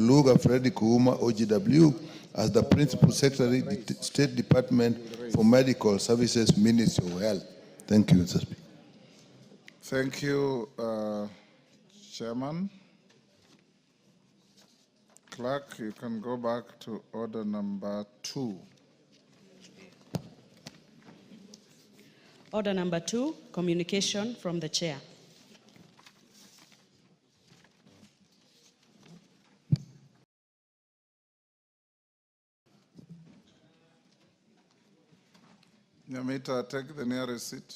Luga Freddy Kuuma, OGW, as the Principal Secretary, State Department for Medical Services, Ministry of Health. Thank you, Mr. Speaker. Thank you, Chairman. Clerk, you can go back to order number 2. Order number 2, communication from the Chair. Nyamita, take the nearest seat.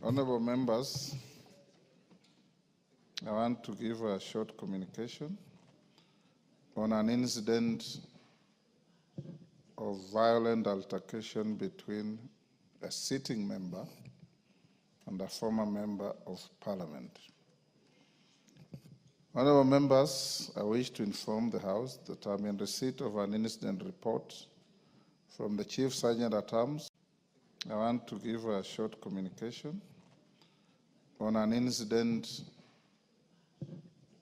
Honorable members, I want to give a short communication on an incident of violent altercation between a sitting member and a former member of Parliament. Honorable members, I wish to inform the House that I'm in receipt of an incident report from the Chief Sergeant at Arms. I want to give a short communication on an incident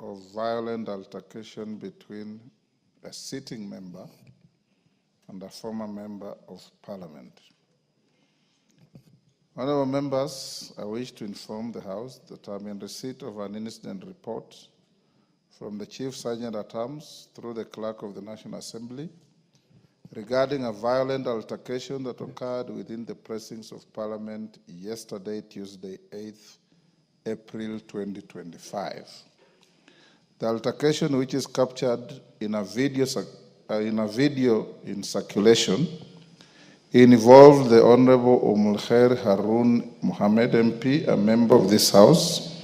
of violent altercation between a sitting member and a former member of Parliament. Honorable members, I wish to inform the House that I'm in receipt of an incident report from the Chief Sergeant at Arms through the Clerk of the National Assembly regarding a violent altercation that occurred within the precincts of Parliament yesterday, Tuesday, 8th April 2025. The altercation, which is captured in a video in circulation, involved the Honorable Harun Mohammed MP, a member of this House,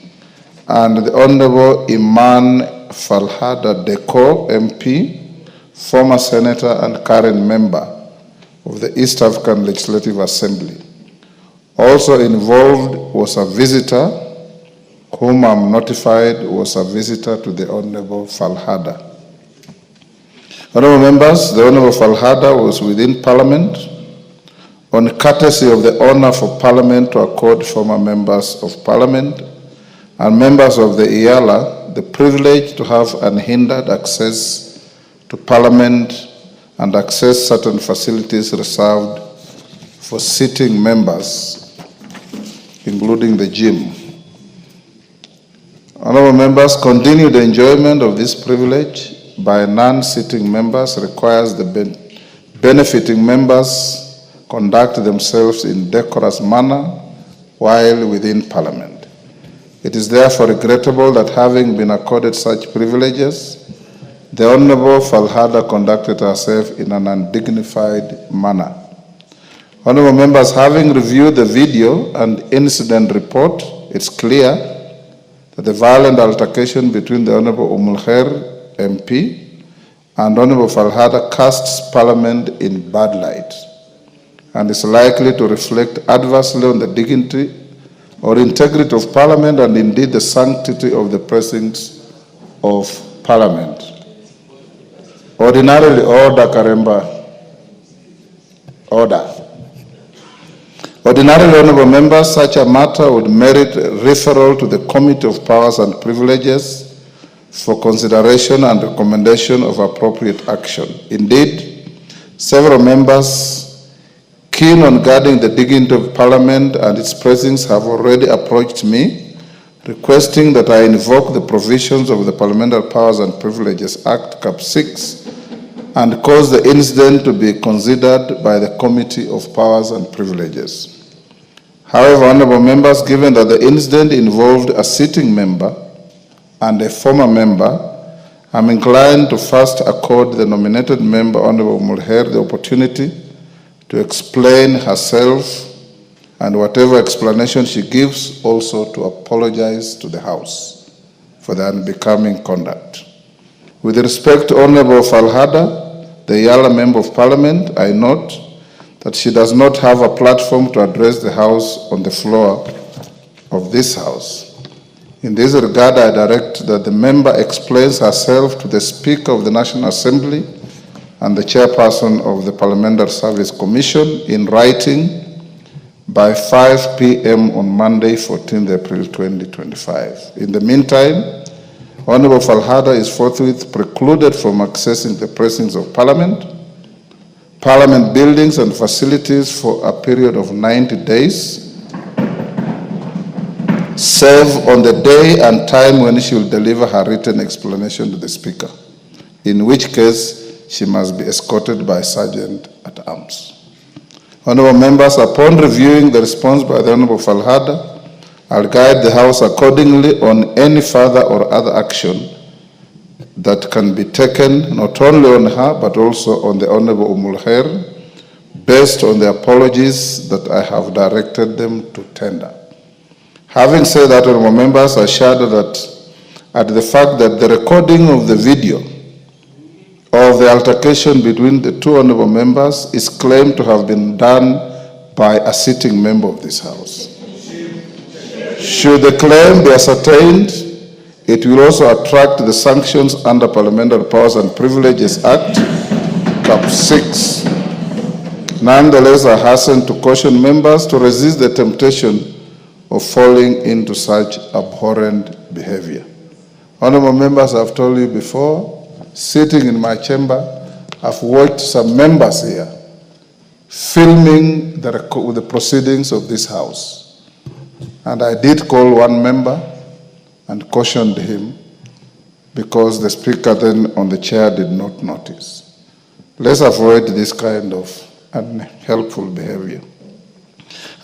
and the Honorable Iman Falhada Deko MP, former Senator and current member of the East African Legislative Assembly. Also involved was a visitor whom I'm notified was a visitor to the Honorable Falhada. Honorable members, the Honorable Falhada was within Parliament on courtesy of the honor for Parliament to accord former members of Parliament and members of the IALA the privilege to have unhindered access to Parliament and access certain facilities reserved for sitting members, including the gym. Honorable members, continued enjoyment of this privilege by non-sitting members requires the benefiting members conduct themselves in decorous manner while within Parliament. It is therefore regrettable that having been accorded such privileges, the Honorable Falhada conducted herself in an undignified manner. Honorable members, having reviewed the video and incident report, it's clear that the violent altercation between the Honorable Umulkhair MP and Honorable Falhada casts Parliament in bad light and is likely to reflect adversely on the dignity or integrity of Parliament and indeed the sanctity of the precincts of Parliament. Ordinarily, order, Karemba. Order. Ordinarily, honorable members, such a matter would merit referral to the Committee of Powers and Privileges for consideration and recommendation of appropriate action. Indeed, several members keen on guarding the dignity of Parliament and its precincts have already approached me, requesting that I invoke the provisions of the Parliamentary Powers and Privileges Act, Cap 6, and cause the incident to be considered by the Committee of Powers and Privileges. However, honorable members, given that the incident involved a sitting member and a former member, I'm inclined to first accord the nominated member, Honorable Mulher, the opportunity to explain herself and whatever explanation she gives, also to apologize to the House for the unbecoming conduct. With respect to Honorable Falhada, the Yala Member of Parliament, I note that she does not have a platform to address the House on the floor of this House. In this regard, I direct that the member explains herself to the Speaker of the National Assembly and the chairperson of the Parliamentary Service Commission in writing by 5 p.m. on Monday, 14th April 2025. In the meantime, Honorable Falhada is forthwith precluded from accessing the precincts of Parliament, Parliament buildings and facilities for a period of 90 days, save on the day and time when she will deliver her written explanation to the Speaker, in which case she must be escorted by Sergeant at Arms. Honorable members, upon reviewing the response by the Honorable Falhada, I'll guide the House accordingly on any further or other action that can be taken not only on her but also on the Honorable Umulher, based on the apologies that I have directed them to tender. Having said that, honorable members, I shudder at the fact that the recording of the video of the altercation between the two honorable members is claimed to have been done by a sitting member of this House. Should the claim be ascertained, it will also attract the sanctions under Parliamentary Powers and Privileges Act, Cap 6. Nonetheless, I hasten to caution members to resist the temptation of falling into such abhorrent behavior. Honorable members, I've told you before, sitting in my chamber, I've watched some members here filming the proceedings of this House. And I did call one member and cautioned him because the Speaker then on the chair did not notice. Let's avoid this kind of unhelpful behavior.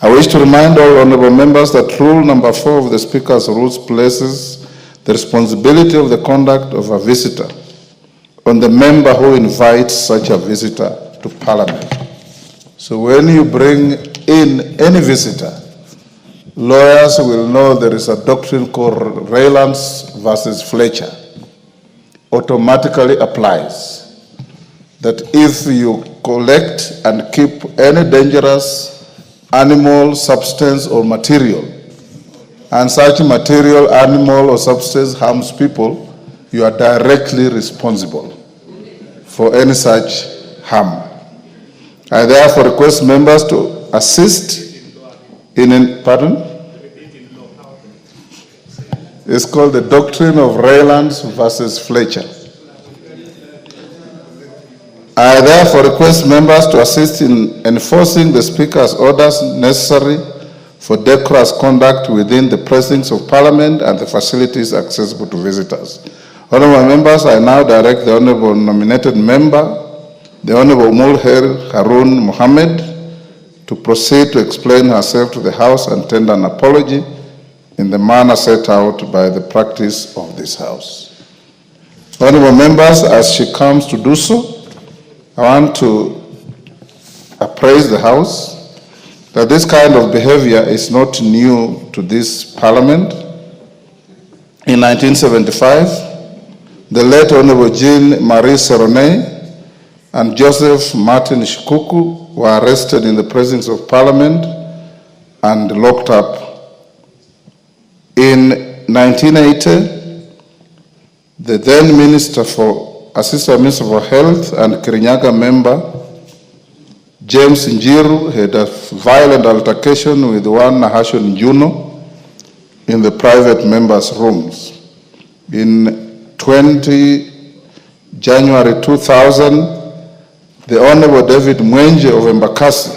I wish to remind all honorable members that rule number 4 of the Speaker's rules places the responsibility of the conduct of a visitor on the member who invites such a visitor to Parliament. So when you bring in any visitor, lawyers will know there is a doctrine called Raila versus Fletcher. Automatically applies that if you collect and keep any dangerous animal, substance, or material, and such material, animal, or substance harms people, you are directly responsible for any such harm. I therefore request members to assist in, pardon? It's called the doctrine of Raila versus Fletcher. I therefore request members to assist in enforcing the Speaker's orders necessary for decorous conduct within the precincts of Parliament and the facilities accessible to visitors. Honorable members, I now direct the Honorable nominated member, the Honorable Mulher Harun Mohammed, to proceed to explain herself to the House and tender an apology in the manner set out by the practice of this House. Honorable members, as she comes to do so, I want to appraise the House that this kind of behavior is not new to this Parliament. In 1975, the late Honorable Jean Marie Seroney and Joseph Martin Shikuku were arrested in the presence of Parliament and locked up. In 1980, the then Assistant Minister for Health and Kirinyaga member, James Njiru, had a violent altercation with one Nahashon Juno in the private members' rooms. In January 2000, the Honorable David Mwenje of Embakasi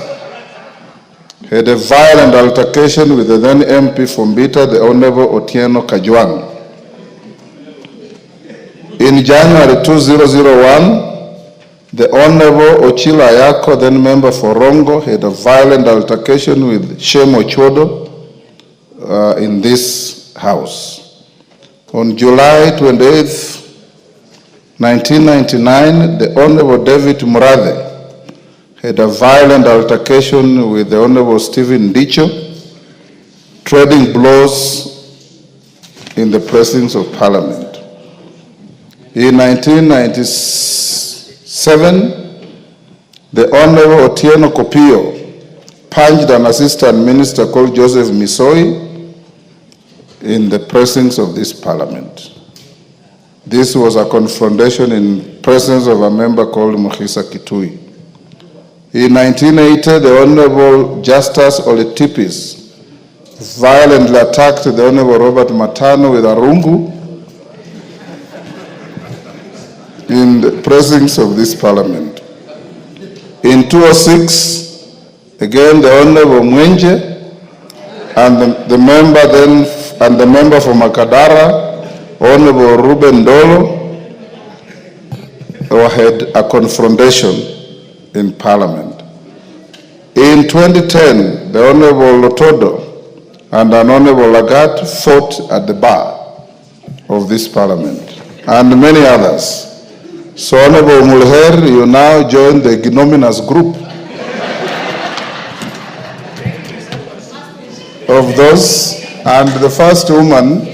had a violent altercation with the then MP from Bita, the Honorable Otieno Kajwang. In January 2001, the Honorable Ochila Ayako, then member for Rongo, had a violent altercation with Shemo Chodo in this House. On July 28th, 1999, the Honorable David Murade had a violent altercation with the Honorable Stephen Dicho, trading blows in the presence of Parliament. In 1997, the Honorable Otieno Kopio punched an assistant minister called Joseph Misoi in the presence of this Parliament. This was a confrontation in presence of a member called Mukhisa Kitui. In 1980, the Honorable Justus Oletipis violently attacked the Honorable Robert Matano with a rungu in the presence of this parliament. In 2006, again the Honorable Mwenje and the member for Makadara, Honorable Ruben Dolo, had a confrontation in parliament. In 2010, the Honorable Lotodo and an Honorable Lagat fought at the bar of this parliament, and many others. So Honorable Mulher, you now join the ignominious group of those, and the first woman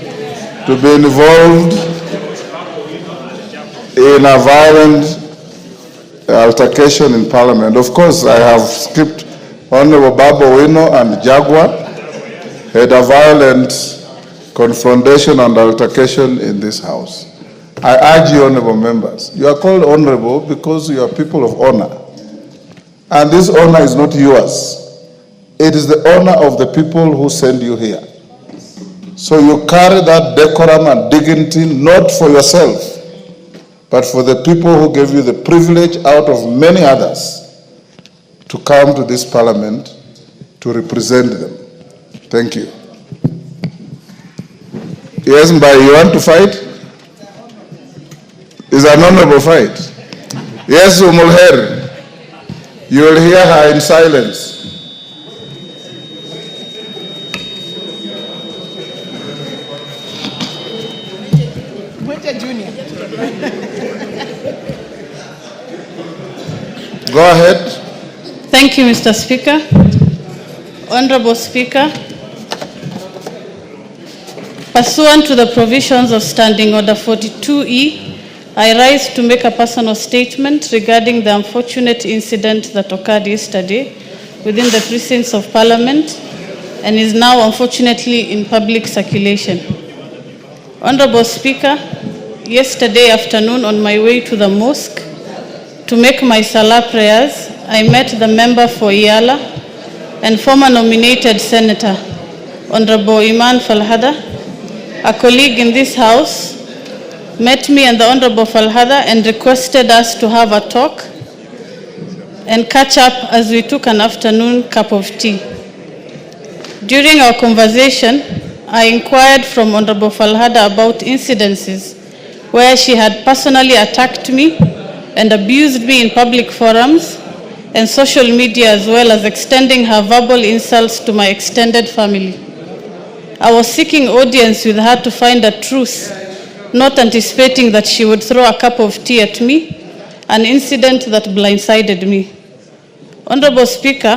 to be involved in a violent altercation in parliament. Of course, I have skipped Honorable Babo Wino and Jaguar had a violent confrontation and altercation in this house. I urge you, honorable members, you are called honorable because you are people of honor. And this honor is not yours. It is the honor of the people who send you here. So you carry that decorum and dignity not for yourself, but for the people who gave you the privilege out of many others to come to this parliament to represent them. Thank you. Yes, Mbai, you want to fight? It's an honorable fight. Yes, Umulher, you will hear her in silence. Go ahead. Thank you, Mr. Speaker. Honorable Speaker, pursuant to the provisions of Standing Order 42E, I rise to make a personal statement regarding the unfortunate incident that occurred yesterday within the precincts of Parliament and is now unfortunately in public circulation. Honorable Speaker, yesterday afternoon on my way to the mosque to make my Salah prayers, I met the member for Iyala and former nominated Senator, Honorable Iman Falhada, a colleague in this house, met me and the Honorable Falhada and requested us to have a talk and catch up as we took an afternoon cup of tea. During our conversation, I inquired from Honorable Falhada about incidences where she had personally attacked me and abused me in public forums and social media, as well as extending her verbal insults to my extended family. I was seeking audience with her to find a truce, not anticipating that she would throw a cup of tea at me, an incident that blindsided me. Honorable Speaker,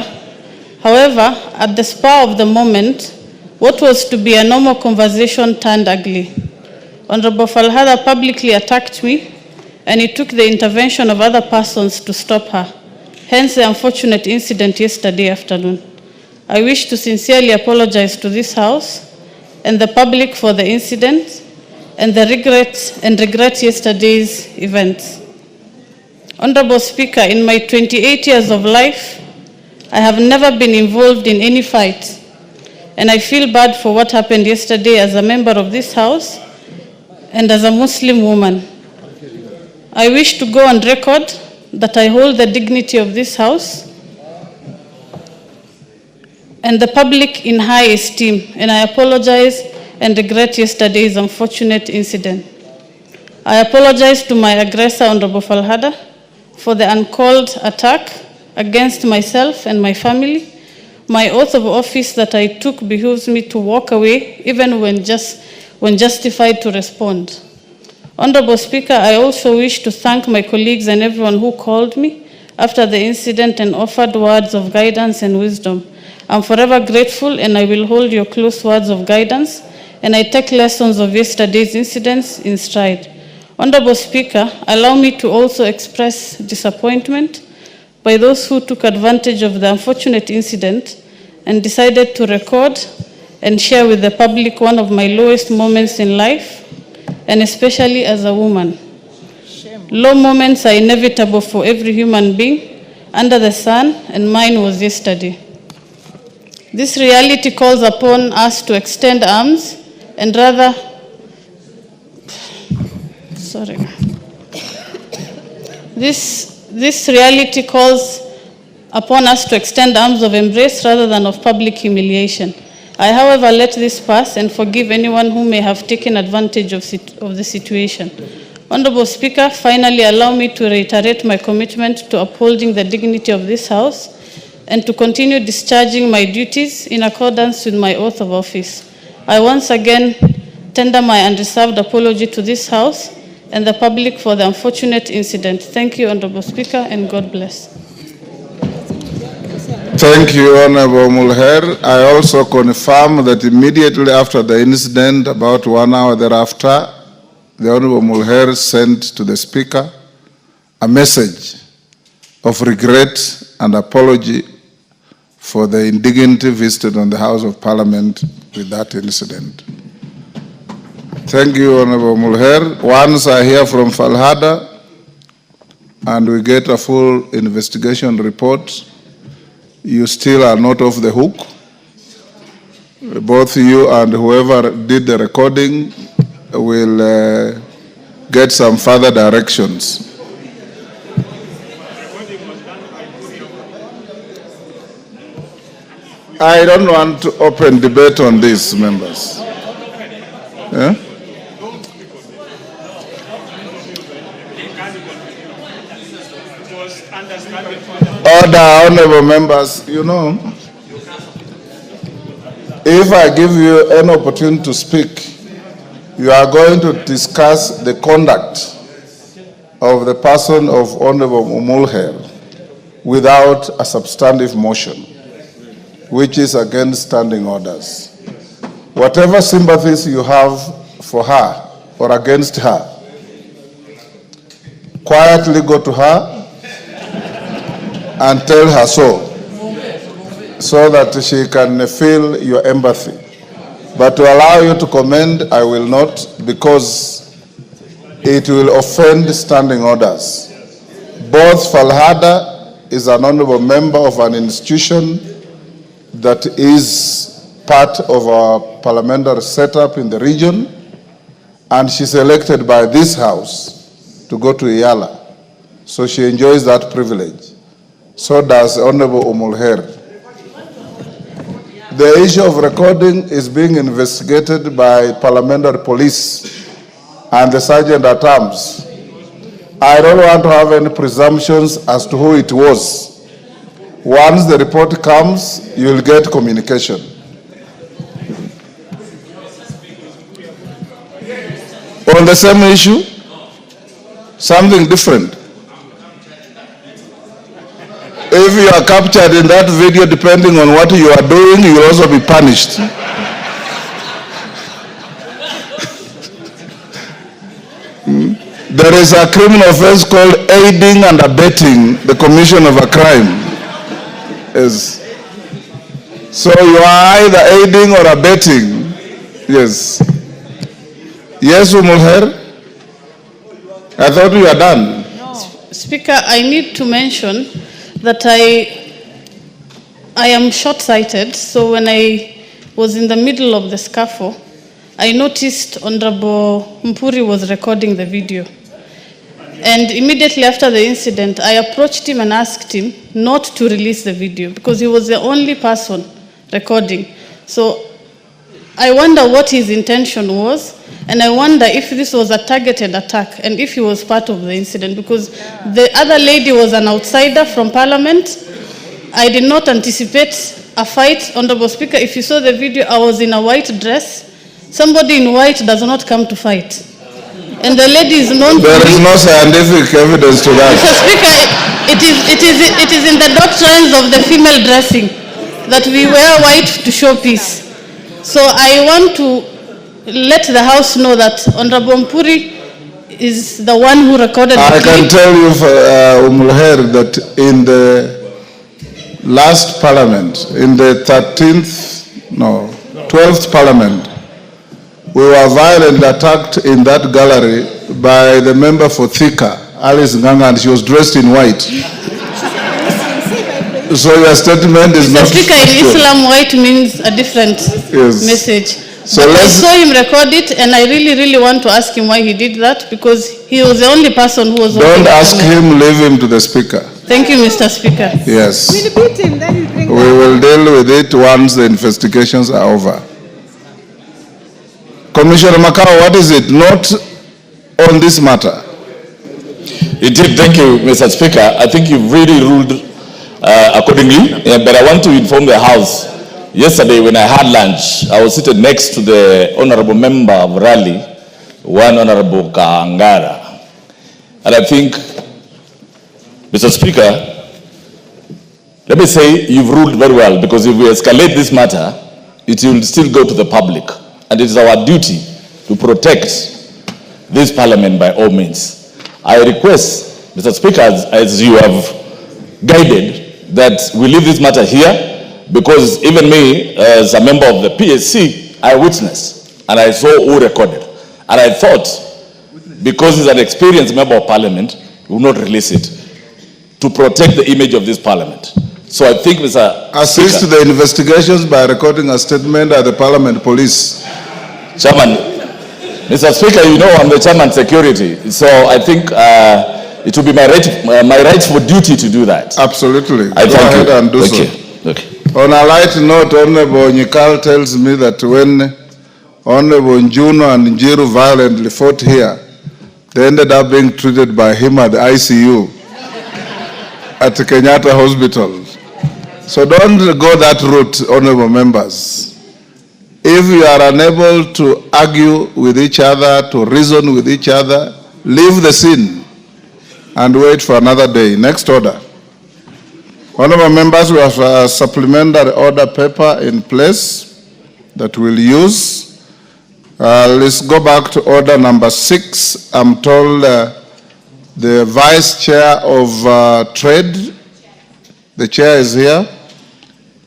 however, at the spur of the moment, what was to be a normal conversation turned ugly. Honorable Falhada publicly attacked me, and it took the intervention of other persons to stop her, hence the unfortunate incident yesterday afternoon. I wish to sincerely apologize to this House and the public for the incident and regret yesterday's events. Honorable Speaker, in my 28 years of life, I have never been involved in any fight, and I feel bad for what happened yesterday as a member of this House and as a Muslim woman. I wish to go on record that I hold the dignity of this House and the public in high esteem, and I apologize and regret yesterday's unfortunate incident. I apologize to my aggressor, Honorable Falhada, for the uncalled attack against myself and my family. My oath of office that I took behooves me to walk away even when justified to respond. Honorable Speaker, I also wish to thank my colleagues and everyone who called me after the incident and offered words of guidance and wisdom. I'm forever grateful, and I will hold your close words of guidance, and I take lessons of yesterday's incidents in stride. Honorable Speaker, allow me to also express disappointment by those who took advantage of the unfortunate incident and decided to record and share with the public one of my lowest moments in life, and especially as a woman. Low moments are inevitable for every human being, under the sun, and mine was yesterday. This reality calls upon us to extend arms and rather, This reality calls upon us to extend arms of embrace rather than of public humiliation. I, however, let this pass and forgive anyone who may have taken advantage of the situation. Honorable Speaker, finally allow me to reiterate my commitment to upholding the dignity of this House and to continue discharging my duties in accordance with my oath of office. I once again tender my unreserved apology to this House and the public for the unfortunate incident. Thank you, Honorable Speaker, and God bless. Thank you, Honorable Mulher. I also confirm that immediately after the incident, about 1 hour thereafter, the Honorable Mulher sent to the Speaker a message of regret and apology for the indignity visited on the House of Parliament with that incident. Thank you, Honorable Mulher. Once I hear from Falhada and we get a full investigation report, you still are not off the hook. Both you and whoever did the recording will get some further directions. I don't want to open debate on this, members. Yeah? Order, honorable members, you know, if I give you an opportunity to speak, you are going to discuss the conduct of the person of Honorable Mulher without a substantive motion, which is against standing orders. Whatever sympathies you have for her or against her, quietly go to her and tell her so that she can feel your empathy. But to allow you to comment, I will not, because it will offend standing orders. Both Falhada is an honorable member of an institution that is part of our parliamentary setup in the region, and she's elected by this House to go to Iyala. So she enjoys that privilege. So does Honorable Mulher. The issue of recording is being investigated by parliamentary police and the sergeant at arms. I don't want to have any presumptions as to who it was. Once the report comes, you'll get communication. On the same issue, something different. If you are captured in that video, depending on what you are doing, you will also be punished. There is a criminal offense called aiding and abetting the commission of a crime. Yes. So you are either aiding or abetting. Yes. Yes, Mulher? I thought you are done. No. Speaker, I need to mention that I am short-sighted, so when I was in the middle of the scuffle, I noticed Honorable Mpuri was recording the video. And immediately after the incident, I approached him and asked him not to release the video because he was the only person recording. So I wonder what his intention was, and I wonder if this was a targeted attack and if he was part of the incident, because the other lady was an outsider from Parliament. I did not anticipate a fight. Honorable Speaker, if you saw the video, I was in a white dress. Somebody in white does not come to fight. And the lady is known to There is no scientific evidence to that. Mr. Speaker, it is in the doctrines of the female dressing that we wear white to show peace. So I want to let the House know that Honorable Mpuri is the one who recorded the clip. I can tell you, Mulher, that in the last Parliament, in the 12th Parliament, we were violently attacked in that gallery by the member for Thika, Alice Nganga, and she was dressed in white. So your statement is Mr. not... Speaker, in Islam, white means a different message. So but I saw him record it, and I really want to ask him why he did that, because he was the only person who was... Don't ask him, leave him to the Speaker. Thank you, Mr. Speaker. Yes. We'll beat him, then we bring We will deal with it once the investigations are over. Commissioner Makao, what is it? Not on this matter. Indeed, thank you, Mr. Speaker. I think you've really ruled accordingly, but I want to inform the House. Yesterday, when I had lunch, I was seated next to the honorable member of Raleigh, one Honorable Kaangara. And I think, Mr. Speaker, let me say you've ruled very well, because if we escalate this matter, it will still go to the public. And it is our duty to protect this parliament by all means. I request, Mr. Speaker, as you have guided, that we leave this matter here, because even me, as a member of the PSC, I witnessed and I saw who recorded. And I thought, because he's an experienced member of parliament, we will not release it to protect the image of this parliament. So I think, Mr. Assist to the investigations by recording a statement at the Parliament Police. Chairman, Mr. Speaker, you know I'm the chairman security, so I think it will be my rightful duty to do that. Absolutely. I Go thank ahead you. and do Okay. so. Okay. On a light note, Honorable Nyikal tells me that when Honorable Njuno and Njiru violently fought here, they ended up being treated by him at the ICU at the Kenyatta Hospital. So don't go that route, honorable members. If you are unable to argue with each other, to reason with each other, leave the scene and wait for another day. Next order. Honorable members, we have a supplementary order paper in place that we'll use. Let's go back to order number 6. I'm told the Vice Chair of Trade, the Chair is here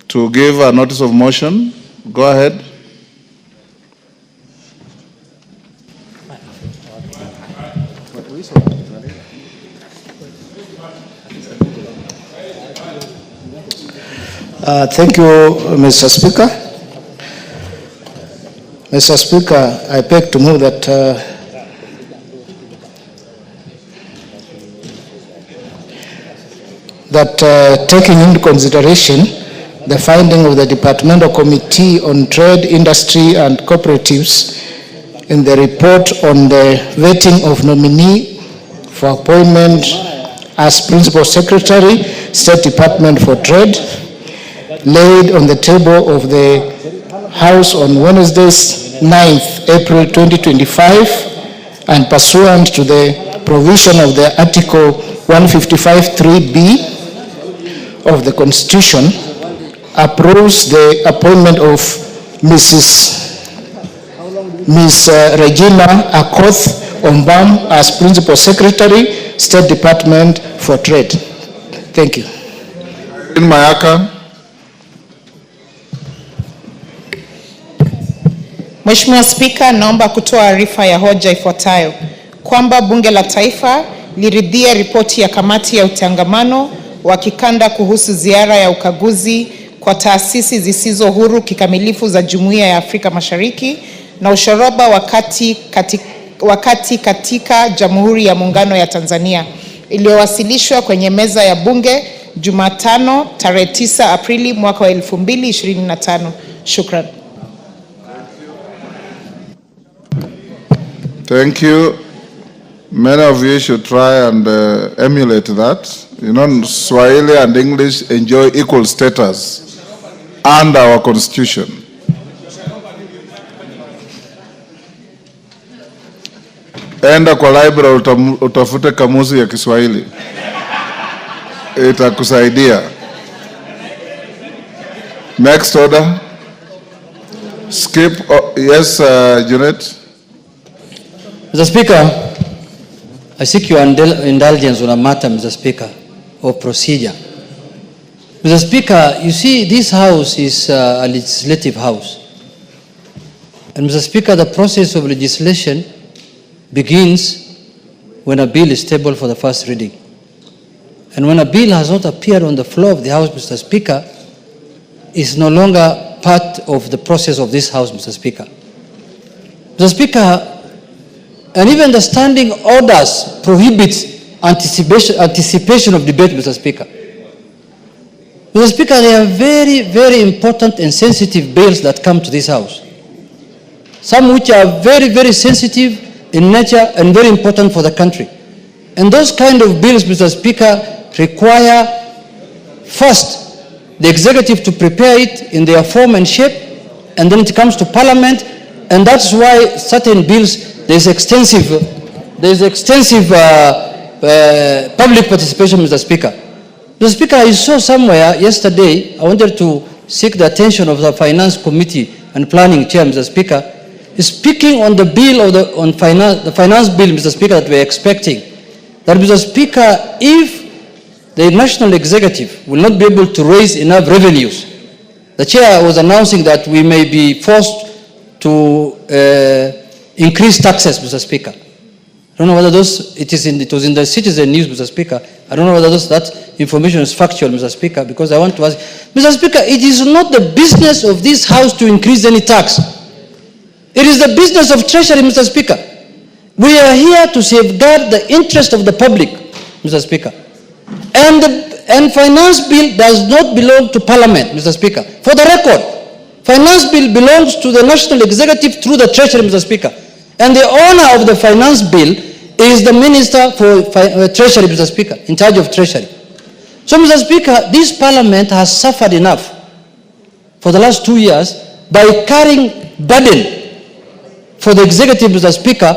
to give a notice of motion. Go ahead. Thank you, Mr. Speaker. Mr. Speaker, I beg to move that taking into consideration the finding of the Departmental Committee on Trade, Industry and Cooperatives in the report on the vetting of nominee for appointment as Principal Secretary, State Department for Trade, laid on the table of the House on Wednesday, 9th April 2025, and pursuant to the provision of the Article 155(3)(b) of the Constitution, approves the appointment of Ms. Regina Akoth Ombam as Principal Secretary, State Department for Trade. Thank you. In Mayaka. Mheshimiwa Spika, naomba kutoa arifa ya hoja ifuatayo kwamba Bunge la Taifa liridhia ripoti ya kamati ya utangamano wa kikanda kuhusu ziara ya ukaguzi kwa taasisi zisizo huru kikamilifu za Jumuiya ya Afrika Mashariki na ushoroba wakati katika Jamhuri ya Muungano ya Tanzania iliyowasilishwa kwenye meza ya Bunge Jumatano tarehe 9 Aprili mwaka wa 2025. Shukran. Thank you. Many of you should try and emulate that. You know, Swahili and English enjoy equal status under our Constitution. Enda kwa library utafute kamusi ya Kiswahili. Itakusaidia. Next order. Skip. Yes, Junet. Mr. Speaker, I seek your indulgence on a matter, Mr. Speaker, of procedure. Mr. Speaker, you see, this House is a legislative House. And Mr. Speaker, the process of legislation begins when a bill is tabled for the first reading. And when a bill has not appeared on the floor of the House, Mr. Speaker, it's no longer part of the process of this House, Mr. Speaker. Mr. Speaker, and even the standing orders prohibits anticipation of debate, Mr. Speaker. Mr. Speaker, there are very, very important and sensitive bills that come to this House. Some which are very, very sensitive in nature and very important for the country. And those kind of bills, Mr. Speaker, require first the executive to prepare it in their form and shape, and then it comes to Parliament, and that's why certain bills, there's extensive public participation, Mr. Speaker. Mr. Speaker, I saw somewhere yesterday, I wanted to seek the attention of the Finance Committee and Planning Chair, Mr. Speaker, speaking on the bill of the finance bill, Mr. Speaker, that we're expecting, that, Mr. Speaker, if the national executive will not be able to raise enough revenues, the chair was announcing that we may be forced to increase taxes, Mr. Speaker. I don't know whether it was in the Citizen News, Mr. Speaker. I don't know whether that information is factual, Mr. Speaker, because I want to ask, Mr. Speaker, it is not the business of this House to increase any tax. It is the business of Treasury, Mr. Speaker. We are here to safeguard the interest of the public, Mr. Speaker. And finance bill does not belong to Parliament, Mr. Speaker. For the record, finance bill belongs to the national executive through the Treasury, Mr. Speaker. And the owner of the finance bill is the Minister for Treasury, Mr. Speaker, in charge of Treasury. So, Mr. Speaker, this Parliament has suffered enough for the last 2 years by carrying burden for the executive, Mr. Speaker.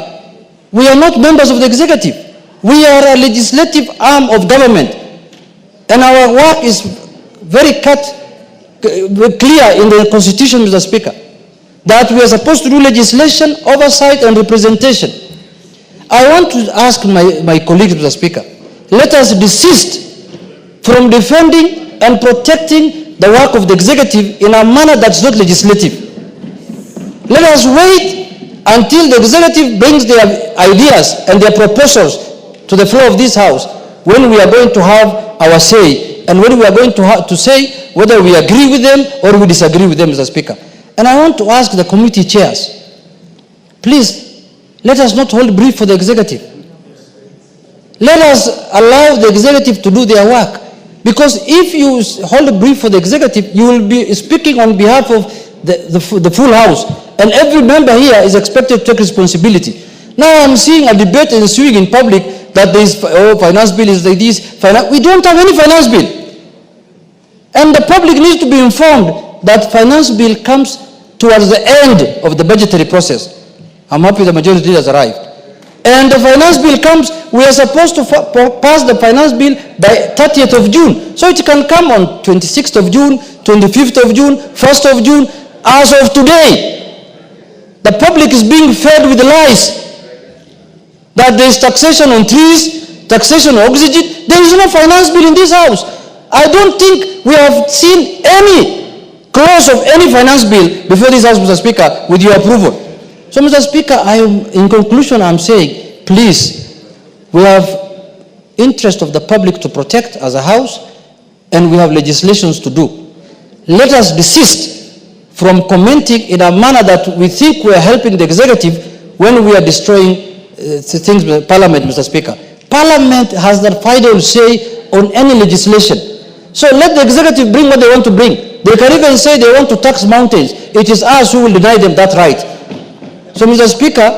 We are not members of the executive. We are a legislative arm of government. And our work is very clear in the Constitution, Mr. Speaker, that we are supposed to do legislation, oversight, and representation. I want to ask my colleagues, Mr. Speaker, let us desist from defending and protecting the work of the executive in a manner that's not legislative. Let us wait until the executive brings their ideas and their proposals to the floor of this House, when we are going to have our say, and when we are going to say whether we agree with them or we disagree with them, Mr. Speaker. And I want to ask the committee chairs, please, let us not hold brief for the executive. Let us allow the executive to do their work. Because if you hold a brief for the executive, you will be speaking on behalf of the full House. And every member here is expected to take responsibility. Now I'm seeing a debate ensuing in public that there is, finance bill is like this. We don't have any finance bill. And the public needs to be informed that finance bill comes towards the end of the budgetary process. I'm happy the majority has arrived. And the finance bill comes, we are supposed to pass the finance bill by 30th of June. So it can come on 26th of June, 25th of June, 1st of June. As of today, the public is being fed with lies that there is taxation on trees, taxation on oxygen. There is no finance bill in this House. I don't think we have seen any clause of any finance bill before this House, Mr. Speaker, with your approval. So, Mr. Speaker, in conclusion, I'm saying, please, we have interest of the public to protect as a House, and we have legislations to do. Let us desist from commenting in a manner that we think we are helping the executive when we are destroying things with Parliament, Mr. Speaker. Parliament has the final say on any legislation. So let the executive bring what they want to bring. They can even say they want to tax mountains. It is us who will deny them that right. So, Mr. Speaker,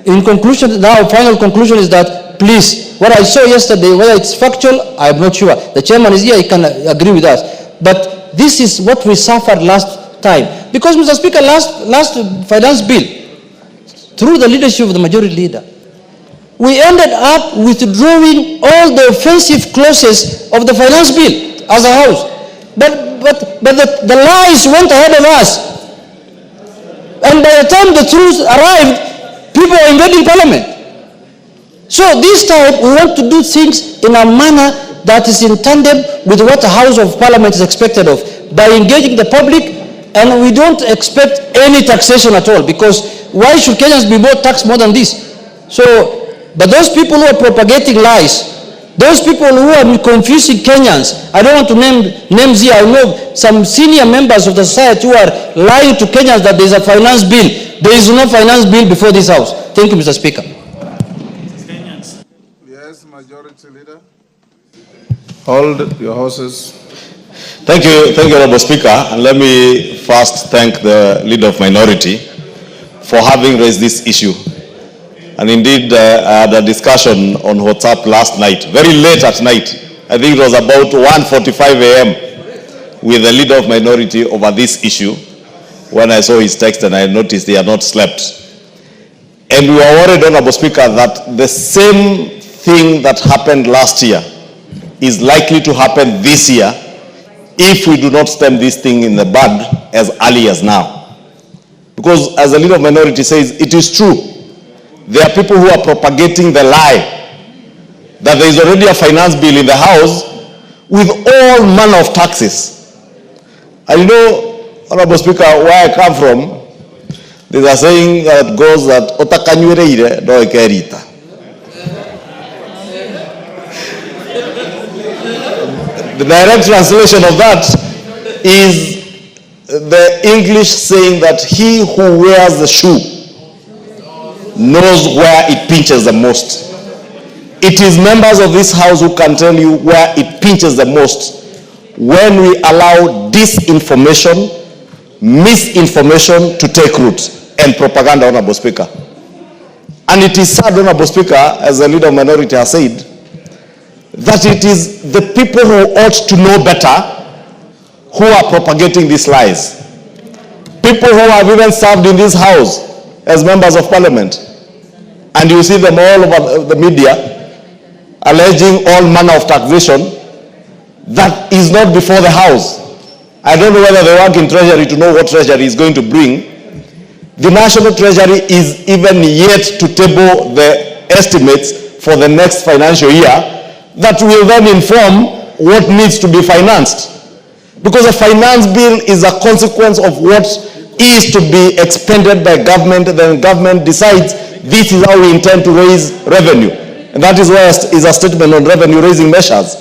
in conclusion, now final conclusion is that, please, what I saw yesterday, whether it's factual, I'm not sure. The chairman is here, he can agree with us. But this is what we suffered last time. Because, Mr. Speaker, last finance bill, through the leadership of the majority leader, we ended up withdrawing all the offensive clauses of the finance bill as a House. But the lies went ahead of us. And by the time the truth arrived, people were invading Parliament. So this time, we want to do things in a manner that is in tandem with what the House of Parliament is expected of, by engaging the public, and we don't expect any taxation at all, because why should Kenyans be more taxed more than this? So, but those people who are propagating lies, Those people who are confusing Kenyans, I don't want to name names here. I know some senior members of the society who are lying to Kenyans that there is a finance bill. There is no finance bill before this house. Thank you, Mr. Speaker. Yes, Majority Leader. Hold your horses. Thank you, Honorable Speaker. And let me first thank the Leader of Minority for having raised this issue. And indeed, I had a discussion on WhatsApp last night, very late at night. I think it was about 1:45 a.m. with the Leader of Minority over this issue when I saw his text and I noticed he had not slept. And we were worried, Honorable Speaker, that the same thing that happened last year is likely to happen this year if we do not stem this thing in the bud as early as now. Because as the Leader of Minority says, it is true. There are people who are propagating the lie that there is already a finance bill in the House with all manner of taxes. And you know, Honorable Speaker, where I come from, there's a saying that goes that otakanywereire do ekerita. The direct translation of that is the English saying that he who wears the shoe knows where it pinches the most. It is members of this house who can tell you where it pinches the most when we allow disinformation, misinformation to take root and propaganda, Honorable Speaker. And it is sad, Honorable Speaker, as the Leader of Minority has said, that it is the people who ought to know better who are propagating these lies. People who have even served in this house as members of parliament, and you see them all over the media alleging all manner of taxation that is not before the house. I don't know whether they work in treasury to know what treasury is going to bring. The national treasury is even yet to table the estimates for the next financial year that will then inform what needs to be financed, because a finance bill is a consequence of what is to be expended by government. Then government decides this is how we intend to raise revenue, and that is why is a statement on revenue raising measures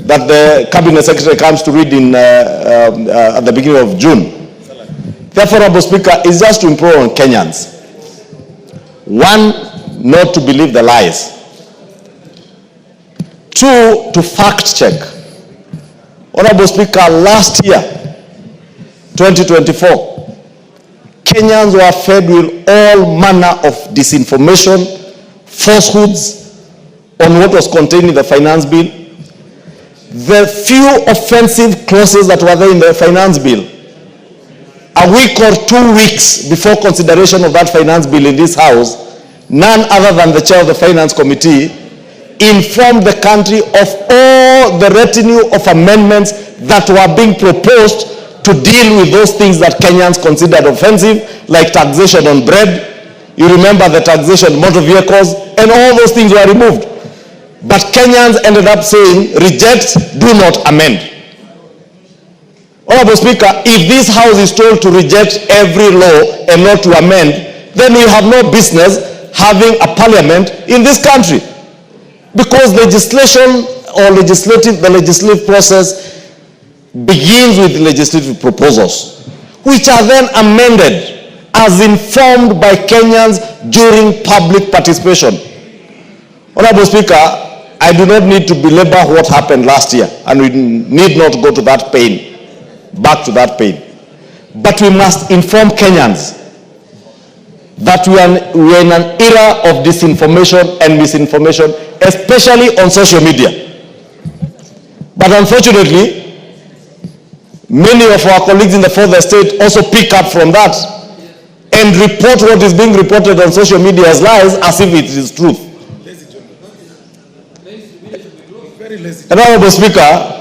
that the Cabinet Secretary comes to read in at the beginning of June. Therefore, Honorable Speaker, is just to improve on Kenyans. One, not to believe the lies. Two, to fact check. Honorable Speaker, last year, 2024, Kenyans were fed with all manner of disinformation, falsehoods on what was contained in the finance bill. The few offensive clauses that were there in the finance bill, a week or 2 weeks before consideration of that finance bill in this house, none other than the chair of the Finance Committee informed the country of all the retinue of amendments that were being proposed to deal with those things that Kenyans considered offensive, like taxation on bread. You remember the taxation on motor vehicles, and all those things were removed. But Kenyans ended up saying, reject, do not amend. Honorable Speaker, if this house is told to reject every law and not to amend, then we have no business having a parliament in this country. Because legislation or the legislative process begins with legislative proposals, which are then amended as informed by Kenyans during public participation. Honorable Speaker, I do not need to belabor what happened last year, and we need not go to that pain, back to that pain. But we must inform Kenyans that we are in an era of disinformation and misinformation, especially on social media. But unfortunately, many of our colleagues in the fourth estate also pick up from that and report what is being reported on social media as lies as if it is truth. Honorable Speaker,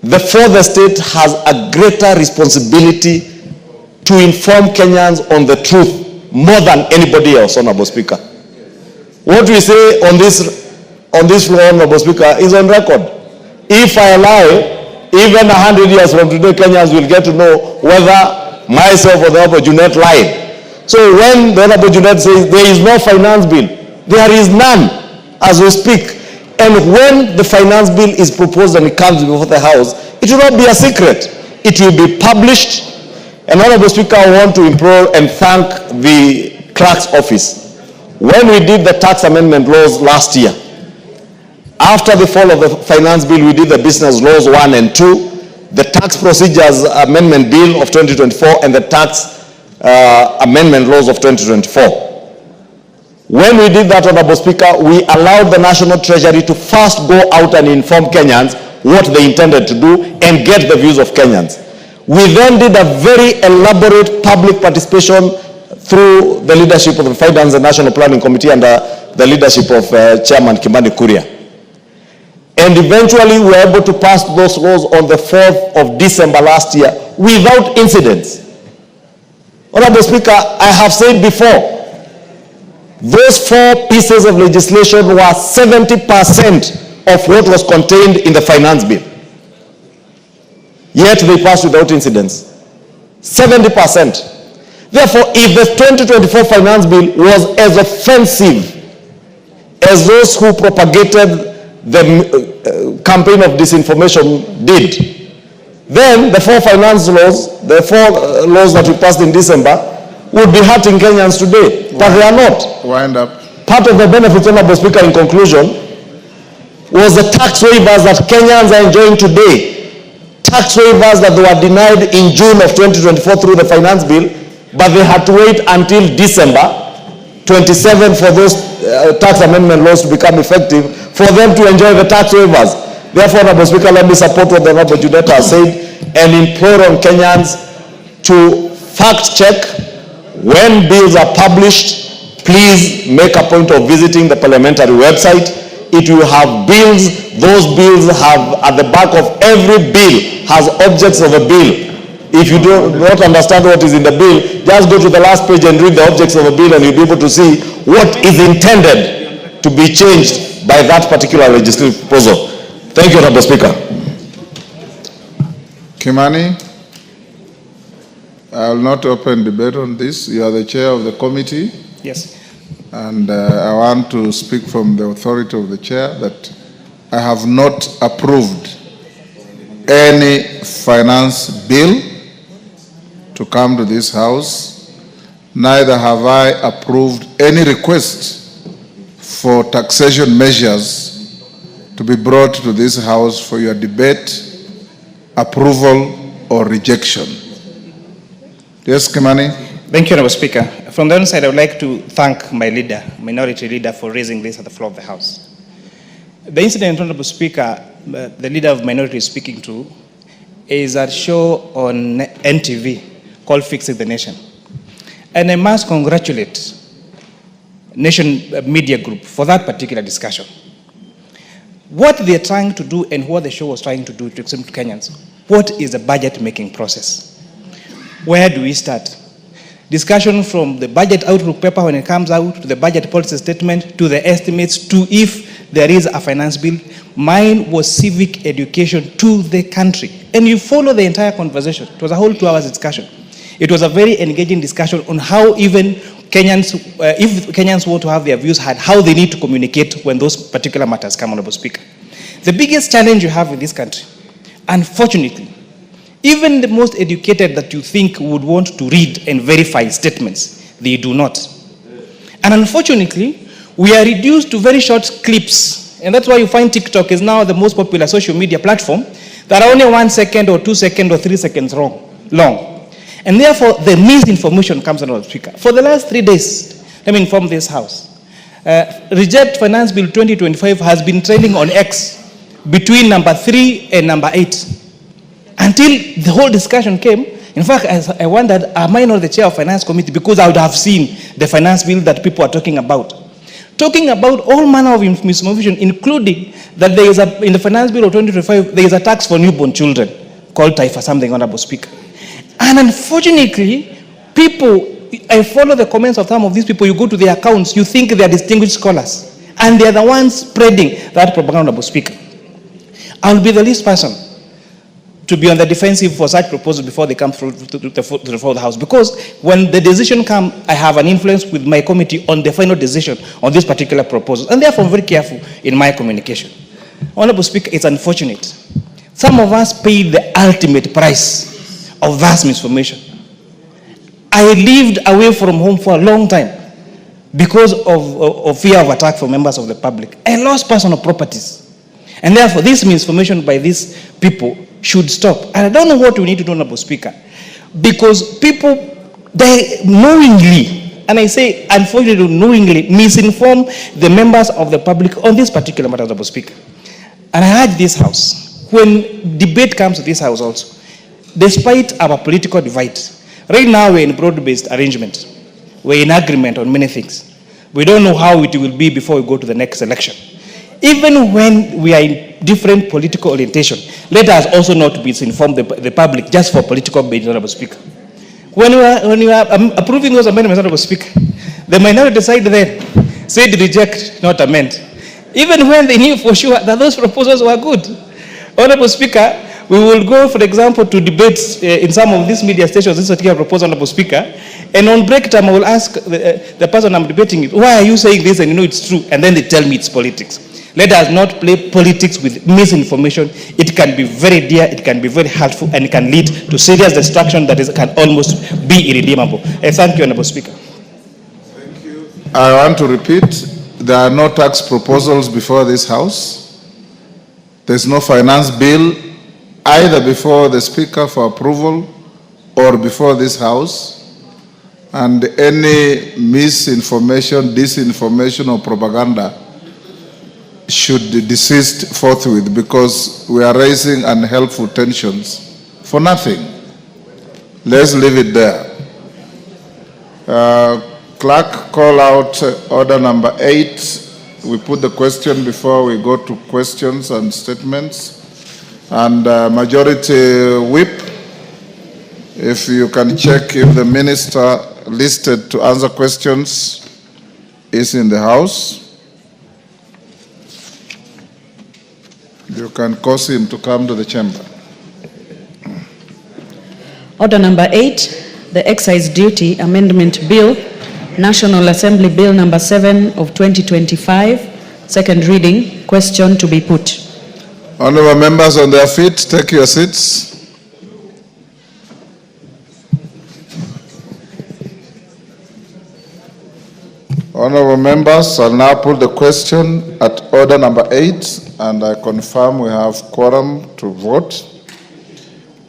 the fourth estate has a greater responsibility to inform Kenyans on the truth more than anybody else, Honorable Speaker. What we say on this floor, Honorable Speaker, is on record. If I lie, even 100 years from today, Kenyans will get to know whether myself or the Honorable Junet lied. So when the Honorable Junet says there is no finance bill, there is none as we speak. And when the finance bill is proposed and it comes before the House, it will not be a secret. It will be published. And Honorable Speaker, I want to implore and thank the clerk's office. When we did the tax amendment laws last year, after the fall of the finance bill, we did the business laws 1 and 2, the tax procedures amendment bill of 2024, and the tax amendment laws of 2024. When we did that, Honorable Speaker, we allowed the National Treasury to first go out and inform Kenyans what they intended to do and get the views of Kenyans. We then did a very elaborate public participation through the leadership of the Finance and National Planning Committee under the leadership of Chairman Kimani Kuria. And eventually we were able to pass those laws on the 4th of December last year without incidents. Honorable Speaker, I have said before, those 4 pieces of legislation were 70% of what was contained in the finance bill. Yet they passed without incidents. 70%. Therefore, if the 2024 finance bill was as offensive as those who propagated the campaign of disinformation did, then the 4 finance laws, the 4 laws that we passed in December, would be hurting Kenyans today, but they are not. Wind up. Part of the benefits, Honorable Speaker, in conclusion, was the tax waivers that Kenyans are enjoying today. Tax waivers that they were denied in June of 2024 through the finance bill, but they had to wait until December 27 for those tax amendment laws to become effective for them to enjoy the tax waivers. Therefore, Honorable Speaker, let me support what the Honorable Juneta has said and implore on Kenyans to fact check. When bills are published, please make a point of visiting the parliamentary website. It will have bills. Those bills have, at the back of every bill, has objects of a bill. If you do not understand what is in the bill, just go to the last page and read the objects of a bill, and you'll be able to see what is intended to be changed by that particular legislative proposal. Thank you, Honorable Speaker. Kimani, I will not open debate on this. You are the chair of the committee. Yes. And I want to speak from the authority of the chair that I have not approved any finance bill to come to this house. Neither have I approved any request for taxation measures to be brought to this house for your debate, approval, or rejection. Yes, Kimani? Thank you, Honorable Speaker. From the other side, I would like to thank my leader, minority leader, for raising this at the floor of the House. The incident, Honorable Speaker, the leader of minority is speaking to, is a show on NTV called Fixing the Nation. And I must congratulate Nation Media Group for that particular discussion. What they're trying to do and what the show was trying to do to explain to Kenyans, what is the budget making process? Where do we start? Discussion from the budget outlook paper when it comes out, to the budget policy statement, to the estimates, to if there is a finance bill. Mine was civic education to the country. And you follow the entire conversation. It was a whole 2 hours discussion. It was a very engaging discussion on how even Kenyans, if Kenyans want to have their views heard, how they need to communicate when those particular matters come, Honorable Speaker. The biggest challenge you have in this country, unfortunately, even the most educated that you think would want to read and verify statements, they do not. And unfortunately, we are reduced to very short clips. And that's why you find TikTok is now the most popular social media platform that are only 1 second or 2 seconds or 3 seconds long. And therefore, the misinformation comes on the speaker. For the last 3 days, let me inform this House. Reject Finance Bill 2025 has been trending on X between number 3 and number 8. Until the whole discussion came. In fact, I wondered, am I not the chair of Finance Committee? Because I would have seen the finance bill that people are talking about. Talking about all manner of misinformation, including that there is in the Finance Bill of 2025, there is a tax for newborn children called Taifa, something, Honorable Speaker. And unfortunately, I follow the comments of some of these people, you go to their accounts, you think they are distinguished scholars. And they are the ones spreading that propaganda, Honorable Speaker. I'll be the least person to be on the defensive for such proposals before they come through to the floor of the House. Because when the decision comes, I have an influence with my committee on the final decision on this particular proposal. And therefore, I'm very careful in my communication. Honorable Speaker, it's unfortunate. Some of us paid the ultimate price of vast misinformation. I lived away from home for a long time because of fear of attack from members of the public. I lost personal properties. And therefore, this misinformation by these people should stop. And I don't know what we need to do, Honorable Speaker, because people, they knowingly, and I say unfortunately knowingly, misinform the members of the public on this particular matter, Honorable Speaker. And I urge this House, when debate comes to this House also, despite our political divide, right now we're in broad-based arrangement. We're in agreement on many things. We don't know how it will be before we go to the next election. Even when we are in different political orientation, let us also not misinform the public just for political gain, Honorable Speaker. When we are approving those amendments, Honorable Speaker, the minority side then said reject, not amend. Even when they knew for sure that those proposals were good. Honorable Speaker, we will go, for example, to debates in some of these media stations, this particular proposal, Honorable Speaker, and on break time I will ask the person I'm debating with, why are you saying this and you know it's true? And then they tell me it's politics. Let us not play politics with misinformation. It can be very dear, it can be very helpful, and it can lead to serious destruction that can almost be irredeemable. Thank you, Honorable Speaker. Thank you. I want to repeat, there are no tax proposals before this House. There's no finance bill either before the Speaker for approval or before this House. And any misinformation, disinformation, or propaganda should desist forthwith, because we are raising unhelpful tensions for nothing. Let's leave it there. Clerk, call out order number 8. We put the question before we go to questions and statements. And Majority Whip, if you can check if the minister listed to answer questions is in the House. You can cause him to come to the chamber. Order number 8, the Excise Duty Amendment Bill, National Assembly Bill number 7 of 2025, second reading. Question to be put. Honorable members on their feet, take your seats. Honorable members, I'll now put the question at order number 8, and I confirm we have quorum to vote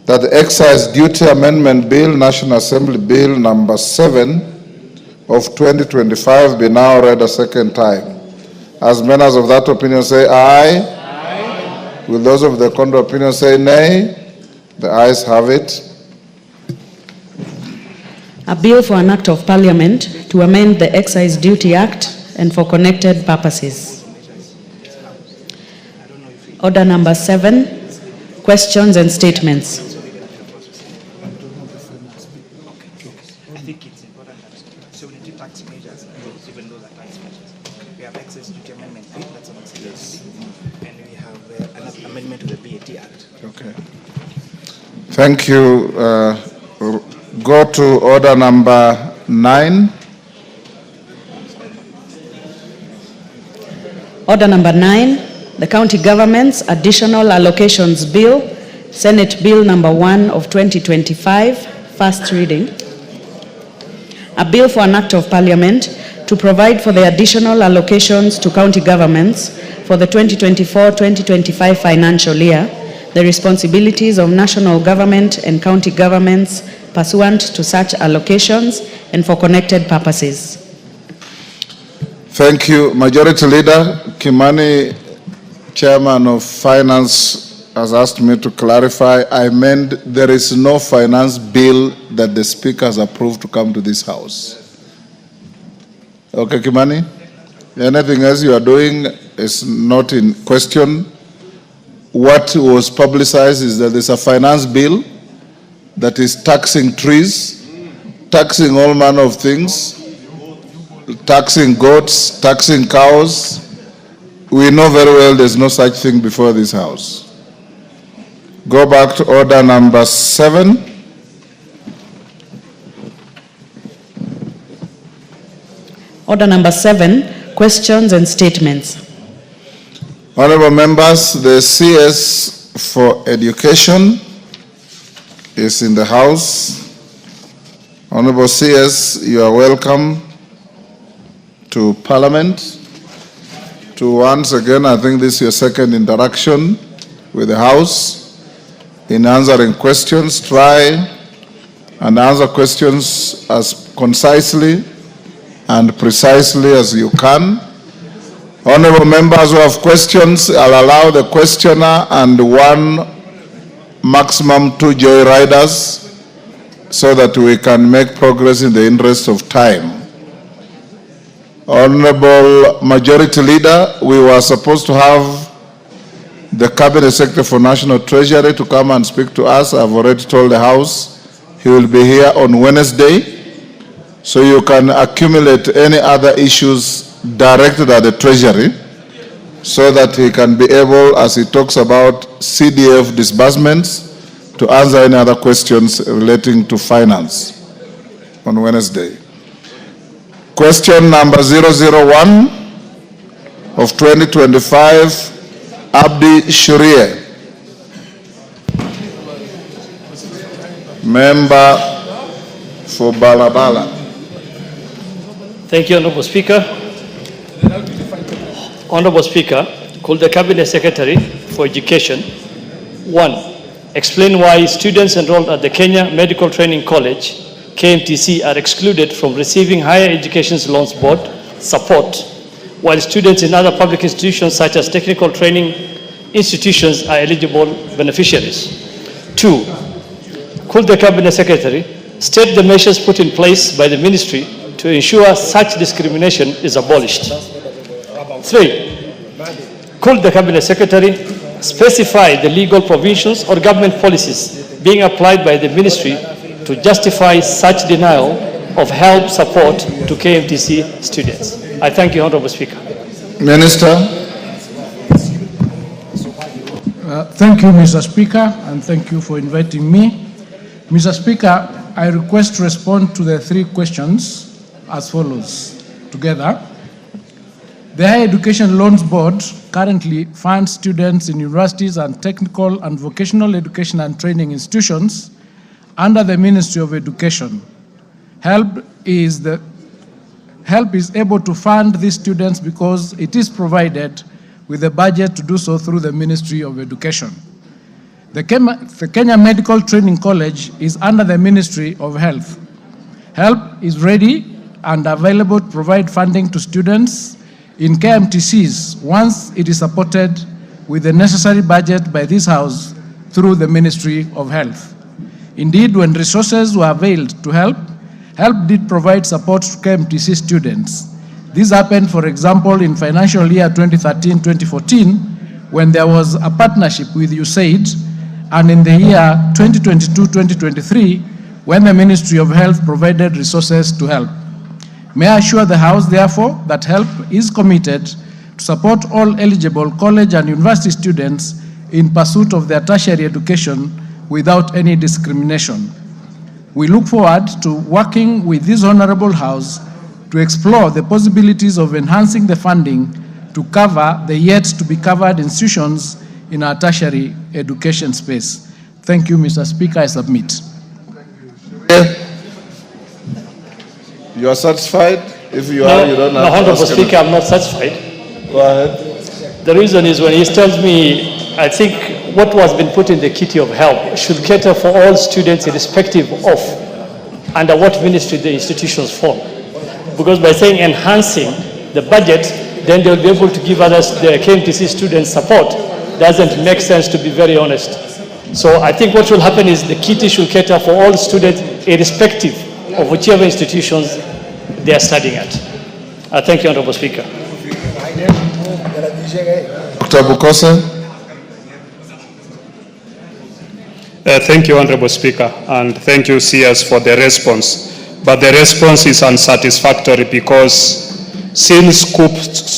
that the Excise Duty Amendment Bill, National Assembly Bill number 7 of 2025 be now read a second time. As members of that opinion say aye. Aye. Will those of the contrary opinion say nay? The ayes have it. A bill for an act of parliament to amend the Excise Duty Act and for connected purposes. Order number 7, questions and statements. I think it's important that sovereignty tax measures, even those are tax measures. We have Excise Duty Amendment Bill, that's on Excise, and we have an amendment to the VAT Act. Okay. Thank you. Go to order number 9. Order number 9, the County Government's Additional Allocations Bill, Senate Bill number 1 of 2025, first reading. A bill for an act of parliament to provide for the additional allocations to county governments for the 2024-2025 financial year, the responsibilities of national government and county governments pursuant to such allocations and for connected purposes. Thank you. Majority Leader Kimani, Chairman of Finance, has asked me to clarify. I meant there is no finance bill that the Speaker has approved to come to this House. Okay, Kimani? Anything else you are doing is not in question. What was publicized is that there's a finance bill that is taxing trees, taxing all manner of things, taxing goats, taxing cows. We know very well there's no such thing before this House. Go back to order number 7. Order number 7, questions and statements. Honorable members, the CS for Education is in the House. Honorable CS, you are welcome to Parliament. To once again, I think this is your second interaction with the House. In answering questions, try and answer questions as concisely and precisely as you can. Honorable members who have questions, I'll allow the questioner and one, maximum 2 joyriders so that we can make progress in the interest of time. Honorable Majority Leader, we were supposed to have the Cabinet Secretary for National Treasury to come and speak to us. I've already told the House he will be here on Wednesday, so you can accumulate any other issues directed at the Treasury so that he can be able, as he talks about CDF disbursements, to answer any other questions relating to finance on Wednesday. Question number 001 of 2025, Abdi Shurie. Member for Balabala. Thank you, Honorable Speaker. Honorable Speaker, could the Cabinet Secretary for Education, 1, explain why students enrolled at the Kenya Medical Training College, KMTC, are excluded from receiving Higher Education Loans Board support, while students in other public institutions such as technical training institutions are eligible beneficiaries? 2, could the Cabinet Secretary state the measures put in place by the Ministry to ensure such discrimination is abolished? 3, could the Cabinet Secretary specify the legal provisions or government policies being applied by the Ministry to justify such denial of help support to KMTC students? I thank you, Honorable Speaker. Minister. Thank you, Mr. Speaker, and thank you for inviting me. Mr. Speaker, I request to respond to the 3 questions as follows together. The Higher Education Loans Board currently funds students in universities and technical and vocational education and training institutions under the Ministry of Education. Help is able to fund these students because it is provided with a budget to do so through the Ministry of Education. The Kenya Medical Training College is under the Ministry of Health. Help is ready and available to provide funding to students in KMTCs once it is supported with the necessary budget by this House through the Ministry of Health. Indeed, when resources were availed to help did provide support to KMTC students. This happened, for example, in financial year 2013-2014, when there was a partnership with USAID, and in the year 2022-2023, when the Ministry of Health provided resources to help. May I assure the House, therefore, that help is committed to support all eligible college and university students in pursuit of their tertiary education without any discrimination. We look forward to working with this Honorable House to explore the possibilities of enhancing the funding to cover the yet-to-be-covered institutions in our tertiary education space. Thank you, Mr. Speaker. I submit. You are satisfied? If you are, you don't have to Honorable ask Speaker, I'm not satisfied. Go ahead. The reason is when he tells me, I think what was been put in the kitty of help should cater for all students irrespective of under what ministry the institutions fall. Because by saying enhancing the budget, then they'll be able to give others, the KMTC students support. Doesn't make sense, to be very honest. So I think what will happen is the kitty should cater for all students irrespective of whichever institutions they are studying at. I thank you, Honorable Speaker. Dr. Bukose. Thank you, Honorable Speaker, and thank you, CS, for the response. But the response is unsatisfactory because since COOP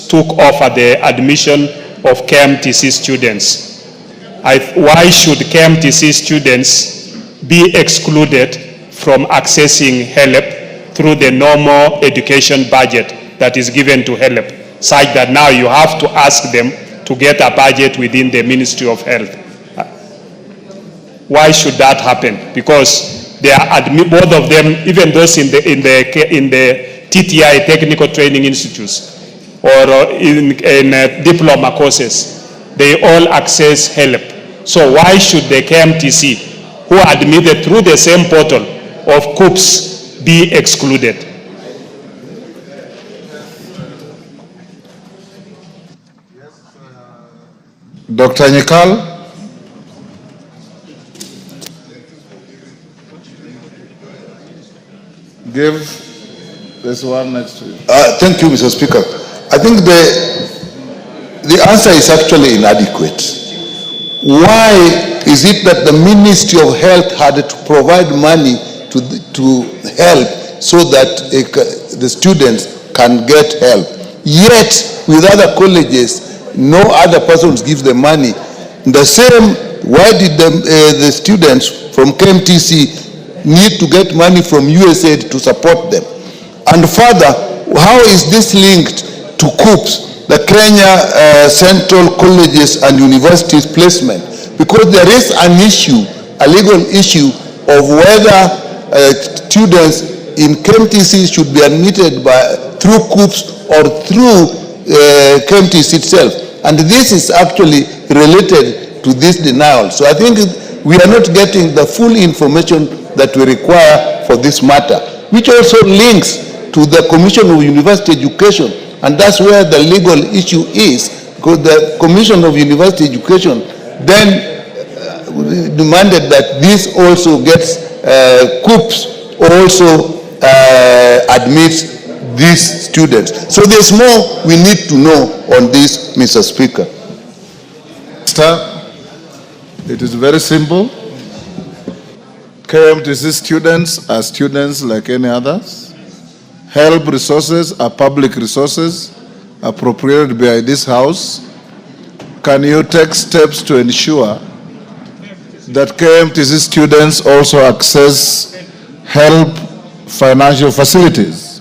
took off at the admission of KMTC students, why should KMTC students be excluded from accessing HELP through the normal education budget that is given to HELP, such that now you have to ask them to get a budget within the Ministry of Health? Why should that happen? Because they are both of them, even those in the TTI, Technical Training Institutes, or in diploma courses, they all access HELP. So why should the KMTC, who are admitted through the same portal of COOPS, be excluded? Dr. Nyikal? Give this one next to you. Thank you, Mr. Speaker. I think the answer is actually inadequate. Why is it that the Ministry of Health had to provide money to help so that the students can get help? Yet, with other colleges, no other persons give the money. The same, why did the students from KMTC need to get money from USA to support them? And further, how is this linked to COOPS, the Kenya Central Colleges and Universities placement? Because there is an issue, a legal issue of whether students in KMTC should be admitted through COOPS or through KMTC itself. And this is actually related to this denial. So I think we are not getting the full information that we require for this matter, which also links to the Commission of University Education, and that's where the legal issue is, because the Commission of University Education then demanded that this also gets COOPS also admits these students. So there's more we need to know on this, Mr. Speaker. It is very simple. KMTC students are students like any others. Help resources are public resources appropriated by this House. Can you take steps to ensure that KMTC students also access help financial facilities?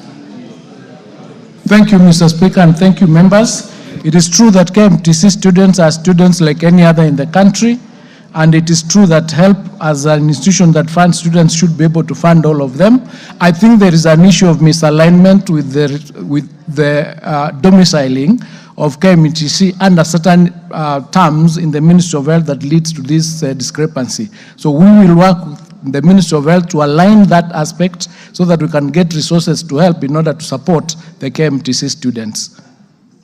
Thank you, Mr. Speaker, and thank you, members. It is true that KMTC students are students like any other in the country, and it is true that HELP, as an institution that funds students, should be able to fund all of them. I think there is an issue of misalignment with the domiciling of KMTC under certain terms in the Ministry of Health that leads to this discrepancy. So we will work with the Ministry of Health to align that aspect so that we can get resources to help in order to support the KMTC students.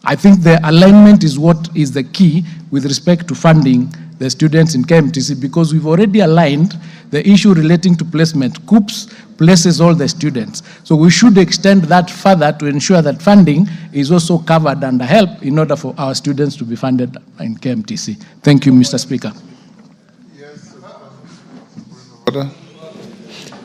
I think the alignment is what is the key with respect to funding the students in KMTC, because we've already aligned the issue relating to placement. COOPS places all the students. So we should extend that further to ensure that funding is also covered under HELP in order for our students to be funded in KMTC. Thank you, Mr. Speaker.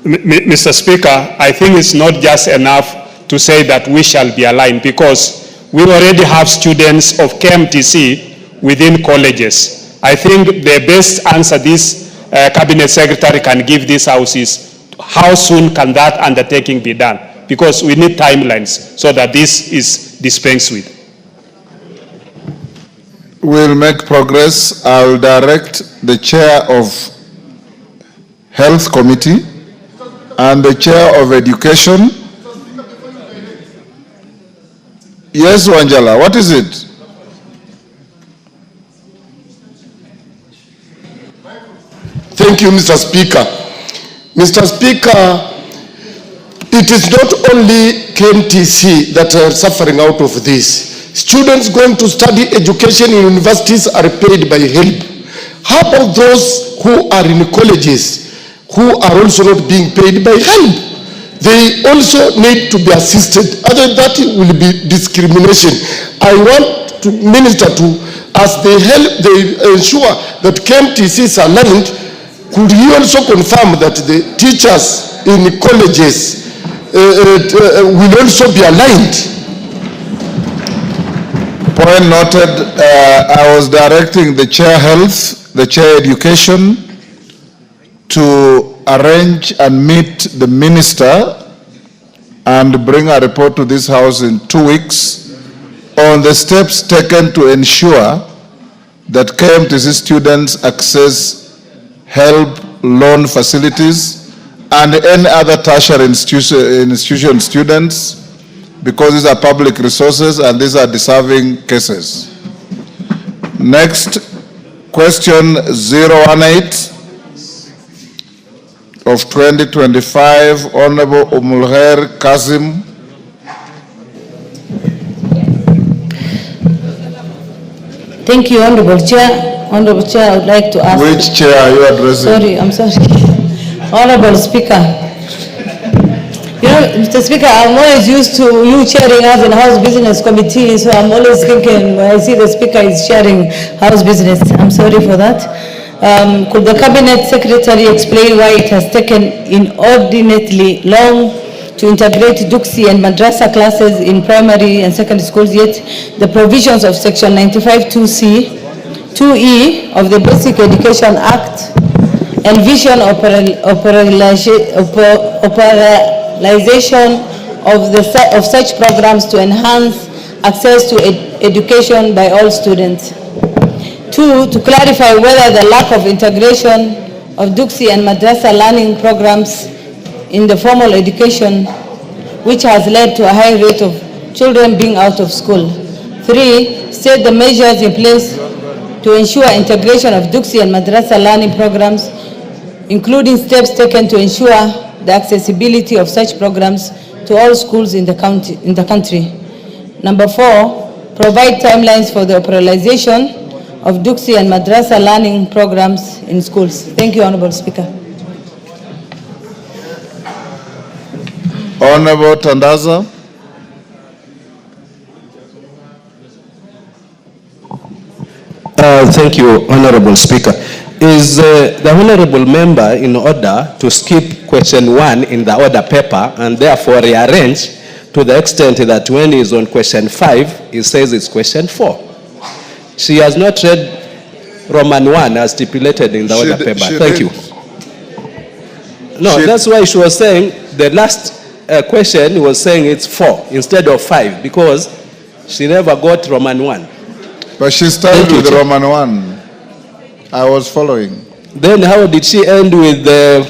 Mr. Speaker, I think it's not just enough to say that we shall be aligned, because we already have students of KMTC within colleges. I think the best answer this Cabinet Secretary can give this House is how soon can that undertaking be done? Because we need timelines so that this is dispensed with. We'll make progress. I'll direct the Chair of Health Committee and the Chair of Education. Yes, Wanjala, what is it? Thank you, Mr. Speaker. Mr. Speaker, it is not only KMTC that are suffering out of this. Students going to study education in universities are paid by HELP. How about those who are in colleges who are also not being paid by HELP? They also need to be assisted. Other than that, it will be discrimination. I want to minister to, as they help, they ensure that KMTC is aligned. Could you also confirm that the teachers in colleges will also be aligned? Point noted. I was directing the Chair Health, the Chair Education to arrange and meet the Minister and bring a report to this House in 2 weeks on the steps taken to ensure that KMTC students access help loan facilities and any other tertiary institution students, because these are public resources and these are deserving cases. Next, question 018 of 2025, Honorable Umulher Kazim. Thank you, Honorable Chair. Honorable Chair, I would like to ask... Which chair are you addressing? Sorry, I'm sorry. Honorable Speaker. You know, Mr. Speaker, I'm always used to you chairing us in House Business Committee, so I'm always thinking when I see the Speaker is chairing House Business. I'm sorry for that. Could the Cabinet Secretary explain why it has taken inordinately long to integrate Duxi and Madrasa classes in primary and secondary schools, yet the provisions of Section 95(2)(c), 2E of the Basic Education Act envision operationalization of such programs to enhance access to education by all students. 2, to clarify whether the lack of integration of Duxi and Madrasa learning programs in the formal education, which has led to a high rate of children being out of school. 3, state the measures in place to ensure integration of Duxi and Madrasa learning programs, including steps taken to ensure the accessibility of such programs to all schools in the country. Number 4, provide timelines for the operationalization of Duxi and Madrasa learning programs in schools. Thank you, Honorable Speaker. Honorable Tandaza. Thank you, Honorable Speaker. Is the Honorable Member in order to skip question 1 in the order paper and therefore rearrange to the extent that when he's on question 5, he says it's question 4? She has not read Roman 1 as stipulated in the order paper. Thank you. No, that's why she was saying the last question was saying it's 4 instead of 5 because she never got Roman 1. But she started with Roman 1. I was following. Then how did she end with the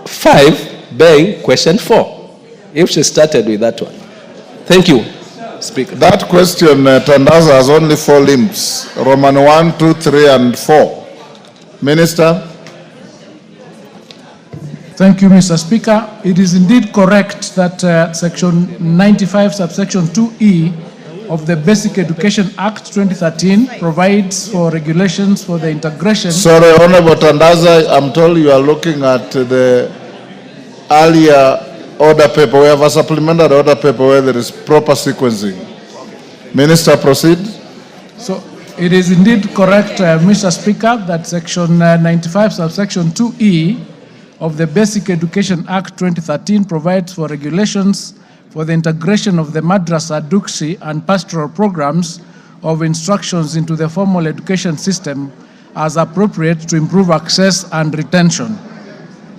5 being question 4 if she started with that one? Thank you, Speaker. That question, Tandaza, has only 4 limbs. Roman 1, 2, 3, and 4. Minister? Thank you, Mr. Speaker. It is indeed correct that Section 95, subsection 2E of the Basic Education Act 2013 provides for regulations for the integration... Sorry, Honorable Tandaza, I'm told you are looking at the earlier order paper. We have a supplementary order paper where there is proper sequencing. Minister, proceed. So, it is indeed correct, Mr. Speaker, that Section 95, subsection 2E of the Basic Education Act 2013 provides for regulations for the integration of the Madrasa, Duxi, and pastoral programs of instructions into the formal education system as appropriate to improve access and retention.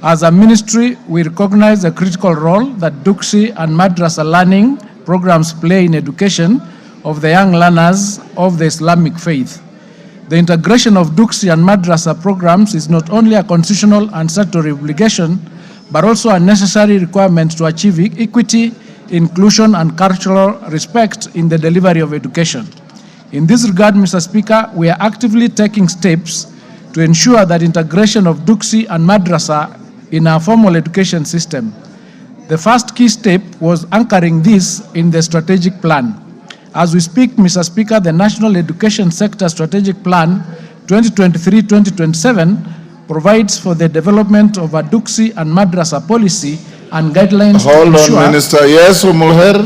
As a ministry, we recognize the critical role that Duxi and Madrasa learning programs play in education of the young learners of the Islamic faith. The integration of Duxi and Madrasa programs is not only a constitutional and statutory obligation, but also a necessary requirement to achieve equity, inclusion, and cultural respect in the delivery of education. In this regard, Mr. Speaker, we are actively taking steps to ensure that integration of Duxi and Madrasa in our formal education system. The first key step was anchoring this in the strategic plan. As we speak, Mr. Speaker, the National Education Sector Strategic Plan 2023-2027 provides for the development of a Duxi and Madrasa policy and guidelines. Hold on, Minister. Yes, Umulher.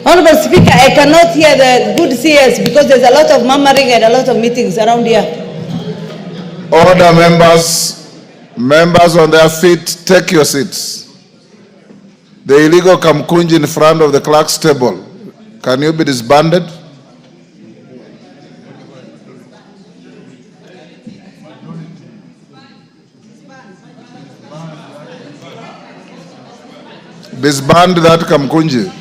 Honorable Speaker, I cannot hear the good CS because there's a lot of murmuring and a lot of meetings around here. Order, members. Members on their feet, take your seats. The illegal kamkunji in front of the clerk's table, can you be disbanded? Disband that Kamkunji.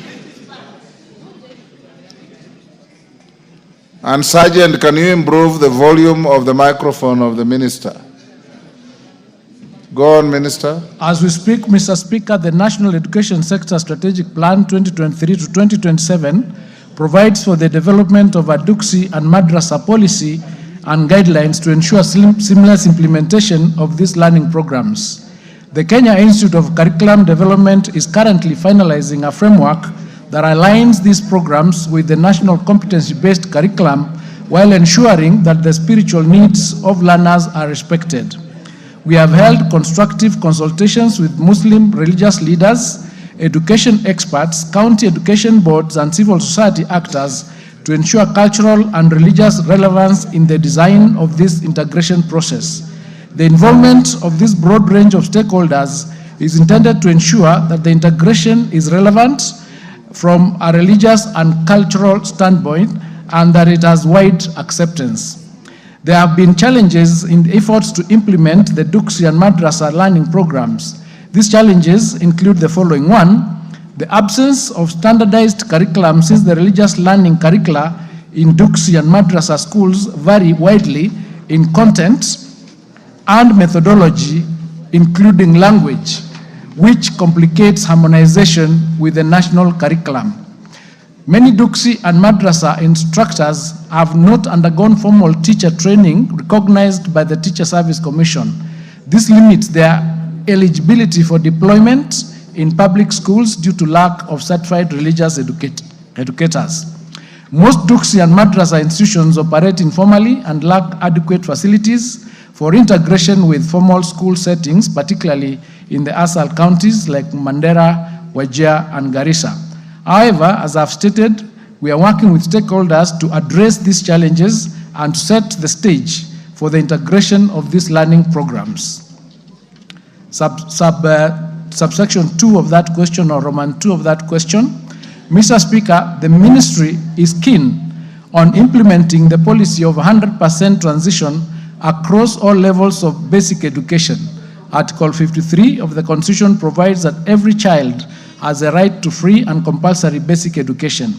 And Sergeant, can you improve the volume of the microphone of the minister? Go on, Minister. As we speak, Mr. Speaker, the National Education Sector Strategic Plan 2023 to 2027 provides for the development of a Duksi and Madrasa policy and guidelines to ensure seamless implementation of these learning programs. The Kenya Institute of Curriculum Development is currently finalizing a framework that aligns these programs with the national competency-based curriculum while ensuring that the spiritual needs of learners are respected. We have held constructive consultations with Muslim religious leaders, education experts, county education boards, and civil society actors to ensure cultural and religious relevance in the design of this integration process. The involvement of this broad range of stakeholders is intended to ensure that the integration is relevant from a religious and cultural standpoint and that it has wide acceptance. There have been challenges in the efforts to implement the Duksi and Madrasa learning programs. These challenges include the following. One, the absence of standardized curriculum, since the religious learning curricula in Duksi and Madrasa schools vary widely in content and methodology, including language, which complicates harmonization with the national curriculum. Many Duksi and Madrasa instructors have not undergone formal teacher training recognized by the Teacher Service Commission. This limits their eligibility for deployment in public schools due to lack of certified religious educators. Most Duksi and Madrasa institutions operate informally and lack adequate facilities for integration with formal school settings, particularly in the ASAL counties like Mandera, Wajir, and Garissa. However, as I've stated, we are working with stakeholders to address these challenges and to set the stage for the integration of these learning programs. Subsection 2 of that question, or Roman 2 of that question, Mr. Speaker, the ministry is keen on implementing the policy of 100% transition across all levels of basic education. Article 53 of the Constitution provides that every child has a right to free and compulsory basic education.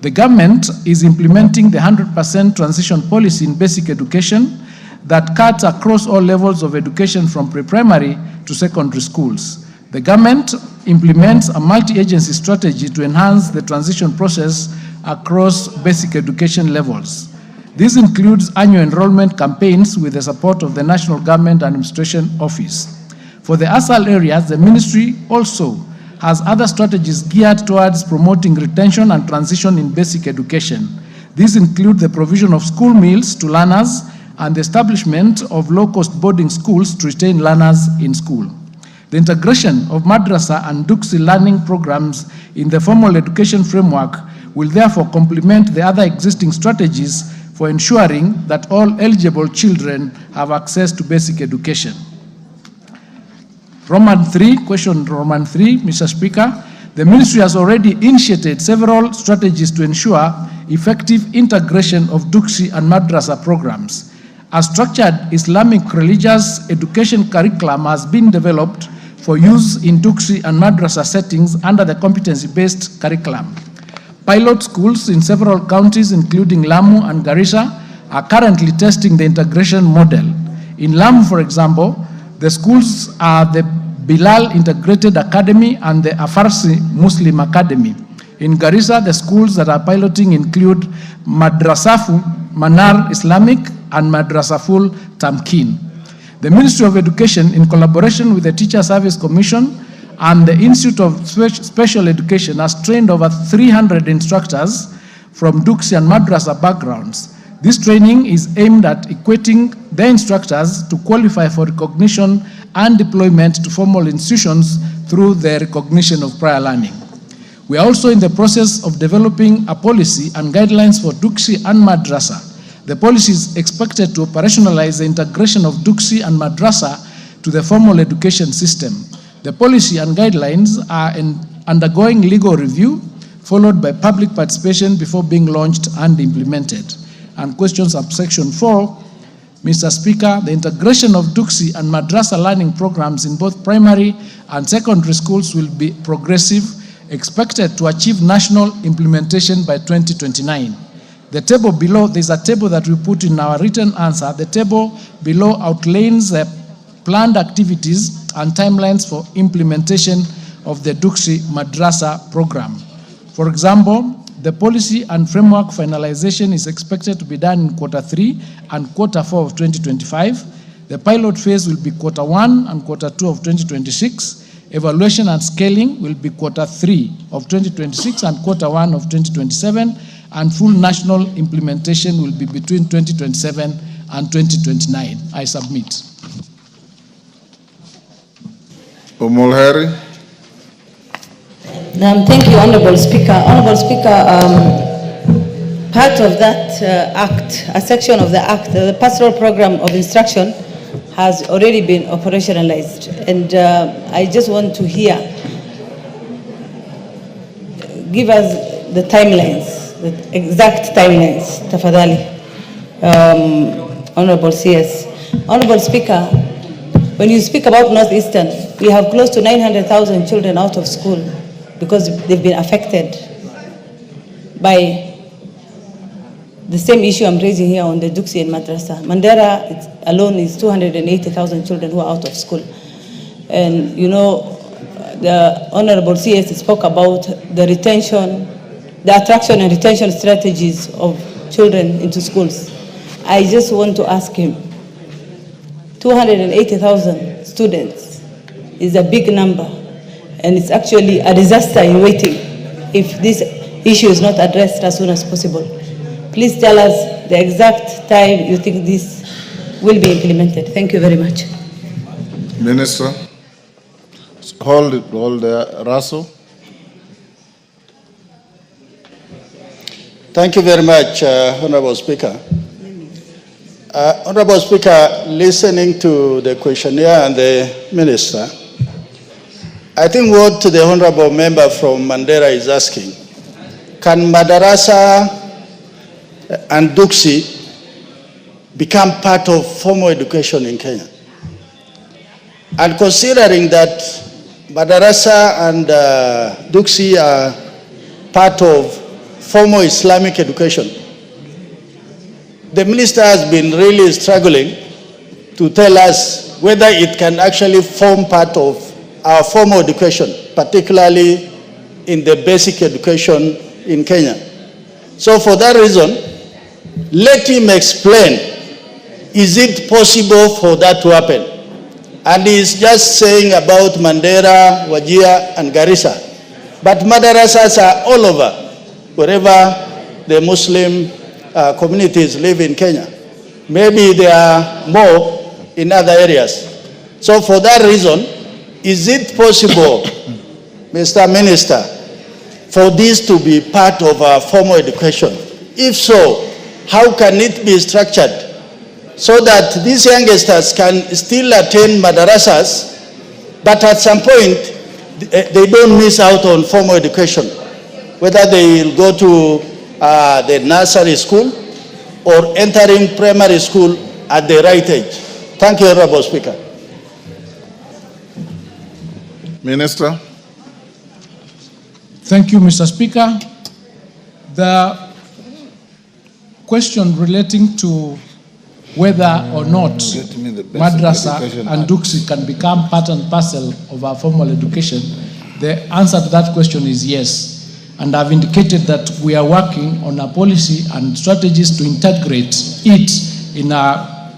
The government is implementing the 100% transition policy in basic education that cuts across all levels of education from pre-primary to secondary schools. The government implements a multi-agency strategy to enhance the transition process across basic education levels. This includes annual enrollment campaigns with the support of the National Government Administration Office. For the ASAL areas, the ministry also has other strategies geared towards promoting retention and transition in basic education. These include the provision of school meals to learners and the establishment of low-cost boarding schools to retain learners in school. The integration of Madrasa and Duksi learning programs in the formal education framework will therefore complement the other existing strategies for ensuring that all eligible children have access to basic education. Roman 3, question Roman 3, Mr. Speaker. The ministry has already initiated several strategies to ensure effective integration of Duksi and Madrasa programs. A structured Islamic religious education curriculum has been developed for use in Duksi and Madrasa settings under the competency-based curriculum. Pilot schools in several counties, including Lamu and Garissa, are currently testing the integration model. In Lamu, for example, the schools are the Bilal Integrated Academy and the Afarsi Muslim Academy. In Garissa, the schools that are piloting include Madrasafu Manar Islamic and Madrasaful Tamkin. The Ministry of Education, in collaboration with the Teacher Service Commission and the Institute of Special Education, has trained over 300 instructors from Duksi and Madrasa backgrounds. This training is aimed at equipping the instructors to qualify for recognition and deployment to formal institutions through the recognition of prior learning. We are also in the process of developing a policy and guidelines for Duksi and Madrasa. The policy is expected to operationalize the integration of Duksi and Madrasa to the formal education system. The policy and guidelines are undergoing legal review, followed by public participation before being launched and implemented. And question subsection 4, Mr. Speaker, the integration of Duksi and Madrasa learning programs in both primary and secondary schools will be progressive, expected to achieve national implementation by 2029. The table below, there's a table that we put in our written answer. The table below outlines the planned activities and timelines for implementation of the Duksi Madrasa program. For example, the policy and framework finalization is expected to be done in Q3 and Q4 of 2025. The pilot phase will be Q1 and Q2 of 2026. Evaluation and scaling will be Q3 of 2026 and Q1 of 2027. And full national implementation will be between 2027 and 2029. I submit. Omolheri. Thank you, Honorable Speaker. Honorable Speaker, part of that act, a section of the act, the pastoral program of instruction has already been operationalized. And I just want to hear, give us the timelines, the exact timelines, tafadhali. Honorable CS. Honorable Speaker, when you speak about Northeastern, we have close to 900,000 children out of school because they've been affected by the same issue I'm raising here on the Duksi and Madrasa. Mandera alone is 280,000 children who are out of school. And you know, the Honorable CS spoke about the retention, the attraction and retention strategies of children into schools. I just want to ask him, 280,000 students is a big number, and it's actually a disaster in waiting if this issue is not addressed as soon as possible. Please tell us the exact time you think this will be implemented. Thank you very much. Minister, hold there. Raso. Thank you very much, Honorable Speaker. Honorable Speaker, listening to the questionnaire and the Minister, I think what the Honorable Member from Mandera is asking, can Madrasa and Duksi become part of formal education in Kenya? And considering that Madrasa and Duksi are part of formal Islamic education, the Minister has been really struggling to tell us whether it can actually form part of our formal education, particularly in the basic education in Kenya. So for that reason, let him explain, is it possible for that to happen? And he's just saying about Mandera, Wajir, and Garissa. But madrasas are all over, wherever the Muslim communities live in Kenya. Maybe there are more in other areas. So for that reason, is it possible, Mr. Minister, for this to be part of our formal education? If so, how can it be structured so that these youngsters can still attend madrasas, but at some point, they don't miss out on formal education, whether they will go to the nursery school or entering primary school at the right age. Thank you, Honorable Speaker. Minister. Thank you, Mr. Speaker. The question relating to whether or not Madrasa and Duksi can become part and parcel of our formal education, the answer to that question is yes. And I've indicated that we are working on a policy and strategies to integrate it in our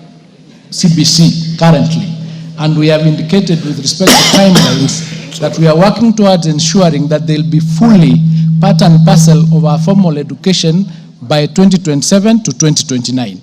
CBC currently. And we have indicated with respect to timelines that we are working towards ensuring that they'll be fully part and parcel of our formal education by 2027 to 2029.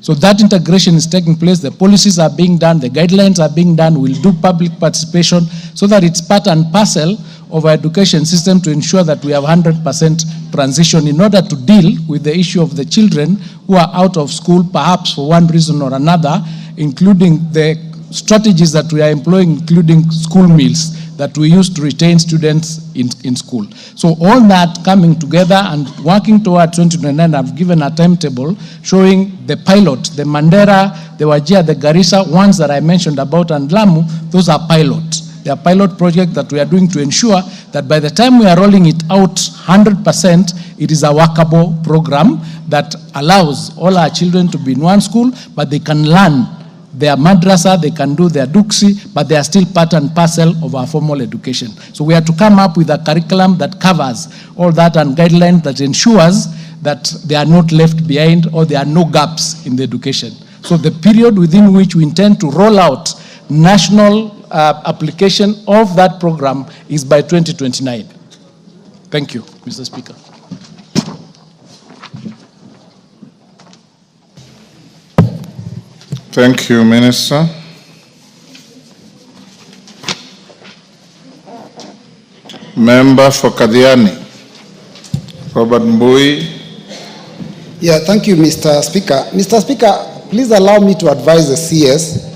So that integration is taking place, the policies are being done, the guidelines are being done, we'll do public participation so that it's part and parcel of our education system to ensure that we have 100% transition in order to deal with the issue of the children who are out of school, perhaps for one reason or another, including the strategies that we are employing, including school meals. that we use to retain students in school. So all that coming together and working toward 2029, I've given a timetable showing the pilot, the Mandera, the Wajir, the Garissa, ones that I mentioned about, and Lamu, those are pilots. They are pilot projects that we are doing to ensure that by the time we are rolling it out 100%, it is a workable program that allows all our children to be in one school, but they can learn their madrasa, they can do their duksi, but they are still part and parcel of our formal education. So we have to come up with a curriculum that covers all that and guidelines that ensures that they are not left behind or there are no gaps in the education. So the period within which we intend to roll out national application of that program is by 2029. Thank you, Mr. Speaker. Thank you, Minister. Member for Kadiani, Robert Mbui. Yeah, thank you, Mr. Speaker. Mr. Speaker, please allow me to advise the CS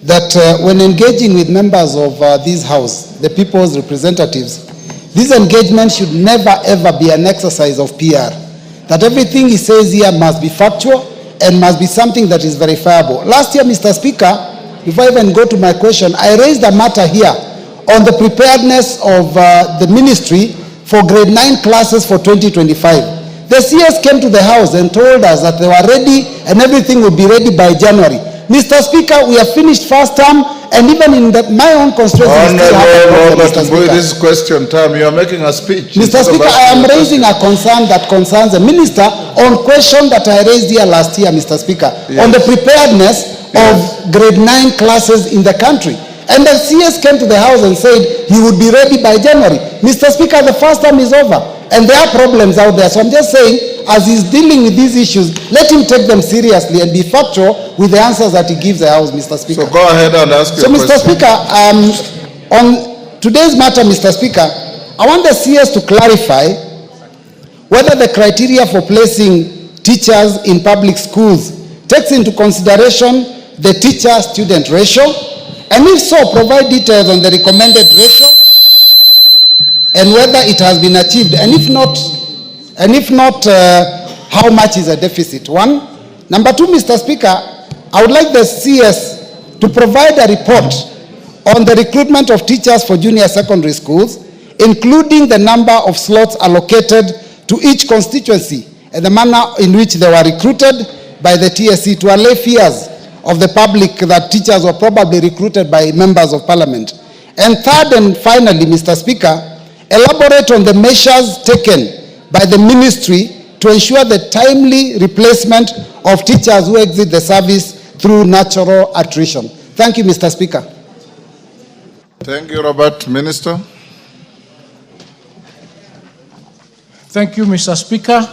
that when engaging with members of this House, the people's representatives, this engagement should never ever be an exercise of PR. That everything he says here must be factual and must be something that is verifiable. Last year, Mr. Speaker, before I even go to my question, I raised a matter here on the preparedness of the ministry for grade 9 classes for 2025. The CS came to the House and told us that they were ready and everything would be ready by January. Mr. Speaker, we have finished first term, and even in my own constituency, This is question time. You are making a speech. Mr. Speaker, I am raising a concern that concerns the minister on question that I raised here last year, Mr. Speaker, on the preparedness of grade 9 classes in the country. And the CS came to the House and said he would be ready by January. Mr. Speaker, the first term is over, and there are problems out there. So I'm just saying, as he's dealing with these issues, let him take them seriously and be factual with the answers that he gives the House, Mr. Speaker. So go ahead and ask your question. So, Mr. Speaker, on today's matter, Mr. Speaker, I want the CS to clarify whether the criteria for placing teachers in public schools takes into consideration the teacher-student ratio, and if so, provide details on the recommended ratio and whether it has been achieved, and if not, how much is a deficit? One. Number two, Mr. Speaker, I would like the CS to provide a report on the recruitment of teachers for junior secondary schools, including the number of slots allocated to each constituency and the manner in which they were recruited by the TSC, to allay fears of the public that teachers were probably recruited by members of parliament. And third and finally, Mr. Speaker, elaborate on the measures taken by the ministry to ensure the timely replacement of teachers who exit the service through natural attrition. Thank you, Mr. Speaker. Thank you, Robert. Minister. Thank you, Mr. Speaker.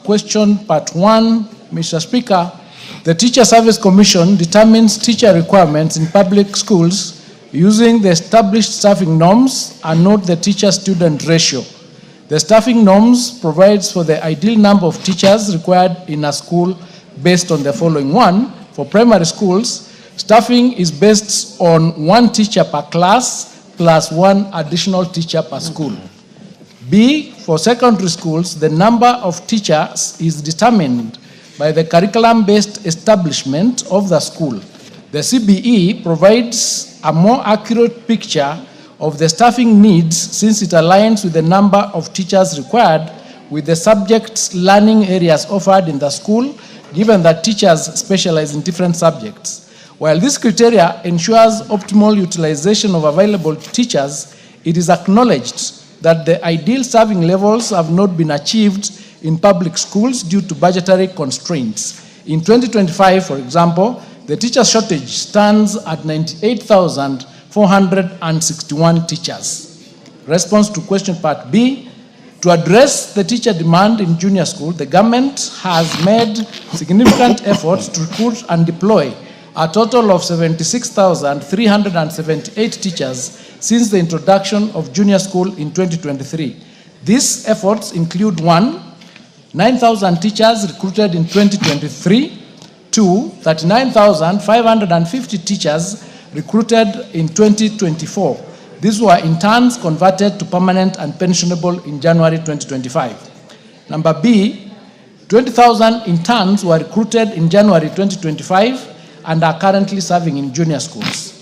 Question part 1, Mr. Speaker. The Teacher Service Commission determines teacher requirements in public schools using the established staffing norms and note the teacher-student ratio. The staffing norms provides for the ideal number of teachers required in a school based on the following. 1, for primary schools, staffing is based on 1 teacher per class plus 1 additional teacher per school. B, for secondary schools, the number of teachers is determined by the curriculum-based establishment of the school. The CBE provides a more accurate picture of the staffing needs since it aligns with the number of teachers required with the subjects learning areas offered in the school, given that teachers specialize in different subjects. While this criteria ensures optimal utilization of available teachers, it is acknowledged that the ideal serving levels have not been achieved in public schools due to budgetary constraints. In 2025, for example, the teacher shortage stands at 98,461 teachers. Response to question part B. To address the teacher demand in junior school, the government has made significant efforts to recruit and deploy a total of 76,378 teachers since the introduction of junior school in 2023. These efforts include 1, 9,000 teachers recruited in 2023, 2, 39,550 teachers recruited in 2024. These were interns converted to permanent and pensionable in January 2025. Number B, 20,000 interns were recruited in January 2025 and are currently serving in junior schools.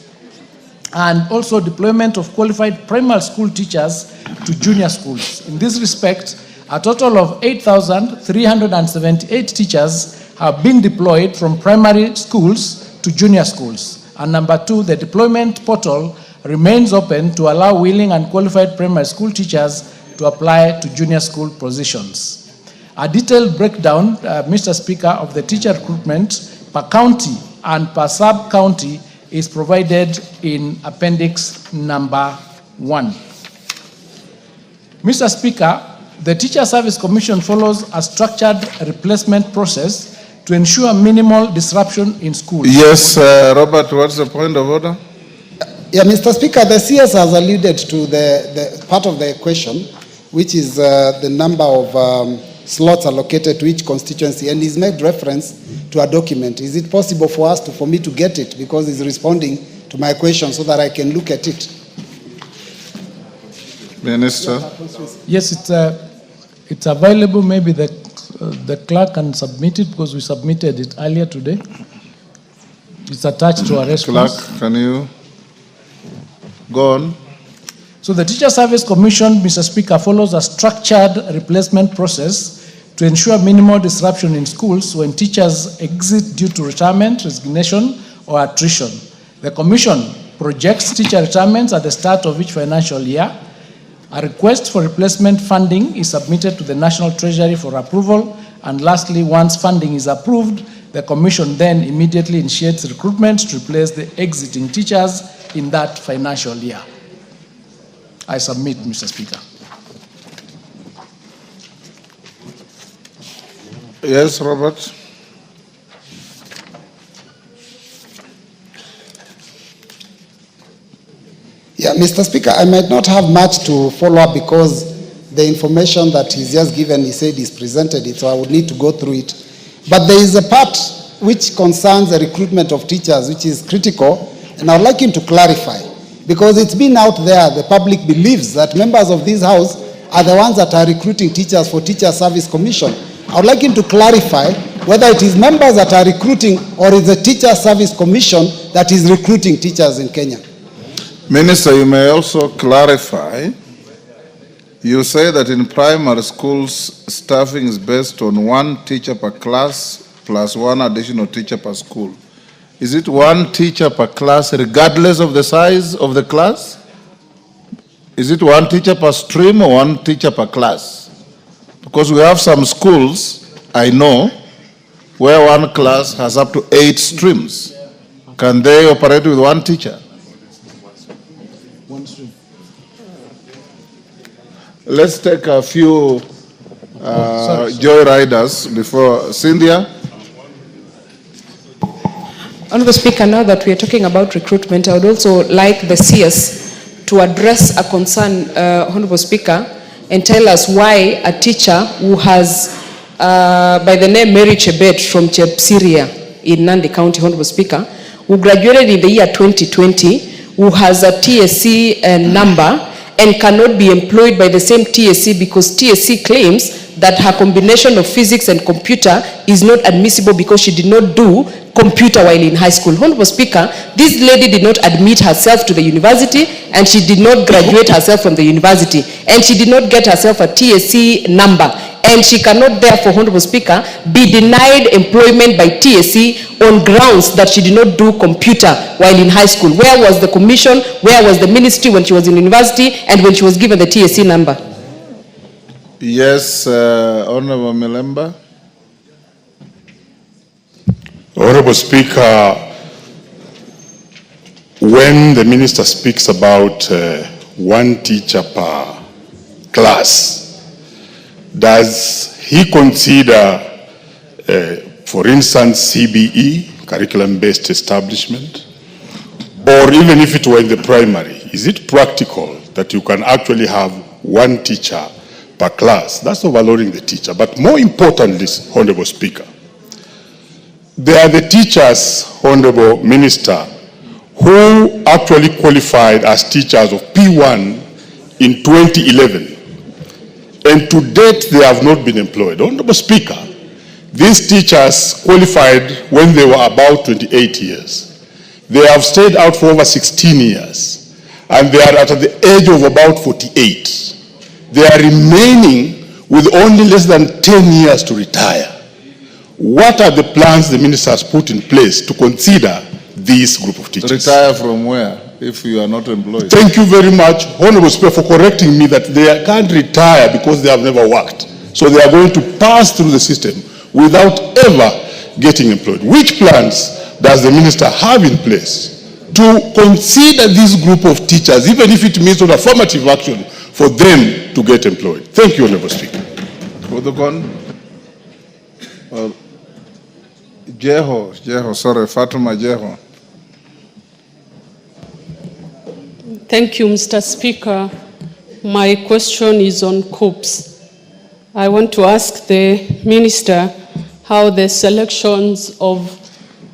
And also deployment of qualified primary school teachers to junior schools. In this respect, a total of 8,378 teachers have been deployed from primary schools to junior schools. And number two, the deployment portal remains open to allow willing and qualified primary school teachers to apply to junior school positions. A detailed breakdown, Mr. Speaker, of the teacher recruitment per county and per sub-county is provided in Appendix number 1. Mr. Speaker, the Teacher Service Commission follows a structured replacement process to ensure minimal disruption in schools. Yes, Robert, what's the point of order? Yeah, Mr. Speaker, the CS has alluded to the part of the question, which is the number of slots allocated to each constituency, and he's made reference to a document. Is it possible for me to get it, because he's responding to my question, so that I can look at it? Minister. Yes, it's available. Maybe the clerk can submit it, because we submitted it earlier today. It's attached to our response. Clerk, can you go on? So the Teacher Service Commission, Mr. Speaker, follows a structured replacement process to ensure minimal disruption in schools when teachers exit due to retirement, resignation, or attrition. The Commission projects teacher retirements at the start of each financial year. A request for replacement funding is submitted to the National Treasury for approval, and lastly, once funding is approved, the Commission then immediately initiates recruitment to replace the exiting teachers in that financial year. I submit, Mr. Speaker. Yes, Robert. Yeah, Mr. Speaker, I might not have much to follow up, because the information that he's just given, he said he's presented it, so I would need to go through it. But there is a part which concerns the recruitment of teachers, which is critical, and I'd like him to clarify, because it's been out there, the public believes that members of this House are the ones that are recruiting teachers for Teacher Service Commission. I would like him to clarify whether it is members that are recruiting, or is the Teacher Service Commission that is recruiting teachers in Kenya. Minister, you may also clarify. You say that in primary schools, staffing is based on 1 teacher per class plus 1 additional teacher per school. Is it 1 teacher per class regardless of the size of the class? Is it 1 teacher per stream or 1 teacher per class? Because we have some schools, I know, where 1 class has up to 8 streams. Can they operate with 1 teacher? Let's take a few joyriders before Cynthia. Honourable Speaker, now that we are talking about recruitment, I would also like the CS to address a concern, Honourable Speaker, and tell us why a teacher who has, by the name Mary Chebet from Chepsiria in Nandi County, Honourable Speaker, who graduated in the year 2020, who has a TSC number, and cannot be employed by the same TSC because TSC claims that her combination of physics and computer is not admissible because she did not do computer while in high school. Honourable Speaker, this lady did not admit herself to the university, and she did not graduate herself from the university, and she did not get herself a TSC number, and she cannot therefore, Honourable Speaker, be denied employment by TSC on grounds that she did not do computer while in high school. Where was the commission? Where was the ministry when she was in university and when she was given the TSC number? Yes, Honourable Milemba. Honourable Speaker, when the minister speaks about 1 teacher per class, does he consider, for instance, CBE, curriculum-based establishment, or even if it were in the primary, is it practical that you can actually have 1 teacher per class? That's overloading the teacher. But more importantly, Honourable Speaker, there are the teachers, Honourable Minister, who actually qualified as teachers of P1 in 2011. And to date, they have not been employed. Honorable Speaker, these teachers qualified when they were about 28 years. They have stayed out for over 16 years, and they are at the age of about 48. They are remaining with only less than 10 years to retire. What are the plans the minister has put in place to consider this group of teachers? Retire from where, if you are not employed? Thank you very much, Honorable Speaker, for correcting me that they can't retire because they have never worked. So they are going to pass through the system without ever getting employed. Which plans does the minister have in place to consider this group of teachers, even if it means an affirmative action for them to get employed? Thank you, Honorable Speaker. Fatuma Jeho. Thank you, Mr. Speaker. My question is on COOPs. I want to ask the minister how the selections of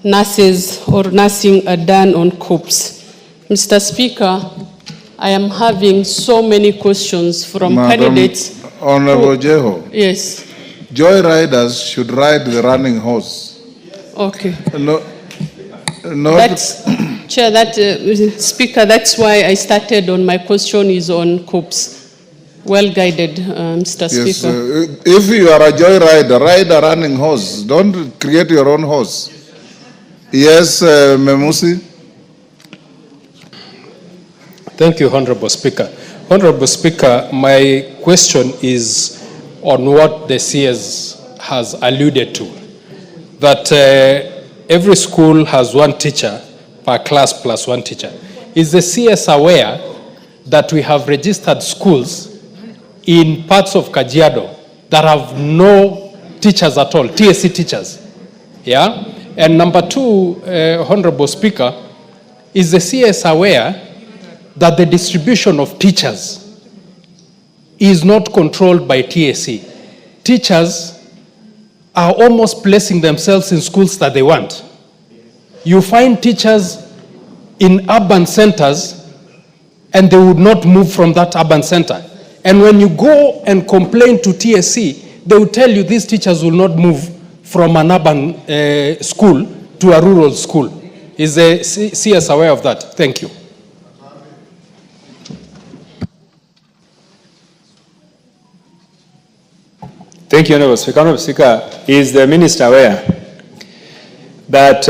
nurses or nursing are done on COOPs. Mr. Speaker, I am having so many questions from candidates. Honorable Jeho. Yes. Joy riders should ride the running horse. Okay. No, Chair, Speaker, that's why I started on my question is on COOPs. Well guided, Mr. Yes, Speaker. If you are a joy rider, ride a running horse. Don't create your own horse. Yes, Memusi. Thank you, Honorable Speaker. Honorable Speaker, my question is on what the CS has alluded to, that every school has one teacher per class plus one teacher. Is the CS aware that we have registered schools in parts of Kajiado that have no teachers at all, TSC teachers? Yeah? And number two, Honorable Speaker, is the CS aware that the distribution of teachers is not controlled by TSC? Teachers are almost placing themselves in schools that they want. You find teachers in urban centers and they would not move from that urban center. And when you go and complain to TSC, they will tell you these teachers will not move from an urban school to a rural school. Is the CS aware of that? Thank you. Thank you, Honorable Speaker. Honorable Speaker, is the minister aware that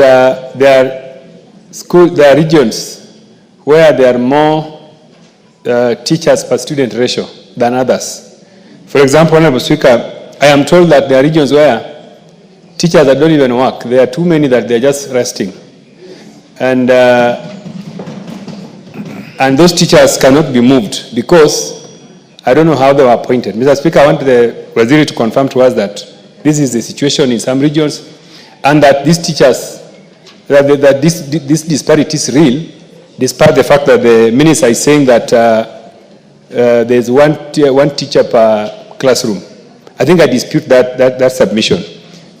there are regions where there are more teachers per student ratio than others? For example, Honorable Speaker, I am told that there are regions where teachers that don't even work. There are too many that they're just resting. And those teachers cannot be moved because I don't know how they were appointed. Mr. Speaker, I want the Waziri to confirm to us that this is the situation in some regions and that these teachers, that this disparity is real, despite the fact that the minister is saying that there's one teacher per classroom. I think I dispute that submission.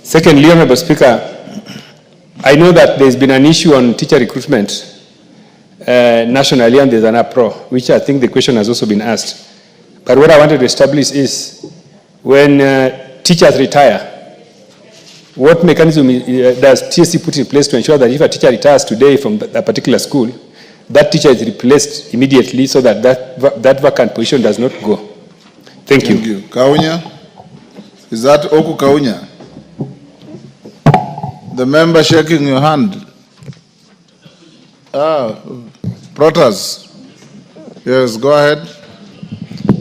Secondly, Honorable Speaker, I know that there's been an issue on teacher recruitment nationally, and there's an uproar, which I think the question has also been asked. But what I wanted to establish is when teachers retire, what mechanism does TSC put in place to ensure that if a teacher retires today from a particular school, that teacher is replaced immediately so that that vacant position does not go? Thank you. Kaunya? Is that Oku Kaunya? The member shaking your hand. Protas. Yes, go ahead.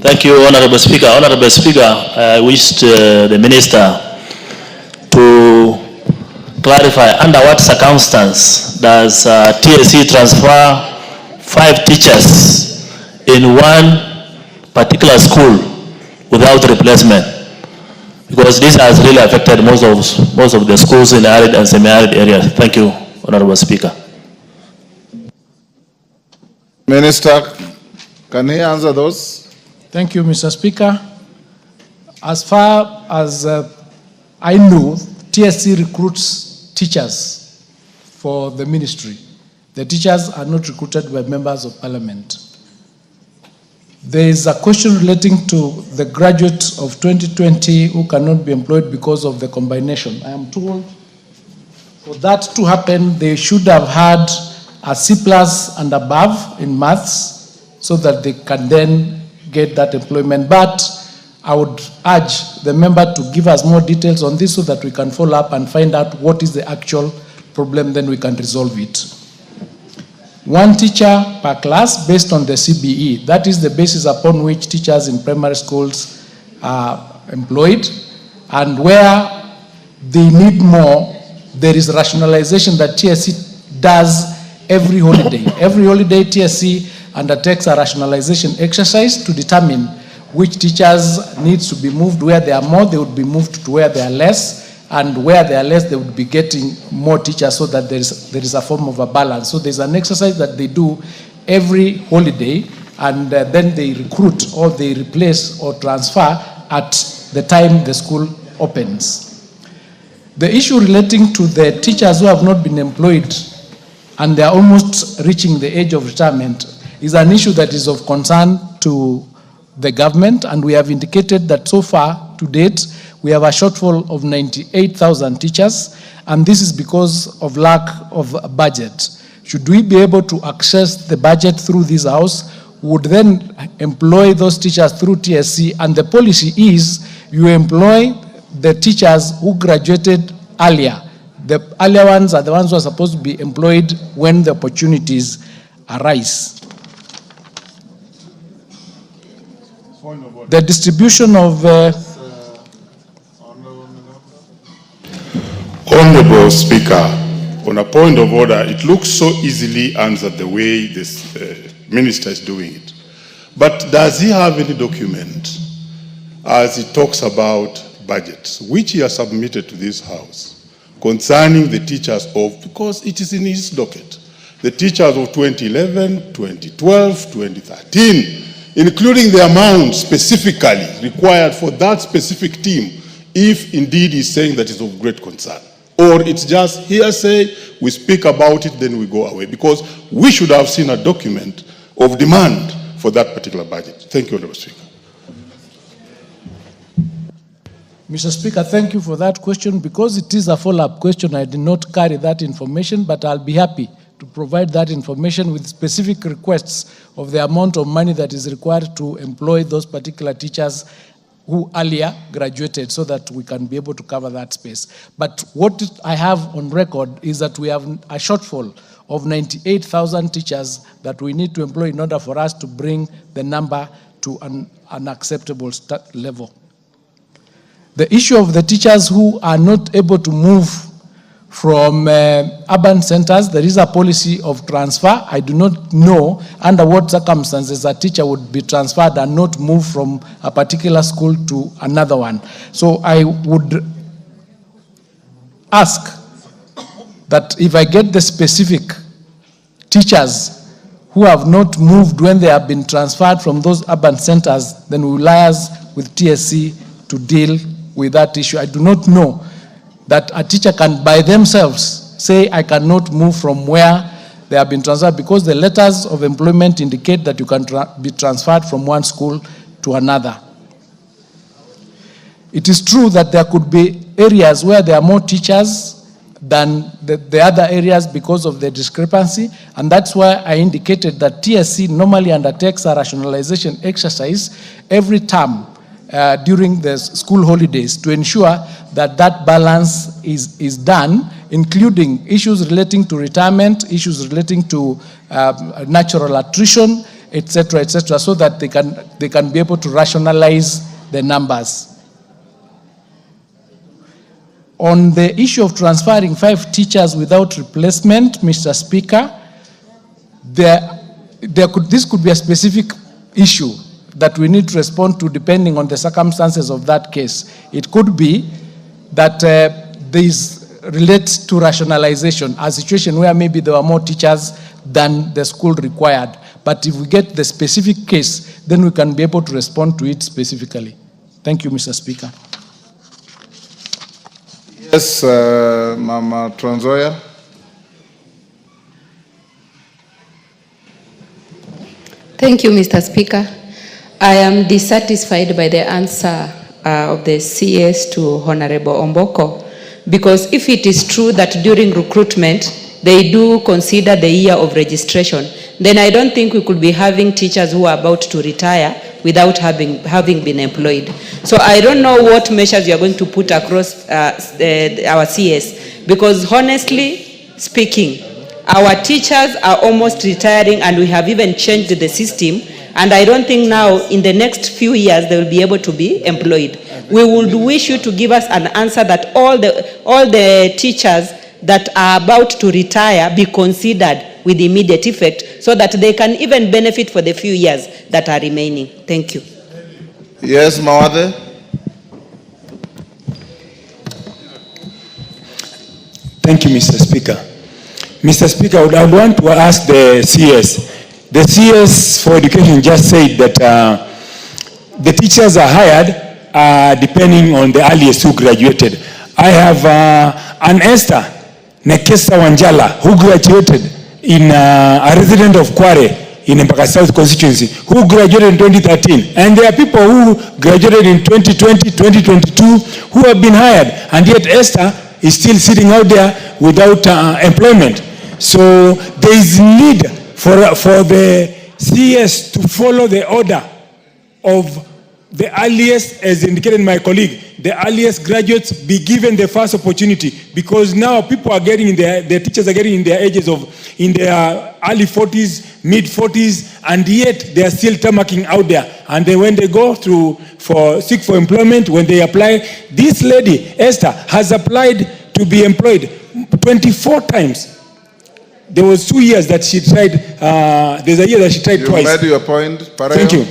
Thank you, Honorable Speaker. Honorable Speaker, I wish the Minister to clarify under what circumstance does TSC transfer 5 teachers in one particular school without replacement? Because this has really affected most of the schools in arid and semi-arid areas. Thank you, Honorable Speaker. Minister, can he answer those? Thank you, Mr. Speaker. As far as I know, TSC recruits teachers for the ministry. The teachers are not recruited by members of parliament. There is a question relating to the graduates of 2020 who cannot be employed because of the combination. I am told for that to happen, they should have had a C+ and above in maths so that they can then get that employment. But I would urge the member to give us more details on this so that we can follow up and find out what is the actual problem, then we can resolve it. One teacher per class based on the CBE. That is the basis upon which teachers in primary schools are employed. And where they need more, there is rationalization that TSC does every holiday. Every holiday, TSC undertakes a rationalization exercise to determine which teachers needs to be moved. Where there are more, they would be moved to where there are less. And where they are less, they would be getting more teachers so that there is a form of a balance. So there's an exercise that they do every holiday, and then they recruit or they replace or transfer at the time the school opens. The issue relating to the teachers who have not been employed and they are almost reaching the age of retirement is an issue that is of concern to the government, and we have indicated that so far to date we have a shortfall of 98,000 teachers, and this is because of lack of budget. Should we be able to access the budget through this house, we would then employ those teachers through TSC, and the policy is you employ the teachers who graduated earlier. The earlier ones are the ones who are supposed to be employed when the opportunities arise. The distribution of Honorable Speaker, on a point of order, it looks so easily answered the way this minister is doing it. But does he have any document as he talks about budgets, which he has submitted to this House, concerning the teachers of, because it is in his docket, the teachers of 2011, 2012, 2013, including the amount specifically required for that specific team, if indeed he's saying that is of great concern. Or it's just hearsay, we speak about it, then we go away. Because we should have seen a document of demand for that particular budget. Thank you, Honorable Speaker. Mr. Speaker, thank you for that question. Because it is a follow-up question, I did not carry that information, but I'll be happy to provide that information with specific requests of the amount of money that is required to employ those particular teachers who earlier graduated, so that we can be able to cover that space. But what I have on record is that we have a shortfall of 98,000 teachers that we need to employ in order for us to bring the number to an acceptable level. The issue of the teachers who are not able to move from urban centers, there is a policy of transfer. I do not know under what circumstances a teacher would be transferred and not move from a particular school to another one. So I would ask that if I get the specific teachers who have not moved when they have been transferred from those urban centers, then we will liaise with TSC to deal with that issue. I do not know that a teacher can by themselves say, I cannot move from where they have been transferred, because the letters of employment indicate that you can be transferred from one school to another. It is true that there could be areas where there are more teachers than the other areas because of the discrepancy, and that's why I indicated that TSC normally undertakes a rationalization exercise every term during the school holidays to ensure that that balance is done, including issues relating to retirement, issues relating to natural attrition, etc., so that they can be able to rationalize the numbers. On the issue of transferring 5 teachers without replacement, Mr. Speaker, this could be a specific issue that we need to respond to depending on the circumstances of that case. It could be that this relates to rationalization, a situation where maybe there were more teachers than the school required. But if we get the specific case, then we can be able to respond to it specifically. Thank you, Mr. Speaker. Yes, Mama Transoya. Thank you, Mr. Speaker. I am dissatisfied by the answer of the CS to Honorable Omboko, because if it is true that during recruitment they do consider the year of registration, then I don't think we could be having teachers who are about to retire without having been employed. So I don't know what measures you are going to put across our CS, because honestly speaking, our teachers are almost retiring and we have even changed the system, and I don't think now in the next few years they will be able to be employed. We would wish you to give us an answer that all the teachers that are about to retire be considered with immediate effect, so that they can even benefit for the few years that are remaining. Thank you. Yes, Mawade. Thank you, Mr. Speaker. Mr. Speaker, I would want to ask the CS. The CS for Education just said that the teachers are hired depending on the earliest who graduated. I have an Esther Nekesa Wanjala who graduated in a resident of Kware in Mpaka South constituency, who graduated in 2013. And there are people who graduated in 2020, 2022 who have been hired, and yet Esther is still sitting out there without employment. So there is need for the CS to follow the order of the earliest, as indicated by my colleague, the earliest graduates be given the first opportunity, because now people are getting in their teachers are getting in their ages of, in their early 40s, mid 40s, and yet they are still tamarking out there. And then when they go through seek for employment, when they apply, this lady, Esther, has applied to be employed 24 times. There was 2 years that she tried, there's a year that she tried twice. You made your point, Parayo. Thank you.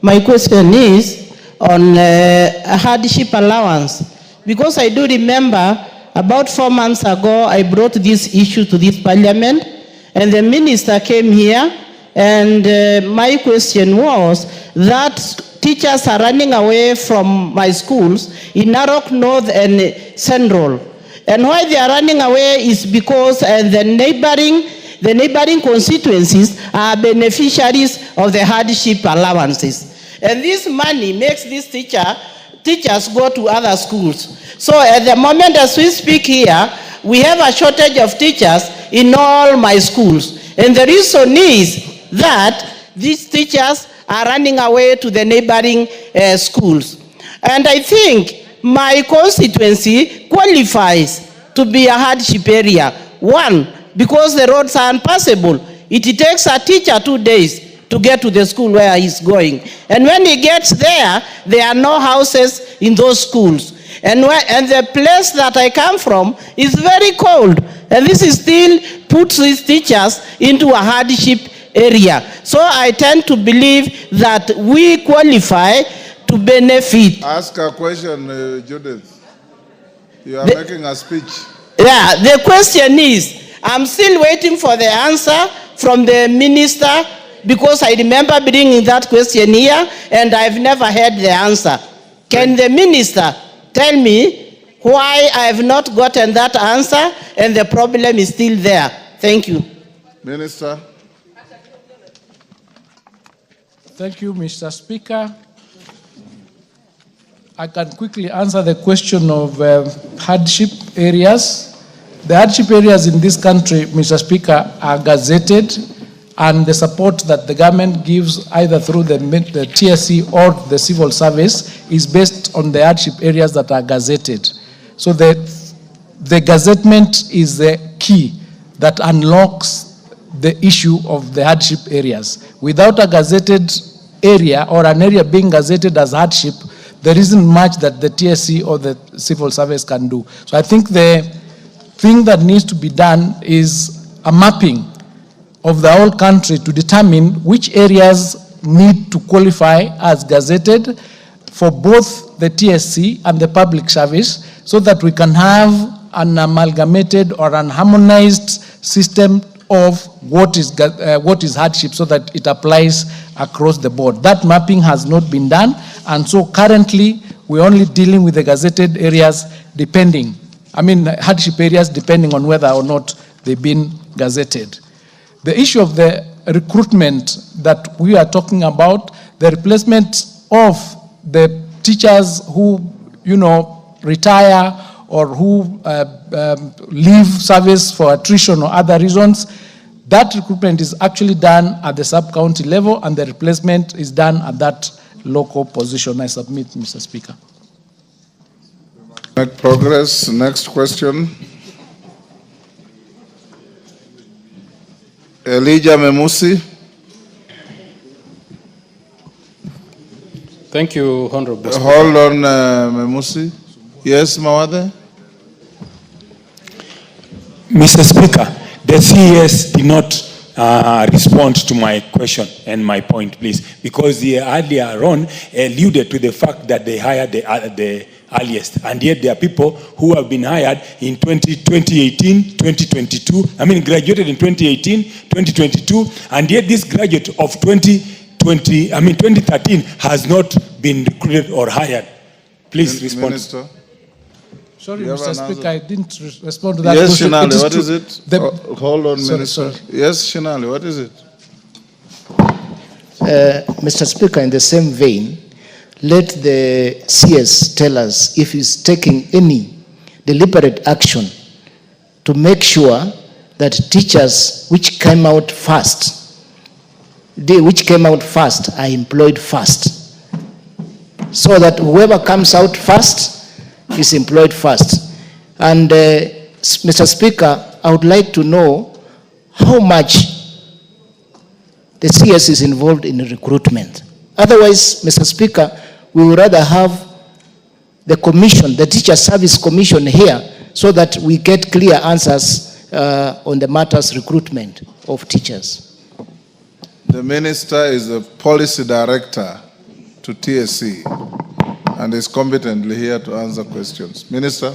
My question is on a hardship allowance, because I do remember about 4 months ago I brought this issue to this parliament, and the minister came here, and my question was that teachers are running away from my schools in Narok North and Central, and why they are running away is because the neighboring constituencies are beneficiaries of the hardship allowances. And this money makes these teachers go to other schools. So at the moment as we speak here, we have a shortage of teachers in all my schools. And the reason is that these teachers are running away to the neighboring schools. And I think my constituency qualifies to be a hardship area. One, because the roads are impassable. It takes a teacher 2 days to get to the school where he's going. And when he gets there, there are no houses in those schools. And the place that I come from is very cold. And this is still puts these teachers into a hardship area. So I tend to believe that we qualify to benefit. Ask a question, Judith. You are making a speech. Yeah, the question is, I'm still waiting for the answer from the minister, because I remember bringing that question here and I've never heard the answer. Can the minister tell me why I have not gotten that answer and the problem is still there? Thank you. Minister. Thank you, Mr. Speaker. I can quickly answer the question of hardship areas. The hardship areas in this country, Mr. Speaker, are gazetted, and the support that the government gives either through the TSC or the civil service is based on the hardship areas that are gazetted. So the gazettement is the key that unlocks the issue of the hardship areas. Without a gazetted area or an area being gazetted as hardship, there isn't much that the TSC or the civil service can do. So I think the thing that needs to be done is a mapping of the whole country to determine which areas need to qualify as gazetted for both the TSC and the public service, so that we can have an amalgamated or an harmonized system of what is hardship, so that it applies across the board. That mapping has not been done, and so currently we're only dealing with the gazetted areas depending hardship areas, depending on whether or not they've been gazetted. The issue of the recruitment that we are talking about, the replacement of the teachers who, retire or who leave service for attrition or other reasons, that recruitment is actually done at the sub-county level, and the replacement is done at that local position. I submit, Mr. Speaker. Make progress. Next question. Elijah Memusi. Thank you, Honorable Speaker. Hold on, Memusi. Yes, Mawade? Mr. Speaker, the CES did not respond to my question and my point, please, because they earlier on alluded to the fact that they hired the earliest, and yet there are people who have been hired in 2018, 2022, graduated in 2018, 2022, and yet this graduate of 2013 has not been recruited or hired. Please respond. Minister. Sorry, Mr. Speaker, I didn't respond to that yes, question. Shinali, what is it? Hold on, sorry, Minister. Sorry. Yes, Shinali, what is it? Mr. Speaker, in the same vein, let the CS tell us if he's taking any deliberate action to make sure that teachers which came out first are employed first, so that whoever comes out first is employed first. And Mr. Speaker, I would like to know how much the CS is involved in recruitment. Otherwise, Mr. Speaker, we would rather have the commission, the Teacher Service Commission here, so that we get clear answers on the matters recruitment of teachers. The Minister is the Policy Director to TSC and is competently here to answer questions. Minister.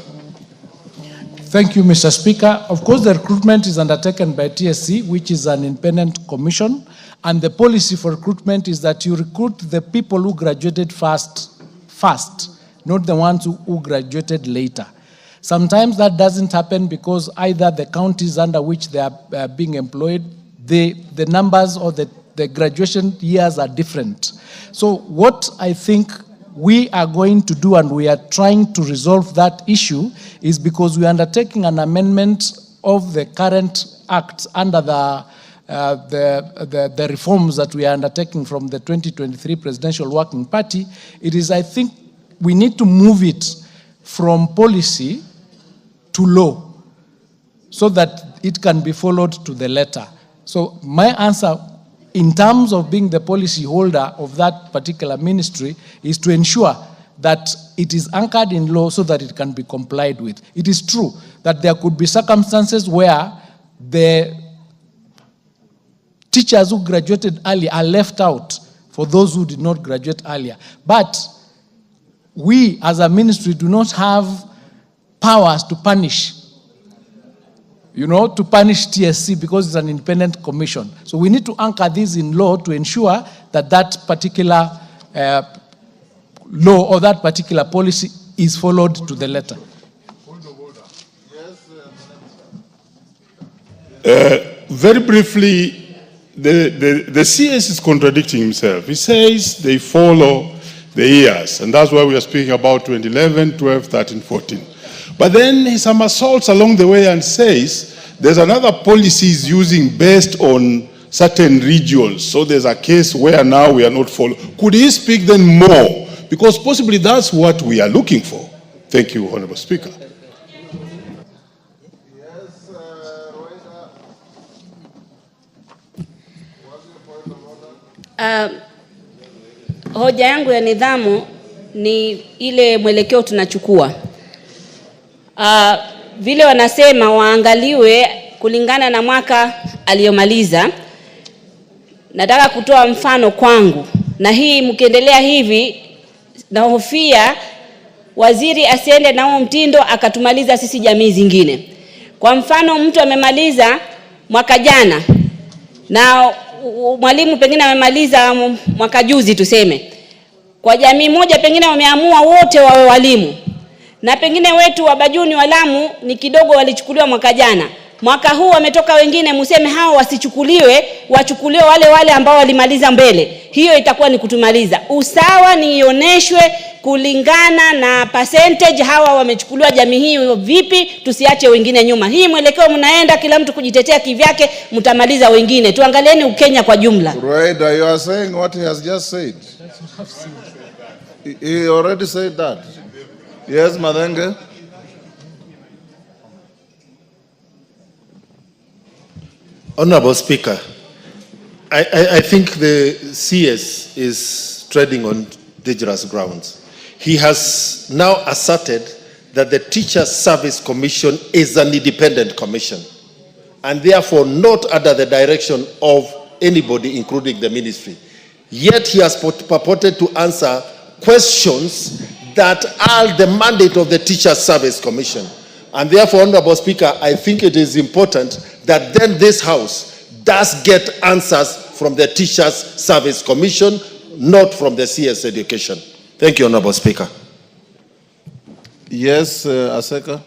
Thank you, Mr. Speaker. Of course, the recruitment is undertaken by TSC, which is an independent commission, and the policy for recruitment is that you recruit the people who graduated first, not the ones who graduated later. Sometimes that doesn't happen because either the counties under which they are being employed, the numbers or the graduation years are different. So what I think we are going to do, and we are trying to resolve that issue, is because we are undertaking an amendment of the current act under the reforms that we are undertaking from the 2023 Presidential Working Party. It is, I think, we need to move it from policy to law so that it can be followed to the letter. So my answer, in terms of being the policy holder of that particular ministry, is to ensure that it is anchored in law so that it can be complied with. It is true that there could be circumstances where the teachers who graduated early are left out for those who did not graduate earlier. But we as a ministry do not have powers to punish, to punish TSC because it's an independent commission. So we need to anchor this in law to ensure that that particular law or that particular policy is followed to the letter. Very briefly, the CS is contradicting himself. He says they follow the years, and that's why we are speaking about 2011, 12, 13, 14. But then he somersaults along the way and says there's another policy he's using based on certain regions. So there's a case where now we are not following. Could he speak then more? Because possibly that's what we are looking for. Thank you, Honorable Speaker. Hoja yangu ya nidhamu ni ile mwelekeo tunachukua. Vile wanasema waangaliwe kulingana na mwaka aliyomaliza. Nataka kutoa mfano kwangu. Na hii mkiendelea hivi, nahofia waziri asiende na huo mtindo akatumaliza sisi jamii zingine. Kwa mfano, mtu amemaliza mwaka jana na mwalimu pengine amemaliza mwaka juzi tuseme. Kwa jamii moja pengine wameamua wote wawe walimu. na pengine wetu wa Bajuni wa Lamu ni kidogo walichukuliwa mwaka jana. Mwaka huu wametoka wengine, museme hao wasichukuliwe, wachukuliwe wale ambao walimaliza mbele. Hiyo itakuwa ni kutumaliza. Usawa ni ioneshwe kulingana na percentage hawa wamechukuliwa jamii hii vipi, tusiache wengine nyuma. Hii mwelekeo mnaenda kila mtu kujitetea kivyake, mtamaliza wengine. Tuangalieni Ukenya kwa jumla. Right, you are saying what he has just said. He already said that. Yes, Madenge. Honorable Speaker, I think the CS is treading on dangerous grounds. He has now asserted that the Teacher Service Commission is an independent commission and therefore not under the direction of anybody, including the ministry. Yet he has purported to answer questions that are the mandate of the Teacher Service Commission. And therefore, Honorable Speaker, I think it is important that then this House does get answers from the Teachers Service Commission, not from the CS Education. Thank you, Honorable Speaker. Yes, Aseka.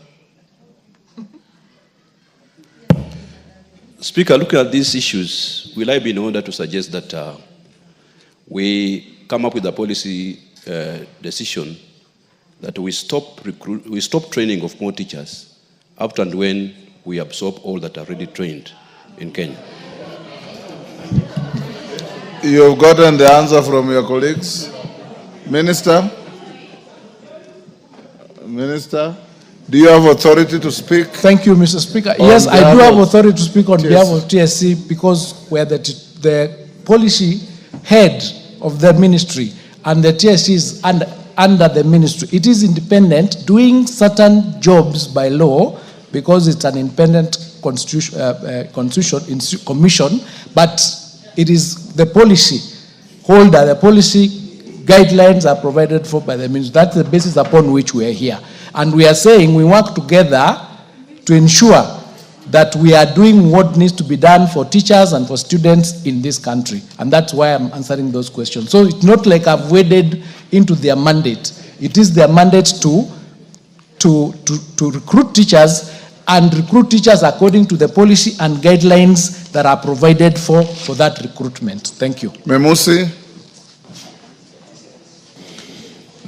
Speaker, looking at these issues, will I be in order to suggest that we come up with a policy decision that we stop training of more teachers up and when we absorb all that are already trained in Kenya? You've gotten the answer from your colleagues. Minister? Minister? Do you have authority to speak? Thank you, Mr. Speaker. Yes, I do have authority to speak on behalf of TSC because we're the policy head of the ministry and the TSC is under the ministry. It is independent, doing certain jobs by law because it's an independent commission, but it is the policy holder, the policy guidelines are provided for by the ministry. That's the basis upon which we are here. And we are saying we work together to ensure that we are doing what needs to be done for teachers and for students in this country. And that's why I'm answering those questions. So it's not like I've waded into their mandate. It is their mandate to recruit teachers and recruit teachers according to the policy and guidelines that are provided for that recruitment. Thank you. Memusi.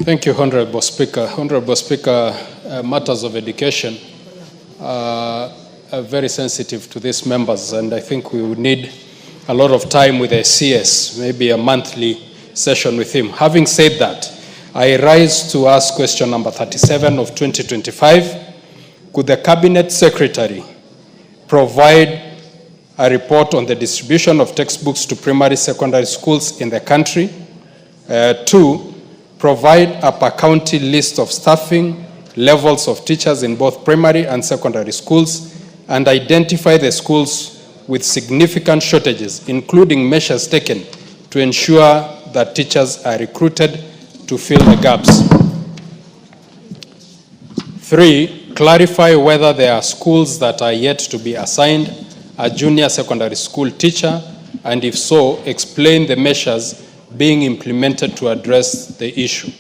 Thank you, Honorable Speaker. Honorable Speaker, matters of education are very sensitive to these members, and I think we would need a lot of time with the CS, maybe a monthly session with him. Having said that, I rise to ask question number 37 of 2025. Could the Cabinet Secretary provide a report on the distribution of textbooks to primary, secondary schools in the country? 2, provide a per county list of staffing levels of teachers in both primary and secondary schools and identify the schools with significant shortages, including measures taken to ensure that teachers are recruited to fill the gaps. 3, clarify whether there are schools that are yet to be assigned a junior secondary school teacher, and if so, explain the measures being implemented to address the issue.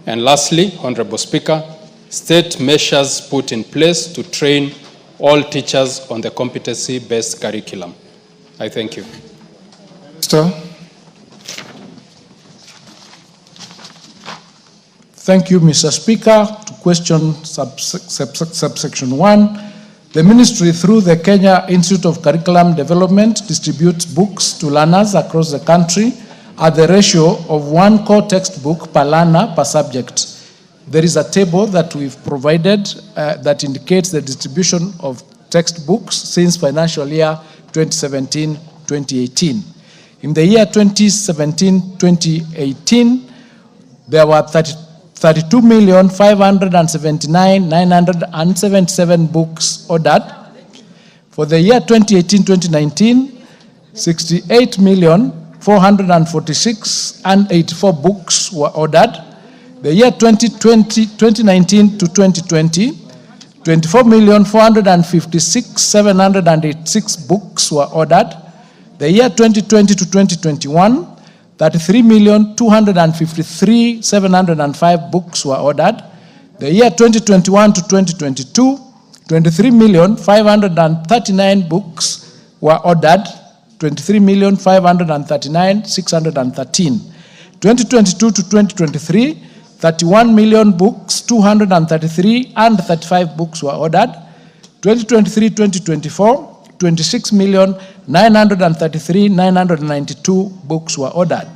And lastly, Honorable Speaker, state measures put in place to train all teachers on the competency-based curriculum. I thank you. Minister. Thank you, Mr. Speaker. To question subsection 1, the ministry through the Kenya Institute of Curriculum Development distributes books to learners across the country at the ratio of 1 core textbook per learner per subject. There is a table that we've provided that indicates the distribution of textbooks since financial year 2017-2018. In the year 2017-2018, there were 32,579,977 books ordered. For the year 2018-2019, 68,446,084 books were ordered. The year 2019 to 2020, 24,456,786 books were ordered. The year 2020 to 2021, 33,253,705 books were ordered. The year 2021 to 2022, 23,539 books were ordered, 23,539,613. 2022 to 2023, 31 million books, 233 and 35 books were ordered. 2023-2024, 26,933,992 books were ordered.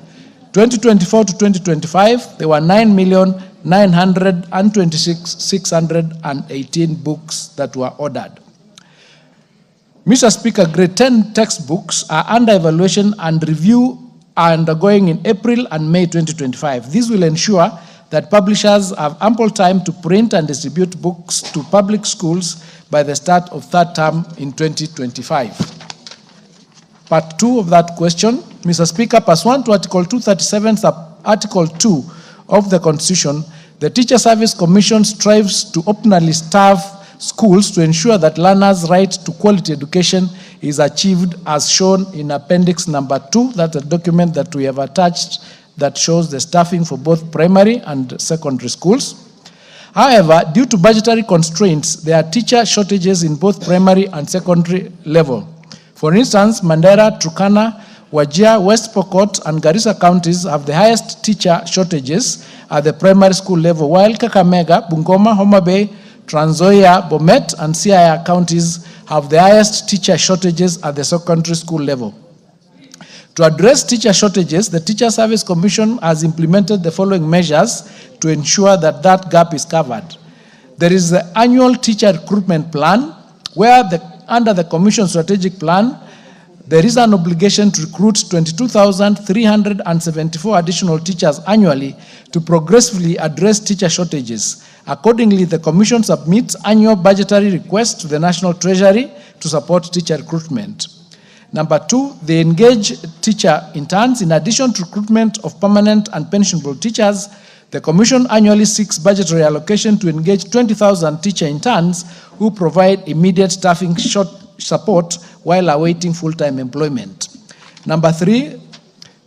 2024 to 2025, there were 9,926,618 books that were ordered. Mr. Speaker, grade 10 textbooks are under evaluation and review are undergoing in April and May 2025. This will ensure that publishers have ample time to print and distribute books to public schools by the start of third term in 2025. Part 2 of that question, Mr. Speaker, pursuant to Article 237, Article 2 of the Constitution, the Teacher Service Commission strives to optimally staff schools to ensure that learners' right to quality education is achieved as shown in Appendix number 2, that's a document that we have attached that shows the staffing for both primary and secondary schools. However, due to budgetary constraints, there are teacher shortages in both primary and secondary level. For instance, Mandera, Turkana, Wajir, West Pokot, and Garissa counties have the highest teacher shortages at the primary school level, while Kakamega, Bungoma, Homa Bay, Trans Nzoia, Bomet, and Siaya counties have the highest teacher shortages at the secondary school level. To address teacher shortages, the Teacher Service Commission has implemented the following measures to ensure that that gap is covered. There is the annual teacher recruitment plan, where under the Commission strategic plan, there is an obligation to recruit 22,374 additional teachers annually to progressively address teacher shortages. Accordingly, the Commission submits annual budgetary requests to the National Treasury to support teacher recruitment. Number 2, they engage teacher interns. In addition to recruitment of permanent and pensionable teachers, the Commission annually seeks budgetary allocation to engage 20,000 teacher interns who provide immediate staffing support while awaiting full-time employment. Number 3,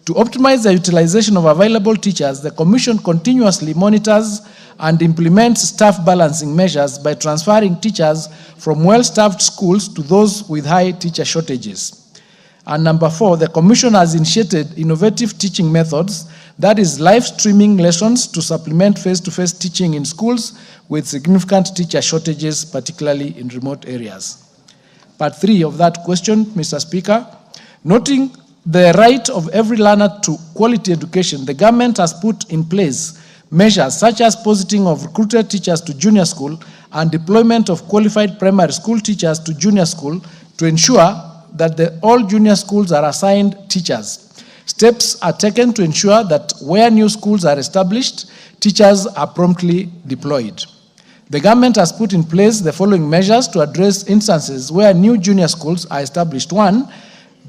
to optimize the utilization of available teachers, the Commission continuously monitors and implements staff balancing measures by transferring teachers from well-staffed schools to those with high teacher shortages. And number 4, the Commission has initiated innovative teaching methods, that is live streaming lessons to supplement face-to-face teaching in schools with significant teacher shortages, particularly in remote areas. Part 3 of that question, Mr. Speaker, noting the right of every learner to quality education, the government has put in place measures such as positing of recruited teachers to junior school and deployment of qualified primary school teachers to junior school to ensure that all junior schools are assigned teachers. Steps are taken to ensure that where new schools are established, teachers are promptly deployed. The government has put in place the following measures to address instances where new junior schools are established. 1,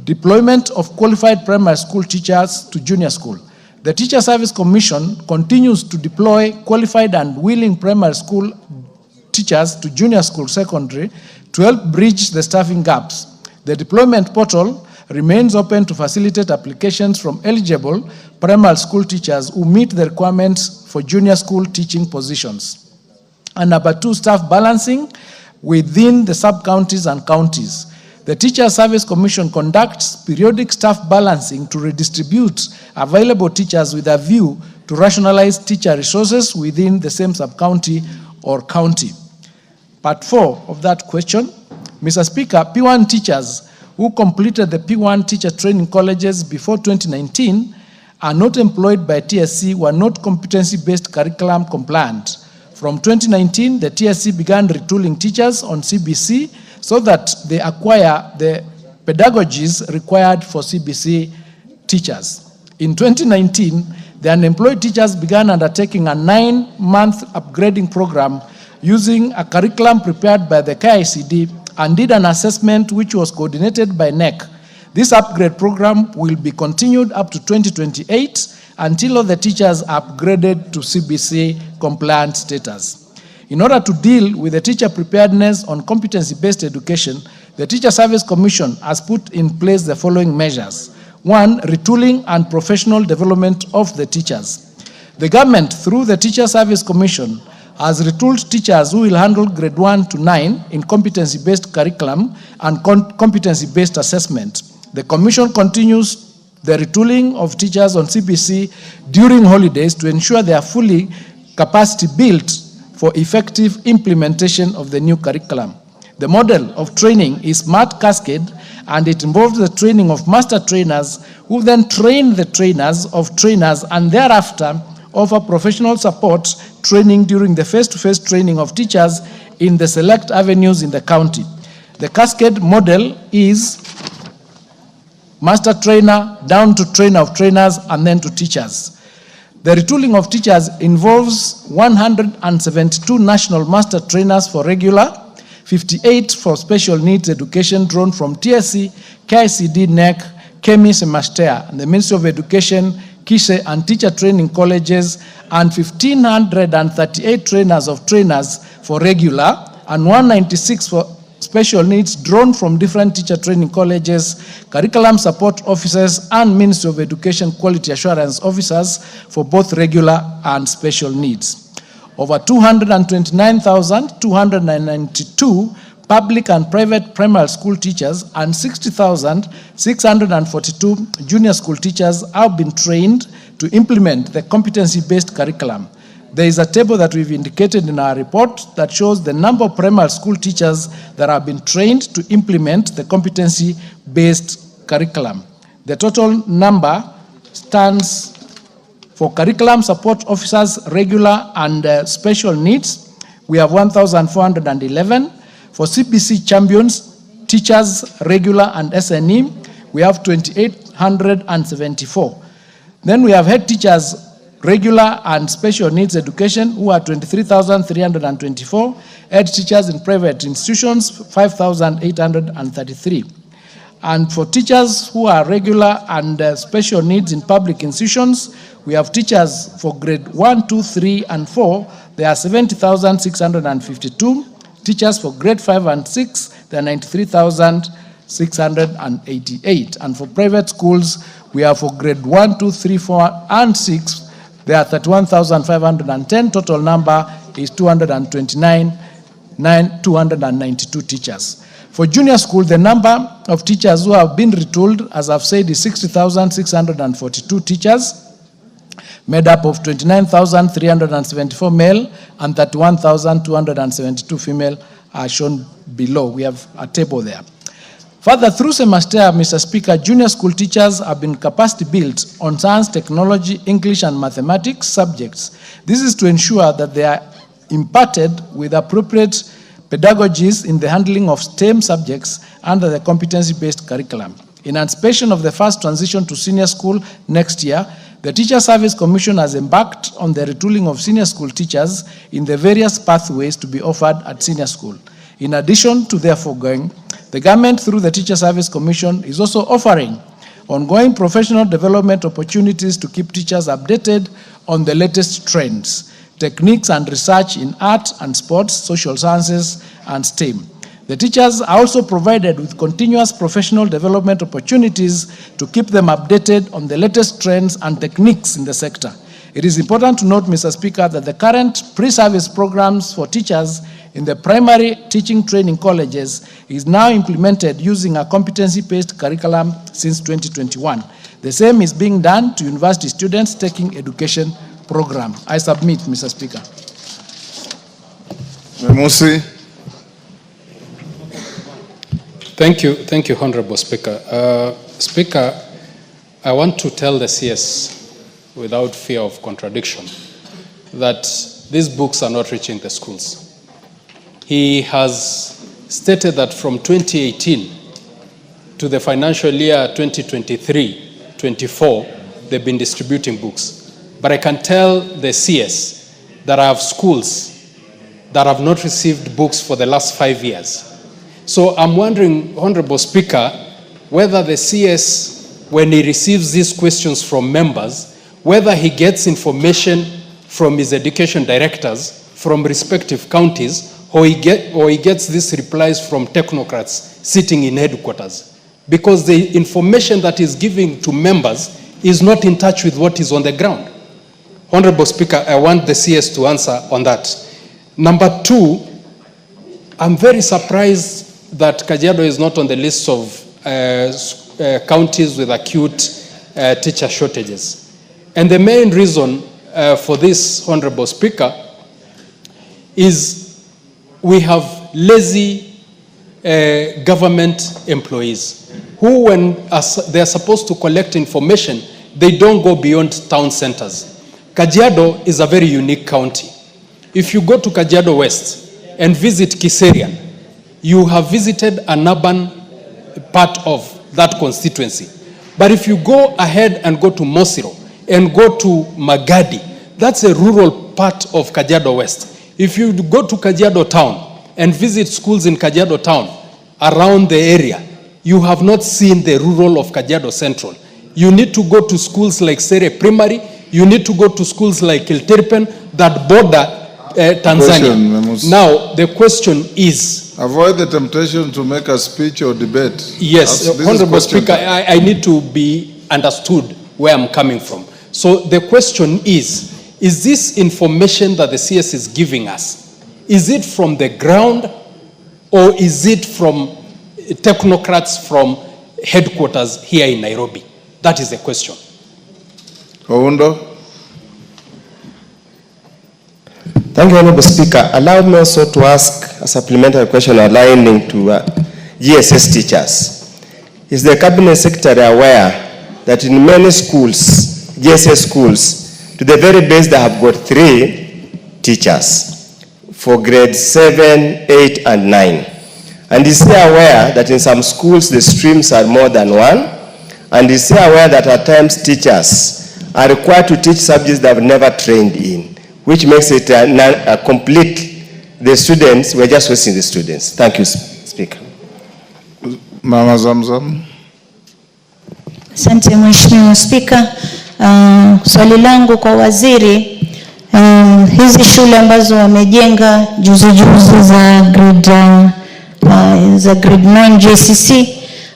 deployment of qualified primary school teachers to junior school. The Teacher Service Commission continues to deploy qualified and willing primary school teachers to junior school secondary to help bridge the staffing gaps. The deployment portal remains open to facilitate applications from eligible primary school teachers who meet the requirements for junior school teaching positions. And number 2, staff balancing within the sub-counties and counties. The Teacher Service Commission conducts periodic staff balancing to redistribute available teachers with a view to rationalize teacher resources within the same sub-county or county. Part 4 of that question, Mr. Speaker, P1 teachers who completed the P1 teacher training colleges before 2019 are not employed by TSC, were not competency-based curriculum compliant. From 2019, the TSC began retooling teachers on CBC so that they acquire the pedagogies required for CBC teachers. In 2019, the unemployed teachers began undertaking a 9-month upgrading program using a curriculum prepared by the KICD and did an assessment which was coordinated by NEC. This upgrade program will be continued up to 2028 until all the teachers are upgraded to CBC compliant status. In order to deal with the teacher preparedness on competency-based education, the Teacher Service Commission has put in place the following measures. 1, retooling and professional development of the teachers. The government, through the Teacher Service Commission, has retooled teachers who will handle grade 1 to 9 in competency-based curriculum and competency-based assessment. The Commission continues the retooling of teachers on CBC during holidays to ensure they are fully capacity built for effective implementation of the new curriculum. The model of training is Smart Cascade, and it involves the training of master trainers who then train the trainers of trainers and thereafter offer professional support training during the face-to-face training of teachers in the select avenues in the county. The Cascade model is master trainer down to trainer of trainers and then to teachers. The retooling of teachers involves 172 national master trainers for regular, 58 for special needs education drawn from TSC, KICD, NEC, KEMIS, and MASTEA, and the Ministry of Education, KISE, and teacher training colleges, and 1,538 trainers of trainers for regular, and 196 for special needs drawn from different teacher training colleges, curriculum support officers, and Ministry of Education quality assurance officers for both regular and special needs. Over 229,292 public and private primary school teachers and 60,642 junior school teachers have been trained to implement the competency-based curriculum. There is a table that we've indicated in our report that shows the number of primary school teachers that have been trained to implement the competency-based curriculum. The total number stands for curriculum support officers, regular and special needs. We have 1,411. For CBC champions, teachers, regular and SNE, we have 2,874. Then we have head teachers, regular and special needs education, who are 23,324. Head teachers in private institutions, 5,833. And for teachers who are regular and special needs in public institutions, we have teachers for grade 1, 2, 3, and 4. There are 70,652. Teachers for grade 5 and 6, there are 93,688. And for private schools, we have for grade 1, 2, 3, 4, and 6, there are 31,510. Total number is 292 teachers. For junior school, the number of teachers who have been retooled, as I've said, is 60,642 teachers, made up of 29,374 male and 31,272 female, are shown below. We have a table there. Further, through semester, Mr. Speaker, junior school teachers have been capacity built on science, technology, English, and mathematics subjects. This is to ensure that they are imparted with appropriate pedagogies in the handling of STEM subjects under the competency-based curriculum. In anticipation of the first transition to senior school next year, the Teacher Service Commission has embarked on the retooling of senior school teachers in the various pathways to be offered at senior school. In addition to their foregoing, the government, through the Teacher Service Commission, is also offering ongoing professional development opportunities to keep teachers updated on the latest trends, techniques, and research in art and sports, social sciences, and STEM. The teachers are also provided with continuous professional development opportunities to keep them updated on the latest trends and techniques in the sector. It is important to note, Mr. Speaker, that the current pre-service programs for teachers in the primary teaching training colleges is now implemented using a competency-based curriculum since 2021. The same is being done to university students taking education program. I submit, Mr. Speaker. Memusi. Thank you, Honorable Speaker. Speaker, I want to tell the CS, without fear of contradiction, that these books are not reaching the schools. He has stated that from 2018 to the financial year 2023-24, they've been distributing books. But I can tell the CS that I have schools that have not received books for the last 5 years. So I'm wondering, Honorable Speaker, whether the CS, when he receives these questions from members, whether he gets information from his education directors from respective counties, or he gets these replies from technocrats sitting in headquarters. Because the information that is giving to members is not in touch with what is on the ground. Honorable Speaker, I want the CS to answer on that. Number two, I'm very surprised that Kajiado is not on the list of counties with acute teacher shortages. And the main reason for this, Honorable Speaker, is we have lazy government employees who, when they are supposed to collect information, they don't go beyond town centers. Kajiado is a very unique county. If you go to Kajiado West and visit Kiserian, you have visited an urban part of that constituency. But if you go ahead and go to Mosiro and go to Magadi, that's a rural part of Kajiado West. If you go to Kajiado Town and visit schools in Kajiado Town around the area, you have not seen the rural of Kajiado Central. You need to go to schools like Sere Primary, you need to go to schools like Kiltirpen that border Tanzania. Now, the question is... Avoid the temptation to make a speech or debate. Yes, Honorable Speaker, I need to be understood where I'm coming from. So the question is this information that the CS is giving us, is it from the ground or is it from technocrats from headquarters here in Nairobi? That is the question. Oundo. Thank you, Honorable Speaker. Allow me also to ask a supplementary question aligning to GSS teachers. Is the Cabinet Secretary aware that in many schools, GSS schools, to the very base they have got 3 teachers for grades 7, 8, and 9? And is he aware that in some schools the streams are more than 1? And is he aware that at times teachers are required to teach subjects they have never trained in, which makes it a complete, the students, we're just wasting the students. Thank you, Speaker. Mama Zamzam. Asante Mheshimiwa Speaker. Swali langu kwa waziri, hizi shule ambazo wamejenga juzi za grade 9 JCC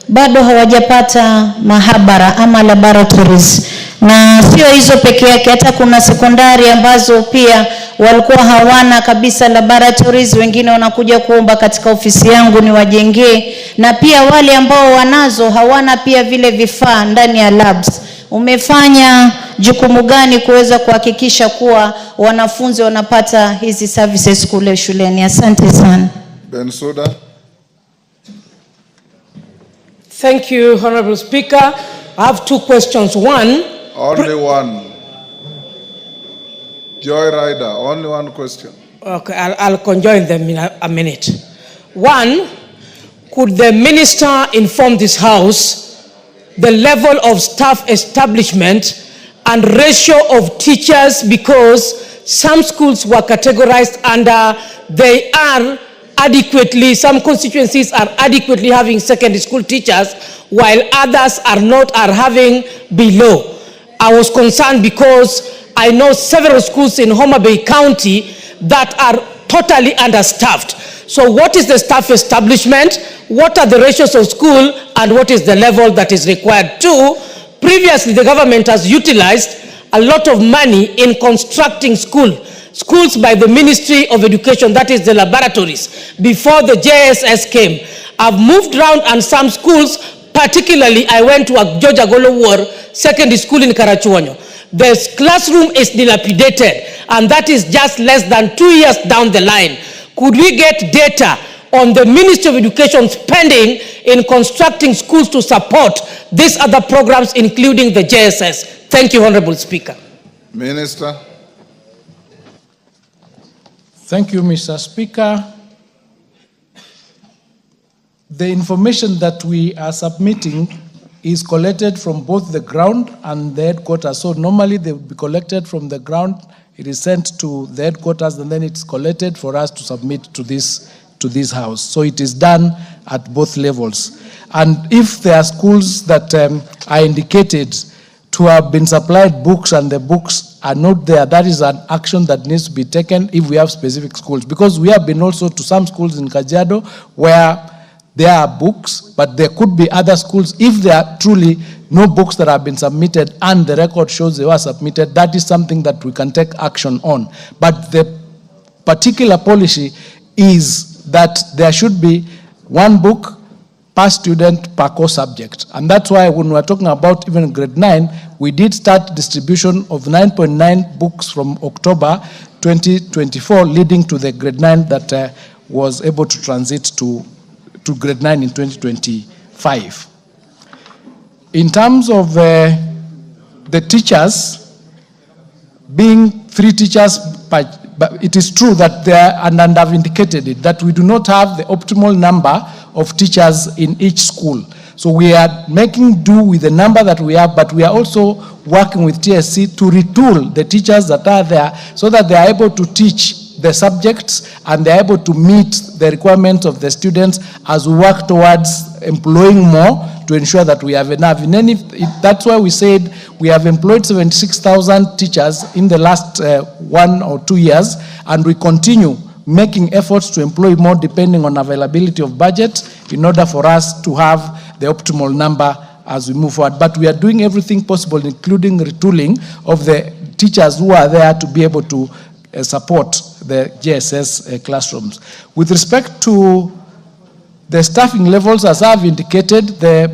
bado hawajapata mahabara ama laboratories. Na sio hizo peke yake, hata kuna sekondari ambazo pia walikuwa hawana kabisa laboratories, wengine wanakuja kuomba katika ofisi yangu ni wajengee, na pia wale ambao wanazo hawana pia vile vifaa ndani ya labs. Umefanya jukumu gani kuweza kuhakikisha kuwa wanafunzi wanapata hizi services kule shuleni? Asante sana. Bensuda. Thank you, Honorable Speaker. I have 2 questions. One. Only one. Joy Rider, only one question. Okay, I'll conjoin them in a minute. One, could the minister inform this House the level of staff establishment and ratio of teachers, because some schools were categorized under they are adequately, some constituencies are adequately having secondary school teachers, while others are not, are having below. I was concerned because I know several schools in Homa Bay County that are totally understaffed. So what is the staff establishment? What are the ratios of school? And what is the level that is required? 2, previously the government has utilized a lot of money in constructing schools by the Ministry of Education, that is the laboratories, before the JSS came. I've moved around and some schools, particularly I went to a George Agolo War secondary school in Karachuonyo. The classroom is dilapidated, and that is just less than 2 years down the line. Could we get data on the Ministry of Education spending in constructing schools to support these other programs, including the JSS? Thank you, Honorable Speaker. Minister. Thank you, Mr. Speaker. The information that we are submitting is collected from both the ground and the headquarters. So normally they would be collected from the ground, it is sent to the headquarters, and then it's collected for us to submit to this House. So it is done at both levels. And if there are schools that are indicated to have been supplied books and the books are not there, that is an action that needs to be taken if we have specific schools. Because we have been also to some schools in Kajiado where there are books, but there could be other schools. If there are truly no books that have been submitted and the record shows they were submitted, that is something that we can take action on. But the particular policy is that there should be one book per student per core subject. And that's why when we're talking about even grade 9, we did start distribution of 9.9 books from October 2024, leading to the grade 9 that was able to transit to grade 9 in 2025. In terms of the teachers, being 3 teachers, but it is true that and I've indicated it, that we do not have the optimal number of teachers in each school. So we are making do with the number that we have, but we are also working with TSC to retool the teachers that are there so that they are able to teach the subjects and they are able to meet the requirements of the students as we work towards employing more to ensure that we have enough. That's why we said we have employed 76,000 teachers in the last 1 or 2 years, and we continue making efforts to employ more depending on availability of budget in order for us to have the optimal number as we move forward. But we are doing everything possible, including retooling of the teachers who are there to be able to support the JSS classrooms. With respect to the staffing levels, as I've indicated, the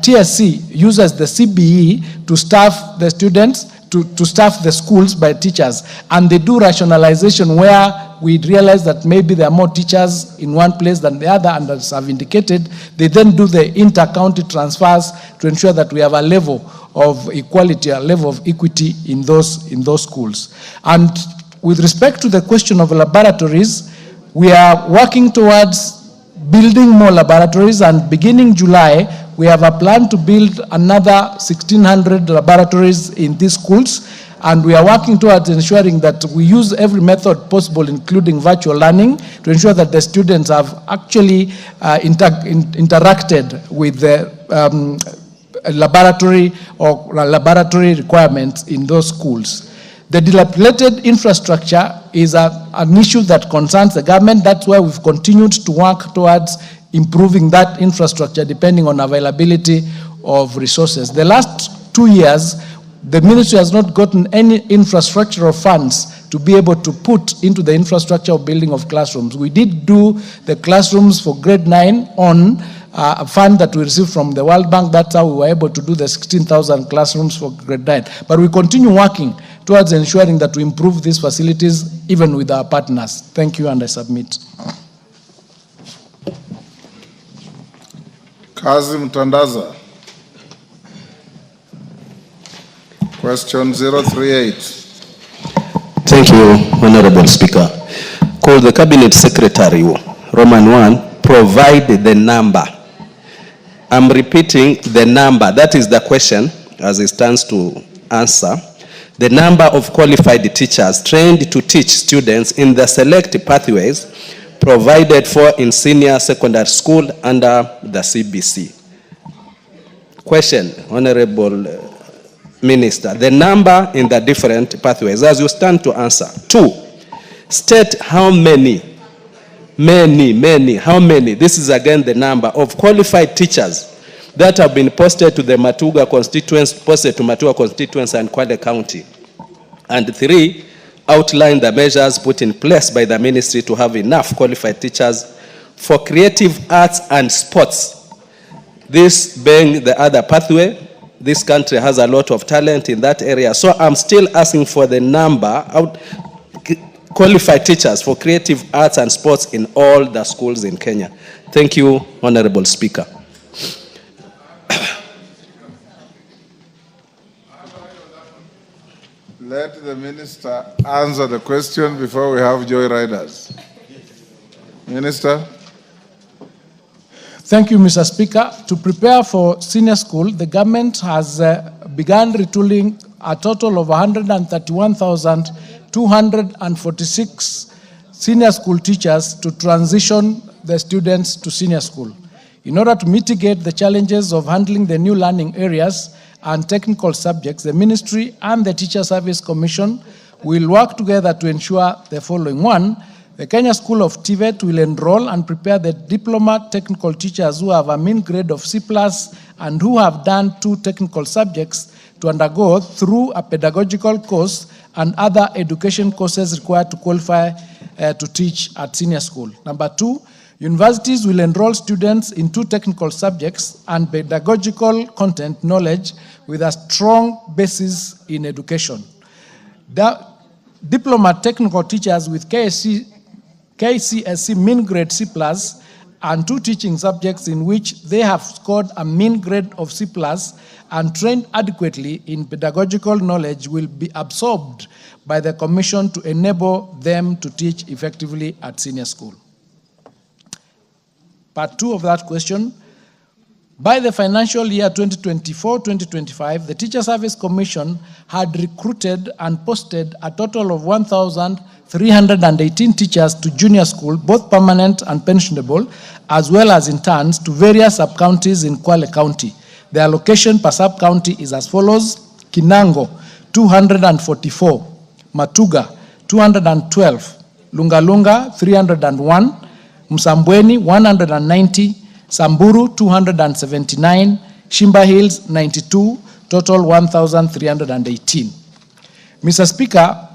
TSC uses the CBE to staff the students, to staff the schools by teachers. And they do rationalization where we realize that maybe there are more teachers in one place than the other, and as I've indicated, they then do the inter-county transfers to ensure that we have a level of equality, a level of equity in those schools. And with respect to the question of laboratories, we are working towards building more laboratories, and beginning July, we have a plan to build another 1,600 laboratories in these schools, and we are working towards ensuring that we use every method possible, including virtual learning, to ensure that the students have actually interacted with the laboratory requirements in those schools. The dilapidated infrastructure is an issue that concerns the government. That's why we've continued to work towards improving that infrastructure depending on availability of resources. The last 2 years, the ministry has not gotten any infrastructural funds to be able to put into the infrastructure of building of classrooms. We did do the classrooms for grade 9 on a fund that we received from the World Bank. That's how we were able to do the 16,000 classrooms for grade 9. But we continue working towards ensuring that we improve these facilities even with our partners. Thank you, and I submit. Kazi Mtandaza. Question 038. Thank you, Honorable Speaker. Call the Cabinet Secretary, Roman 1, provide the number. I'm repeating the number. That is the question as it stands to answer. The number of qualified teachers trained to teach students in the select pathways provided for in senior secondary school under the CBC. Question, Honorable Minister, the number in the different pathways as you stand to answer. 2, state how many, how many, this is again the number of qualified teachers that have been posted to the Matuga constituents, posted to Matuga constituents and Kwale County. And 3, outline the measures put in place by the ministry to have enough qualified teachers for creative arts and sports. This being the other pathway, this country has a lot of talent in that area. So I'm still asking for the number of qualified teachers for creative arts and sports in all the schools in Kenya. Thank you, Honorable Speaker. Let the minister answer the question before we have joy riders. Minister. Thank you, Mr. Speaker. To prepare for senior school, the government has begun retooling a total of 131,246 senior school teachers to transition the students to senior school. In order to mitigate the challenges of handling the new learning areas and technical subjects, the Ministry and the Teacher Service Commission will work together to ensure the following. 1, the Kenya School of TVET will enroll and prepare the diploma technical teachers who have a mean grade of C+ and who have done 2 technical subjects to undergo through a pedagogical course and other education courses required to qualify to teach at senior school. Number 2, universities will enroll students in 2 technical subjects and pedagogical content knowledge with a strong basis in education. Diploma technical teachers with KCSE mean grade C+ and 2 teaching subjects in which they have scored a mean grade of C+ and trained adequately in pedagogical knowledge will be absorbed by the Commission to enable them to teach effectively at senior school. Part 2 of that question. By the financial year 2024-2025, the Teacher Service Commission had recruited and posted a total of 1,318 teachers to junior school, both permanent and pensionable, as well as interns to various sub-counties in Kwale County. The allocation per sub-county is as follows: Kinango, 244, Matuga, 212, Lungalunga, 301, Msambweni, 190, Samburu, 279, Shimba Hills, 92, total 1,318. Mr. Speaker,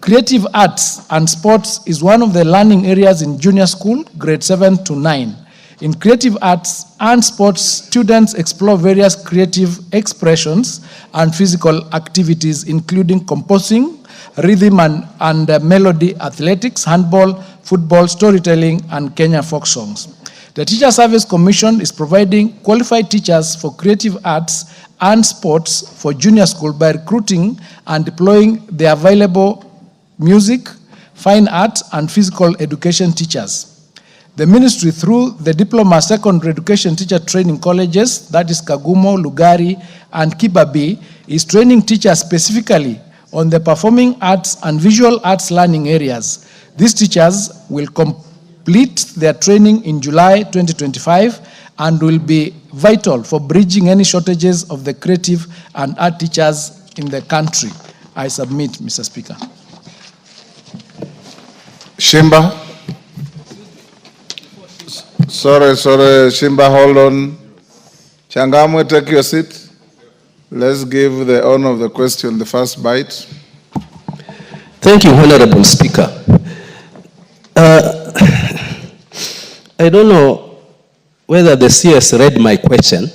creative arts and sports is one of the learning areas in junior school, grade 7 to 9. In creative arts and sports, students explore various creative expressions and physical activities, including composing, rhythm and melody, athletics, handball, football, storytelling, and Kenya folk songs. The Teacher Service Commission is providing qualified teachers for creative arts and sports for junior school by recruiting and deploying the available music, fine art, and physical education teachers. The ministry, through the Diploma Secondary Education Teacher Training Colleges, that is Kagumo, Lugari, and Kibabi, is training teachers specifically on the performing arts and visual arts learning areas. These teachers will complete their training in July 2025 and will be vital for bridging any shortages of the creative and art teachers in the country. I submit, Mr. Speaker. Shimba. Sorry, Shimba, hold on. Changamwe, take your seat. Let's give the owner of the question the first bite. Thank you, Honorable Speaker. I don't know whether the CS read my question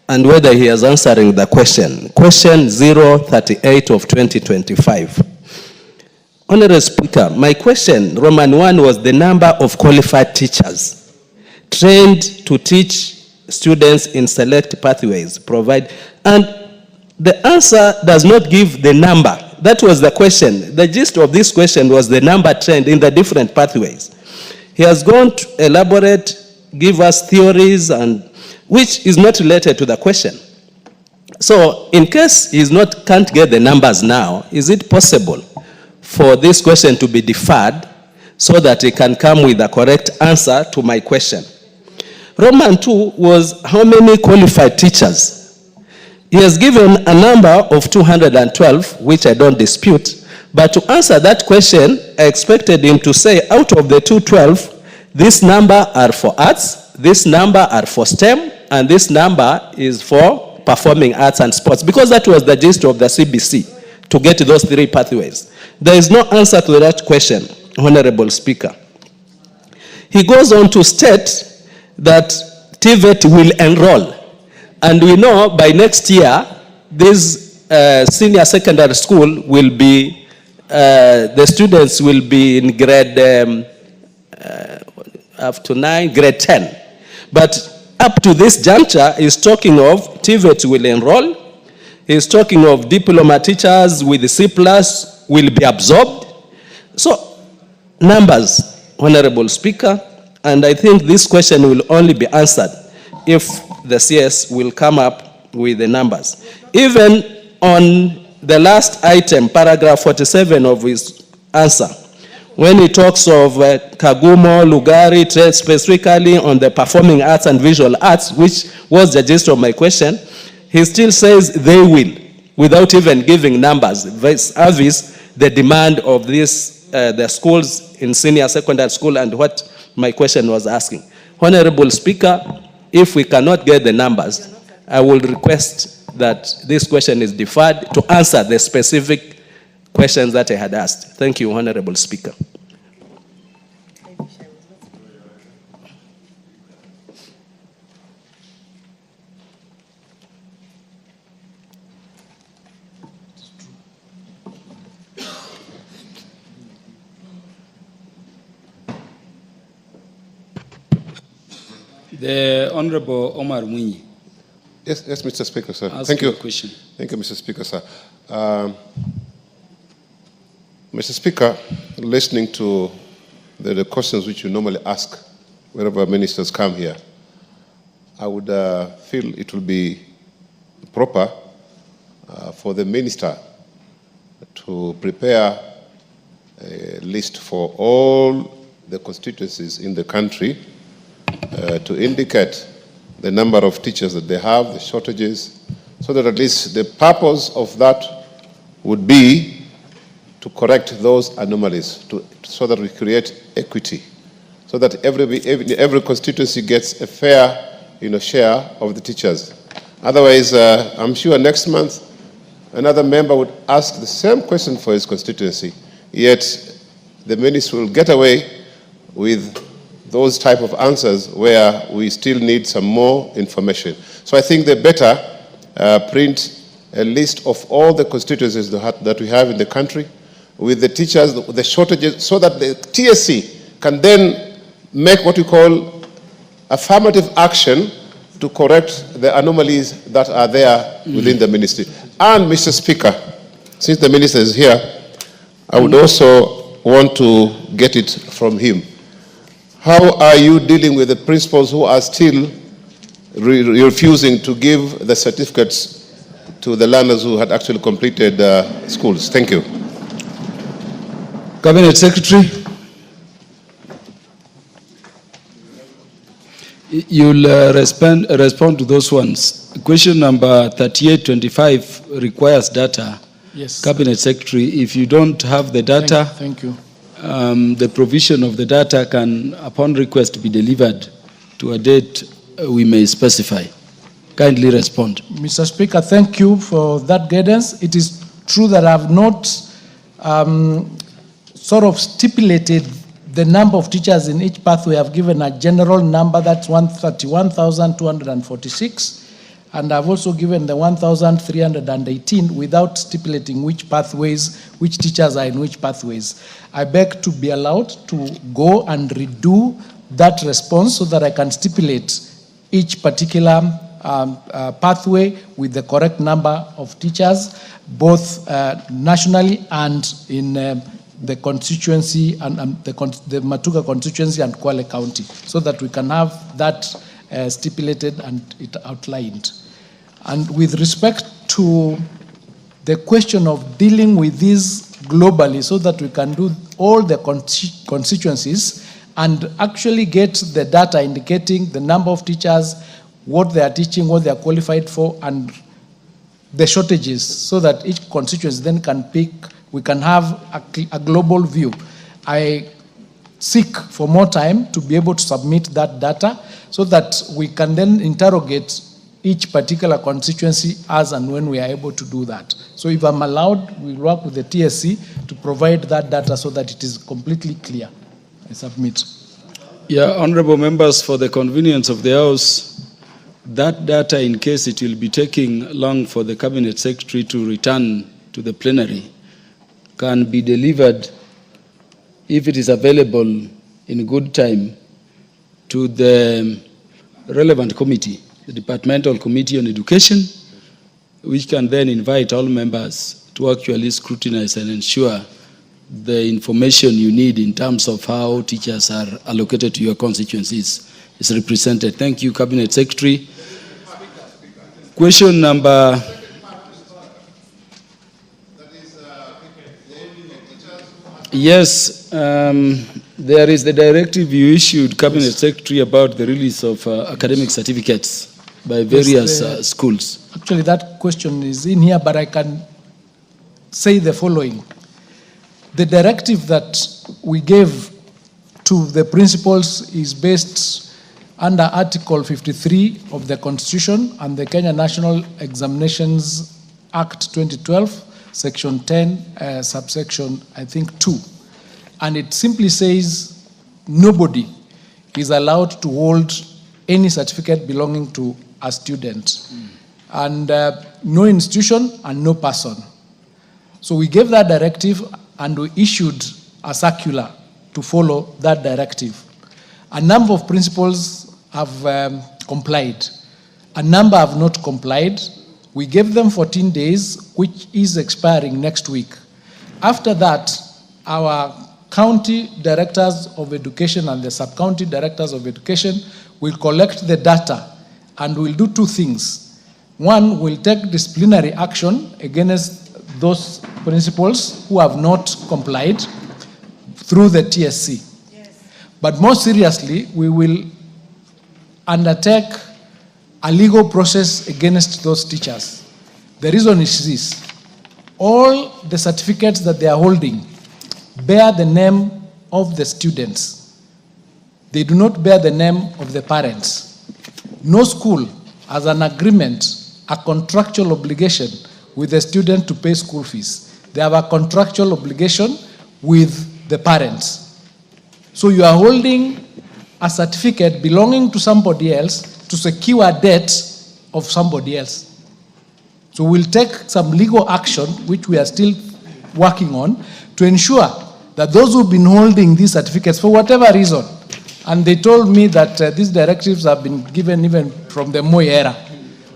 and whether he is answering the question. Question 038 of 2025. Honorable Speaker, my question, Roman 1, was the number of qualified teachers trained to teach students in select pathways and the answer does not give the number. That was the question. The gist of this question was the number trained in the different pathways. He has gone to elaborate, give us theories, and which is not related to the question. So in case he can't get the numbers now, is it possible for this question to be deferred so that he can come with a correct answer to my question? Roman 2 was how many qualified teachers? He has given a number of 212, which I don't dispute, but to answer that question, I expected him to say out of the 212, this number are for arts, this number are for STEM, and this number is for performing arts and sports, because that was the gist of the CBC, to get those 3 pathways. There is no answer to that question, Honorable Speaker. He goes on to state that TVET will enroll. And we know by next year, this senior secondary school will be, the students will be in grade up to 9, grade 10. But up to this juncture, he's talking of TVET will enroll. He's talking of diploma teachers with C+ will be absorbed. So, numbers, Honorable Speaker, and I think this question will only be answered if the CS will come up with the numbers. Even on the last item, paragraph 47 of his answer, when he talks of Kagumo, Lugari, trade specifically on the performing arts and visual arts, which was the gist of my question, he still says they will, without even giving numbers, vis-a-vis the demand of this, the schools in senior secondary school and what my question was asking. Honorable Speaker, if we cannot get the numbers, I will request that this question is deferred to answer the specific questions that I had asked. Thank you, Honorable Speaker. The Honorable Omar Munyi. Yes, Mr. Speaker, sir. Thank you. Question. Thank you, Mr. Speaker, sir. Mr. Speaker, listening to the questions which you normally ask whenever ministers come here, I would feel it will be proper for the minister to prepare a list for all the constituencies in the country to indicate the number of teachers that they have, the shortages, so that at least the purpose of that would be to correct those anomalies, so that we create equity, so that every constituency gets a fair share of the teachers. Otherwise, I'm sure next month another member would ask the same question for his constituency, yet the minister will get away with those type of answers where we still need some more information. So I think they better print a list of all the constituencies that we have in the country with the teachers, the shortages, so that the TSC can then make what we call affirmative action to correct the anomalies that are there within the ministry. And Mr. Speaker, since the minister is here, I would also want to get it from him. How are you dealing with the principals who are still refusing to give the certificates to the learners who had actually completed schools? Thank you. Cabinet Secretary. You'll respond to those ones. Question number 3825 requires data. Yes. Cabinet Secretary, if you don't have the data, Thank you. The provision of the data can, upon request, be delivered to a date we may specify. Kindly respond. Mr. Speaker, thank you for that guidance. It is true that I have not sort of stipulated the number of teachers in each pathway. I have given a general number, that's 131,246. And I've also given the 1,318 without stipulating which pathways, which teachers are in which pathways. I beg to be allowed to go and redo that response so that I can stipulate each particular pathway with the correct number of teachers, both nationally and in the constituency and the Matuga constituency and Kwale County, so that we can have that stipulated and it outlined. And with respect to the question of dealing with this globally, so that we can do all the constituencies and actually get the data indicating the number of teachers, what they are teaching, what they are qualified for, and the shortages, so that each constituency then can pick, we can have a global view. I seek for more time to be able to submit that data so that we can then interrogate each particular constituency as and when we are able to do that. So if I'm allowed, we'll work with the TSC to provide that data so that it is completely clear. I submit. Yeah, honorable members, for the convenience of the House, that data, in case it will be taking long for the Cabinet Secretary to return to the plenary, can be delivered, if it is available in good time, to the relevant committee, the Departmental Committee on Education, which can then invite all members to actually scrutinize and ensure the information you need in terms of how teachers are allocated to your constituencies is represented. Thank you, Cabinet Secretary. Question number... Yes, there is the directive you issued, Cabinet Secretary, about the release of academic certificates by various schools. Actually, that question is in here, but I can say the following. The directive that we gave to the principals is based under Article 53 of the Constitution and the Kenya National Examinations Act 2012, section 10, subsection, I think 2. And it simply says nobody is allowed to hold any certificate belonging to a student. And no institution and no person. So we gave that directive and we issued a circular to follow that directive. A number of principals have complied. A number have not complied. We gave them 14 days, which is expiring next week. After that, our county directors of education and the sub-county directors of education will collect the data and will do two things. One, will take disciplinary action against those principals who have not complied through the TSC. Yes. But more seriously, we will undertake a legal process against those teachers. The reason is this: all the certificates that they are holding bear the name of the students. They do not bear the name of the parents. No school has an agreement, a contractual obligation with the student to pay school fees. They have a contractual obligation with the parents. So you are holding a certificate belonging to somebody else to secure a debt of somebody else. So we'll take some legal action, which we are still working on, to ensure that those who've been holding these certificates for whatever reason, and they told me that these directives have been given even from the Moi era,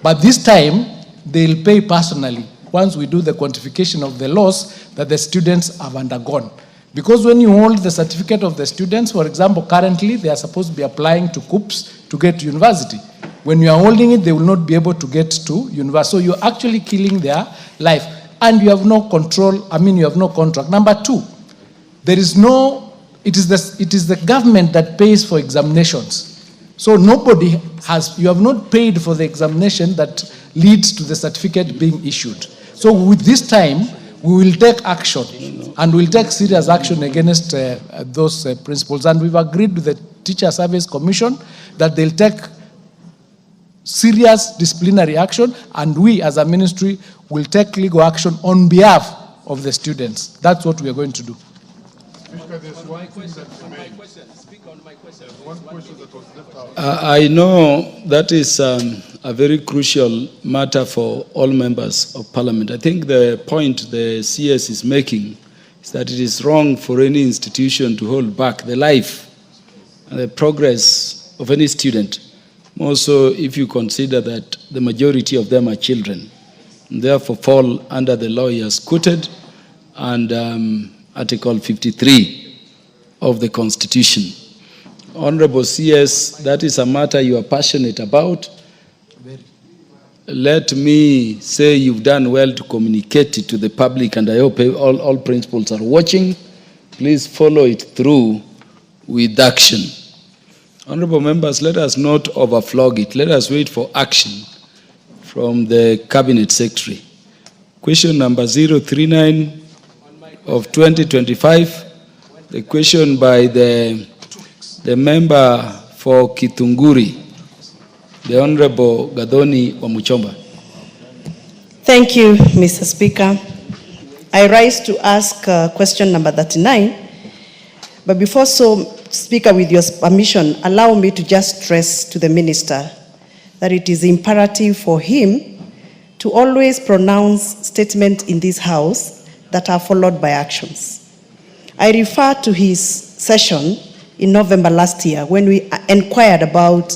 but this time they'll pay personally once we do the quantification of the loss that the students have undergone. Because when you hold the certificate of the students, for example, currently they are supposed to be applying to COOPS to get to university. When you are holding it, they will not be able to get to university. So you're actually killing their life. And you have no control, you have no contract. Number two, there is no, it is the government that pays for examinations. So nobody has, you have not paid for the examination that leads to the certificate being issued. So with this time, we will take action, and we'll take serious action against those principals. And we've agreed with the Teacher Service Commission that they'll take serious disciplinary action, and we as a ministry will take legal action on behalf of the students. That's what we are going to do. I know that is a very crucial matter for all members of parliament. I think the point the CS is making is that it is wrong for any institution to hold back the life and the progress of any student. Also, if you consider that the majority of them are children, and therefore fall under the law he has quoted and Article 53 of the Constitution. Honorable CS, that is a matter you are passionate about. Let me say you've done well to communicate it to the public, and I hope all principals are watching. Please follow it through with action. Honorable members, let us not overflog it. Let us wait for action from the Cabinet Secretary. Question number 039 of 2025, the question by the member for Kitunguri, the Honorable Gadoni Wamuchomba. Thank you, Mr. Speaker. I rise to ask question number 39, but before so, Speaker, with your permission, allow me to just stress to the Minister that it is imperative for him to always pronounce statements in this House that are followed by actions. I refer to his session in November last year when we inquired about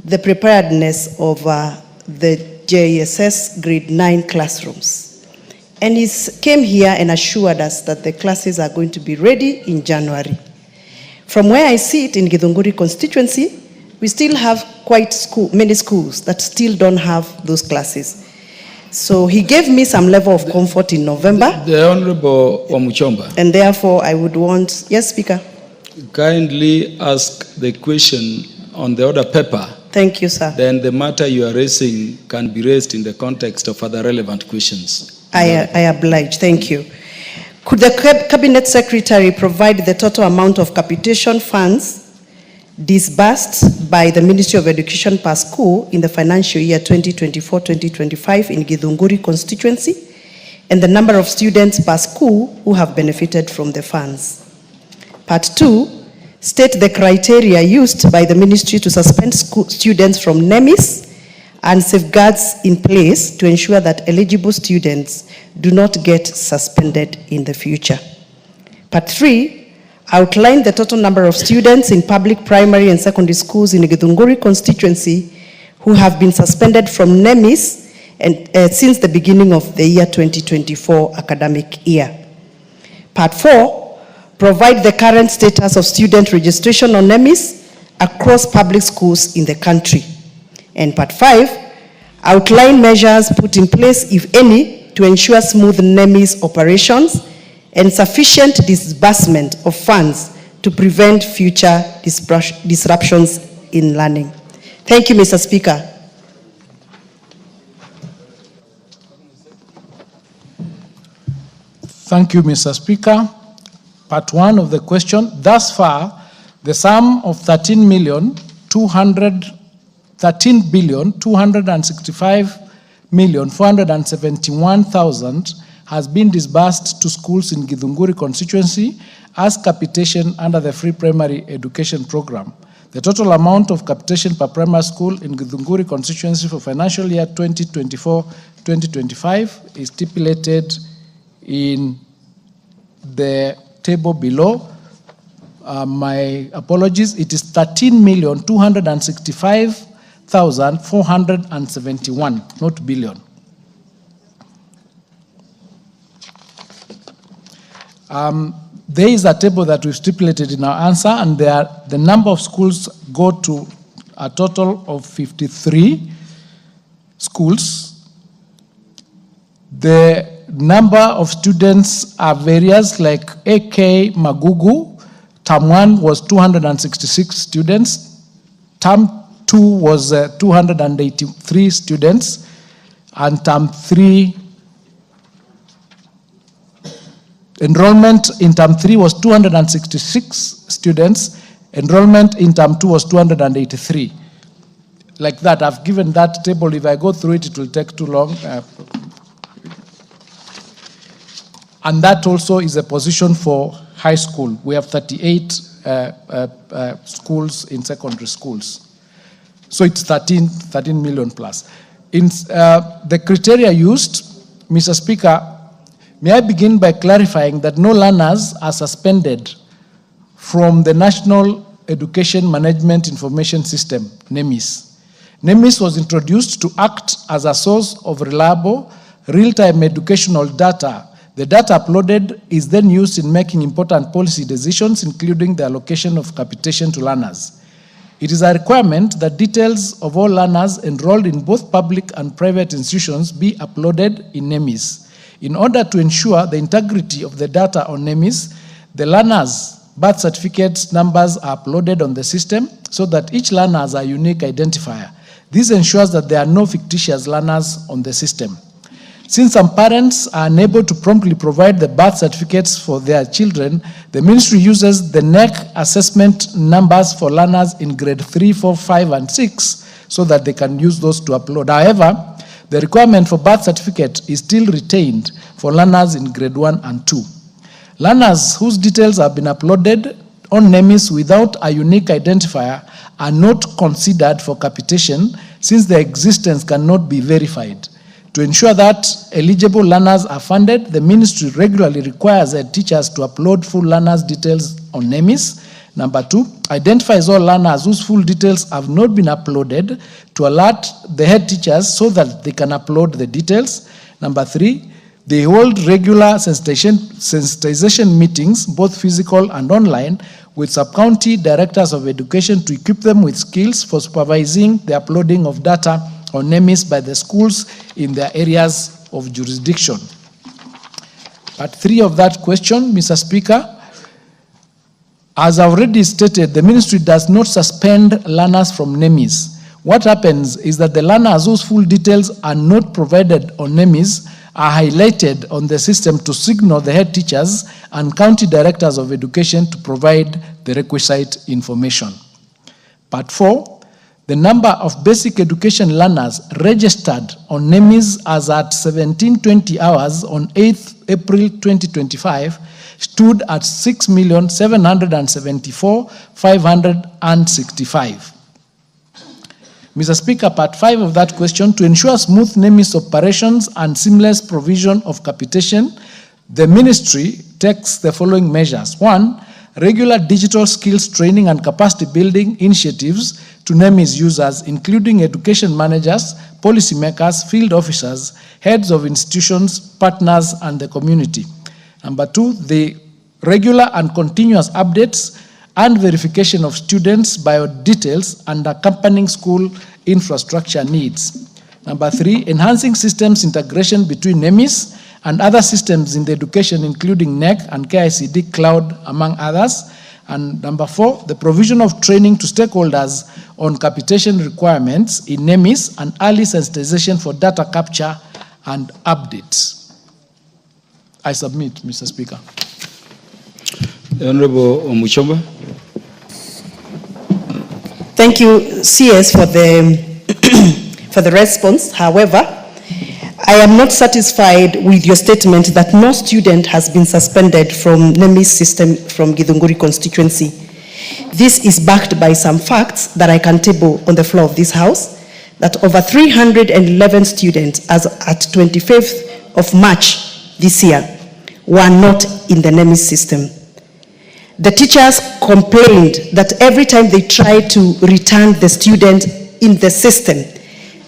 the preparedness of the JSS grade 9 classrooms. And he came here and assured us that the classes are going to be ready in January. From where I sit in Githunguri constituency, we still have many schools that still don't have those classes. So he gave me some level of comfort in November. The Honorable Wamuchomba. And therefore I would want, yes, Speaker. Kindly ask the question on the order paper. Thank you, sir. Then the matter you are raising can be raised in the context of other relevant questions. I oblige. Thank you. Could the Cabinet Secretary provide the total amount of capitation funds disbursed by the Ministry of Education per school in the financial year 2024-2025 in Githunguri constituency? and the number of students per school who have benefited from the funds. Part 2, state the criteria used by the ministry to suspend students from NEMIS and safeguards in place to ensure that eligible students do not get suspended in the future. Part 3, outline the total number of students in public primary and secondary schools in the Githunguri constituency who have been suspended from NEMIS and, since the beginning of the year 2024 academic year. Part 4, provide the current status of student registration on NEMIS across public schools in the country. And Part 5, outline measures put in place, if any, to ensure smooth NEMIS operations and sufficient disbursement of funds to prevent future disruptions in learning. Thank you, Mr. Speaker. Thank you, Mr. Speaker. Part 1 of the question. Thus far, the sum of 13,265,471,000 has been disbursed to schools in Githunguri constituency as capitation under the Free Primary Education Program. The total amount of capitation per primary school in Githunguri constituency for financial year 2024-2025 is stipulated in the table below. My apologies, it is 13,265,471, not billion. There is a table that we've stipulated in our answer, and the number of schools go to a total of 53 schools. The number of students are various, like AK Magugu, term 1 was 266 students, term 2 was 283 students, and term 3 enrollment in term 3 was 266 students. Enrollment in term 2 was 283. Like that, I've given that table. If I go through it, it will take too long. And that also is a position for high school. We have 38 schools in secondary schools. So it's 13 million plus. In the criteria used, Mr. Speaker, may I begin by clarifying that no learners are suspended from the National Education Management Information System, NEMIS. NEMIS was introduced to act as a source of reliable, real-time educational data. The data uploaded is then used in making important policy decisions, including the allocation of capitation to learners. It is a requirement that details of all learners enrolled in both public and private institutions be uploaded in NEMIS. In order to ensure the integrity of the data on NEMIS, the learners' birth certificates numbers are uploaded on the system so that each learner has a unique identifier. This ensures that there are no fictitious learners on the system. Since some parents are unable to promptly provide the birth certificates for their children, the ministry uses the NEC assessment numbers for learners in grade 3, 4, 5, and 6 so that they can use those to upload. However, the requirement for birth certificate is still retained for learners in grade 1 and 2. Learners whose details have been uploaded on NEMIS without a unique identifier are not considered for capitation since their existence cannot be verified. To ensure that eligible learners are funded, the ministry regularly requires head teachers to upload full learners' details on NEMIS. Number 2, identifies all learners whose full details have not been uploaded to alert the head teachers so that they can upload the details. Number 3, they hold regular sensitization meetings, both physical and online, with sub-county directors of education to equip them with skills for supervising the uploading of data on NEMIS by the schools in their areas of jurisdiction. Part 3 of that question, Mr. Speaker, as I've already stated, the ministry does not suspend learners from NEMIS. What happens is that the learners whose full details are not provided on NEMIS are highlighted on the system to signal the head teachers and county directors of education to provide the requisite information. Part 4, The number of basic education learners registered on NEMIS as at 1720 hours on 8th April 2025 stood at 6,774,565. Mr. Speaker, part 5 of that question, to ensure smooth NEMIS operations and seamless provision of capitation, the ministry takes the following measures. 1, regular digital skills training and capacity building initiatives to NEMIS users, including education managers, policymakers, field officers, heads of institutions, partners, and the community. Number 2, the regular and continuous updates and verification of students' bio details and accompanying school infrastructure needs. Number 3, enhancing systems integration between NEMIS and other systems in the education, including NEC and KICD Cloud, among others. And number 4, the provision of training to stakeholders on capitation requirements in NEMIS and early sensitization for data capture and updates. I submit, Mr. Speaker. The Honorable Omuchomba. Thank you, CS, for the for the response. However, I am not satisfied with your statement that no student has been suspended from NEMIS system from Githunguri constituency. This is backed by some facts that I can table on the floor of this House, that over 311 students as at 25th of March this year were not in the NEMIS system. The teachers complained that every time they try to return the student in the system,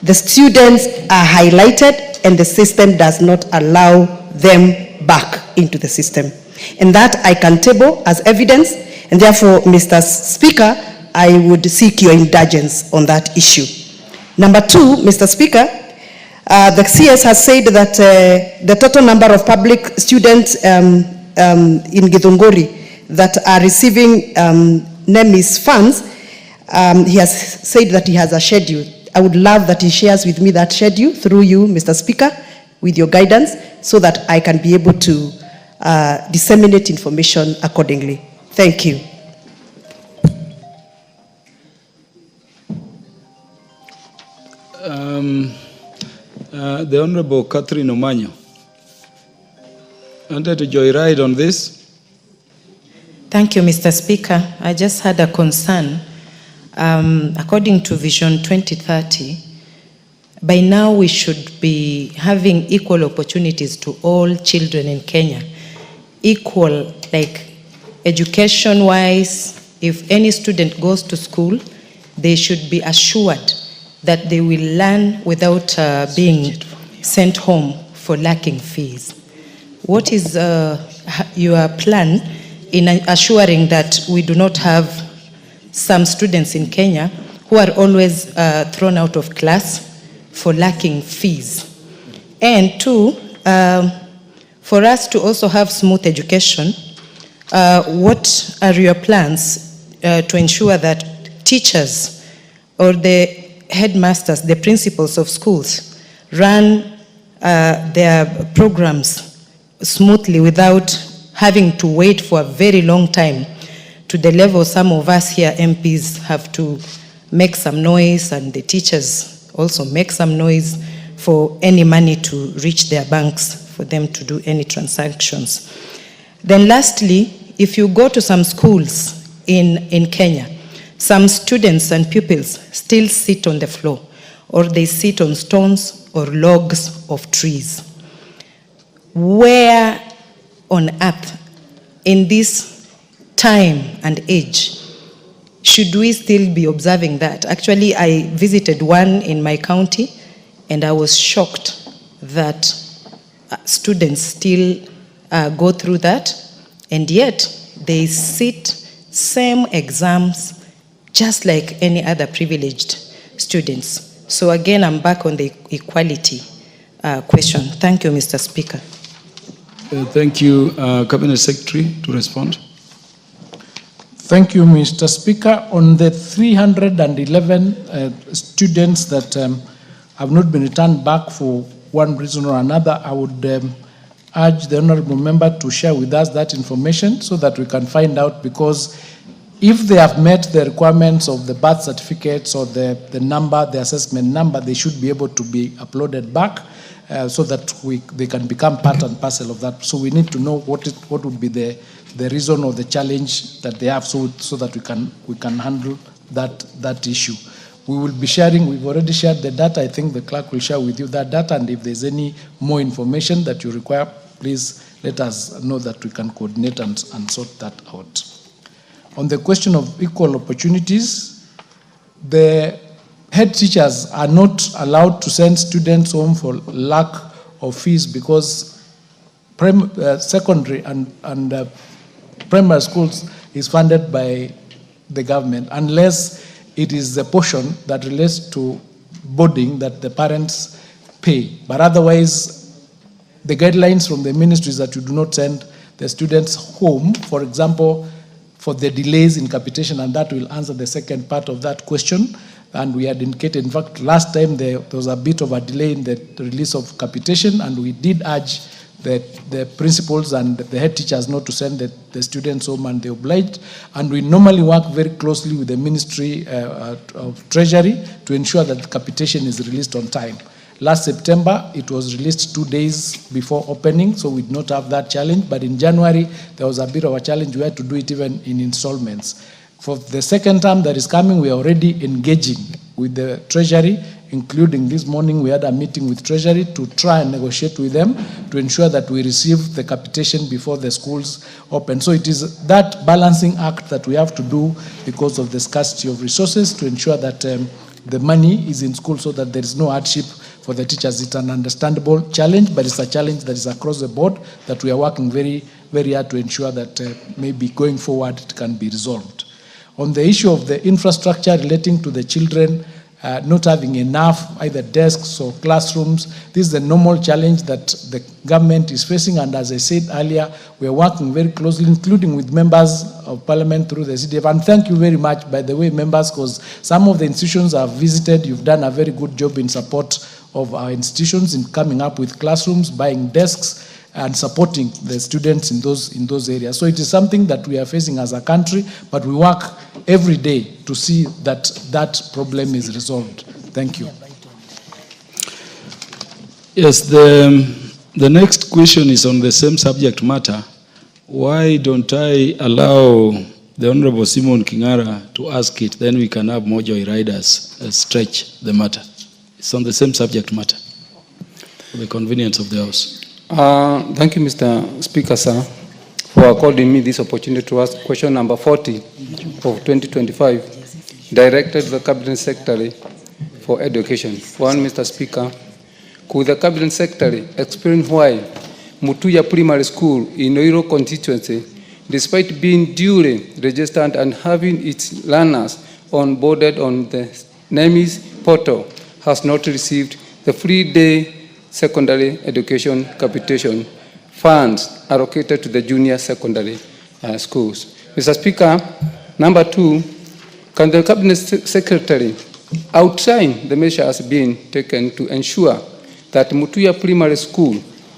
the students are highlighted and the system does not allow them back into the system. And that I can table as evidence, and therefore, Mr. Speaker, I would seek your indulgence on that issue. Number 2, Mr. Speaker, the CS has said that the total number of public students in Githunguri that are receiving NEMIS funds, he has said that he has a schedule. I would love that he shares with me that schedule through you, Mr. Speaker, with your guidance, so that I can be able to disseminate information accordingly. Thank you. The Honorable Catherine Omanyo. Wanted to joyride on this? Thank you, Mr. Speaker. I just had a concern. According to Vision 2030, by now we should be having equal opportunities to all children in Kenya. Equal, like education-wise, if any student goes to school, they should be assured that they will learn without being sent home for lacking fees. What is your plan in assuring that we do not have some students in Kenya who are always thrown out of class for lacking fees? And 2, for us to also have smooth education, what are your plans to ensure that teachers or the headmasters, the principals of schools, run their programs smoothly without having to wait for a very long time, to the level some of us here MPs have to make some noise, and the teachers also make some noise for any money to reach their banks for them to do any transactions. Then lastly, if you go to some schools in Kenya, some students and pupils still sit on the floor, or they sit on stones or logs of trees. Where on earth in this time and age should we still be observing that? Actually, I visited one in my county and I was shocked that students still go through that, and yet they sit same exams just like any other privileged students. So again, I'm back on the equality question. Thank you, Mr. Speaker. Thank you. Cabinet Secretary to respond. Thank you, Mr. Speaker. On the 311 students that have not been returned back for one reason or another, I would urge the honorable member to share with us that information so that we can find out, because if they have met the requirements of the birth certificates or the number, the assessment number, they should be able to be uploaded back so that they can become part and parcel of that. So we need to know what would be the reason or the challenge that they have, so that we can handle that issue. We will be sharing, we've already shared the data. I think the clerk will share with you that data, and if there's any more information that you require, please let us know that we can coordinate and sort that out. On the question of equal opportunities, the head teachers are not allowed to send students home for lack of fees, because secondary and primary schools is funded by the government, unless it is the portion that relates to boarding that the parents pay. But otherwise, the guidelines from the ministry is that you do not send the students home, for example, for the delays in capitation, and that will answer the second part of that question. And we had indicated, in fact, last time there was a bit of a delay in the release of capitation, and we did urge the principals and the head teachers not to send the students home, and they obliged. And we normally work very closely with the Ministry of Treasury to ensure that the capitation is released on time. Last September, it was released 2 days before opening, so we did not have that challenge. But in January, there was a bit of a challenge. We had to do it even in installments. For the second term that is coming, we are already engaging with the Treasury, including this morning we had a meeting with Treasury to try and negotiate with them to ensure that we receive the capitation before the schools open. So it is that balancing act that we have to do because of the scarcity of resources to ensure that the money is in school so that there is no hardship for the teachers. It's an understandable challenge, but it's a challenge that is across the board that we are working very, very hard to ensure that maybe going forward it can be resolved. On the issue of the infrastructure relating to the children not having enough either desks or classrooms, this is the normal challenge that the government is facing, and as I said earlier, we are working very closely, including with members of parliament through the CDF. And thank you very much, by the way, members, because some of the institutions I've visited, you've done a very good job in support of our institutions in coming up with classrooms, buying desks, and supporting the students in those areas. So it is something that we are facing as a country, but we work every day to see that that problem is resolved. Thank you. Yes, the next question is on the same subject matter. Why don't I allow the Honorable Simon Kingara to ask it, then we can have more joy riders stretch the matter. It's on the same subject matter, for the convenience of the House. Thank you, Mr. Speaker, sir, for according me this opportunity to ask question number 40 of 2025, directed to the Cabinet Secretary for Education. One, Mr. Speaker, could the Cabinet Secretary explain why Mutuya Primary School in Oiro constituency, despite being duly registered and having its learners onboarded on the NEMIS portal, has not received the free-day secondary education capitation funds allocated to the junior secondary schools? Mr. Speaker, number 2, can the Cabinet Secretary outline the measures being taken to ensure that Mutuya Primary School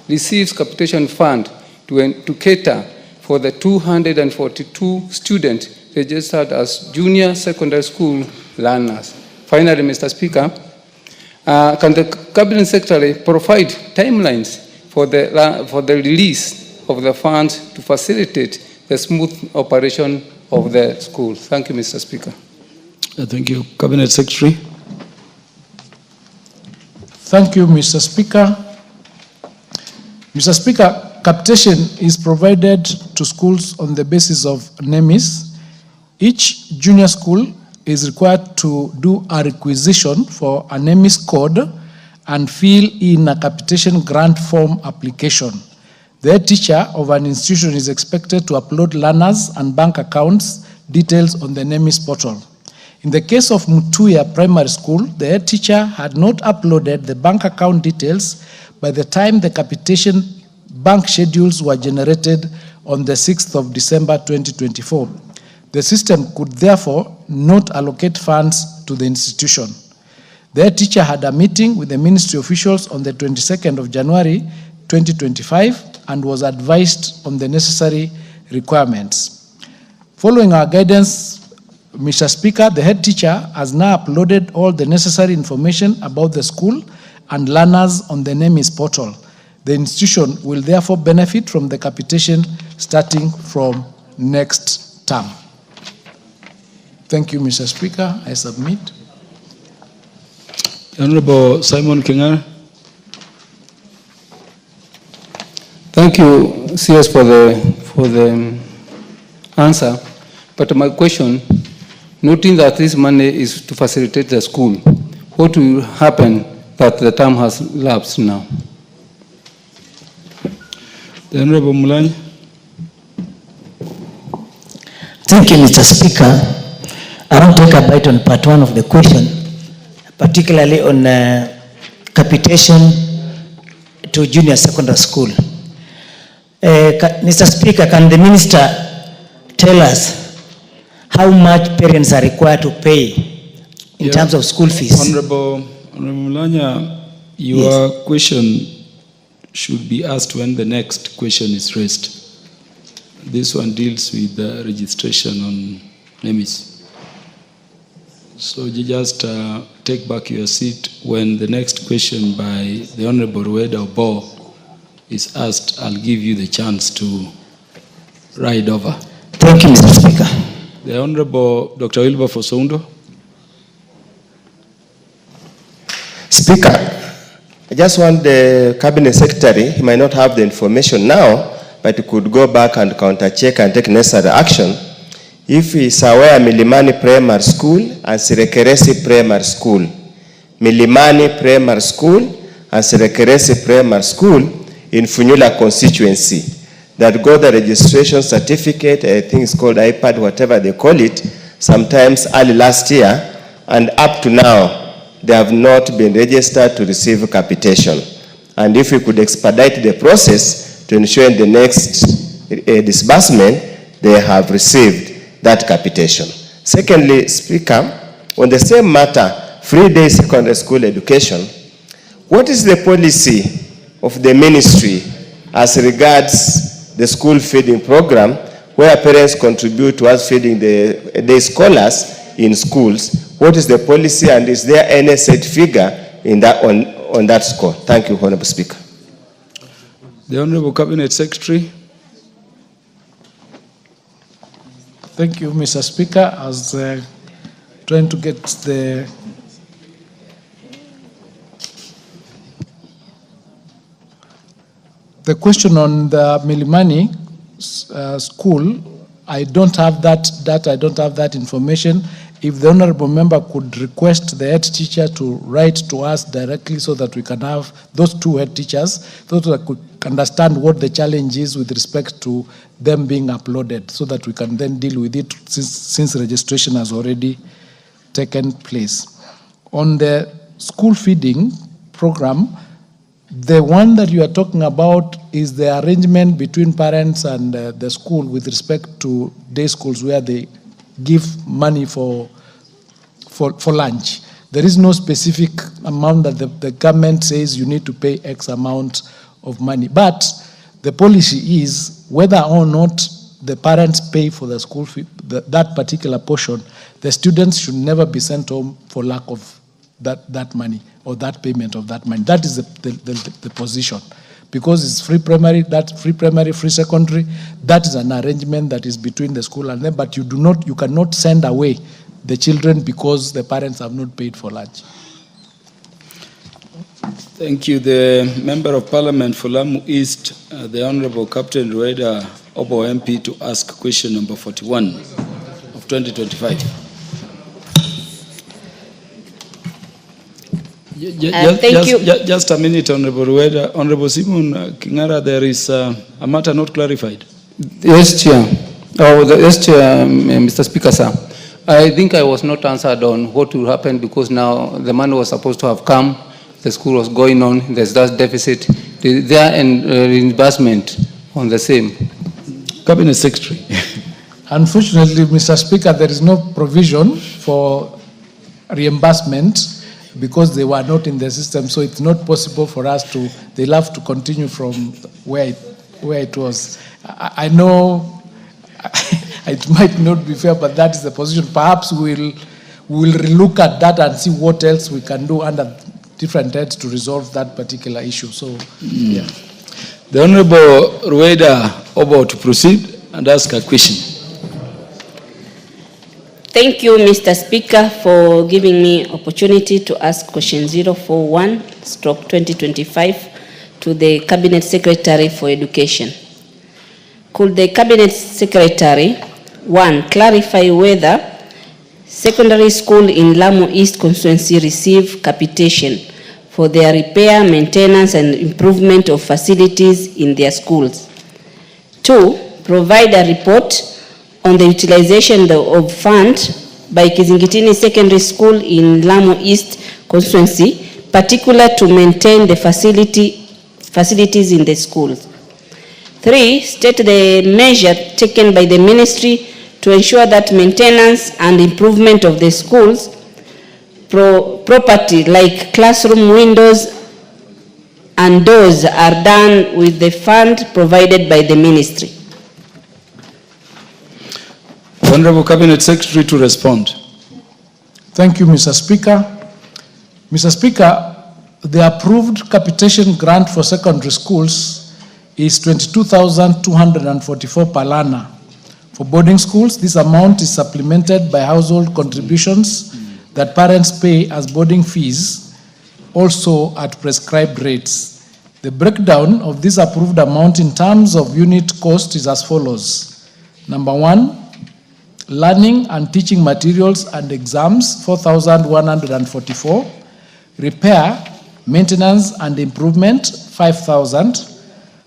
receives capitation fund to cater for the 242 students registered as junior secondary school learners? Finally, Mr. Speaker, can the Cabinet Secretary provide timelines for the release of the funds to facilitate the smooth operation of the school? Thank you, Mr. Speaker. Thank you. Cabinet Secretary. Thank you, Mr. Speaker. Mr. Speaker, capitation is provided to schools on the basis of NEMIS. Each junior school is required to do a requisition for a NEMIS code and fill in a capitation grant form application. The head teacher of an institution is expected to upload learners and bank accounts details on the NEMIS portal. In the case of Mutuya Primary School, the head teacher had not uploaded the bank account details by the time the capitation bank schedules were generated on the 6th of December 2024. The system could therefore not allocate funds to the institution. The head teacher had a meeting with the ministry officials on the 22nd of January 2025 and was advised on the necessary requirements. Following our guidance, Mr. Speaker, the head teacher has now uploaded all the necessary information about the school and learners on the NEMIS portal. The institution will therefore benefit from the capitation starting from next term. Thank you, Mr. Speaker. I submit. Honorable Simon Kingara. Thank you, CS, for the answer. But my question, noting that this money is to facilitate the school, what will happen that the term has lapsed now? The Honorable Mulanya. Thank you, Mr. Speaker. I want to take a bite on part one of the question, particularly on capitation to junior secondary school. Mr. Speaker, can the minister tell us how much parents are required to pay in terms of school fees? Honorable Mulanya, your question should be asked when the next question is raised. This one deals with the registration on NEMIS. So you just take back your seat when the next question by the Honorable Rueda Obo is asked. I'll give you the chance to ride over. Thank you, Mr. Speaker. The Honorable Dr. Wilbur Fosoundo. Speaker, I just want the Cabinet Secretary, he might not have the information now, but he could go back and counter-check and take necessary action. If he is aware, Milimani Primary School and Sirekeresi Primary School. Milimani Primary School and Sirekeresi Primary School in Funyula constituency that got the registration certificate, I think it's called iPad, whatever they call it, sometimes early last year, and up to now, they have not been registered to receive capitation. And if we could expedite the process to ensure in the next disbursement, they have received that capitation. Secondly, Speaker, on the same matter, free-day secondary school education, what is the policy of the ministry as regards the school feeding program where parents contribute towards feeding the day scholars in schools? What is the policy, and is there any set figure in that, on that score? Thank you, Honorable Speaker. The Honorable Cabinet Secretary. Thank you, Mr. Speaker. I was trying to get the question on the Milimani school. I don't have that data, I don't have that information. If the honorable member could request the head teacher to write to us directly so that we can have those two head teachers, so that we could understand what the challenge is with respect to them being uploaded, so that we can then deal with it since registration has already taken place. On the school feeding program, the one that you are talking about is the arrangement between parents and the school with respect to day schools where they give money for lunch. There is no specific amount that the government says you need to pay X amount of money. But the policy is whether or not the parents pay for the school fee, that particular portion, the students should never be sent home for lack of that money or that payment of that money. That is the position. Because it's free primary, free secondary, that is an arrangement that is between the school and them, but you cannot send away the children because the parents have not paid for lunch. Thank you. The Member of Parliament for Lamu East, the Honorable Captain Rueda Obo MP, to ask question number 41 of 2025. Thank you. Just a minute, Honorable Rueda. Honorable Simon Kingara, there is a matter not clarified. Yes, Chair. Yes, Chair, Mr. Speaker, sir. I think I was not answered on what will happen because now the money was supposed to have come, the school was going on, there's that deficit. Is there an reimbursement on the same? Cabinet Secretary. Unfortunately, Mr. Speaker, there is no provision for reimbursement because they were not in the system, so it's not possible for us to, they'll have to continue from where it was. I know it might not be fair, but that is the position. Perhaps we will relook at that and see what else we can do under different heads to resolve that particular issue. So, yeah. The Honorable Rueda about to proceed and ask a question. Thank you, Mr. Speaker, for giving me opportunity to ask question 041/2025 to the Cabinet Secretary for Education. Could the Cabinet Secretary, 1, clarify whether secondary school in Lamu East constituency receive capitation for their repair, maintenance, and improvement of facilities in their schools? 2, provide a report on the utilization of fund by Kizingitini Secondary School in Lamu East constituency, particular to maintain the facilities in the schools. 3, state the measure taken by the ministry to ensure that maintenance and improvement of the schools property like classroom windows and doors are done with the fund provided by the ministry. Honorable Cabinet Secretary to respond. Thank you, Mr. Speaker. Mr. Speaker, the approved capitation grant for secondary schools is 22,244 per learner. For boarding schools, this amount is supplemented by household contributions that parents pay as boarding fees, also at prescribed rates. The breakdown of this approved amount in terms of unit cost is as follows. Number 1, learning and teaching materials and exams, 4,144. Repair, maintenance and improvement, 5,000.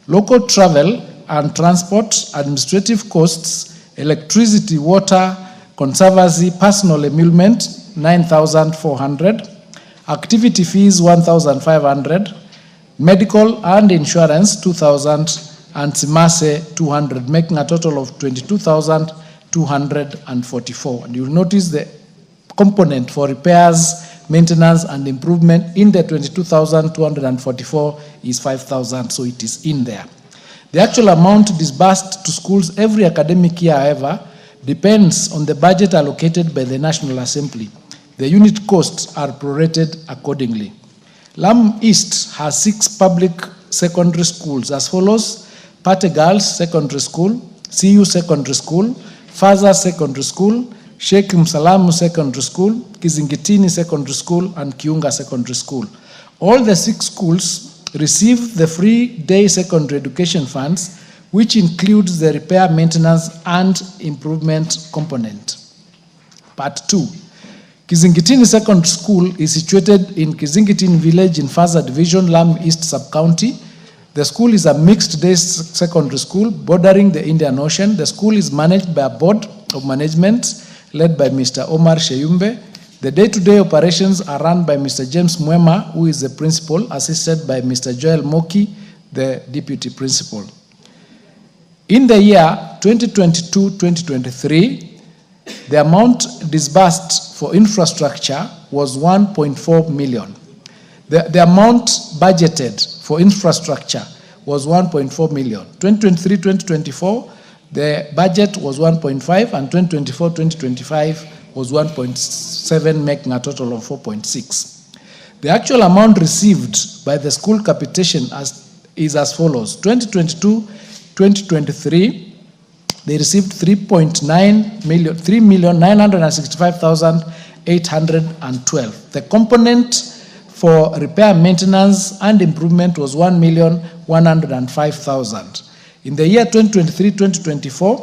Local travel and transport, administrative costs, electricity, water, conservancy, personal emolument, 9,400. Activity fees, 1,500. Medical and insurance, 2,000. And Simase, 200, making a total of 22,244. And you'll notice the component for repairs, maintenance, and improvement in the 22,244 is 5,000, so it is in there. The actual amount disbursed to schools every academic year, however, depends on the budget allocated by the National Assembly. The unit costs are prorated accordingly. Lamu East has 6 public secondary schools as follows: Pate Girls Secondary School, CU Secondary School, Faza Secondary School, Sheikh Msalamu Secondary School, Kizingitini Secondary School, and Kiunga Secondary School. All the 6 schools receive the free day secondary education funds, which includes the repair, maintenance, and improvement component. Part 2. Kizingitini Secondary School is situated in Kizingitini Village in Faza Division, Lamu East Sub-County. The school is a mixed-day secondary school bordering the Indian Ocean. The school is managed by a board of management led by Mr. Omar Sheyumbe. The day-to-day operations are run by Mr. James Mwema, who is the principal, assisted by Mr. Joel Moki, the deputy principal. In the year 2022-2023, the amount disbursed for infrastructure was 1.4 million. The amount budgeted for infrastructure was 1.4 million. 2023-2024, the budget was 1.5, and 2024-2025 was 1.7, making a total of 4.6. The actual amount received by the school capitation is as follows. 2022-2023, they received 3,965,812. The component for repair, maintenance, and improvement was 1,105,000. In the year 2023-2024,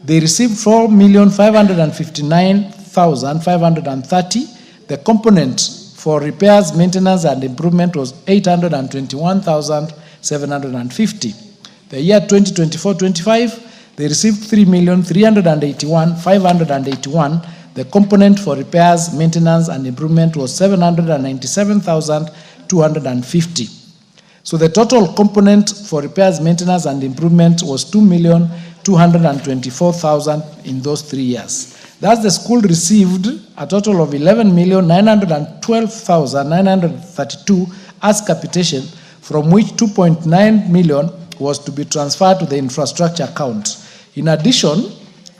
they received 4,559,530. The component for repairs, maintenance, and improvement was 821,750. The year 2024-25, they received 3,381,581. The component for repairs, maintenance, and improvement was 797,250. So the total component for repairs, maintenance, and improvement was 2,224,000 in those 3 years. Thus, the school received a total of 11,912,932 as capitation, from which 2.9 million was to be transferred to the infrastructure account. In addition,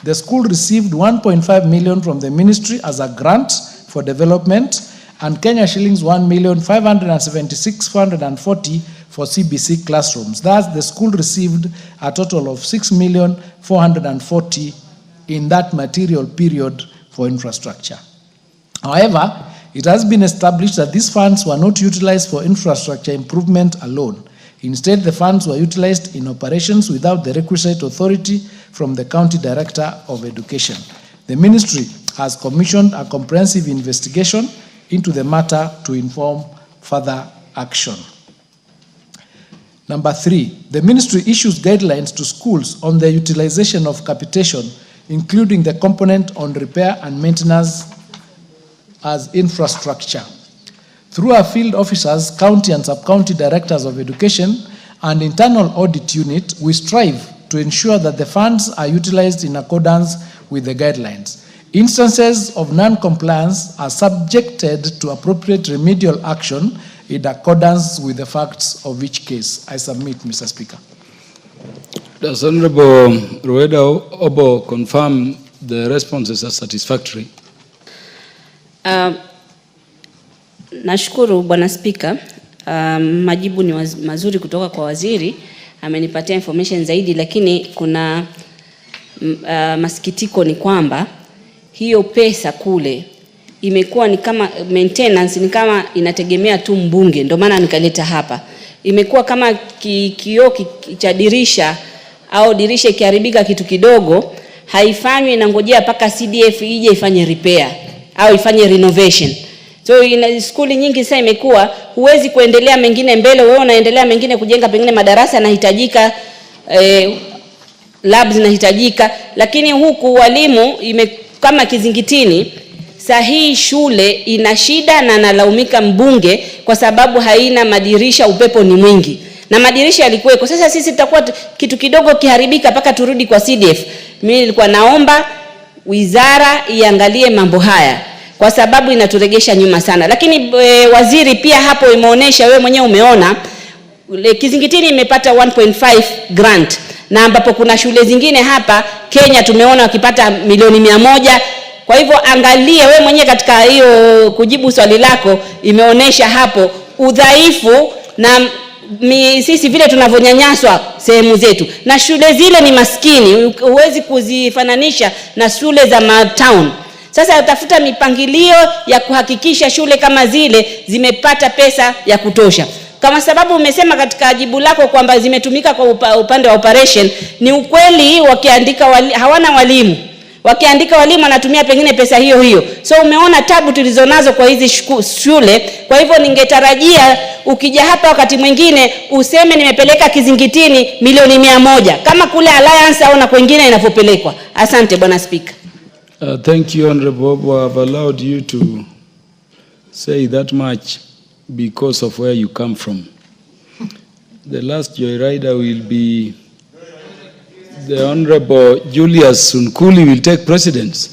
The school received 1.5 million from the ministry as a grant for development and Kenya shillings 1,576,440 for CBC classrooms. Thus, the school received a total of 6,440,000 in that material period for infrastructure. However, it has been established that these funds were not utilized for infrastructure improvement alone. Instead, the funds were utilized in operations without the requisite authority from the County Director of Education. The ministry has commissioned a comprehensive investigation into the matter to inform further action. Number 3, the ministry issues guidelines to schools on the utilization of capitation, including the component on repair and maintenance as infrastructure. Through our field officers, county and sub-county directors of education, and internal audit unit, we strive to ensure that the funds are utilized in accordance with the guidelines. Instances of non-compliance are subjected to appropriate remedial action in accordance with the facts of each case. I submit, Mr. Speaker. Does Honorable Rueda Obo confirm the responses are satisfactory? Nashukuru Bwana Spika. Majibu ni mazuri kutoka kwa waziri. Amenipatia information zaidi, lakini kuna masikitiko ni kwamba hiyo pesa kule imekuwa ni kama maintenance, ni kama inategemea tu mbunge. Ndio maana nikaleta hapa. Imekuwa kama kioo cha dirisha, au dirisha ikiharibika kitu kidogo, haifanywi, inangojea paka CDF ije ifanye repair au ifanye renovation. So skuli nyingi sasa imekuwa huwezi kuendelea mengine mbele, wewe unaendelea mengine kujenga, pengine madarasa yanahitajika, labs zinahitajika, lakini huku walimu kama kizingitini. Sahihi shule ina shida na nalaumika mbunge kwa sababu haina madirisha, upepo ni mwingi. Na madirisha yalikuweko. Sasa sisi tutakuwa kitu kidogo kiharibika paka turudi kwa CDF. Mimi nilikuwa naomba wizara iangalie mambo haya kwa sababu inaturegesha nyuma sana. Lakini waziri pia hapo imeonesha, wewe mwenyewe umeona, kizingitini imepata 1.5 grant. Na ambapo kuna shule zingine hapa Kenya tumeona wakipata milioni 100. Kwa hivyo angalia wewe mwenyewe katika hiyo kujibu swali lako, imeonesha hapo udhaifu na sisi vile tunavyonyanyaswa sehemu zetu. Na shule zile ni maskini, huwezi kuzifananisha na shule za town. Sasa utafuta mipangilio ya kuhakikisha shule kama zile zimepata pesa ya kutosha. Kama sababu umesema katika jibu lako kwamba zimetumika kwa upande wa operation, ni ukweli wakiandika hawana walimu. Wakiandika walimu wanatumia pengine pesa hiyo. So umeona tabu tulizonazo kwa hizi shule. Kwa hivyo ningetarajia ukija hapa wakati mwingine useme nimepeleka kizingitini milioni 100 kama kule Alliance au na kwingine inapopelekwa. Asante Bwana Speaker. Thank you, Honorable. I've allowed you to say that much because of where you come from. The last joyrider will be the Honorable Julius Sunkuli will take precedence.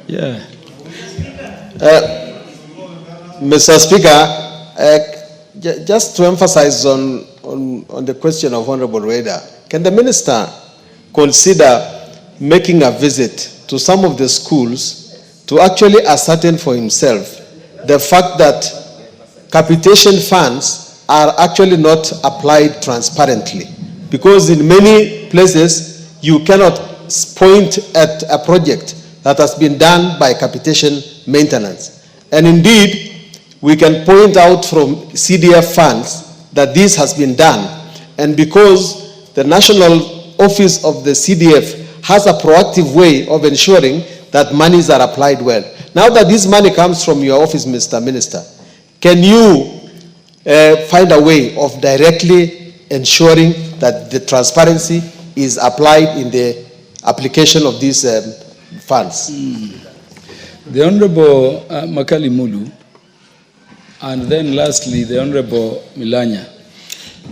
Yeah. Mr. Speaker, just to emphasize on the question of Honorable Rueda, can the minister consider making a visit to some of the schools to actually ascertain for himself the fact that capitation funds are actually not applied transparently? Because in many places, you cannot point at a project that has been done by capitation maintenance. And indeed, we can point out from CDF funds that this has been done. And because the National Office of the CDF has a proactive way of ensuring that monies are applied well. Now that this money comes from your office, Mr. Minister, can you find a way of directly ensuring that the transparency is applied in the application of these funds? The Honorable Makali Mulu, and then lastly the Honorable Milanya.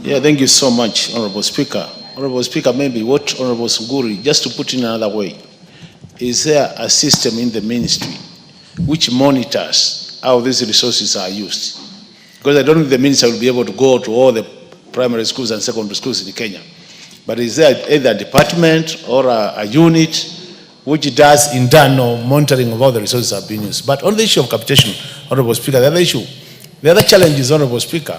Yeah, thank you so much, Honorable Speaker. Honorable Speaker, maybe what Honorable Suguri, just to put in another way, is there a system in the ministry which monitors how these resources are used? Because I don't think the minister will be able to go to all the primary schools and secondary schools in Kenya. But is there either a department or a unit which does internal monitoring of all the resources that are being used? But on the issue of capitation, Honorable Speaker, the other challenge is, Honorable Speaker,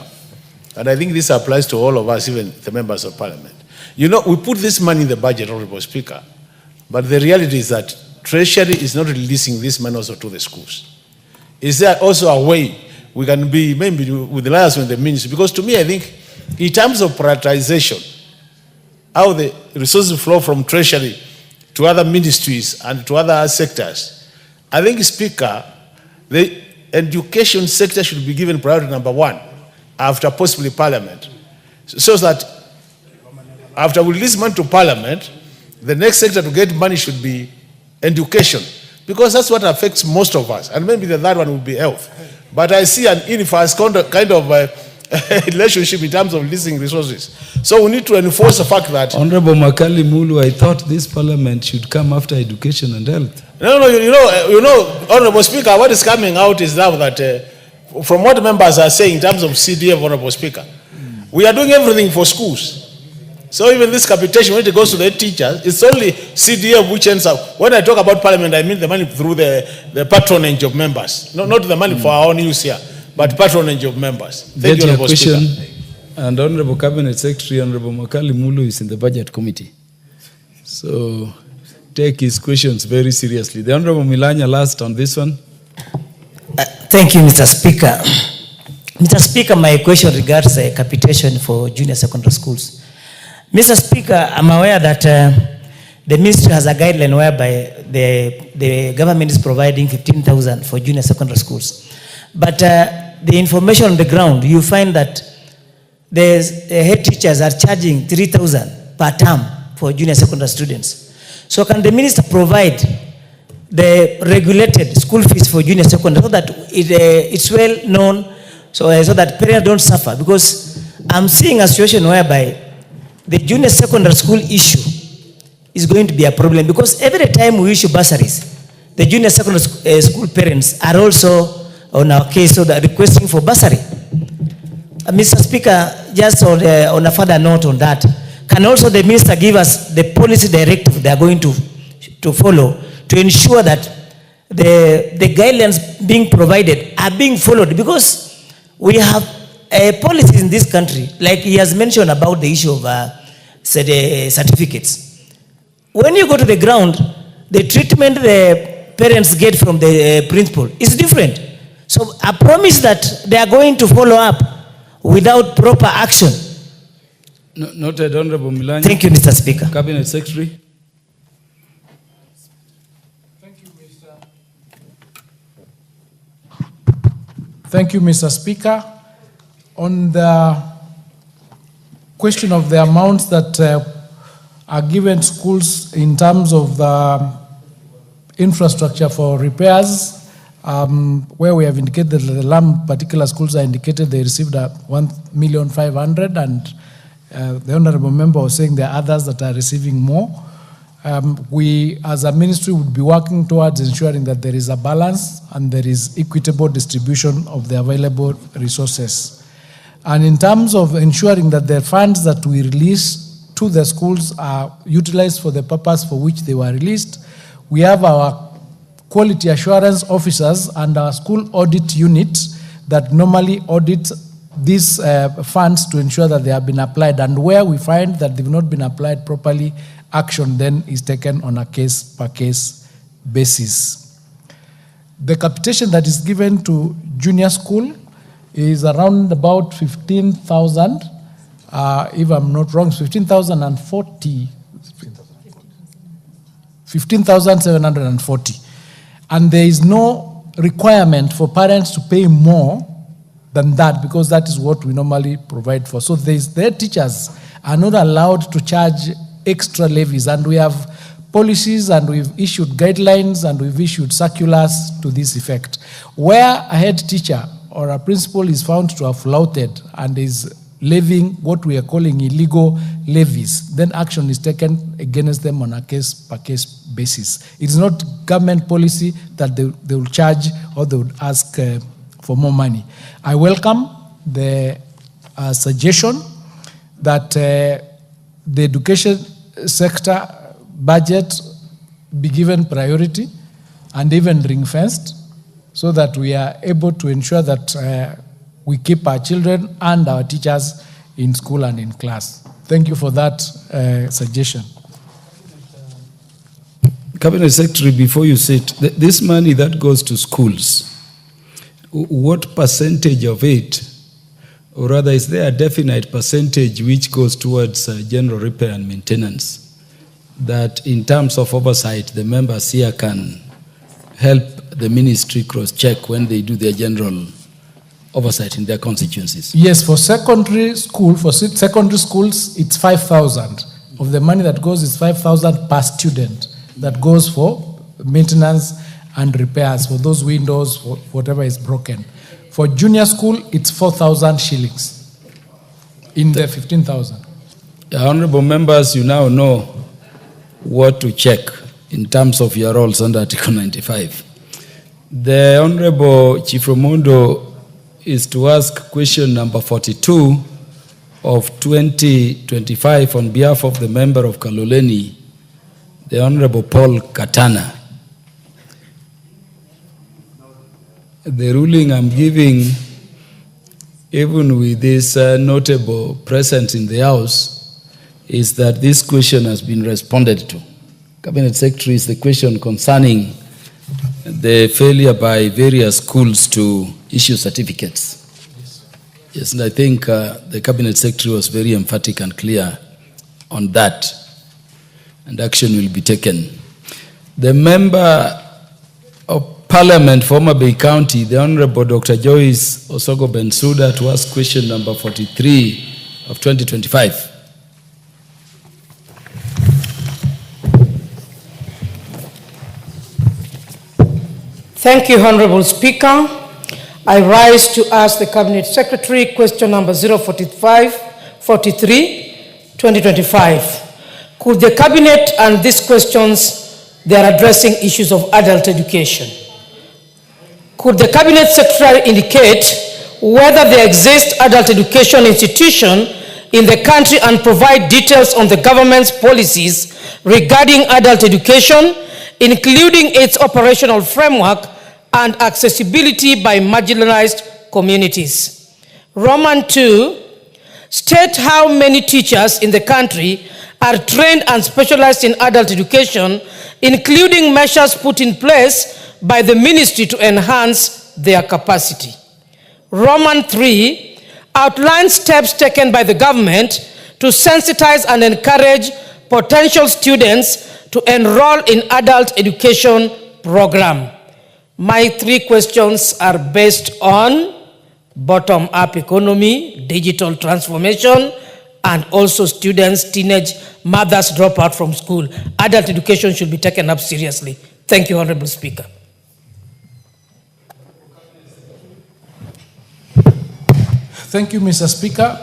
and I think this applies to all of us, even the members of Parliament. You know, we put this money in the budget, Honorable Speaker, but the reality is that Treasury is not releasing this money also to the schools. Is there also a way we can be maybe with the liaison with the ministry? Because to me, I think in terms of prioritization, how the resources flow from Treasury to other ministries and to other sectors, I think, Speaker, the education sector should be given priority number one after possibly Parliament. So that after we release money to Parliament, the next sector to get money should be education, because that's what affects most of us. And maybe the third one would be health. But I see an inverse kind of relationship in terms of releasing resources. So we need to enforce the fact that... Honorable Makali Mulu, I thought this Parliament should come after education and health. No, you know, Honorable Speaker, what is coming out is now that from what members are saying in terms of CDF, Honorable Speaker, we are doing everything for schools. So even this capitation, when it goes to the teachers, it's only CDF which ends up. When I talk about Parliament, I mean the money through the patronage of members. Not the money for our own use here, but patronage of members. Thank you, Honorable Speaker. And Honorable Cabinet Secretary, Honorable Makali Mulu is in the Budget Committee. So take his questions very seriously. The Honorable Milanya last on this one. Thank you, Mr. Speaker. Mr. Speaker, my question regards capitation for junior secondary schools. Mr. Speaker, I'm aware that the ministry has a guideline whereby the government is providing 15,000 for junior secondary schools. But the information on the ground, you find that the head teachers are charging 3,000 per term for junior secondary students. So can the minister provide the regulated school fees for junior secondary so that it's well known, so that parents don't suffer? Because I'm seeing a situation whereby the junior secondary school issue is going to be a problem, because every time we issue bursaries, the junior secondary school parents are also on our case, so they're requesting for bursary. Mr. Speaker, just on a further note on that, can also the minister give us the policy directive they are going to follow to ensure that the guidelines being provided are being followed? Because we have policies in this country, like he has mentioned about the issue of certificates. When you go to the ground, the treatment the parents get from the principal is different. So I promise that they are going to follow up without proper action. Noted, Honorable Milanya. Thank you, Mr. Speaker. Cabinet Secretary. Thank you, Mr. Speaker. On the question of the amounts that are given schools in terms of the infrastructure for repairs, where we have indicated that the LAM particular schools are indicated they received 1,500,000, and the Honorable Member was saying there are others that are receiving more. We, as a ministry, would be working towards ensuring that there is a balance and there is equitable distribution of the available resources. And in terms of ensuring that the funds that we release to the schools are utilized for the purpose for which they were released, we have our quality assurance officers and our school audit units that normally audit these funds to ensure that they have been applied. And where we find that they've not been applied properly, action then is taken on a case-per-case basis. The capitation that is given to junior school is around about 15,000, if I'm not wrong, 15,040, 15,740. And there is no requirement for parents to pay more than that, because that is what we normally provide for. So their teachers are not allowed to charge extra levies, and we have policies and we've issued guidelines and we've issued circulars to this effect. Where a head teacher or a principal is found to have flouted and is levying what we are calling illegal levies, then action is taken against them on a case-per-case basis. It's not government policy that they will charge or they would ask for more money. I welcome the suggestion that the education sector budget be given priority and even ring-fenced so that we are able to ensure that we keep our children and our teachers in school and in class. Thank you for that suggestion. Cabinet Secretary, before you sit, this money that goes to schools, what percentage of it, or rather is there a definite percentage which goes towards general repair and maintenance, that in terms of oversight, the members here can help the ministry cross-check when they do their general oversight in their constituencies? Yes, for secondary schools, it's 5,000. Of the money that goes is 5,000 per student that goes for maintenance and repairs for those windows, for whatever is broken. For junior school, it's 4,000 shillings in the 15,000. Honorable members, you now know what to check in terms of your roles under Article 95. The Honorable Chief Romondo is to ask question number 42 of 2025 on behalf of the member of Kaloleni, the Honorable Paul Katana. The ruling I'm giving, even with this notable presence in the House, is that this question has been responded to. Cabinet Secretary, is the question concerning the failure by various schools to issue certificates. Yes, and I think the Cabinet Secretary was very emphatic and clear on that, and action will be taken. The Member of Parliament for Mutembei County, the Honorable Dr. Joyce Osogo Bensuda, to ask question number 43 of 2025. Thank you, Honorable Speaker. I rise to ask the Cabinet Secretary question number 043, 2025. Could the Cabinet and these questions, they are addressing issues of adult education. Could the Cabinet Secretary indicate whether there exists adult education institution in the country and provide details on the government's policies regarding adult education, including its operational framework and accessibility by marginalized communities? Roman 2, state how many teachers in the country are trained and specialized in adult education, including measures put in place by the ministry to enhance their capacity. Roman 3 outlines steps taken by the government to sensitize and encourage potential students to enroll in adult education program. My 3 questions are based on bottom-up economy, digital transformation, and also students, teenage mothers drop out from school. Adult education should be taken up seriously. Thank you, Honorable Speaker. Thank you, Mr. Speaker.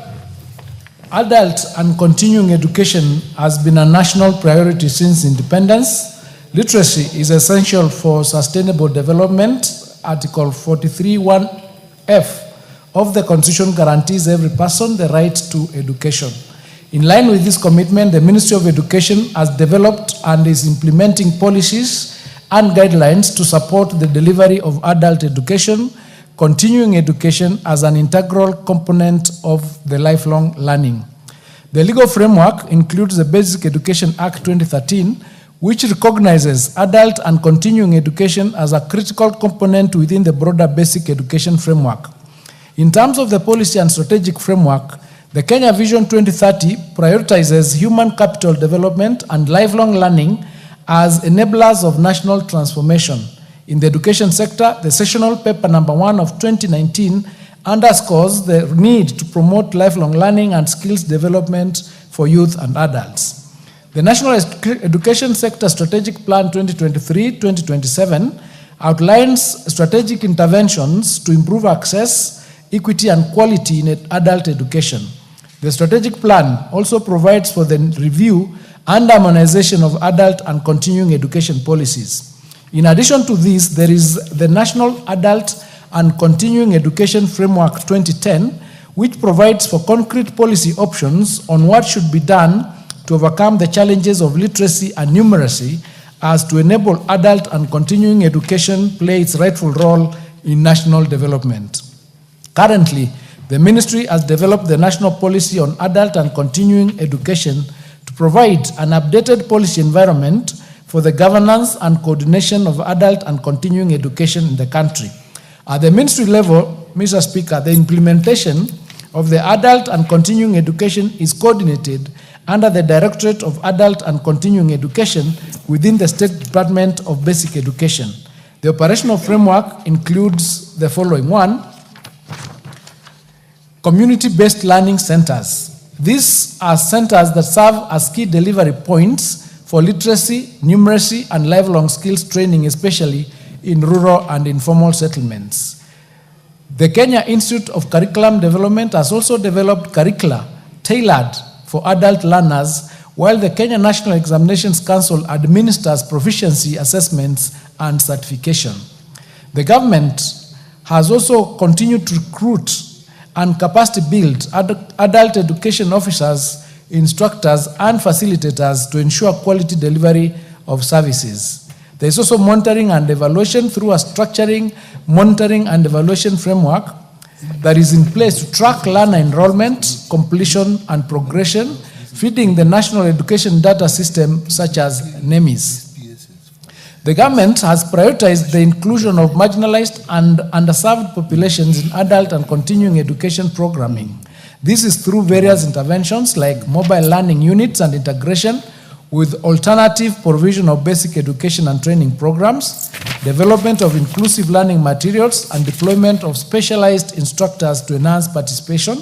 Adult and continuing education has been a national priority since independence. Literacy is essential for sustainable development. Article 43(1)(f) of the Constitution guarantees every person the right to education. In line with this commitment, the Ministry of Education has developed and is implementing policies and guidelines to support the delivery of adult education, continuing education as an integral component of the lifelong learning. The legal framework includes the Basic Education Act 2013, which recognizes adult and continuing education as a critical component within the broader basic education framework. In terms of the policy and strategic framework, the Kenya Vision 2030 prioritizes human capital development and lifelong learning as enablers of national transformation. In the education sector, the sessional paper number 1 of 2019 underscores the need to promote lifelong learning and skills development for youth and adults. The National Education Sector Strategic Plan 2023-2027 outlines strategic interventions to improve access, equity, and quality in adult education. The strategic plan also provides for the review and harmonization of adult and continuing education policies. In addition to this, there is the National Adult and Continuing Education Framework 2010, which provides for concrete policy options on what should be done to overcome the challenges of literacy and numeracy as to enable adult and continuing education play its rightful role in national development. Currently, the ministry has developed the national policy on adult and continuing education to provide an updated policy environment for the governance and coordination of adult and continuing education in the country. At the ministry level, Mr. Speaker, the implementation of the adult and continuing education is coordinated under the Directorate of Adult and Continuing Education within the State Department of Basic Education. The operational framework includes the following. 1, community-based learning centers. These are centers that serve as key delivery points for literacy, numeracy, and lifelong skills training, especially in rural and informal settlements. The Kenya Institute of Curriculum Development has also developed curricula tailored for adult learners, while the Kenya National Examinations Council administers proficiency assessments and certification. The government has also continued to recruit and capacity build adult education officers, instructors, and facilitators to ensure quality delivery of services. There is also monitoring and evaluation through a structuring, monitoring, and evaluation framework that is in place to track learner enrollment, completion, and progression, feeding the national education data system such as NEMIS. The government has prioritized the inclusion of marginalized and underserved populations in adult and continuing education programming. This is through various interventions like mobile learning units and integration with alternative provision of basic education and training programs, development of inclusive learning materials, and deployment of specialized instructors to enhance participation,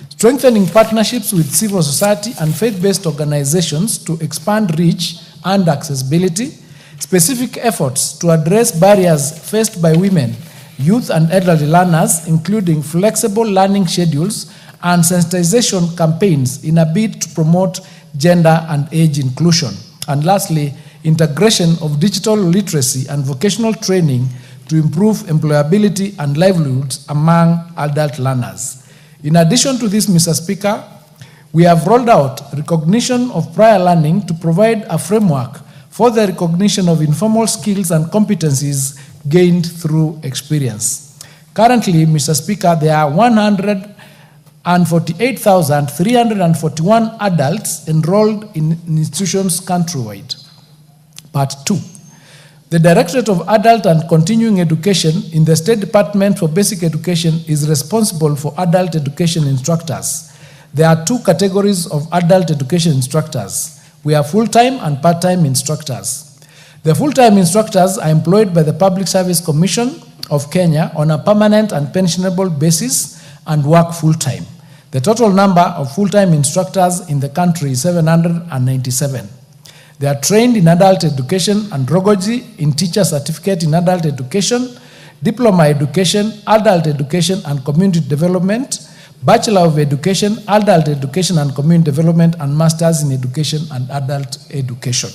strengthening partnerships with civil society and faith-based organizations to expand reach and accessibility, specific efforts to address barriers faced by women, youth, and elderly learners, including flexible learning schedules and sensitization campaigns in a bid to promote gender and age inclusion. And lastly, integration of digital literacy and vocational training to improve employability and livelihoods among adult learners. In addition to this, Mr. Speaker, we have rolled out recognition of prior learning to provide a framework for the recognition of informal skills and competencies gained through experience. Currently, Mr. Speaker, there are 148,341 adults enrolled in institutions countrywide. Part 2. The Directorate of Adult and Continuing Education in the State Department for Basic Education is responsible for adult education instructors. There are 2 categories of adult education instructors. We have full-time and part-time instructors. The full-time instructors are employed by the Public Service Commission of Kenya on a permanent and pensionable basis and work full-time. The total number of full-time instructors in the country is 797. They are trained in adult education and Rogoji in teacher certificate in adult education, diploma education, adult education and community development, Bachelor of Education, Adult Education and Community Development, and Masters in Education and Adult Education.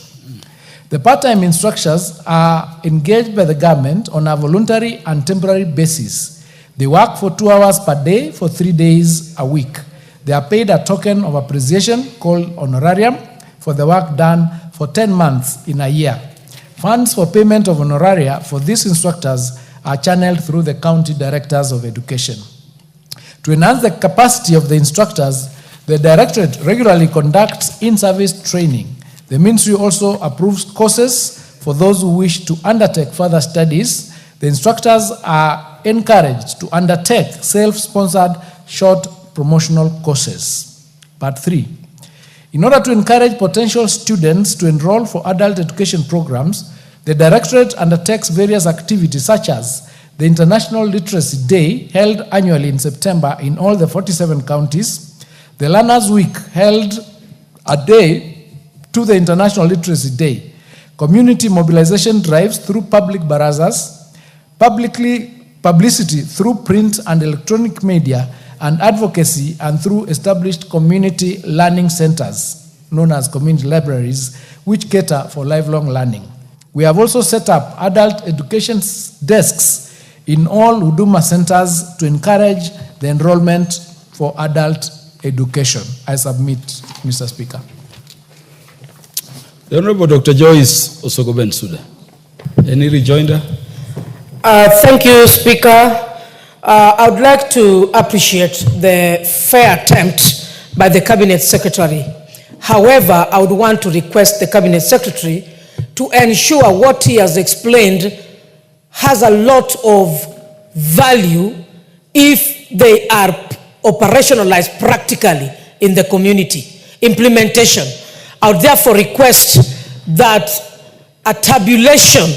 The part-time instructors are engaged by the government on a voluntary and temporary basis. They work for 2 hours per day for 3 days a week. They are paid a token of appreciation called honorarium for the work done for 10 months in a year. Funds for payment of honoraria for these instructors are channeled through the county directors of education. To enhance the capacity of the instructors, the Directorate regularly conducts in-service training. The Ministry also approves courses for those who wish to undertake further studies. The instructors are encouraged to undertake self-sponsored short promotional courses. Part 3. In order to encourage potential students to enroll for adult education programs, the Directorate undertakes various activities such as the International Literacy Day, held annually in September in all the 47 counties, the Learners Week, held a day to the International Literacy Day, community mobilization drives through public barazas, publicity through print and electronic media, and advocacy and through established community learning centers, known as community libraries, which cater for lifelong learning. We have also set up adult education desks in all Huduma centers to encourage the enrollment for adult education. I submit, Mr. Speaker. The Honorable Dr. Joyce Osogoben Suda. Any rejoinder? Thank you, Speaker. I would like to appreciate the fair attempt by the Cabinet Secretary. However, I would want to request the Cabinet Secretary to ensure what he has explained has a lot of value if they are operationalized practically in the community. Implementation. I would therefore request that a tabulation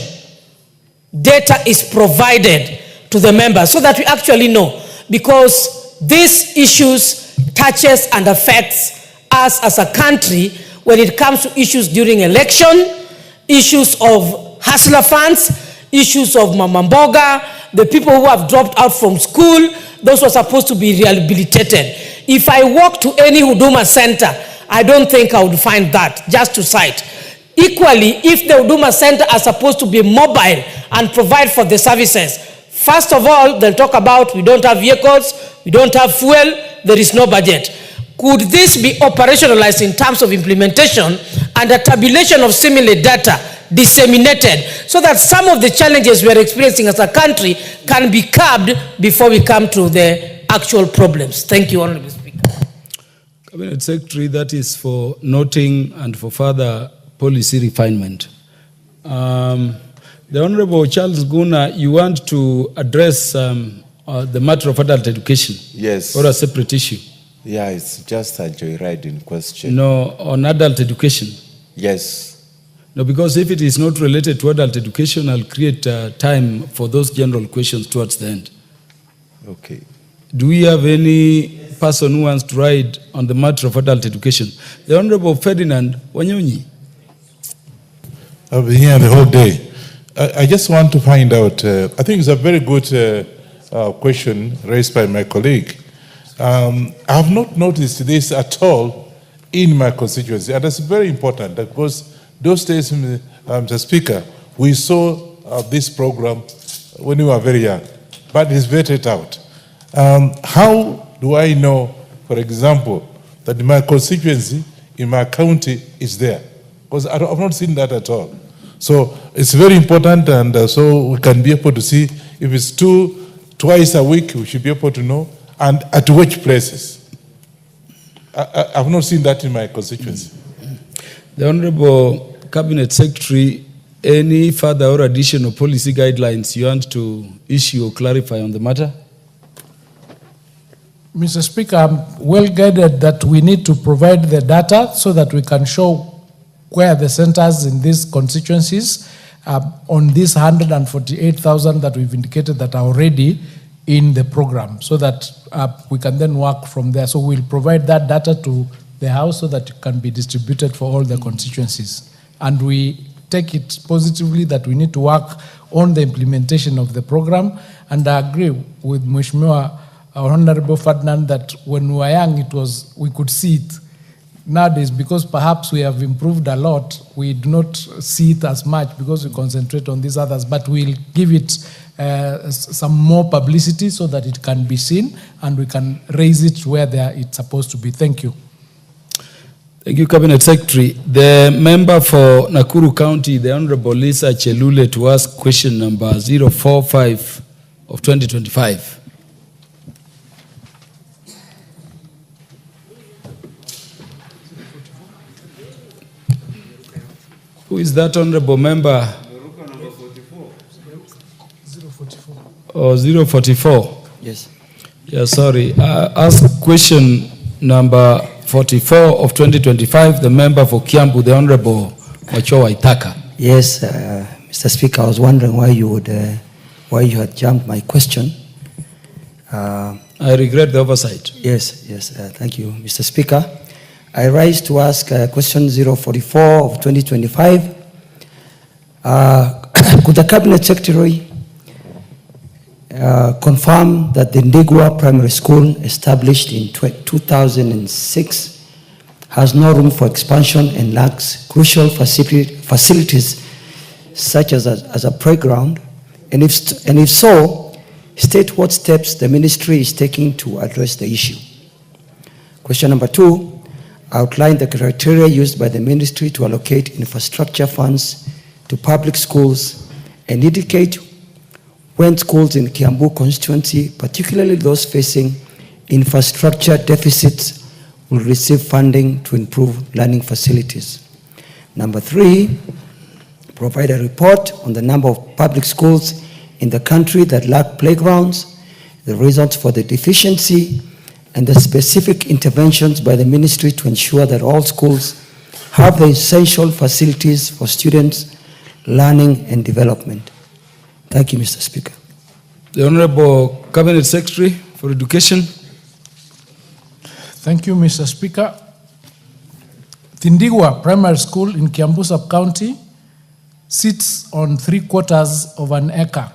data is provided to the members so that we actually know, because these issues touches and affects us as a country when it comes to issues during election, issues of hustler funds, issues of mamamboga, the people who have dropped out from school, those who are supposed to be rehabilitated. If I walk to any Huduma center, I don't think I would find that, just to cite. Equally, if the Huduma center are supposed to be mobile and provide for the services, first of all, they'll talk about we don't have vehicles, we don't have fuel, there is no budget. Could this be operationalized in terms of implementation and a tabulation of similar data disseminated so that some of the challenges we are experiencing as a country can be curbed before we come to the actual problems? Thank you, Honorable Speaker. Cabinet Secretary, that is for noting and for further policy refinement. The Honorable Charles Guna, you want to address the matter of adult education? Yes. Or a separate issue? Yeah, it's just a joyriding question. No, on adult education? Yes. No, because if it is not related to adult education, I'll create time for those general questions towards the end. Okay. Do we have any person who wants to ride on the matter of adult education? The Honorable Ferdinand Wanyonyi. I've been here the whole day. I just want to find out, I think it's a very good question raised by my colleague. I have not noticed this at all in my constituency, and that's very important because those days, Mr. Speaker, we saw this program when we were very young, but it's vetted out. How do I know, for example, that my constituency in my county is there? Because I've not seen that at all. So it's very important, and so we can be able to see if it's twice a week, we should be able to know, and at which places. I've not seen that in my constituency. The Honorable Cabinet Secretary, any further or additional policy guidelines you want to issue or clarify on the matter? Mr. Speaker, I'm well guided that we need to provide the data so that we can show where the centers in these constituencies on these 148,000 that we've indicated that are already in the program, so that we can then work from there. So we'll provide that data to the House so that it can be distributed for all the constituencies. And we take it positively that we need to work on the implementation of the program. And I agree with Mheshimiwa Honorable Ferdinand that when we were young, we could see it. Nowadays, because perhaps we have improved a lot, we do not see it as much because we concentrate on these others, but we'll give it some more publicity so that it can be seen and we can raise it where it's supposed to be. Thank you. Thank you, Cabinet Secretary. The member for Nakuru County, the Honorable Lisa Chelule, to ask question number 045 of 2025. Who is that honorable member? 044. Yes. Yeah, sorry. Ask question number 44 of 2025, the member for Kiambu, the Honorable Machoa Itaka. Yes, Mr. Speaker, I was wondering why you had jumped my question. I regret the oversight. Yes, thank you, Mr. Speaker. I rise to ask question 044 of 2025. Could the Cabinet Secretary confirm that the Ndigwa Primary School, established in 2006, has no room for expansion and lacks crucial facilities such as a playground? And if so, state what steps the ministry is taking to address the issue. Question number 2. outline the criteria used by the ministry to allocate infrastructure funds to public schools, and indicate when schools in Kiambu constituency, particularly those facing infrastructure deficits, will receive funding to improve learning facilities. Number 3, provide a report on the number of public schools in the country that lack playgrounds, the reasons for the deficiency, and the specific interventions by the ministry to ensure that all schools have the essential facilities for students' learning and development. Thank you, Mr. Speaker. The Honorable Cabinet Secretary for Education. Thank you, Mr. Speaker. Tindigwa Primary School in Kiambu Sub-County sits on 3/4 of an acre.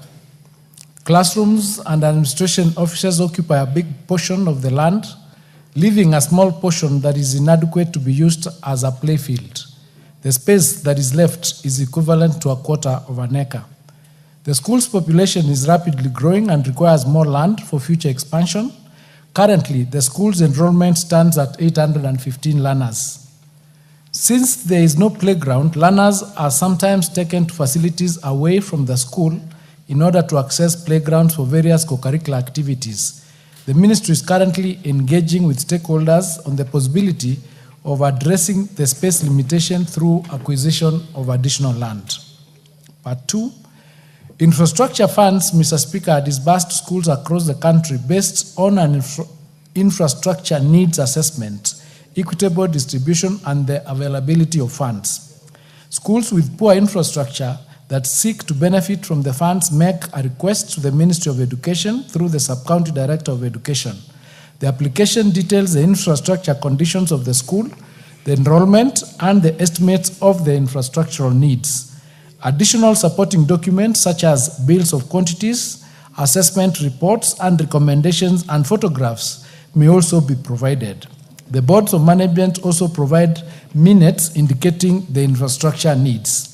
Classrooms and administration offices occupy a big portion of the land, leaving a small portion that is inadequate to be used as a playfield. The space that is left is equivalent to 1/4 of an acre. The school's population is rapidly growing and requires more land for future expansion. Currently, the school's enrollment stands at 815 learners. Since there is no playground, learners are sometimes taken to facilities away from the school in order to access playgrounds for various co-curricular activities. The ministry is currently engaging with stakeholders on the possibility of addressing the space limitation through acquisition of additional land. Part 2, infrastructure funds, Mr. Speaker, are disbursed to schools across the country based on an infrastructure needs assessment, equitable distribution, and the availability of funds. Schools with poor infrastructure that seek to benefit from the funds make a request to the Ministry of Education through the Sub-County Director of Education. The application details the infrastructure conditions of the school, the enrollment, and the estimates of the infrastructural needs. Additional supporting documents such as bills of quantities, assessment reports, and recommendations and photographs may also be provided. The boards of management also provide minutes indicating the infrastructure needs.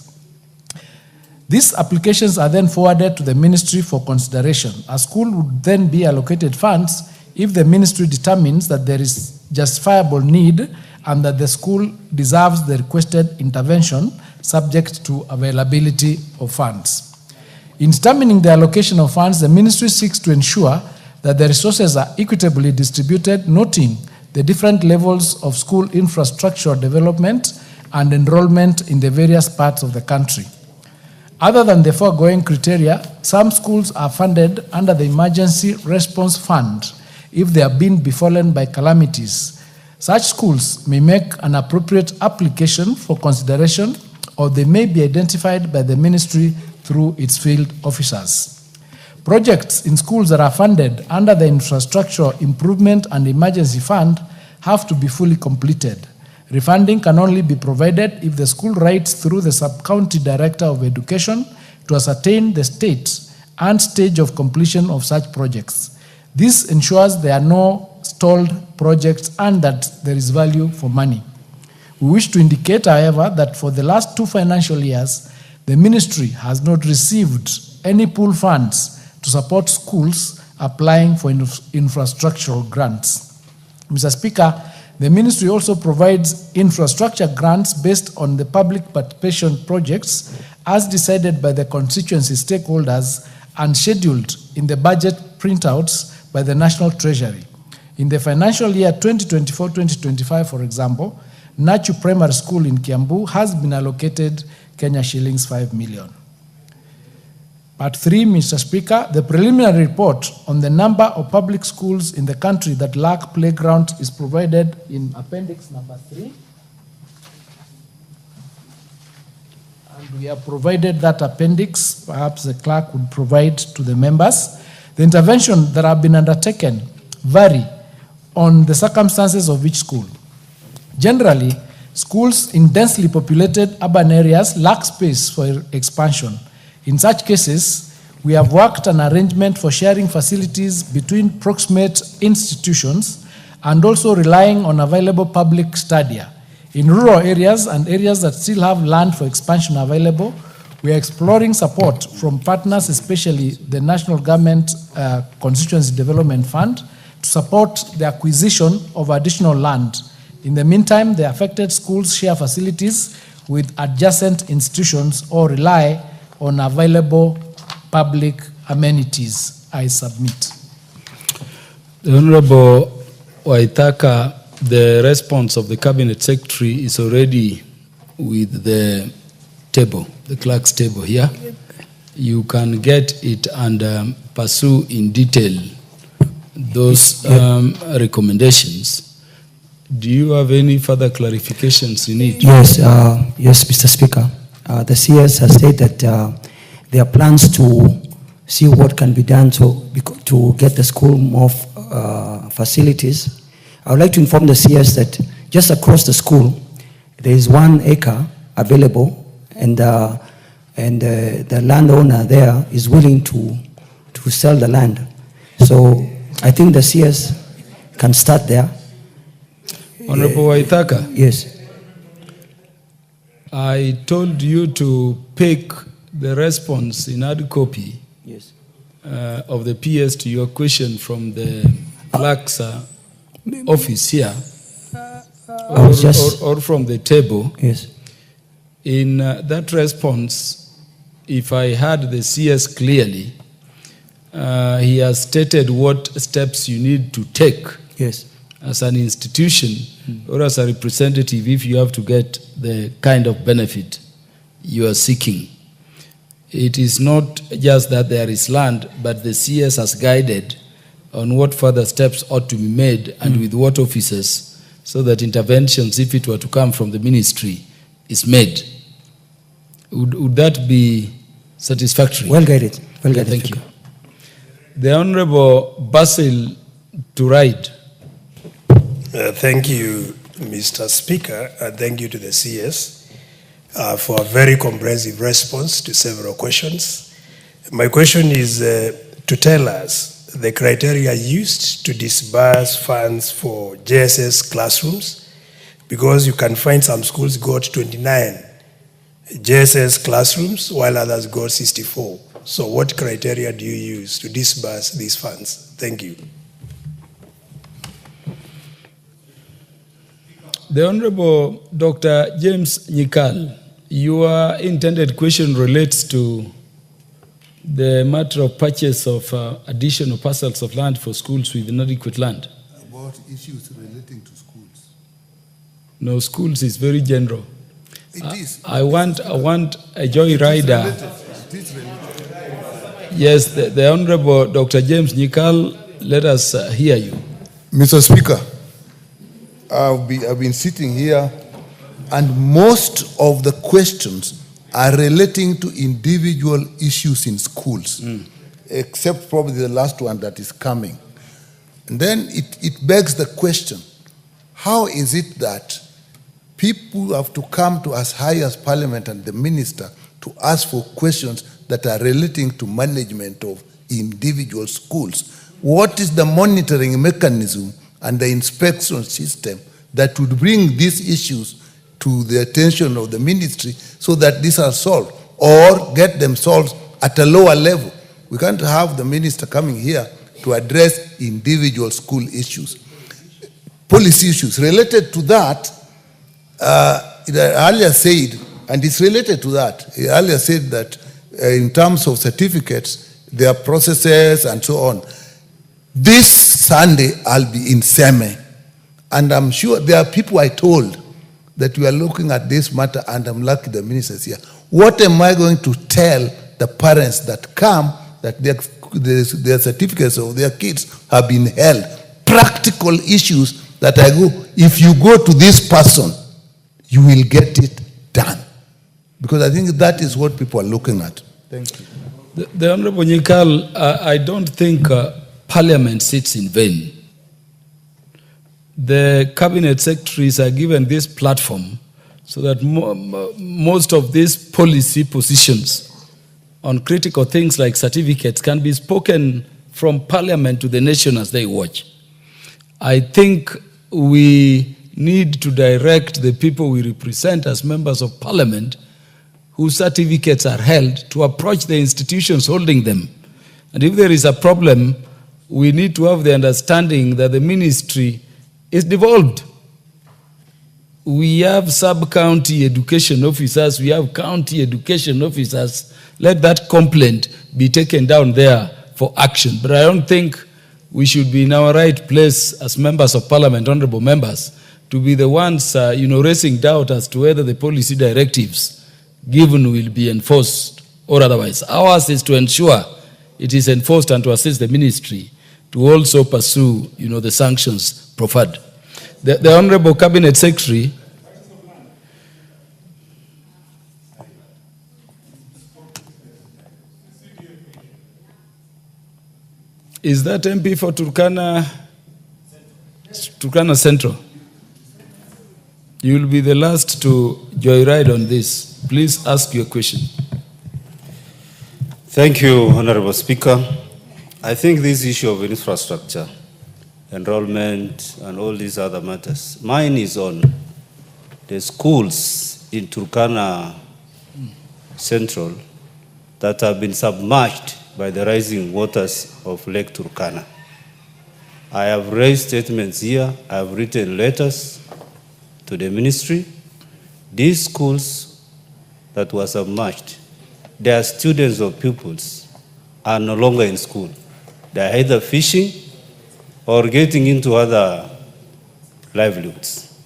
These applications are then forwarded to the ministry for consideration. A school would then be allocated funds if the ministry determines that there is justifiable need and that the school deserves the requested intervention subject to availability of funds. In determining the allocation of funds, the ministry seeks to ensure that the resources are equitably distributed, noting the different levels of school infrastructure development and enrollment in the various parts of the country. Other than the foregoing criteria, some schools are funded under the Emergency Response Fund if they have been befallen by calamities. Such schools may make an appropriate application for consideration, or they may be identified by the ministry through its field officers. Projects in schools that are funded under the Infrastructure Improvement and Emergency Fund have to be fully completed. Refunding can only be provided if the school writes through the Sub-County Director of Education to ascertain the state and stage of completion of such projects. This ensures there are no stalled projects and that there is value for money. We wish to indicate, however, that for the last 2 financial years, the ministry has not received any pool funds to support schools applying for infrastructural grants. Mr. Speaker, the ministry also provides infrastructure grants based on the public participation projects as decided by the constituency stakeholders and scheduled in the budget printouts by the National Treasury. In the financial year 2024-2025, for example, Nachu Primary School in Kiambu has been allocated Kenya shillings 5 million. Part 3, Mr. Speaker, the preliminary report on the number of public schools in the country that lack playground is provided in appendix number 3. And we have provided that appendix. Perhaps the clerk would provide to the members. The interventions that have been undertaken vary on the circumstances of each school. Generally, schools in densely populated urban areas lack space for expansion. In such cases, we have worked an arrangement for sharing facilities between proximate institutions and also relying on available public stadia. In rural areas and areas that still have land for expansion available, we are exploring support from partners, especially the National Government Constituency Development Fund, to support the acquisition of additional land In the meantime, the affected schools share facilities with adjacent institutions or rely on available public amenities. I submit. The Honorable Waitaka, the response of the Cabinet Secretary is already with the table, the clerk's table here. You can get it and pursue in detail those recommendations. Do you have any further clarifications you need? Yes, yes, Mr. Speaker. The CS has said that there are plans to see what can be done to get the school more facilities. I would like to inform the CS that just across the school, there is 1 acre available, and the landowner there is willing to sell the land. So I think the CS can start there. Honorable Waitaka. Yes. I told you to pick the response in hard copy of the PS to your question from the clerk's office here, or from the table. Yes. In that response, if I heard the CS clearly, he has stated what steps you need to take. Yes. As an institution or as a representative, if you have to get the kind of benefit you are seeking. It is not just that there is land, but the CS has guided on what further steps ought to be made and with what officers, so that interventions, if it were to come from the ministry, is made. Would that be satisfactory? Well guided. Well guided. Thank you. The Honorable Basil Turaid. Thank you, Mr. Speaker, and thank you to the CS for a very comprehensive response to several questions. My question is to tell us the criteria used to disburse funds for JSS classrooms, because you can find some schools got 29 JSS classrooms while others got 64. So what criteria do you use to disburse these funds? Thank you. The Honorable Dr. James Nyikal, your intended question relates to the matter of purchase of additional parcels of land for schools with inadequate land. About issues relating to schools. No, schools is very general. It is. I want a joyrider. Yes, the Honorable Dr. James Nyikal, let us hear you. Mr. Speaker, I've been sitting here, and most of the questions are relating to individual issues in schools, except probably the last one that is coming. And then it begs the question, how is it that people have to come to as high as Parliament and the Minister to ask for questions that are relating to management of individual schools? What is the monitoring mechanism and the inspection system that would bring these issues to the attention of the ministry so that these are solved, or get them solved at a lower level? We can't have the minister coming here to address individual school issues. Policy issues related to that, it earlier said, and it's related to that, he earlier said that in terms of certificates, there are processes and so on. This Sunday, I'll be in Seme, and I'm sure there are people I told that we are looking at this matter, and I'm lucky the minister's here. What am I going to tell the parents that come that their certificates of their kids have been held? Practical issues that I go, if you go to this person, you will get it done. Because I think that is what people are looking at. Thank you. The Honorable Nyikal, I don't think Parliament sits in vain. The Cabinet Secretaries are given this platform so that most of these policy positions on critical things like certificates can be spoken from Parliament to the nation as they watch. I think we need to direct the people we represent as members of Parliament whose certificates are held to approach the institutions holding them. And if there is a problem, we need to have the understanding that the ministry is devolved we have sub-county education officers, we have county education officers. Let that complaint be taken down there for action. But I don't think we should be in our right place as members of parliament, honorable members, to be the ones, raising doubt as to whether the policy directives given will be enforced or otherwise. Ours is to ensure it is enforced and to assist the ministry to also pursue, the sanctions proffered. The Honorable Cabinet Secretary is that MP for Turkana Central? You will be the last to joyride on this. Please ask your question. Thank you, Honorable Speaker. I think this issue of infrastructure, enrollment, and all these other matters, mine is on the schools in Turkana Central that have been submerged by the rising waters of Lake Turkana. I have raised statements here, I have written letters to the ministry. These schools that were submerged, their students or pupils are no longer in school. They are either fishing or getting into other livelihoods.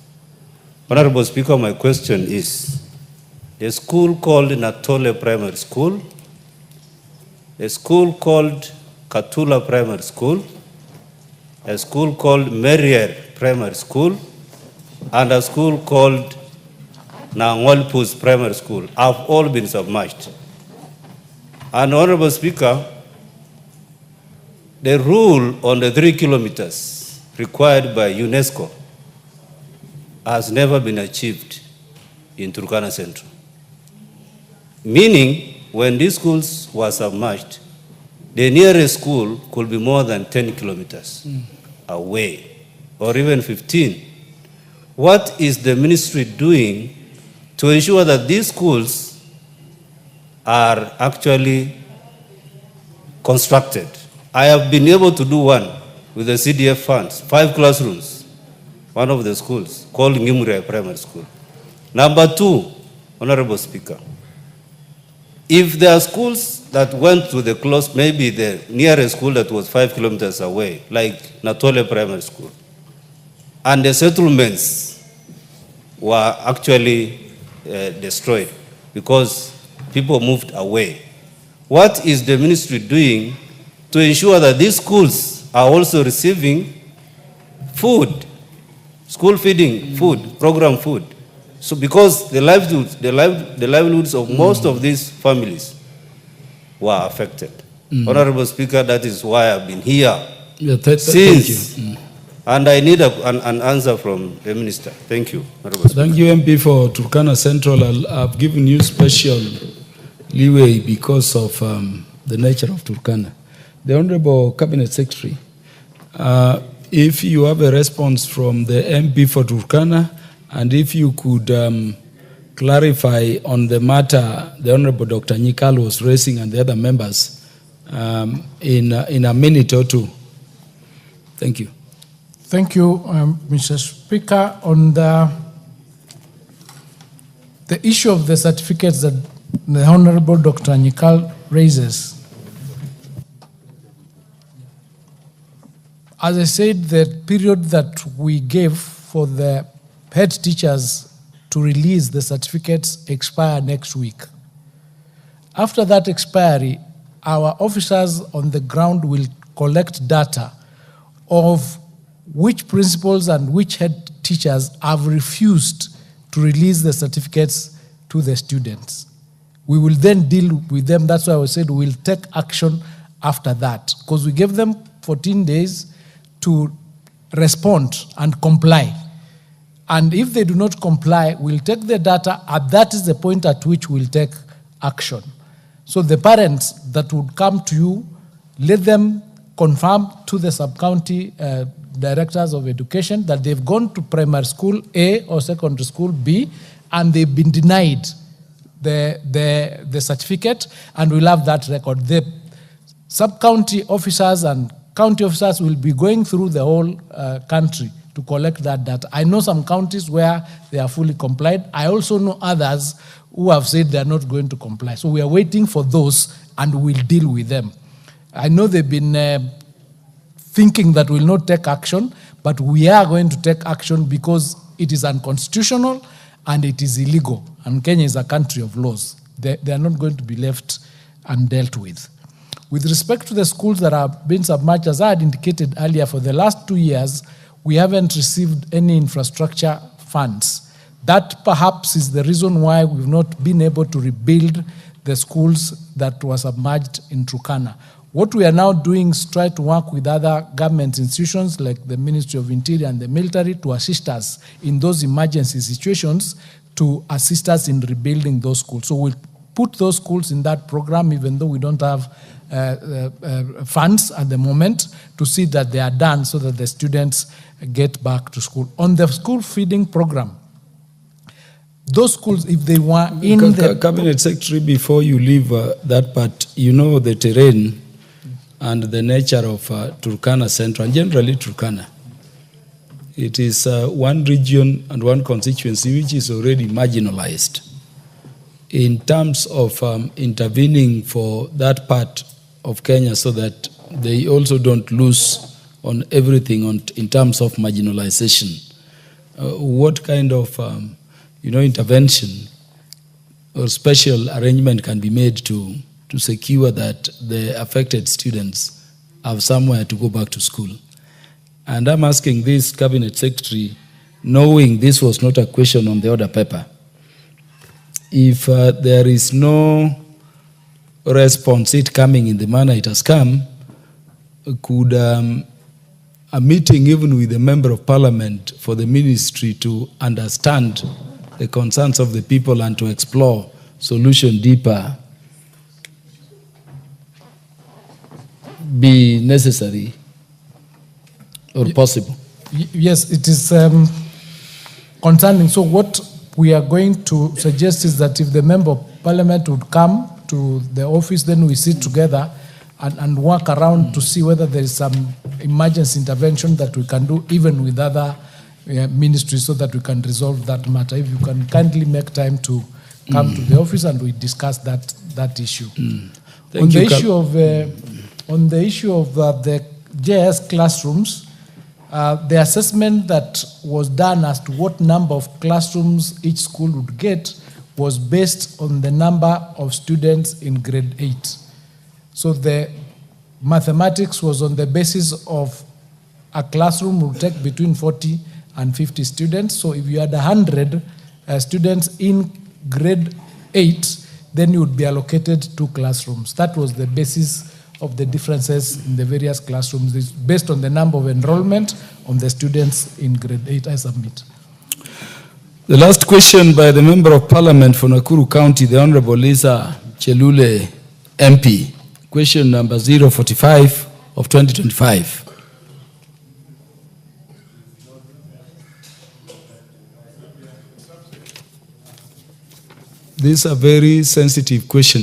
Honorable Speaker, my question is, a school called Natole Primary School, a school called Katula Primary School, a school called Merrier Primary School, and a school called Nangolpus Primary School have all been submerged. And Honorable Speaker, the rule on the 3 kilometers required by UNESCO has never been achieved in Turkana Central. Meaning, when these schools were submerged, the nearest school could be more than 10 kilometers away, or even 15. What is the ministry doing to ensure that these schools are actually constructed? I have been able to do one with the CDF funds, 5 classrooms, one of the schools, called Ngimure Primary School. Number 2, Honorable Speaker, if there are schools that went to the close, maybe the nearest school that was 5 kilometers away, like Natole Primary School, and the settlements were actually destroyed because people moved away, what is the ministry doing to ensure that these schools are also receiving food, school feeding food, program food? So because the livelihoods of most of these families were affected. Honorable Speaker, that is why I've been here since. And I need an answer from the Minister. Thank you, Honorable Speaker. Thank you, MP for Turkana Central. I've given you special leeway because of the nature of Turkana. The Honorable Cabinet Secretary, if you have a response from the MP for Turkana, and if you could clarify on the matter the Honorable Dr. Nyikal was raising and the other members in a minute or two. Thank you. Thank you, Mr. Speaker. On the issue of the certificates that the Honorable Dr. Nyikal raises, as I said, the period that we gave for the head teachers to release the certificates expire next week. After that expiry, our officers on the ground will collect data of which principals and which head teachers have refused to release the certificates to the students. We will then deal with them. That's why I said we will take action after that, because we gave them 14 days to respond and comply. And if they do not comply, we'll take the data, and that is the point at which we'll take action. So the parents that would come to you, let them confirm to the sub-county directors of education that they've gone to primary school A or secondary school B, and they've been denied the certificate, and we'll have that record. The sub-county officers and county officers will be going through the whole country to collect that data. I know some counties where they are fully complied. I also know others who have said they are not going to comply. So we are waiting for those and we'll deal with them. I know they've been thinking that we'll not take action, but we are going to take action because it is unconstitutional and it is illegal. And Kenya is a country of laws. They are not going to be left undealt with. With respect to the schools that have been submerged, as I had indicated earlier, for the last 2 years, we haven't received any infrastructure funds. That perhaps is the reason why we've not been able to rebuild the schools that were submerged in Turkana. What we are now doing is try to work with other government institutions like the Ministry of Interior and the military to assist us in those emergency situations, to assist us in rebuilding those schools. So we'll put those schools in that program, even though we don't have funds at the moment, to see that they are done so that the students get back to school. On the school feeding program, those schools, if they were in the... Cabinet Secretary, before you leave that part, you know the terrain and the nature of Turkana Central, and generally Turkana. It is one region and one constituency which is already marginalized. In terms of intervening for that part of Kenya so that they also don't lose on everything in terms of marginalization, what kind of intervention or special arrangement can be made to secure that the affected students have somewhere to go back to school? And I'm asking this Cabinet Secretary, knowing this was not a question on the order paper. If there is no response, it coming in the manner it has come, could a meeting even with a member of parliament for the ministry to understand the concerns of the people and to explore solution deeper be necessary or possible? Yes, it is concerning. So what we are going to suggest is that if the member of parliament would come to the office, then we sit together and work around to see whether there is some emergency intervention that we can do even with other ministries so that we can resolve that matter. If you can kindly make time to come to the office and we discuss that issue. On the issue of the JS classrooms, the assessment that was done as to what number of classrooms each school would get was based on the number of students in grade 8. So the mathematics was on the basis of a classroom would take between 40 and 50 students. So if you had 100 students in grade 8, then you would be allocated 2 classrooms. That was the basis of the differences in the various classrooms. It's based on the number of enrollment on the students in grade 8. I submit. The last question by the Member of Parliament for Nakuru County, the Honorable Lisa Chelule, MP. Question number 045 of 2025. This is a very sensitive question.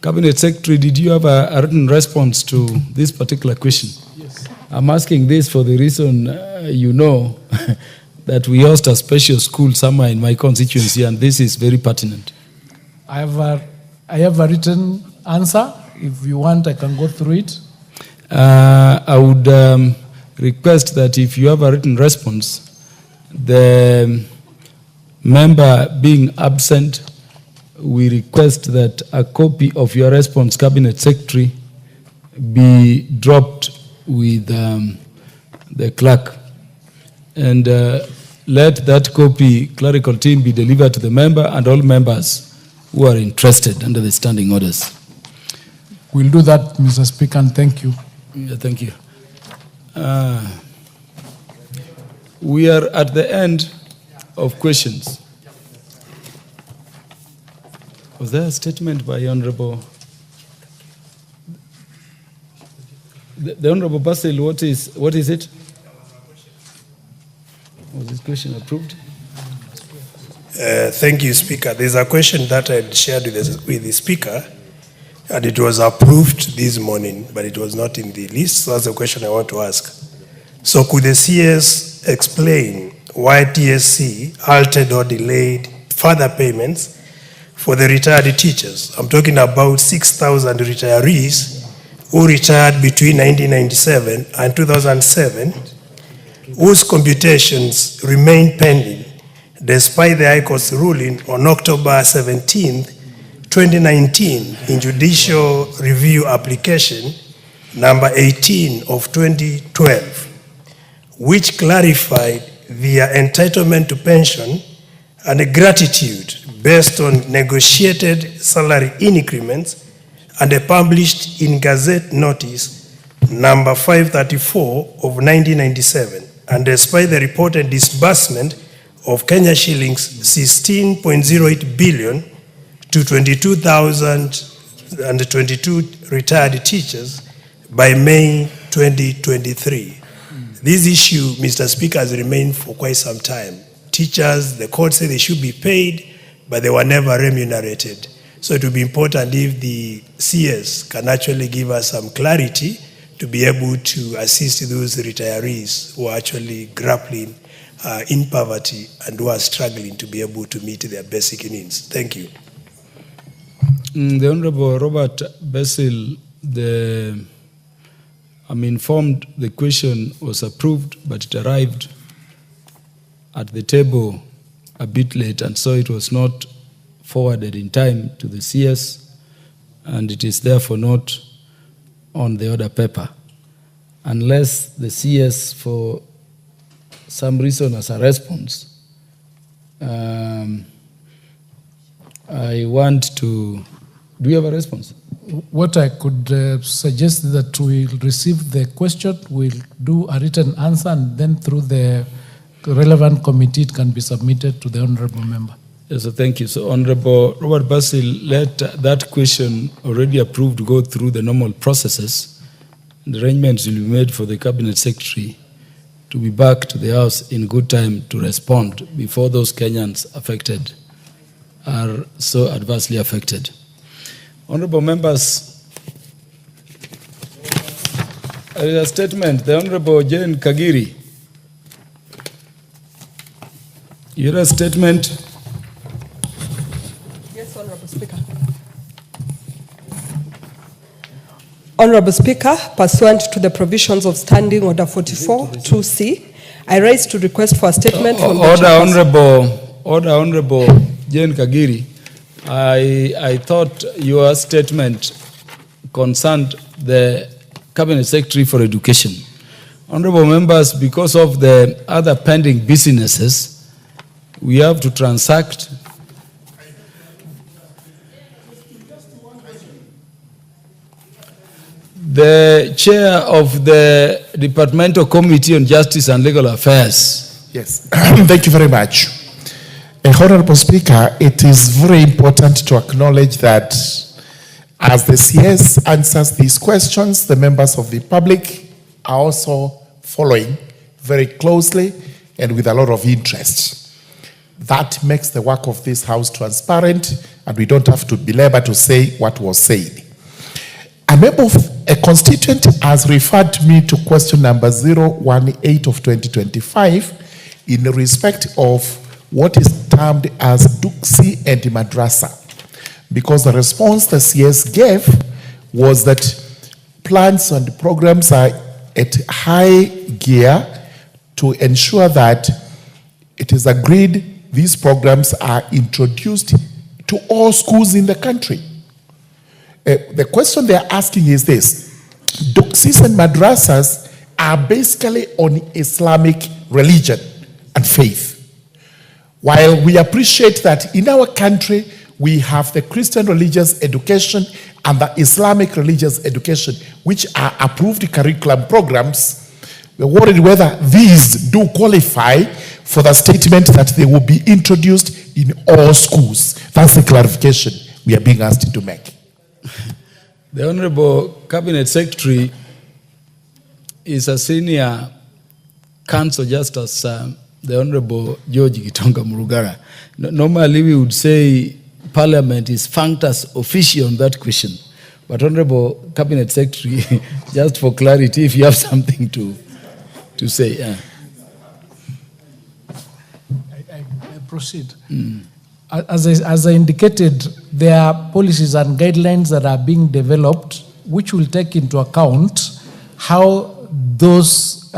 Cabinet Secretary, did you have a written response to this particular question? Yes. I'm asking this for the reason that we host a special school somewhere in my constituency, and this is very pertinent. I have a written answer. If you want, I can go through it. I would request that if you have a written response, the member being absent, we request that a copy of your response, Cabinet Secretary, be dropped with the clerk. And let that copy, clerical team, be delivered to the member and all members who are interested under the standing orders. We'll do that, Mr. Speaker, and thank you. Yeah, thank you. We are at the end of questions. Was there a statement by Honorable? The Honorable Basil, what is it? Was this question approved? Thank you, Speaker. There's a question that I shared with the Speaker, and it was approved this morning, but it was not in the list. So that's the question I want to ask. So could the CS explain why TSC altered or delayed further payments for the retired teachers? I'm talking about 6,000 retirees who retired between 1997 and 2007, whose computations remain pending despite the High Court's ruling on October 17th, 2019 in Judicial Review Application number 18 of 2012, which clarified their entitlement to pension and gratitude based on negotiated salary increments and published in Gazette Notice number 534 of 1997, and despite the reported disbursement of Kenya shillings 16.08 billion to 22,022 retired teachers by May 2023. This issue, Mr. Speaker, has remained for quite some time. Teachers, the court said they should be paid, but they were never remunerated. So it would be important if the CS can actually give us some clarity to be able to assist those retirees who are actually grappling in poverty and who are struggling to be able to meet their basic needs. Thank you. The Honorable Robert Basil, I'm informed the question was approved, but it arrived at the table a bit late, and so it was not forwarded in time to the CS, and it is therefore not on the order paper. Unless the CS, for some reason, as a response, I want to... Do you have a response? What I could suggest is that we'll receive the question, we'll do a written answer, and then through the relevant committee, it can be submitted to the honorable member. Yes, so thank you. So Honorable Robert Basil, let that question already approved go through the normal processes. The arrangements will be made for the Cabinet Secretary to be back to the House in good time to respond before those Kenyans affected are so adversely affected. Honorable members, there is a statement. The Honorable Jane Kagiri. You hear a statement? Yes, Honorable Speaker. Honorable Speaker, pursuant to the provisions of Standing Order 44 2C, I rise to request for a statement from the Honorable Jane Kagiri. I thought your statement concerned the Cabinet Secretary for Education. Honorable members, because of the other pending businesses, we have to transact. The chair of the Departmental Committee on Justice and Legal Affairs. Yes, thank you very much. Honorable Speaker, it is very important to acknowledge that as the CS answers these questions, the members of the public are also following very closely and with a lot of interest. That makes the work of this House transparent, and we don't have to belabor to say what was said. A constituent has referred me to question number 018 of 2025 in respect of what is termed as Duxi and Madrasa, because the response the CS gave was that plans and programs are at high gear to ensure that it is agreed these programs are introduced to all schools in the country. The question they're asking is this: Duxis and madrasas are basically on Islamic religion and faith. While we appreciate that in our country we have the Christian religious education and the Islamic religious education, which are approved curriculum programs, we're worried whether these do qualify for the statement that they will be introduced in all schools. That's the clarification we are being asked to make. The Honorable Cabinet Secretary is a senior counsel, just as the Honorable George Gitonga Murugara. Normally we would say Parliament is functus officio on that question. But Honorable Cabinet Secretary, just for clarity, if you have something to... to say. I proceed. As I indicated, there are policies and guidelines that are being developed which will take into account how those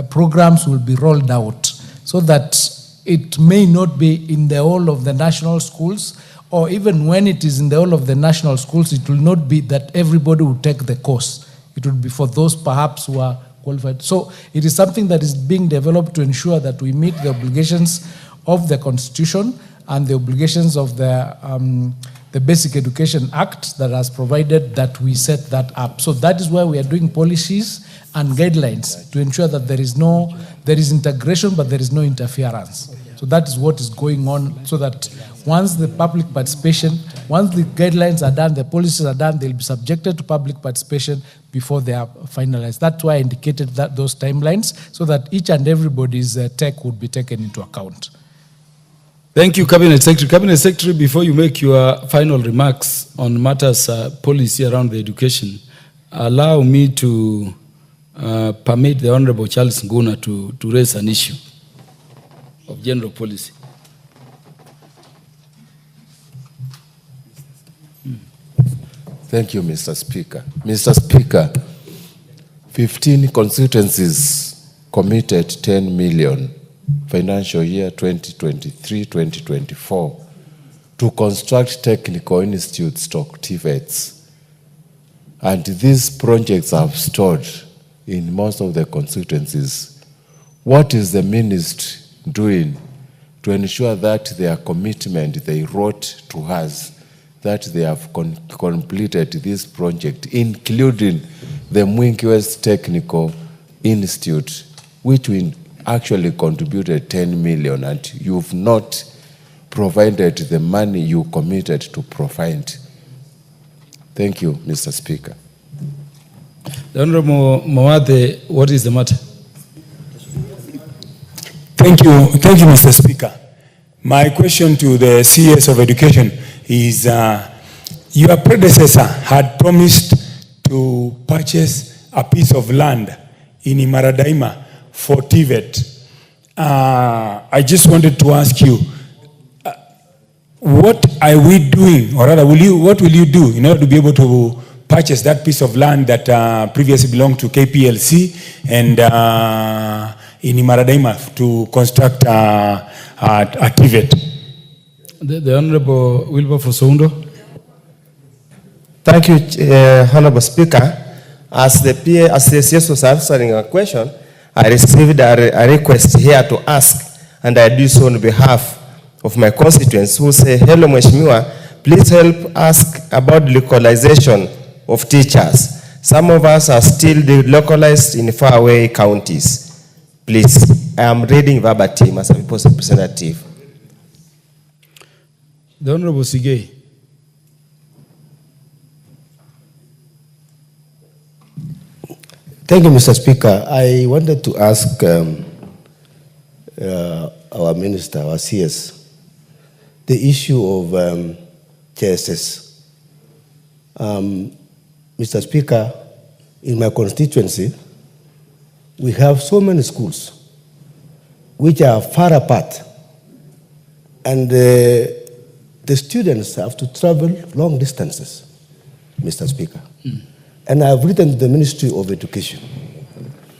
programs will be rolled out, so that it may not be in the whole of the national schools, or even when it is in the whole of the national schools, it will not be that everybody will take the course. It will be for those perhaps who are qualified. So it is something that is being developed to ensure that we meet the obligations of the Constitution and the obligations of the Basic Education Act that has provided that we set that up. So that is why we are doing policies and guidelines to ensure that there is integration, but there is no interference. So that is what is going on, so that once the public participation, once the guidelines are done, the policies are done, they'll be subjected to public participation before they are finalized. That's why I indicated that those timelines, so that each and everybody's take would be taken into account. Thank you, Cabinet Secretary. Cabinet Secretary, before you make your final remarks on matters policy around the education, allow me to permit the Honorable Charles Nguna to raise an issue of general policy. Thank you, Mr. Speaker. Mr. Speaker, 15 constituencies committed 10 million financial year 2023-2024 to construct technical institutes, TVETs. And these projects have stalled in most of the constituencies. What is the ministry doing to ensure that their commitment they wrote to us, that they have completed this project, including the Mwingi West Technical Institute, which we actually contributed 10 million, and you've not provided the money you committed to provide? Thank you, Mr. Speaker. The Honorable Mawade, what is the matter? Thank you, Mr. Speaker. My question to the CS of Education is, your predecessor had promised to purchase a piece of land in Imaradaima for TVET. I just wanted to ask you, what are we doing, or rather, what will you do in order to be able to purchase that piece of land that previously belonged to KPLC and in Imaradaima to construct a TVET? The Honorable Wilberforce Oundo. Thank you, Honorable Speaker. As the CS was answering a question, I received a request here to ask, and I do so on behalf of my constituents who say, hello, Mheshimiwa, please help ask about localization of teachers. Some of us are still localized in faraway counties. Please, I am reading verbatim as a people's representative. The Honorable Sigei. Thank you, Mr. Speaker. I wanted to ask our minister, our CS, the issue of JSS. Mr. Speaker, in my constituency, we have so many schools which are far apart, and the students have to travel long distances, Mr. Speaker. And I have written to the Ministry of Education,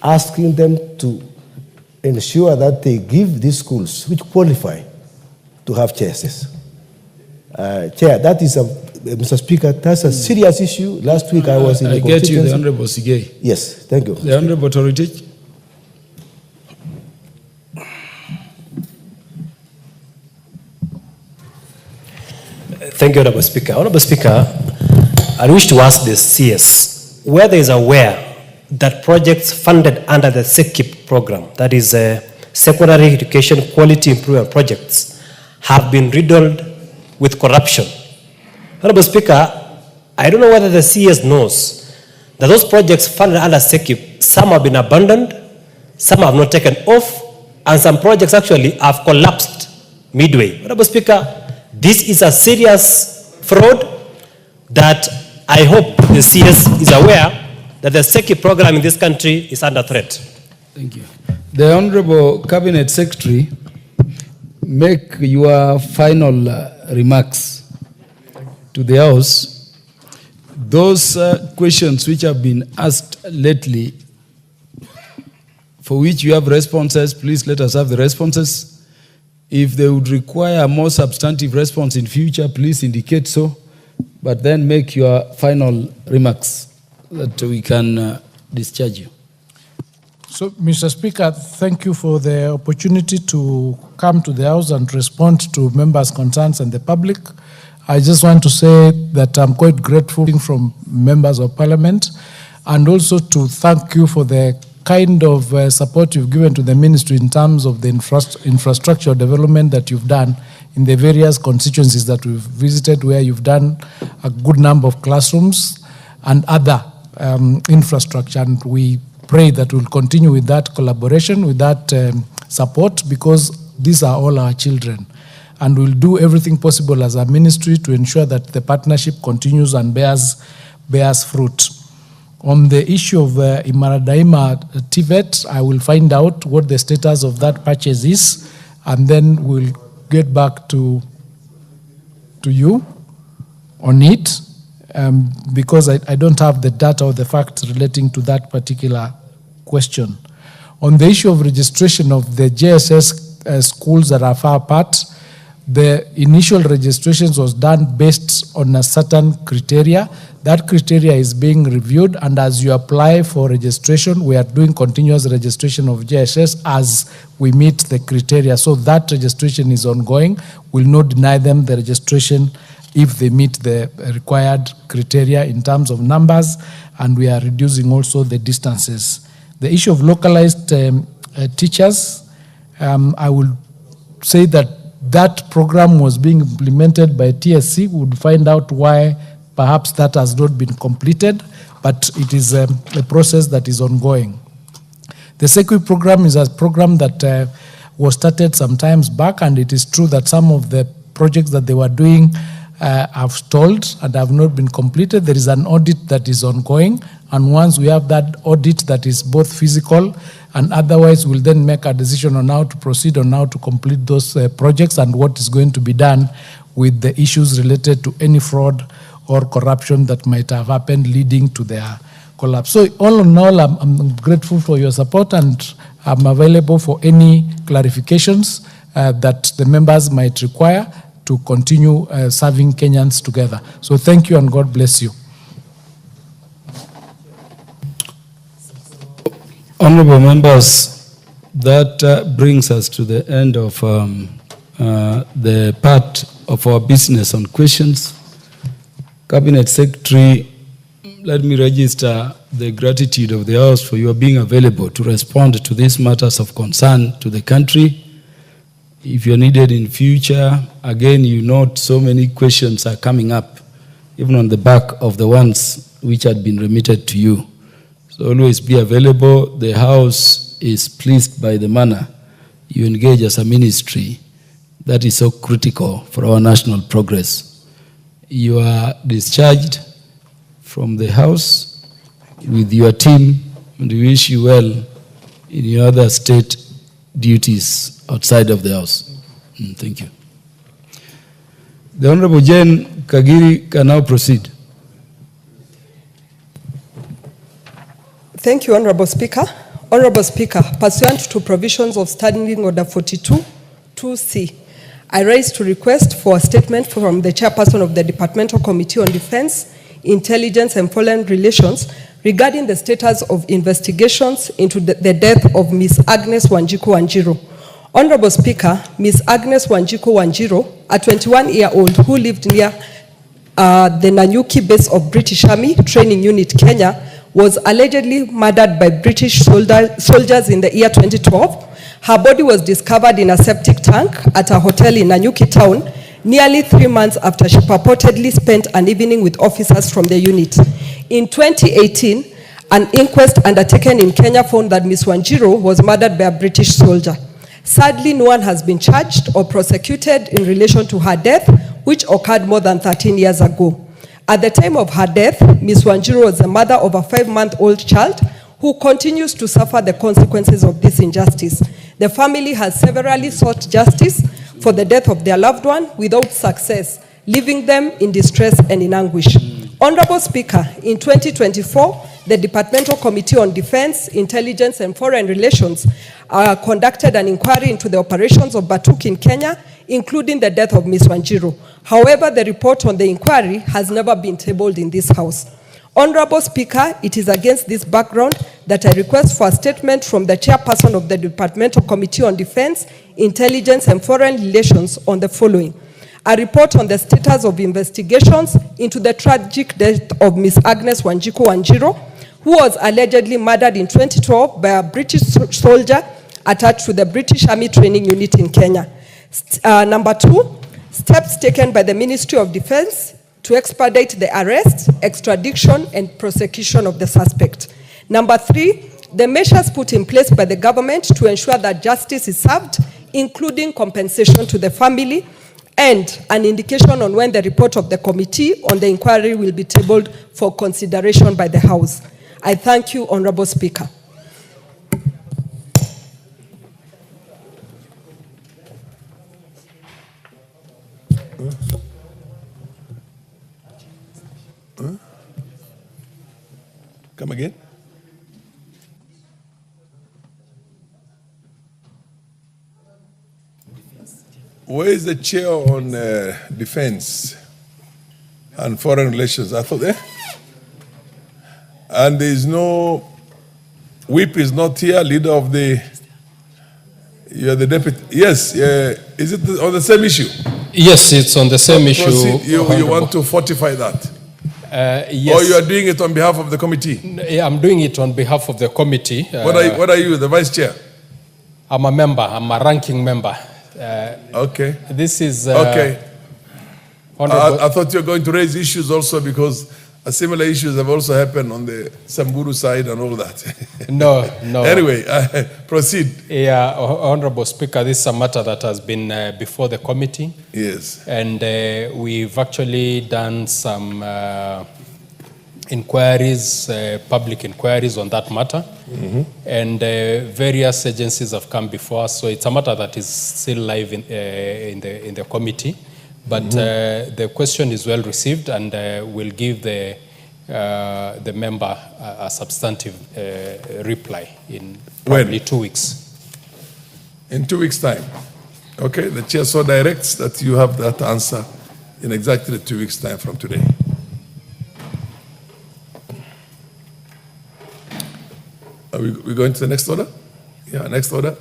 asking them to ensure that they give these schools which qualify to have JSS. Chair, that is Mr. Speaker, that's a serious issue. Last week I was in the I get you, the Honorable Sigei. Yes, thank you. The Honorable Toritich. Thank you, Honorable Speaker. Honorable Speaker, I wish to ask the CS whether is aware that projects funded under the SECIP program, that is Secondary Education Quality Improvement Projects, have been riddled with corruption. Honorable Speaker, I don't know whether the CS knows that those projects funded under SECIP, some have been abandoned, some have not taken off, and some projects actually have collapsed midway. Honorable Speaker, this is a serious fraud that I hope the CS is aware that the SECI program in this country is under threat. Thank you. The Honorable Cabinet Secretary, make your final remarks to the House. Those questions which have been asked lately, for which you have responses, please let us have the responses. If they would require a more substantive response in future, please indicate so, but then make your final remarks that we can discharge you. So, Mr. Speaker, thank you for the opportunity to come to the House and respond to members' concerns and the public. I just want to say that I'm quite grateful from members of Parliament, and also to thank you for the kind of support you've given to the ministry in terms of the infrastructure development that you've done in the various constituencies that we've visited, where you've done a good number of classrooms and other infrastructure. And we pray that we'll continue with that collaboration, with that support, because these are all our children. And we'll do everything possible as a ministry to ensure that the partnership continues and bears fruit. On the issue of Imaradaima TVET, I will find out what the status of that purchase is, and then we'll get back to you on it, because I don't have the data or the facts relating to that particular question. On the issue of registration of the JSS schools that are far apart, the initial registrations was done based on a certain criteria. That criteria is being reviewed, and as you apply for registration, we are doing continuous registration of JSS as we meet the criteria. So that registration is ongoing. We'll not deny them the registration if they meet the required criteria in terms of numbers, and we are reducing also the distances. The issue of localized teachers, I will say that program was being implemented by TSC. We would find out why perhaps that has not been completed, but it is a process that is ongoing. The SECUI program is a program that was started some times back, and it is true that some of the projects that they were doing have stalled and have not been completed. There is an audit that is ongoing, and once we have that audit that is both physical and otherwise, we'll then make a decision on how to proceed, on how to complete those projects, and what is going to be done with the issues related to any fraud or corruption that might have happened leading to their collapse. So all in all, I'm grateful for your support, and I'm available for any clarifications that the members might require to continue serving Kenyans together. So thank you, and God bless you. Honorable members, that brings us to the end of the part of our business on questions. Cabinet Secretary, let me register the gratitude of the House for your being available to respond to these matters of concern to the country. If you're needed in future, again, you note so many questions are coming up, even on the back of the ones which had been remitted to you. So always be available. The House is pleased by the manner you engage as a ministry that is so critical for our national progress. You are discharged from the House with your team, and we wish you well in your other state duties outside of the House. Thank you. The Honorable Jane Kagiri can now proceed. Thank you, Honorable Speaker. Honorable Speaker, pursuant to provisions of Standing Order 42-2C, I rise to request for a statement from the Chairperson of the Departmental Committee on Defense, Intelligence and Foreign Relations regarding the status of investigations into the death of Ms. Agnes Wanjiku Wanjiru. Honorable Speaker, Ms. Agnes Wanjiku Wanjiru, a 21-year-old who lived near the Nanyuki base of British Army Training Unit, Kenya, was allegedly murdered by British soldiers in the year 2012. Her body was discovered in a septic tank at a hotel in Nanyuki town, nearly 3 months after she purportedly spent an evening with officers from the unit. In 2018, an inquest undertaken in Kenya found that Ms. Wanjiru was murdered by a British soldier. Sadly, no one has been charged or prosecuted in relation to her death, which occurred more than 13 years ago. At the time of her death, Ms. Wanjiru was the mother of a 5-month-old child who continues to suffer the consequences of this injustice. The family has severally sought justice for the death of their loved one without success, leaving them in distress and in anguish. Honorable Speaker, in 2024, the Departmental Committee on Defense, Intelligence and Foreign Relations conducted an inquiry into the operations of Batuk in Kenya, including the death of Ms. Wanjiku. However, the report on the inquiry has never been tabled in this House. Honorable Speaker, it is against this background that I request for a statement from the chairperson of the Departmental Committee on Defense, Intelligence and Foreign Relations on the following. A report on the status of investigations into the tragic death of Ms. Agnes Wanjiku, who was allegedly murdered in 2012 by a British soldier attached to the British Army Training Unit in Kenya. Number 2, steps taken by the Ministry of Defense to expedite the arrest, extradition, and prosecution of the suspect. Number 3, the measures put in place by the government to ensure that justice is served, including compensation to the family, and an indication on when the report of the committee on the inquiry will be tabled for consideration by the House. I thank you, Honorable Speaker. Come again? Where is the chair on defense and foreign relations? I thought, And there is no, whip is not here, leader of the, you're the deputy. Yes, is it on the same issue? Yes, it's on the same issue. You want to fortify that? Yes. Or you are doing it on behalf of the committee? Yeah, I'm doing it on behalf of the committee. What are you, the vice chair? I'm a member, I'm a ranking member. Okay. This is... okay. I thought you were going to raise issues also because similar issues have also happened on the Samburu side and all that. No. Anyway, proceed. Yeah, Honorable Speaker, this is a matter that has been before the committee. Yes. And we've actually done some inquiries, public inquiries on that matter. Mm-hmm. And various agencies have come before us, so it's a matter that is still live in the committee. But the question is well received, and we'll give the member a substantive reply in probably 2 weeks. In 2 weeks' time. Okay, the chair so directs that you have that answer in exactly 2 weeks' time from today. Are we going to the next order? Yeah, next order.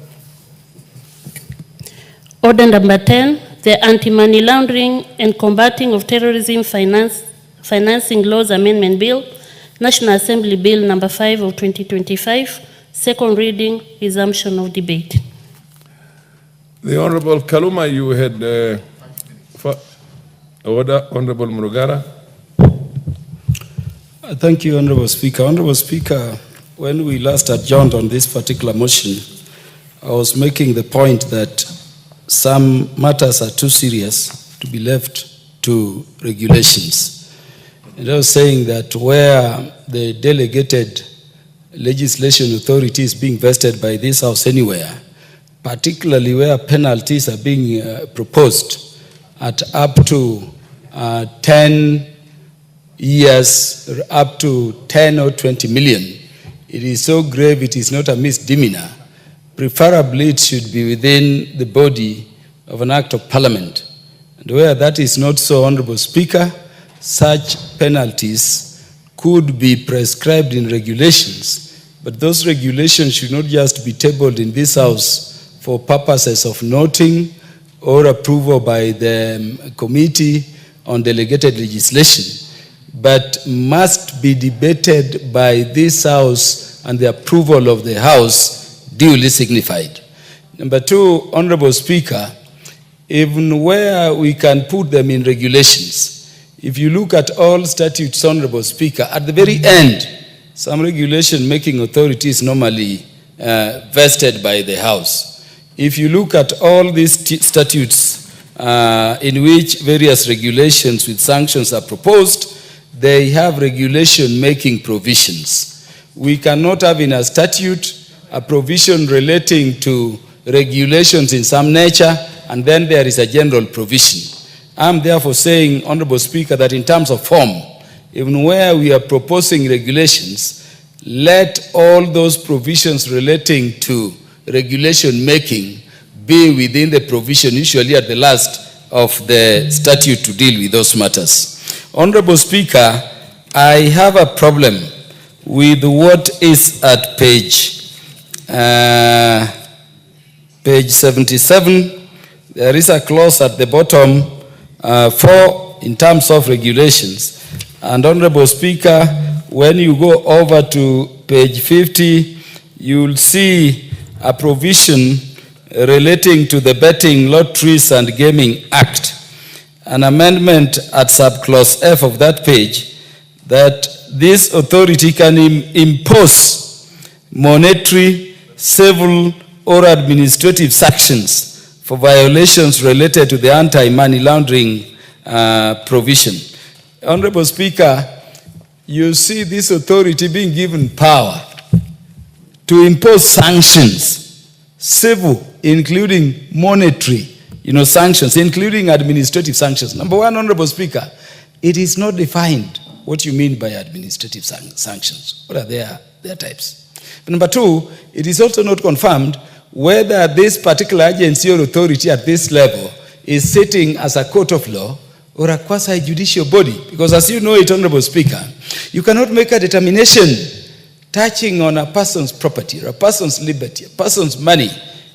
Order number 10, the Anti-Money Laundering and Combating of Terrorism Financing Laws Amendment Bill, National Assembly Bill number 5 of 2025, second reading, resumption of debate. The Honorable Kaluma, you had order. Honorable Murugara. Thank you, Honorable Speaker. Honorable Speaker, when we last adjourned on this particular motion, I was making the point that some matters are too serious to be left to regulations. And I was saying that where the delegated legislation authority is being vested by this House anywhere, particularly where penalties are being proposed at up to 10 years, up to 10 or 20 million, it is so grave it is not a misdemeanor. Preferably it should be within the body of an act of parliament. And where that is not so, Honorable Speaker, such penalties could be prescribed in regulations, but those regulations should not just be tabled in this House for purposes of noting or approval by the Committee on Delegated Legislation, but must be debated by this House and the approval of the House duly signified. Number 2, Honorable Speaker, even where we can put them in regulations, if you look at all statutes, Honorable Speaker, at the very end, some regulation-making authority is normally vested by the House. If you look at all these statutes in which various regulations with sanctions are proposed, they have regulation-making provisions. we cannot have in a statute a provision relating to regulations in some nature, and then there is a general provision. I'm therefore saying, Honorable Speaker, that in terms of form, even where we are proposing regulations, let all those provisions relating to regulation making be within the provision, usually at the last of the statute, to deal with those matters. Honorable Speaker, I have a problem with what is at page 77. There is a clause at the bottom for in terms of regulations. And Honorable Speaker, when you go over to page 50, you'll see a provision relating to the Betting, Lotteries and Gaming Act, an amendment at subclause F of that page, that this authority can impose monetary, civil or administrative sanctions for violations related to the anti-money laundering provision. Honorable Speaker, you see this authority being given power to impose sanctions, civil, including monetary, sanctions, including administrative sanctions. Number one, Honorable Speaker, it is not defined what you mean by administrative sanctions. What are their types? Number two, it is also not confirmed whether this particular agency or authority at this level is sitting as a court of law or a quasi-judicial body. Because as you know it, Honorable Speaker, you cannot make a determination touching on a person's property or a person's liberty, a person's money,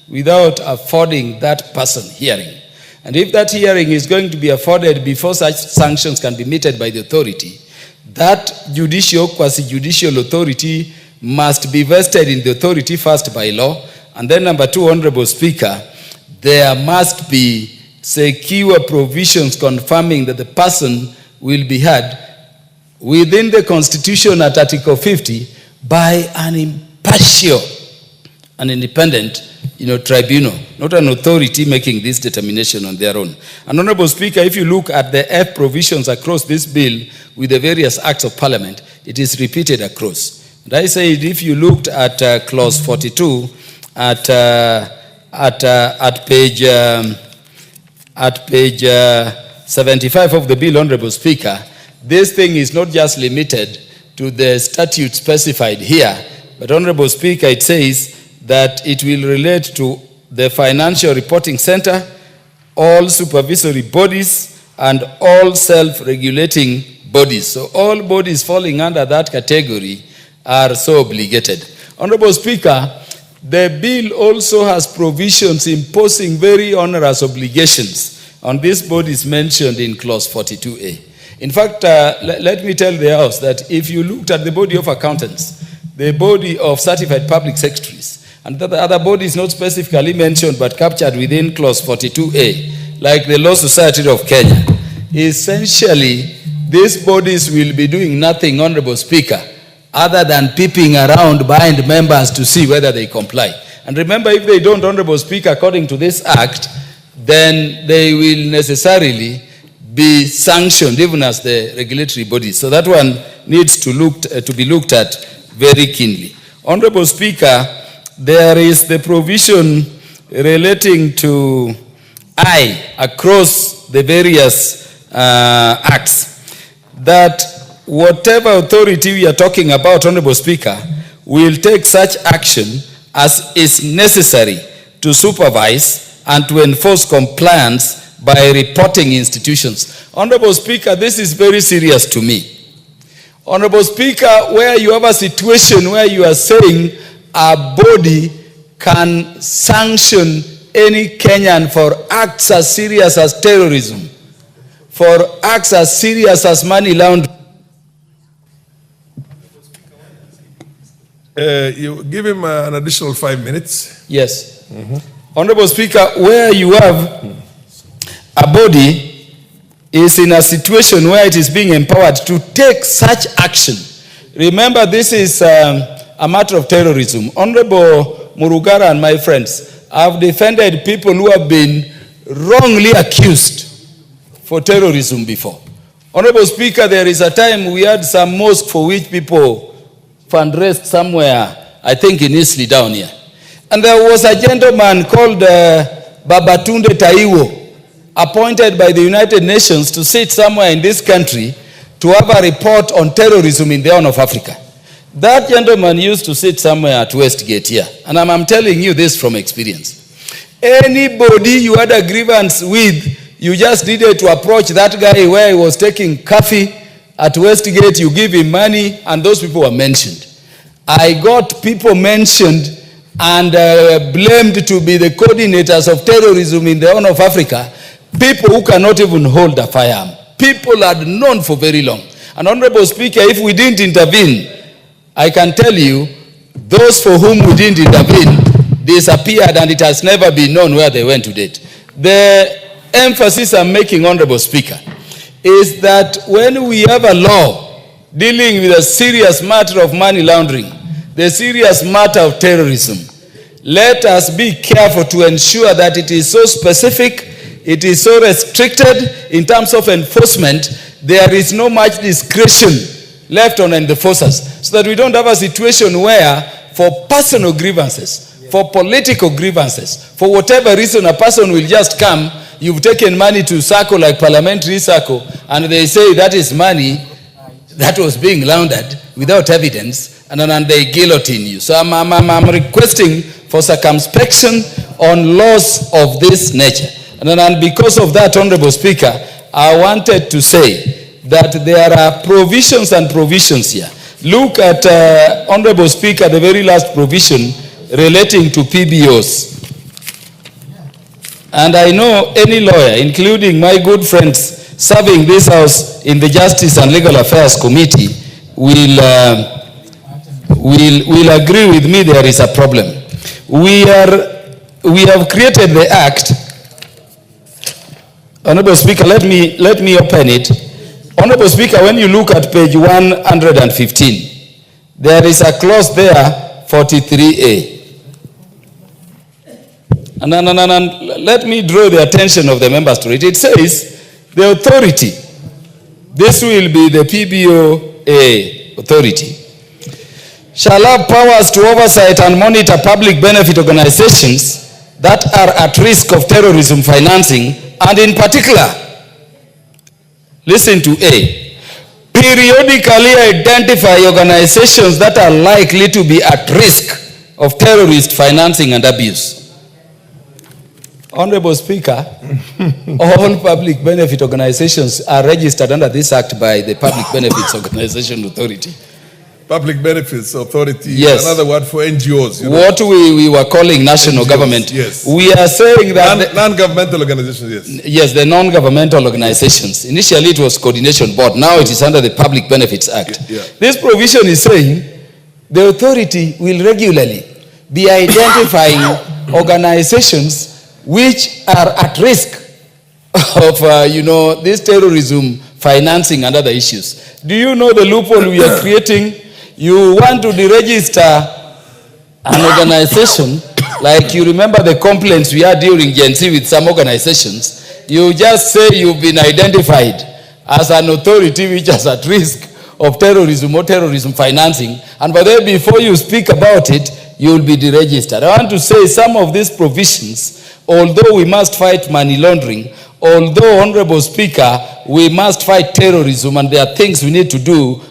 without affording that person hearing. And if that hearing is going to be afforded before such sanctions can be meted by the authority, that judicial, quasi-judicial authority must be vested in the authority first by law. And then number two, Honorable Speaker, there must be secure provisions confirming that the person will be heard within the Constitution at Article 50 by an impartial and independent tribunal, not an authority making this determination on their own. And Honorable Speaker, if you look at the F provisions across this bill with the various acts of parliament, it is repeated across. And I said, if you looked at clause 42 at page 75 of the bill, Honorable Speaker, this thing is not just limited to the statute specified here, but Honorable Speaker, it says that it will relate to the Financial Reporting Center, all supervisory bodies, and all self-regulating bodies. So all bodies falling under that category are so obligated. Honorable Speaker, the bill also has provisions imposing very onerous obligations on these bodies mentioned in clause 42A. In fact, let me tell the House that if you looked at the body of accountants, the body of certified public secretaries, and the other bodies not specifically mentioned but captured within clause 42A, like the Law Society of Kenya, essentially these bodies will be doing nothing, Honorable Speaker, other than peeping around behind members to see whether they comply. And remember, if they don't, Honorable Speaker, according to this act, then they will necessarily be sanctioned even as the regulatory bodies. So that one needs to be looked at very keenly. Honorable Speaker, there is the provision relating to across the various acts, that whatever authority we are talking about, Honorable Speaker, will take such action as is necessary to supervise and to enforce compliance by reporting institutions. Honorable Speaker, this is very serious to me. Honorable Speaker, where you have a situation where you are saying a body can sanction any Kenyan for acts as serious as terrorism, for acts as serious as money laundering. You give him an additional 5 minutes. Yes. Honorable Speaker, where you have a body is in a situation where it is being empowered to take such action. Remember, this is a matter of terrorism. Honorable Murugara and my friends have defended people who have been wrongly accused for terrorism before. Honorable Speaker, there is a time we had some mosque for which people fundraised somewhere, I think in Eastleigh down here. And there was a gentleman called Babatunde Taiwo, appointed by the United Nations to sit somewhere in this country to have a report on terrorism in the Horn of Africa. That gentleman used to sit somewhere at Westgate here. And I'm telling you this from experience. Anybody you had a grievance with, you just needed to approach that guy where he was taking coffee at Westgate, you give him money, and those people were mentioned. I got people mentioned and blamed to be the coordinators of terrorism in the Horn of Africa, people who cannot even hold a firearm. People had known for very long. And Honorable Speaker, if we didn't intervene, I can tell you, those for whom we didn't intervene disappeared, and it has never been known where they went to date. The emphasis I'm making, Honorable Speaker, is that when we have a law dealing with a serious matter of money laundering, the serious matter of terrorism, let us be careful to ensure that it is so specific, it is so restricted in terms of enforcement, there is no much discretion left on enforcers, so that we don't have a situation where for personal grievances, for political grievances, for whatever reason a person will just come, you've taken money to circle like parliamentary circle, and they say that is money that was being laundered without evidence, and then they guillotine you. So I'm requesting for circumspection on laws of this nature. And then because of that, Honorable Speaker, I wanted to say that there are provisions and provisions here. Look at, Honorable Speaker, the very last provision relating to PBOs. And I know any lawyer, including my good friends serving this House in the Justice and Legal Affairs Committee, will agree with me there is a problem. We have created the Act. Honorable Speaker, let me open it. Honorable Speaker, when you look at page 115, there is a clause there, 43A. And let me draw the attention of the members to it. It says, the authority, this will be the PBOA authority, shall have powers to oversight and monitor public benefit organizations that are at risk of terrorism financing, and in particular, listen to A, periodically identify organizations that are likely to be at risk of terrorist financing and abuse. Honorable Speaker, all public benefit organizations are registered under this Act by the Public Benefits Organization Authority. Public Benefits Authority, yes. Another word for NGOs. You know. What we were calling national NGOs, government. Yes. We are saying that... Non-governmental organizations, yes. Yes, the non-governmental organizations. Initially it was Coordination Board. Now it is under the Public Benefits Act. Yeah. This provision is saying the authority will regularly be identifying organizations which are at risk of, this terrorism financing and other issues. Do you know the loophole we are creating? You want to deregister an organization, like you remember the complaints we had during Gen Z with some organizations. You just say you've been identified as an authority which is at risk of terrorism or terrorism financing, and by then before you speak about it, you will be deregistered. I want to say some of these provisions, although we must fight money laundering, although, Honorable Speaker, we must fight terrorism and there are things we need to do,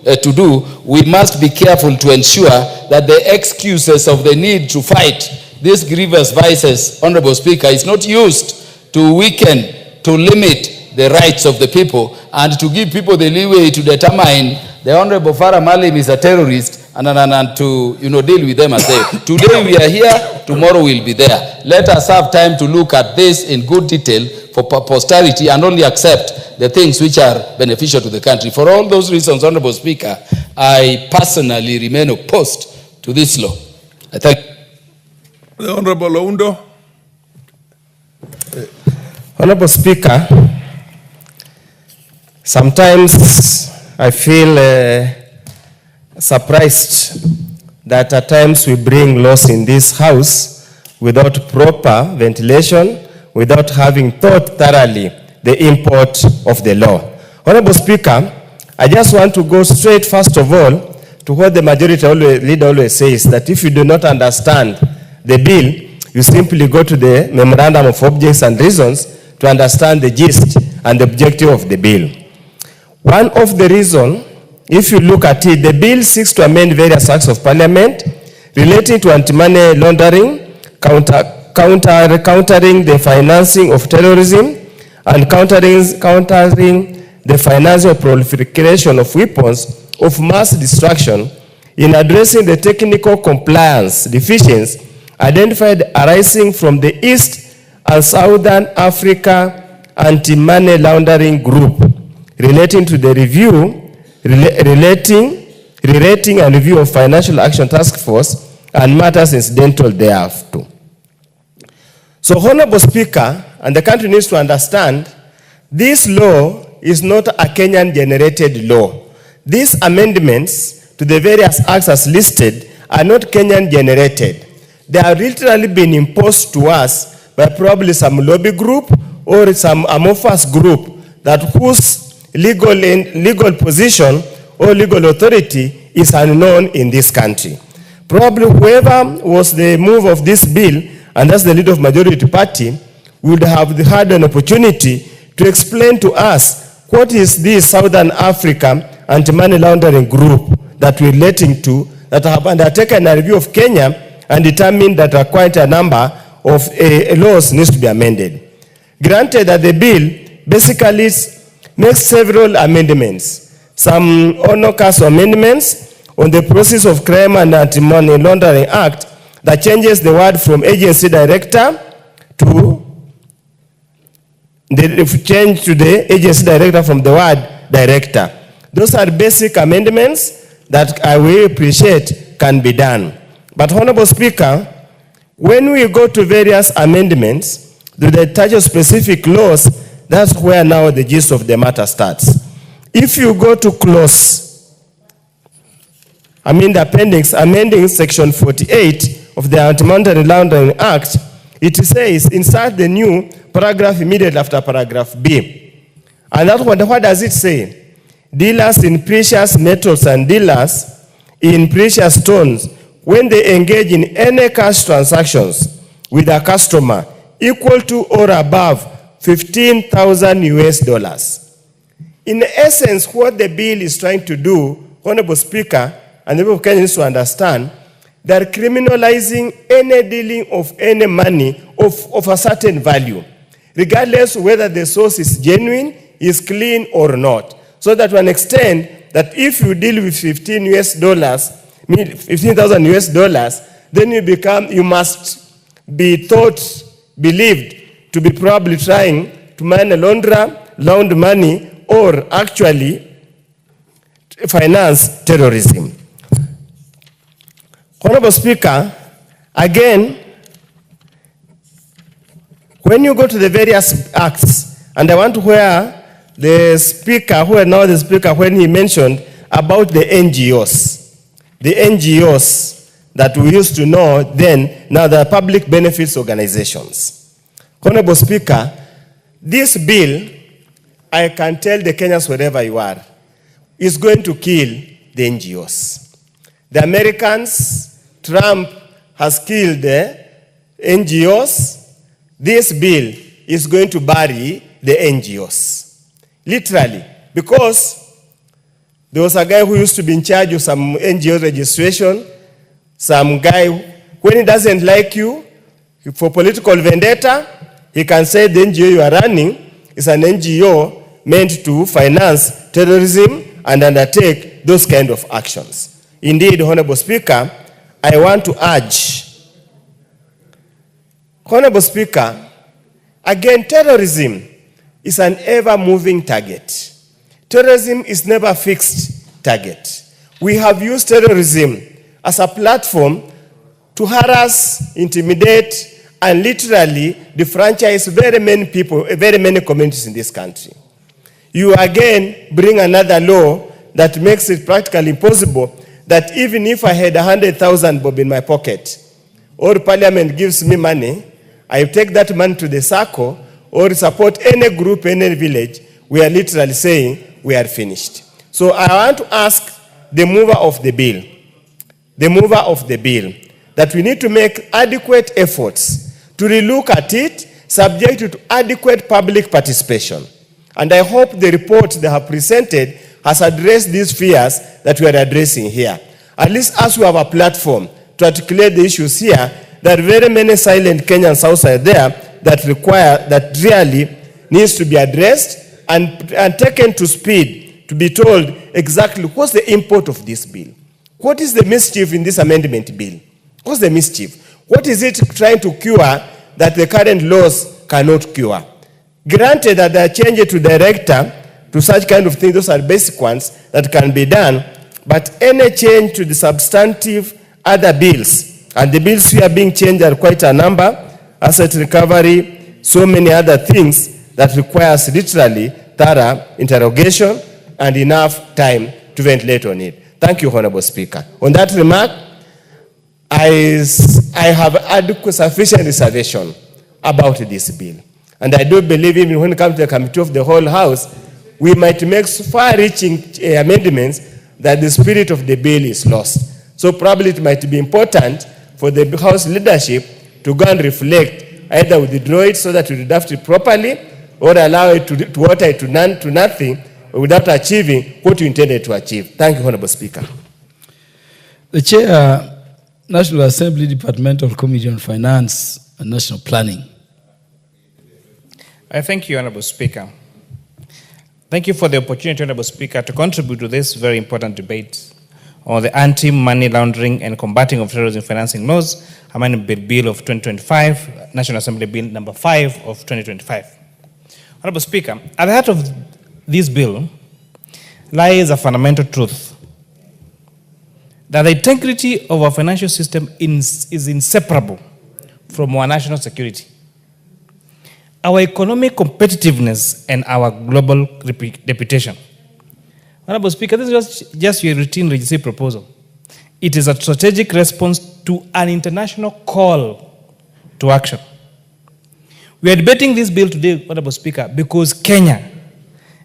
we must be careful to ensure that the excuses of the need to fight these grievous vices, Honorable Speaker, is not used to weaken, to limit the rights of the people and to give people the leeway to determine the Honorable Farah Malim is a terrorist and to deal with them as they. Today we are here, tomorrow we'll be there. Let us have time to look at this in good detail for posterity and only accept the things which are beneficial to the country. For all those reasons, Honorable Speaker, I personally remain opposed to this law. I thank you. The Honorable Oundo. Honorable Speaker, sometimes I feel surprised that at times we bring laws in this House without proper ventilation, without having thought thoroughly the import of the law. Honorable Speaker, I just want to go straight, first of all, to what the majority leader always says, that if you do not understand the bill, you simply go to the memorandum of objects and reasons to understand the gist and the objective of the bill. One of the reasons, if you look at it, the bill seeks to amend various acts of parliament relating to anti-money laundering, countering the financing of terrorism, and countering the financing of proliferation of weapons of mass destruction, in addressing the technical compliance deficiencies identified arising from the East and Southern Africa anti-money laundering group, relating to the relating and review of Financial Action Task Force and matters incidental thereafter. So, Honorable Speaker, and the country needs to understand, this law is not a Kenyan-generated law. These amendments to the various acts as listed are not Kenyan-generated. They have literally been imposed to us by probably some lobby group or some amorphous group that whose legal position or legal authority is unknown in this country. Probably whoever was the move of this bill, and that's the leader of majority party, would have had an opportunity to explain to us what is this Southern Africa anti-money laundering group that we're relating to, that have undertaken a review of Kenya and determined that quite a number of laws needs to be amended. Granted that the bill basically makes several amendments. Some honor cast amendments on the Process of Crime and Anti-Money Laundering Act that changes the word from agency director to the change to the agency director from the word director. Those are basic amendments that I will appreciate can be done. But Honorable Speaker, when we go to various amendments to the touch of specific laws, that's where now the gist of the matter starts. If you go to the appendix, amending section 48 of the Anti-Money Laundering Act, it says, insert the new paragraph immediately after paragraph B. And that what does it say? Dealers in precious metals and dealers in precious stones, when they engage in any cash transactions with a customer equal to or above $15,000. In essence, what the bill is trying to do, Honorable Speaker, and the people of Kenya needs to understand, they're criminalizing any dealing of any money of a certain value, regardless whether the source is genuine, is clean or not. So that to an extent that if you deal with $15,000, then you must be believed to be probably trying to launder money or actually finance terrorism. Honorable Speaker, again, when you go to the various acts, and I want to hear the speaker, when he mentioned about the NGOs that we used to know then, now the public benefits organizations. Honorable Speaker, this bill, I can tell the Kenyans wherever you are, is going to kill the NGOs. The Americans, Trump has killed the NGOs. This bill is going to bury the NGOs. Literally, because there was a guy who used to be in charge of some NGO registration, some guy, when he doesn't like you, for political vendetta, he can say the NGO you are running is an NGO meant to finance terrorism and undertake those kind of actions. Indeed, Honorable Speaker, I want to urge, Honorable Speaker, again, terrorism is an ever-moving target. Terrorism is never a fixed target. We have used terrorism as a platform to harass, intimidate, and literally defranchise very many people, very many communities in this country. You again bring another law that makes it practically impossible that even if I had 100,000 bob in my pocket, or Parliament gives me money, I take that money to the circle or support any group, any village, we are literally saying we are finished. So I want to ask the mover of the bill, that we need to make adequate efforts to relook at it, subject to adequate public participation. And I hope the report they have presented has addressed these fears that we are addressing here. At least as we have a platform to articulate the issues here, there are very many silent Kenyans outside there that really needs to be addressed and taken to speed to be told exactly what's the import of this bill. What is the mischief in this amendment bill? What's the mischief? What is it trying to cure that the current laws cannot cure? Granted that there are changes to director, to such kind of things, those are basic ones that can be done, but any change to the substantive other bills, and the bills we are being changed are quite a number, asset recovery, so many other things that requires literally thorough interrogation and enough time to ventilate on it. Thank you, Honorable Speaker. On that remark, I have adequate sufficient reservation about this bill. And I do believe even when it comes to the committee of the whole House, we might make far-reaching amendments that the spirit of the bill is lost. So probably it might be important for the House leadership to go and reflect, either withdraw it so that we draft it properly, or allow it to water it to nothing without achieving what you intended to achieve. Thank you, Honorable Speaker. The Chair, National Assembly Departmental Committee on Finance and National Planning. I thank you, Honorable Speaker. Thank you for the opportunity, Honorable Speaker, to contribute to this very important debate on the Anti-Money Laundering and Combating of Terrorism Financing Laws, Amendment Bill of 2025, National Assembly Bill number 5 of 2025. Honorable Speaker, at the heart of this bill lies a fundamental truth that the integrity of our financial system is inseparable from our national security, our economic competitiveness, and our global reputation. Honorable Speaker, this is just your routine legislative proposal. It is a strategic response to an international call to action. We are debating this bill today, Honorable Speaker, because Kenya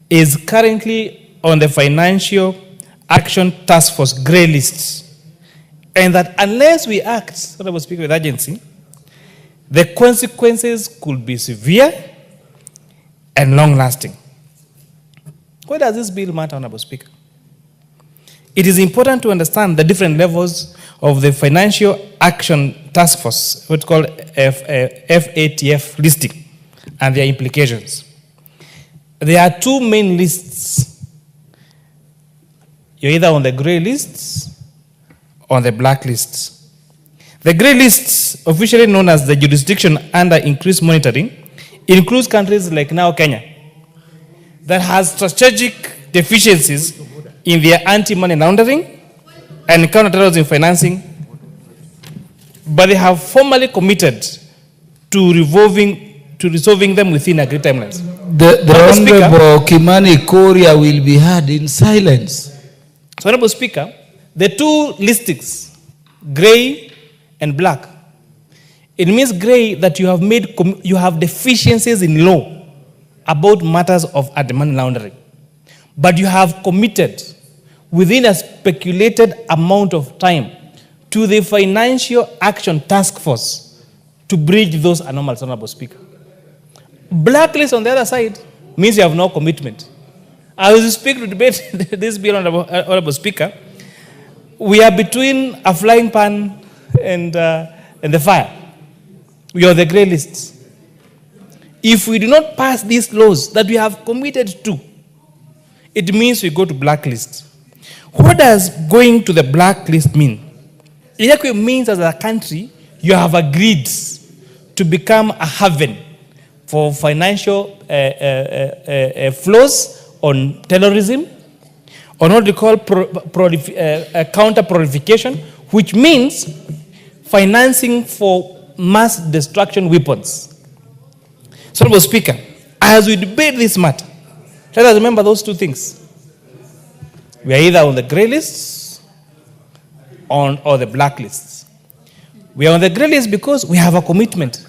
is currently on the Financial Action Task Force grey list, and that unless we act, Honorable Speaker, with urgency, the consequences could be severe and long-lasting. Why does this bill matter, Honorable Speaker? It is important to understand the different levels of the Financial Action Task Force, what's called FATF listing, and their implications. There are two main lists. You're either on the grey lists or on the black lists. The grey lists, officially known as the jurisdiction under increased monitoring, includes countries like now Kenya, that has strategic deficiencies in their anti-money laundering and counter-terrorism financing, but they have formally committed to resolving them within agreed timelines. The Honorable Kimani Korea will be heard in silence. So, Honorable Speaker, the two listings, grey and black, it means grey that you have deficiencies in law about matters of anti-money laundering, but you have committed within a speculated amount of time to the Financial Action Task Force to bridge those anomalies, Honorable Speaker. Blacklist on the other side means you have no commitment. I will speak to debate this bill, Honorable Speaker. We are between a flying pan and the fire. We are the grey lists. If we do not pass these laws that we have committed to, it means we go to blacklist. What does going to the blacklist mean? It means as a country, you have agreed to become a haven for financial flows on terrorism, on what we call counter-proliferation, which means financing for mass destruction weapons. So, Honorable Speaker, as we debate this matter, let us remember those two things. We are either on the grey lists or the black lists. We are on the grey list because we have a commitment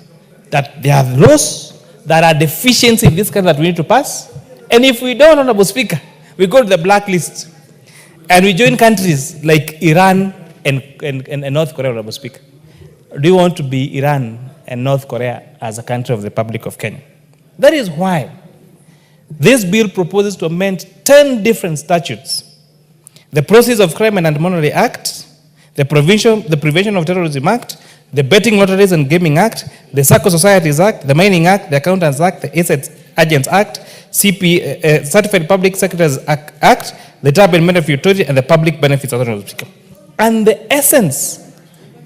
that there are laws that are deficiencies in this country that we need to pass. And if we don't, Honorable Speaker, we go to the black list. and we join countries like Iran and North Korea, Honorable Speaker. Do you want to be Iran and North Korea as a country of the Republic of Kenya? That is why this bill proposes to amend 10 different statutes. The Process of Crime and Anti-Money Act, the Prevention of Terrorism Act, the Betting, Lotteries and Gaming Act, the Circle Societies Act, the Mining Act, the Accountants Act, the Asset Agents Act, Certified Public Secretaries Act, the Tribal Benefit Authority, and the Public Benefits Authority. And the essence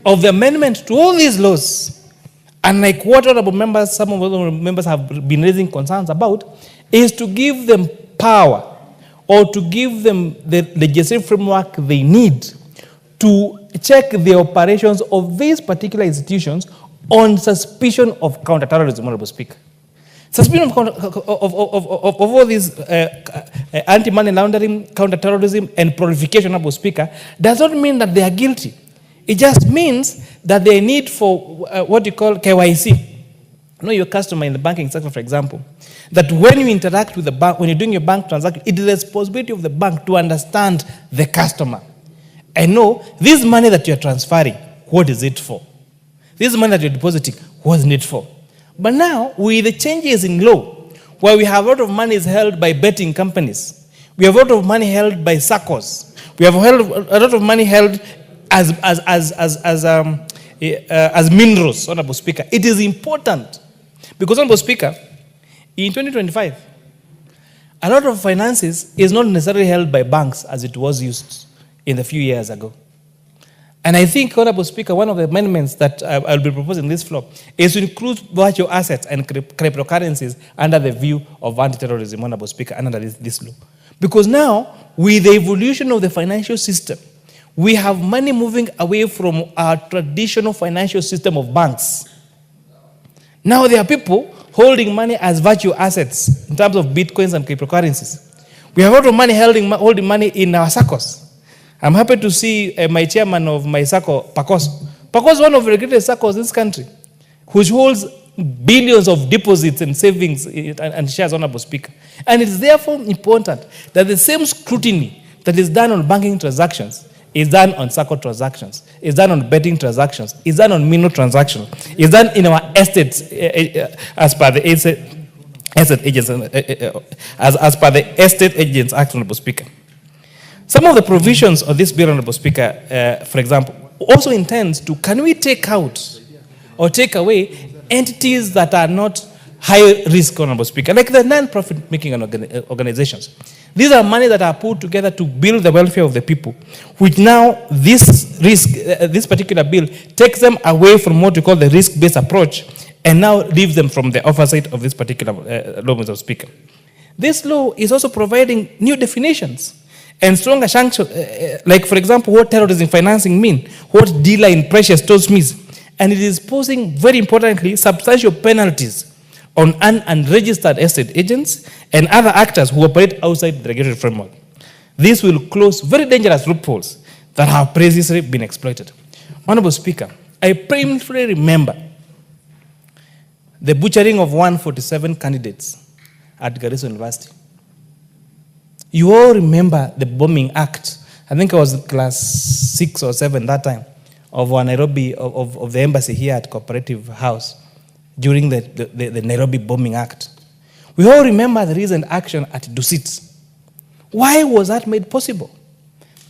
of the amendment to all these laws, unlike what honorable members, some of the members have been raising concerns about, is to give them power or to give them the legislative framework they need to check the operations of these particular institutions on suspicion of counterterrorism, Honorable Speaker. Suspicion of all these anti-money laundering, counterterrorism, and proliferation, Honorable Speaker, does not mean that they are guilty. It just means that they need for what you call KYC. Know your customer in the banking sector, for example, that when you interact with the bank, when you're doing your bank transaction, it is the responsibility of the bank to understand the customer and know this money that you're transferring, what is it for? This money that you're depositing, what is it for? But now, with the changes in law, where we have a lot of money is held by betting companies, we have a lot of money held by SACCOs, we have a lot of money held as minerals, Honorable Speaker. It is important because, Honorable Speaker, in 2025, a lot of finances is not necessarily held by banks as it was used in a few years ago. And I think, Honorable Speaker, one of the amendments that I'll be proposing in this floor is to include virtual assets and cryptocurrencies under the view of anti-terrorism, Honorable Speaker, under this law. Because now, with the evolution of the financial system, we have money moving away from our traditional financial system of banks. Now there are people holding money as virtual assets in terms of bitcoins and cryptocurrencies. We have a lot of money holding money in our SACCOs. I'm happy to see my chairman of my SACCO, Pakos. Pakos is one of the greatest SACCOs in this country, which holds billions of deposits and savings and shares, Honorable Speaker. And it is therefore important that the same scrutiny that is done on banking transactions is done on SACCO transactions, is done on betting transactions, is done on mineral transactions, is done in our estates as per the Estate Agents, as per the Estate Agents Act, Honorable Speaker. Some of the provisions of this bill, Honorable Speaker, for example, also intends to, can we take out or take away entities that are not high risk, Honorable Speaker, like the non-profit making organizations. These are money that are put together to build the welfare of the people, which now this risk, this particular bill takes them away from what we call the risk-based approach and now leaves them from the oversight of this particular law, Mr. Speaker. This law is also providing new definitions and stronger sanctions, like, for example, what terrorism financing mean, what dealer in precious stones means, and it is posing, very importantly, substantial penalties on unregistered estate agents and other actors who operate outside the regulatory framework. This will close very dangerous loopholes that have previously been exploited. Honorable Speaker, I painfully remember the butchering of 147 candidates at Garissa University. You all remember the bombing act. I think I was in class 6 or 7 that time of Nairobi, of the embassy here at Cooperative House during the Nairobi bombing act. We all remember the recent action at Dusit. Why was that made possible?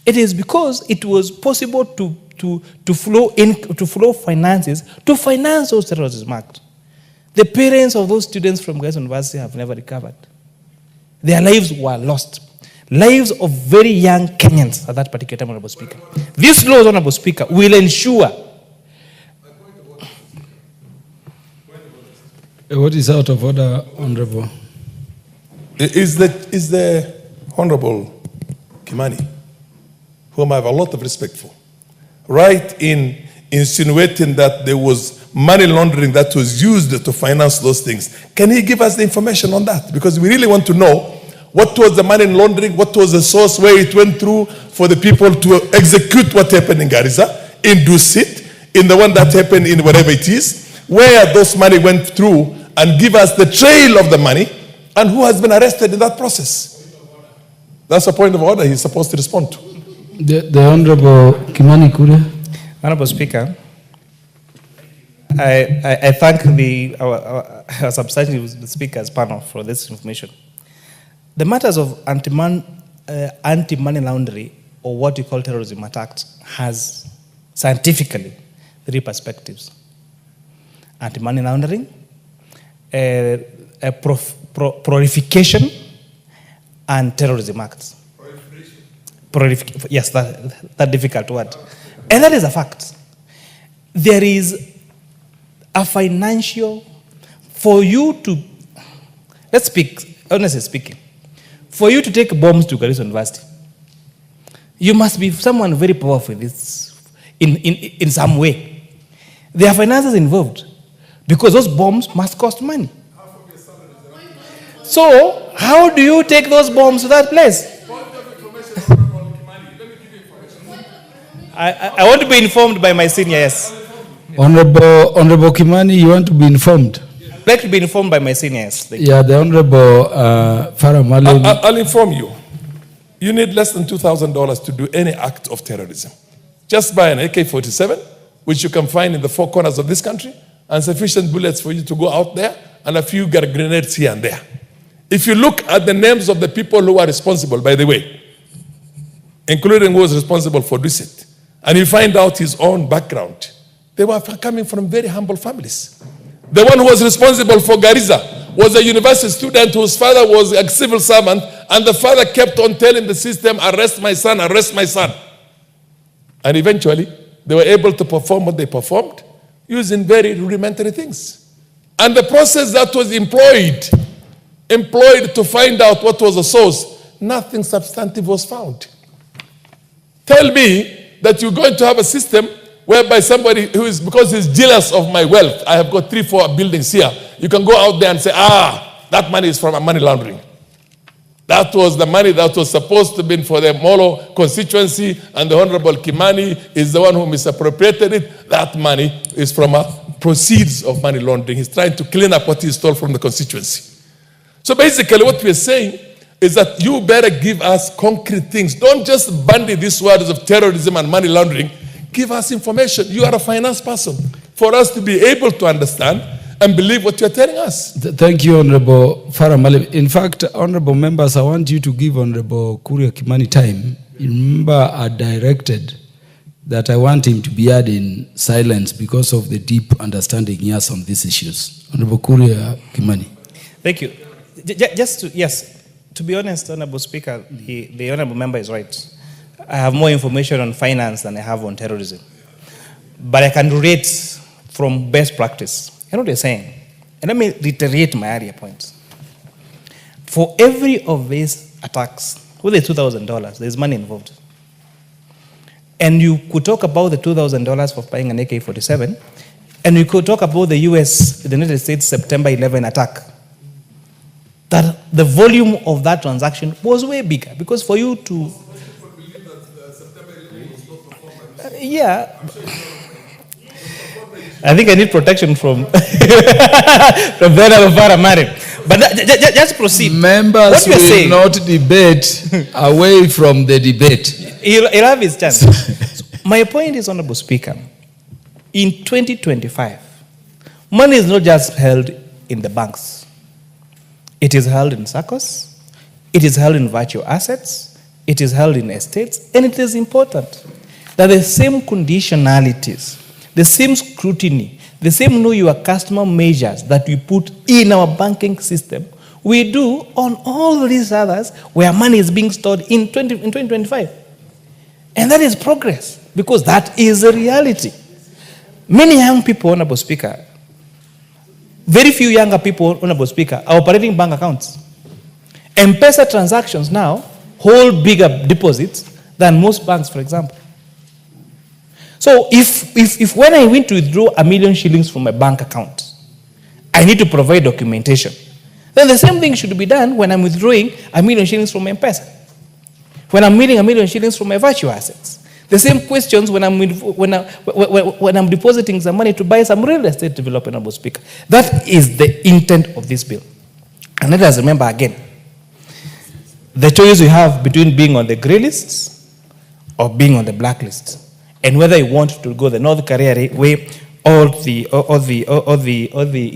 It is because it was possible to flow finances to finance those terrorism acts. The parents of those students from Garissa University have never recovered. Their lives were lost. Lives of very young Kenyans at that particular time, Honorable Speaker. This law, Honorable Speaker, will ensure. What is out of order, Honorable? Is the Honorable Kimani, whom I have a lot of respect for, right in insinuating that there was money laundering that was used to finance those things? Can he give us the information on that? Because we really want to know what was the money laundering, what was the source, where it went through for the people to execute what happened in Garissa, in Dusit, in the one that happened in whatever it is, where those money went through, and give us the trail of the money and who has been arrested in that process. That's a point of order he's supposed to respond to. The Honorable Kimani Kuria. Honorable Speaker, I thank our substantive speakers panel for this information. The matters of anti-money laundering, or what you call terrorism attack, has scientifically 3 perspectives: anti-money laundering, proliferation, and terrorism acts. Yes, that difficult word. And that is a fact. There is a financial, for you to, let's speak, honestly speaking, for you to take bombs to Garissa University, you must be someone very powerful in some way. There are finances involved because those bombs must cost money. So, how do you take those bombs to that place? I want to be informed by my senior, yes. Honorable Kimani, you want to be informed? I'd like to be informed by my seniors. Yeah, the Honorable Farah Malin. I'll inform you. You need less than $2,000 to do any act of terrorism. Just buy an AK-47, which you can find in the 4 corners of this country, and sufficient bullets for you to go out there, and a few grenades here and there. If you look at the names of the people who are responsible, by the way, including who was responsible for this, and you find out his own background, they were coming from very humble families. The one who was responsible for Garissa was a university student whose father was a civil servant, and the father kept on telling the system, arrest my son, arrest my son. And eventually, they were able to perform what they performed using very rudimentary things. And the process that was employed to find out what was the source, nothing substantive was found. Tell me that you're going to have a system whereby somebody who is, because he's jealous of my wealth, I have got 3-4 buildings here, you can go out there and say, that money is from a money laundering. That was the money that was supposed to be for the Molo constituency, and the Honorable Kimani is the one who misappropriated it. That money is from proceeds of money laundering. He's trying to clean up what he stole from the constituency. So basically what we're saying is that you better give us concrete things. Don't just bandy these words of terrorism and money laundering. Give us information. You are a finance person, for us to be able to understand and believe what you're telling us. Thank you, Honorable Farah Malin. In fact, Honorable members, I want you to give Honorable Kuria Kimani time. Remember, I directed that I want him to be heard in silence because of the deep understanding he has on these issues. Honorable Kuria Kimani. Thank you. To be honest, Honorable Speaker, the Honorable Member is right. I have more information on finance than I have on terrorism. But I can relate from best practice. You know what they're saying? And let me reiterate my earlier points. For every of these attacks, with the $2,000, there's money involved. And you could talk about the $2,000 for buying an AK-47, and you could talk about the United States September 11 attack. That the volume of that transaction was way bigger, because for you to... yeah. I think I need protection from from the Honorable Mary. But just proceed. Members will not debate away from the debate. He'll have his chance. My point is, Honorable Speaker, in 2025, money is not just held in the banks. It is held in SACCOs, it is held in virtual assets, it is held in estates, and it is important that the same conditionalities, the same scrutiny, the same know your customer measures that we put in our banking system, we do on all these others where money is being stored in 2025. And that is progress, because that is a reality. Many young people, Honorable Speaker, very few younger people, Honorable Speaker, are operating bank accounts. M-Pesa transactions now hold bigger deposits than most banks, for example. So if when I went to withdraw $1 million shillings from my bank account, I need to provide documentation, then the same thing should be done when I'm withdrawing $1 million shillings from M-Pesa. When I'm withdrawing $1 million shillings from my virtual assets. The same questions when I'm depositing some money to buy some real estate development, Honorable Speaker. That is the intent of this bill. And let us remember again, the choice we have between being on the grey lists of being on the blacklist, and whether you want to go the North Korea way or the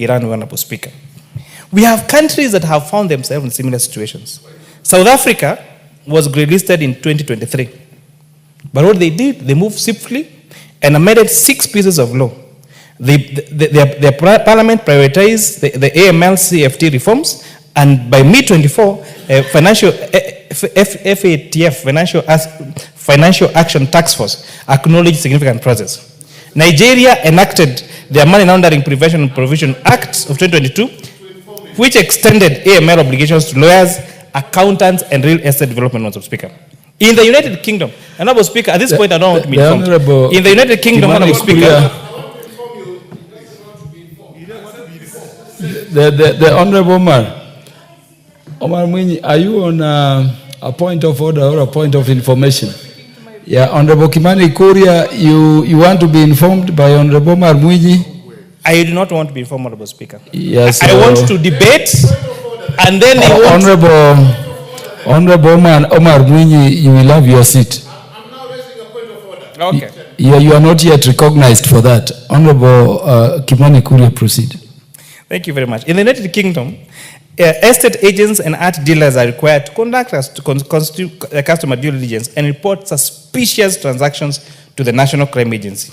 Iran way, Honorable Speaker. We have countries that have found themselves in similar situations. South Africa was grey-listed in 2023. But what they did, they moved swiftly and amended 6 pieces of law. Their parliament prioritized the AML CFT reforms, and by mid-24, FATF, Financial Action Task Force, acknowledged significant progress. Nigeria enacted the Money Laundering Prevention and Provision Act of 2022, which extended AML obligations to lawyers, accountants, and real estate development, Mr. Speaker. In the United Kingdom, Honorable Speaker, at this point I don't want to be informed. In the United Kingdom, Honorable Speaker, the Honorable Omar Mwinyi, are you on a point of order or a point of information? Yeah, Honorable Kimani Kuria, you want to be informed by Honorable Omar Mwinyi? I do not want to be informed, Honorable Speaker. Yes, I want to debate, and then Honorable Omar Mwinyi, you will have your seat. Okay. You are not yet recognized for that. Honorable Kimani Kuria, proceed. Thank you very much. In the United Kingdom, estate agents and art dealers are required to conduct customer due diligence and report suspicious transactions to the National Crime Agency.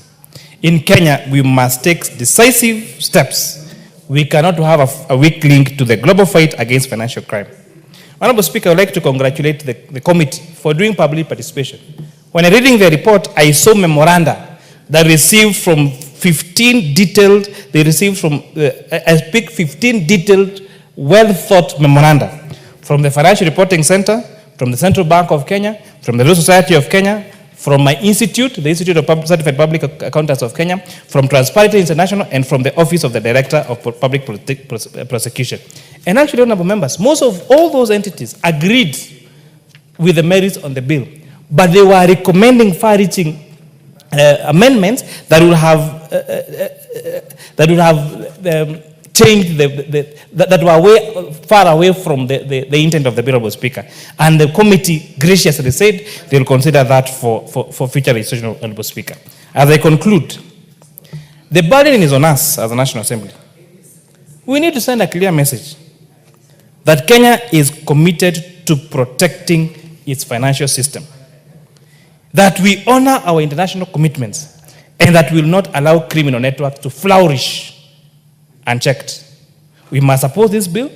In Kenya, we must take decisive steps. We cannot have a weak link to the global fight against financial crime. Honorable Speaker, I would like to congratulate the committee for doing public participation. When I reading the report, I saw memoranda that received from 15 detailed, they received from, I picked 15 detailed, well-thought memoranda from the Financial Reporting Center, from the Central Bank of Kenya, from the Law Society of Kenya, from my institute, the Institute of Certified Public Accountants of Kenya, from Transparency International, and from the Office of the Director of Public Prosecution. And actually, honorable members, most of all those entities agreed with the merits on the bill, but they were recommending far-reaching amendments that would have changed that were far away from the intent of the bill, Honorable Speaker. And the committee graciously said they will consider that for future legislation, Honorable Speaker. As I conclude, the burden is on us as a National Assembly. We need to send a clear message that Kenya is committed to protecting its financial system, that we honor our international commitments, and that we will not allow criminal networks to flourish unchecked. We must oppose this bill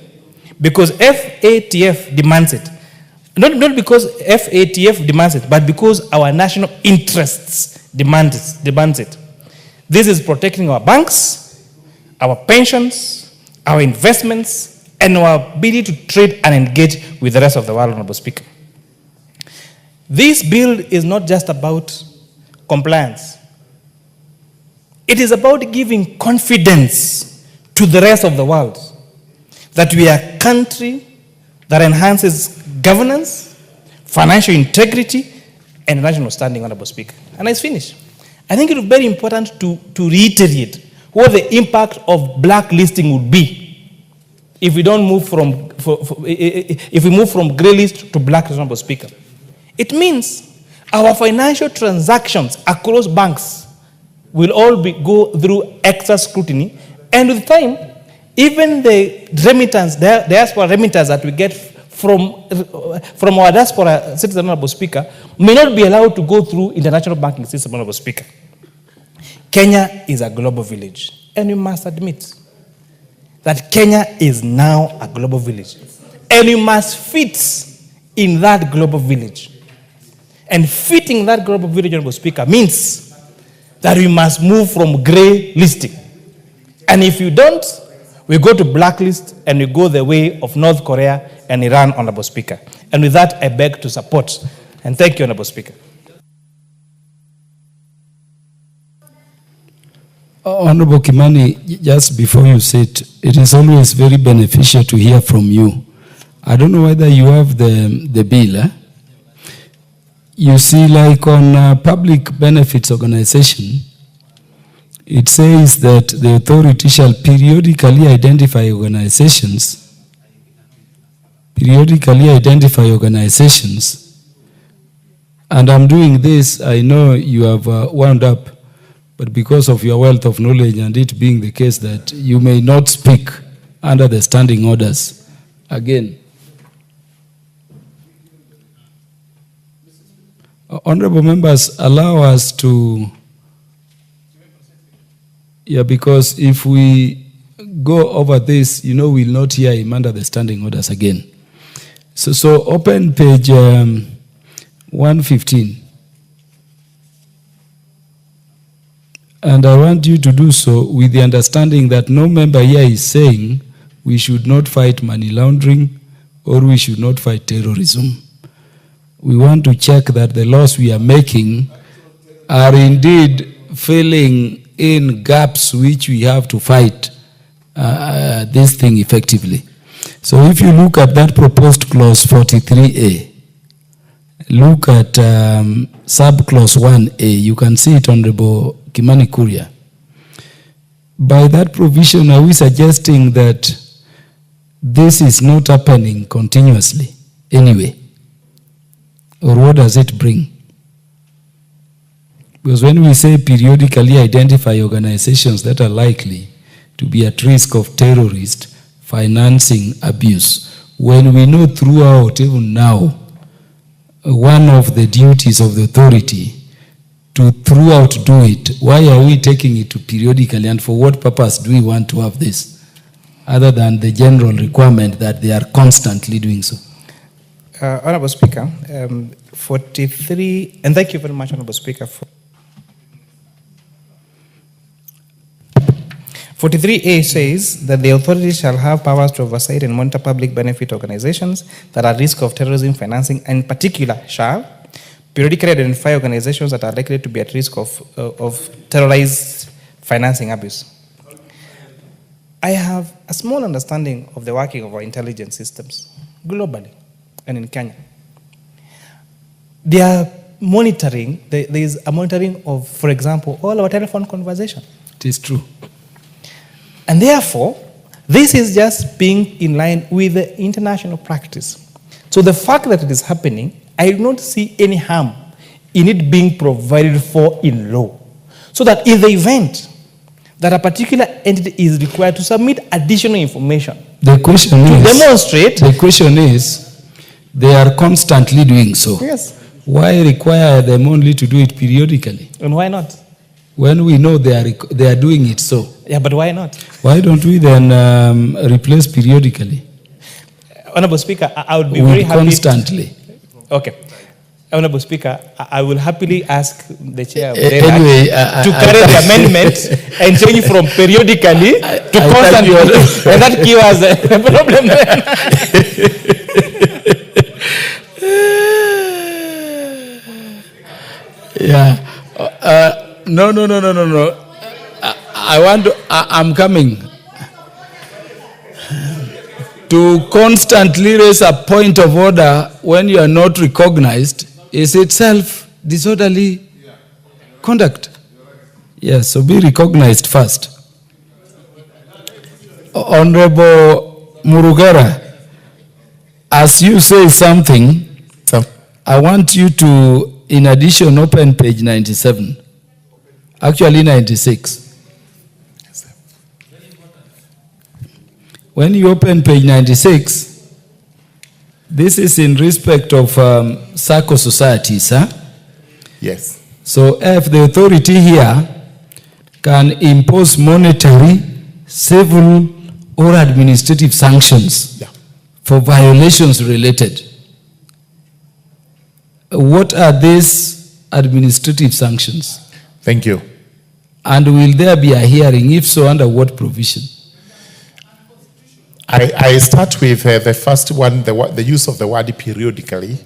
because FATF demands it. Not because FATF demands it, but because our national interests demands it. This is protecting our banks, our pensions, our investments, and our ability to trade and engage with the rest of the world, Honorable Speaker. This bill is not just about compliance. It is about giving confidence to the rest of the world that we are a country that enhances governance, financial integrity, and national standing, Honorable Speaker. And I finish. I think it is very important to reiterate what the impact of blacklisting would be if we don't move if we move from grey list to blacklist, Honorable Speaker. It means our financial transactions across banks will all go through extra scrutiny. And with time, even the remittance, the diaspora remittance that we get from our diaspora citizens, Honorable Speaker, may not be allowed to go through international banking system, Honorable Speaker. Kenya is a global village, and we must admit that Kenya is now a global village, and we must fit in that global village. And fitting that global village, Honorable Speaker, means that we must move from grey listing. And if you don't, we go to blacklist and we go the way of North Korea and Iran, Honorable Speaker. And with that, I beg to support. And thank you, Honorable Speaker. Honorable Kimani, just before you sit, it is always very beneficial to hear from you. I don't know whether you have the bill. You see, like on public benefits organization, it says that the authority shall periodically identify organizations And I'm doing this, I know you have wound up, but because of your wealth of knowledge and it being the case that you may not speak under the standing orders. Again, honorable members, allow us to, because if we go over this, we'll not hear him under the standing orders again. So open page 115. And I want you to do so with the understanding that no member here is saying we should not fight money laundering or we should not fight terrorism. We want to check that the laws we are making are indeed filling in gaps which we have to fight this thing effectively. So if you look at that proposed clause 43A, look at sub-clause 1A, you can see it, Honorable Kimani Kuria. By that provision, are we suggesting that this is not happening continuously anyway? Or what does it bring? Because when we say periodically identify organizations that are likely to be at risk of terrorist financing abuse, when we know throughout, even now, one of the duties of the authority to throughout do it, why are we taking it to periodically, and for what purpose do we want to have this, other than the general requirement that they are constantly doing so? Honorable Speaker, 43, and thank you very much, Honorable Speaker. 43A says that the authority shall have powers to oversight and monitor public benefit organizations that are at risk of terrorism financing, and in particular shall periodically identify organizations that are likely to be at risk of terrorized financing abuse. I have a small understanding of the working of our intelligence systems globally and in Kenya. They are monitoring, there is a monitoring of, for example, all our telephone conversation. It is true. And therefore, this is just being in line with the international practice. So the fact that it is happening, I do not see any harm in it being provided for in law. So that in the event that a particular entity is required to submit additional information, the question is, they are constantly doing so. Yes. Why require them only to do it periodically? And why not? When we know they are doing it so. Yeah, but why not? Why don't we then replace periodically? Honorable Speaker, I would be very happy. Constantly. Okay. Honorable Speaker, I will happily ask the chair of anyway, to carry the amendment and change from periodically to constantly. And that gives us a problem then. Yeah. No. I'm coming. To constantly raise a point of order when you are not recognized is itself disorderly conduct. Yes, so be recognized first. Honorable Murugara, as you say something, I want you to, in addition, open page 97. Actually 96. When you open page 96, this is in respect of SACCO societies, huh? Yes. So if the authority here can impose monetary, civil, or administrative sanctions for violations related, what are these administrative sanctions? Thank you. And will there be a hearing? If so, under what provision? I start with the first one, the use of the word periodically,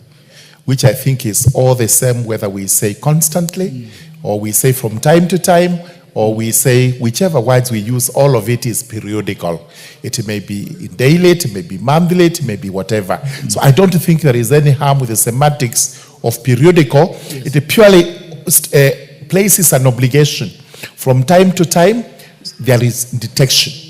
which I think is all the same whether we say constantly, or we say from time to time, or we say whichever words we use, all of it is periodical. It may be daily, it may be monthly, it may be whatever. So I don't think there is any harm with the semantics of periodical. Yes. It purely places an obligation. From time to time, there is detection.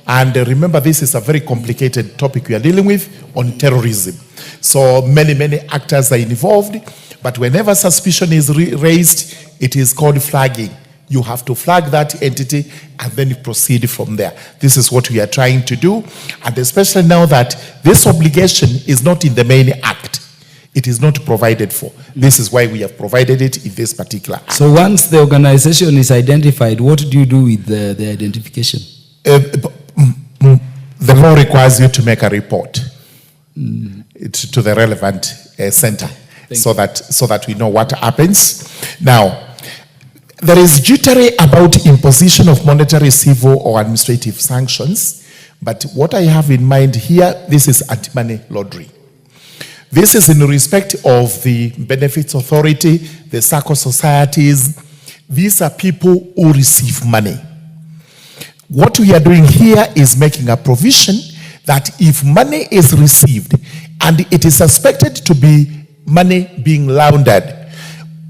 And remember, this is a very complicated topic we are dealing with on terrorism. So many actors are involved. But whenever suspicion is raised, it is called flagging. You have to flag that entity and then you proceed from there. This is what we are trying to do. And especially now that this obligation is not in the main act. It is not provided for. This is why we have provided it in this particular act. So once the organization is identified, what do you do with the identification? The law requires you to make a report to the relevant center so that we know what happens. Now, there is jittery about imposition of monetary, civil, or administrative sanctions, but what I have in mind here, this is anti-money laundering. This is in respect of the Benefits Authority, the SACCO societies. These are people who receive money. What we are doing here is making a provision that if money is received and it is suspected to be money being laundered,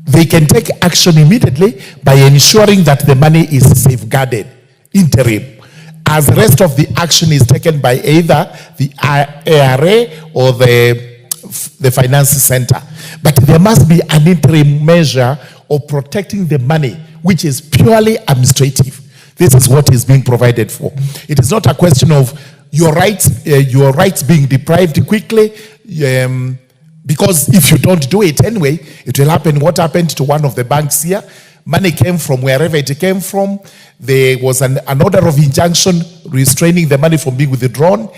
they can take action immediately by ensuring that the money is safeguarded, interim, as the rest of the action is taken by either the ARA or the finance center. But there must be an interim measure of protecting the money, which is purely administrative. This is what is being provided for. It is not a question of your rights being deprived quickly, because if you don't do it anyway, it will happen what happened to one of the banks here. Money came from wherever it came from. There was an order of injunction restraining the money from being withdrawn.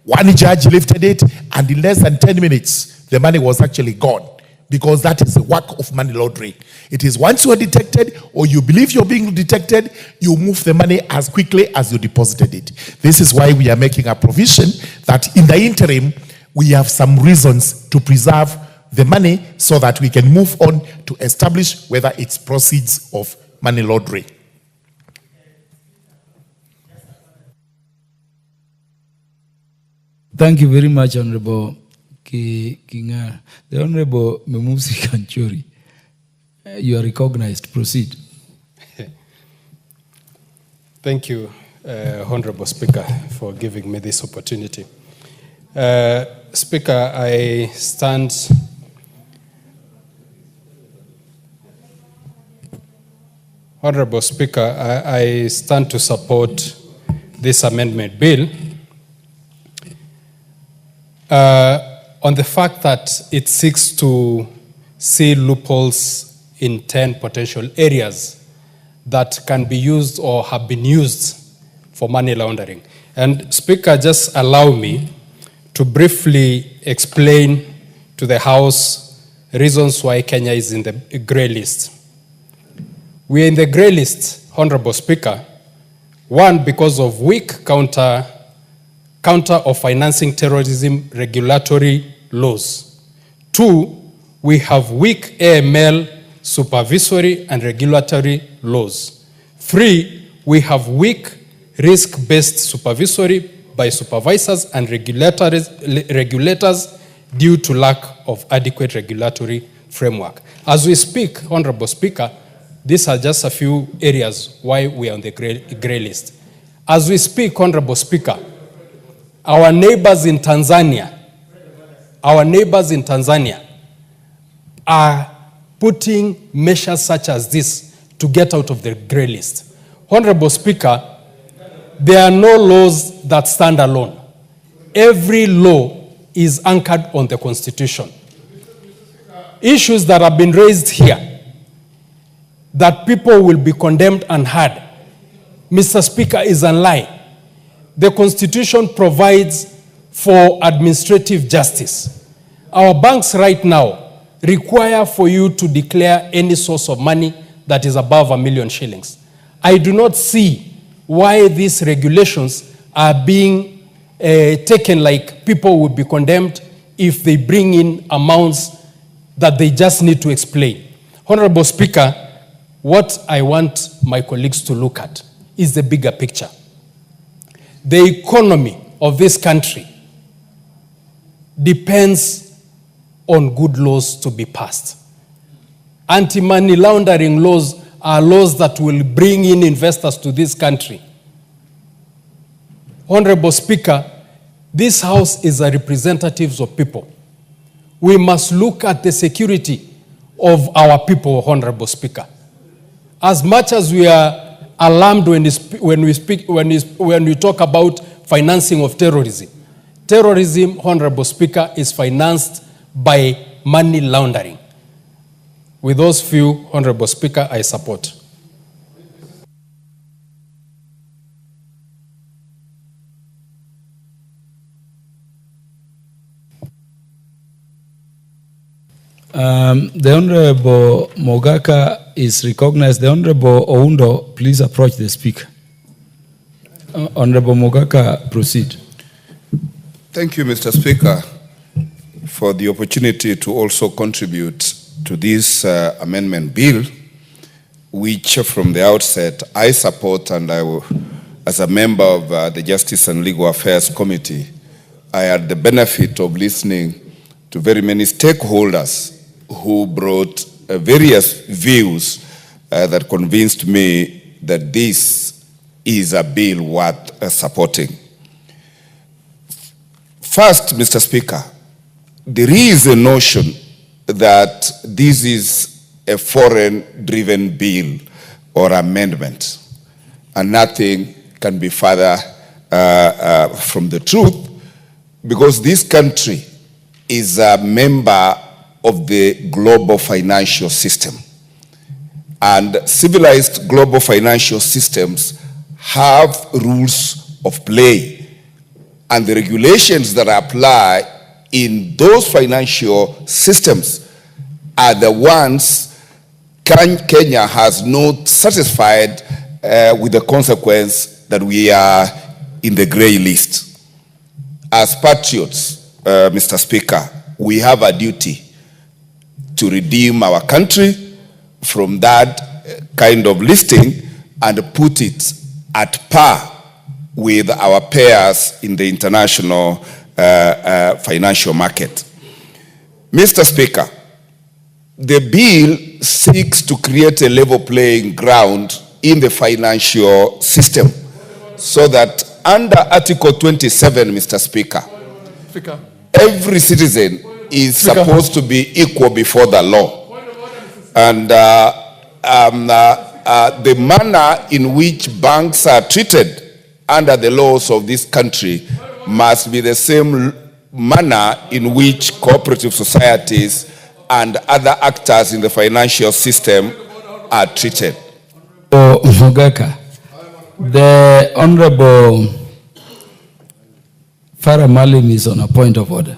One judge lifted it, and in less than 10 minutes, the money was actually gone, because that is the work of money laundering. It is once you are detected or you believe you're being detected, you move the money as quickly as you deposited it. This is why we are making a provision that in the interim, we have some reasons to preserve the money so that we can move on to establish whether it's proceeds of money laundering. Thank you very much, Honorable Kinga. The Honorable Memusi Kanchuri. You are recognized. Proceed. Thank you, Honorable Speaker, for giving me this opportunity. Speaker, I stand Honorable Speaker, I stand to support this amendment bill on the fact that it seeks to see loopholes in 10 potential areas that can be used or have been used for money laundering. And Speaker, just allow me to briefly explain to the House reasons why Kenya is in the grey list. We are in the grey list, Honorable Speaker, one, because of weak counter of financing terrorism regulatory laws. Two, we have weak AML supervisory and regulatory laws. Three, we have weak risk-based supervisory by supervisors and regulators due to lack of adequate regulatory framework. As we speak, Honorable Speaker, these are just a few areas why we are on the grey list. As we speak, Honorable Speaker, our neighbors in Tanzania are putting measures such as this to get out of the grey list. Honorable Speaker, there are no laws that stand alone. Every law is anchored on the Constitution. Issues that have been raised here, that people will be condemned and heard, Mr. Speaker, is a lie. The Constitution provides for administrative justice. Our banks right now require for you to declare any source of money that is above 1 million shillings. I do not see why these regulations are being taken like people would be condemned if they bring in amounts that they just need to explain. Honorable Speaker, what I want my colleagues to look at is the bigger picture. The economy of this country depends on good laws to be passed. Anti-money laundering laws are laws that will bring in investors to this country. Honorable Speaker, this House is a representative of people. We must look at the security of our people, Honorable Speaker. As much as we are alarmed when we talk about financing of terrorism, terrorism, Honorable Speaker, is financed by money laundering. With those few, Honorable Speaker, I support. The Honorable Mogaka is recognized. The Honorable Oundo, please approach the speaker. Honorable Mogaka, proceed. Thank you, Mr. Speaker, for the opportunity to also contribute to this amendment bill, which from the outset I support, and I will, as a member of the Justice and Legal Affairs Committee, I had the benefit of listening to very many stakeholders who brought various views that convinced me that this is a bill worth supporting. First, Mr. Speaker, there is a notion that this is a foreign-driven bill or amendment, and nothing can be further from the truth, because this country is a member of the global financial system. And civilized global financial systems have rules of play. And the regulations that apply in those financial systems are the ones Kenya has not satisfied with the consequence that we are in the gray list. As patriots, Mr. Speaker, we have a duty to redeem our country from that kind of listing and put it at par with our peers in the international financial market. Mr. Speaker, the bill seeks to create a level playing ground in the financial system so that under Article 27, Mr. Speaker, every citizen is supposed to be equal before the law. And the manner in which banks are treated under the laws of this country must be the same manner in which cooperative societies and other actors in the financial system are treated. Mogaka, the Honorable Farah Malim is on a point of order.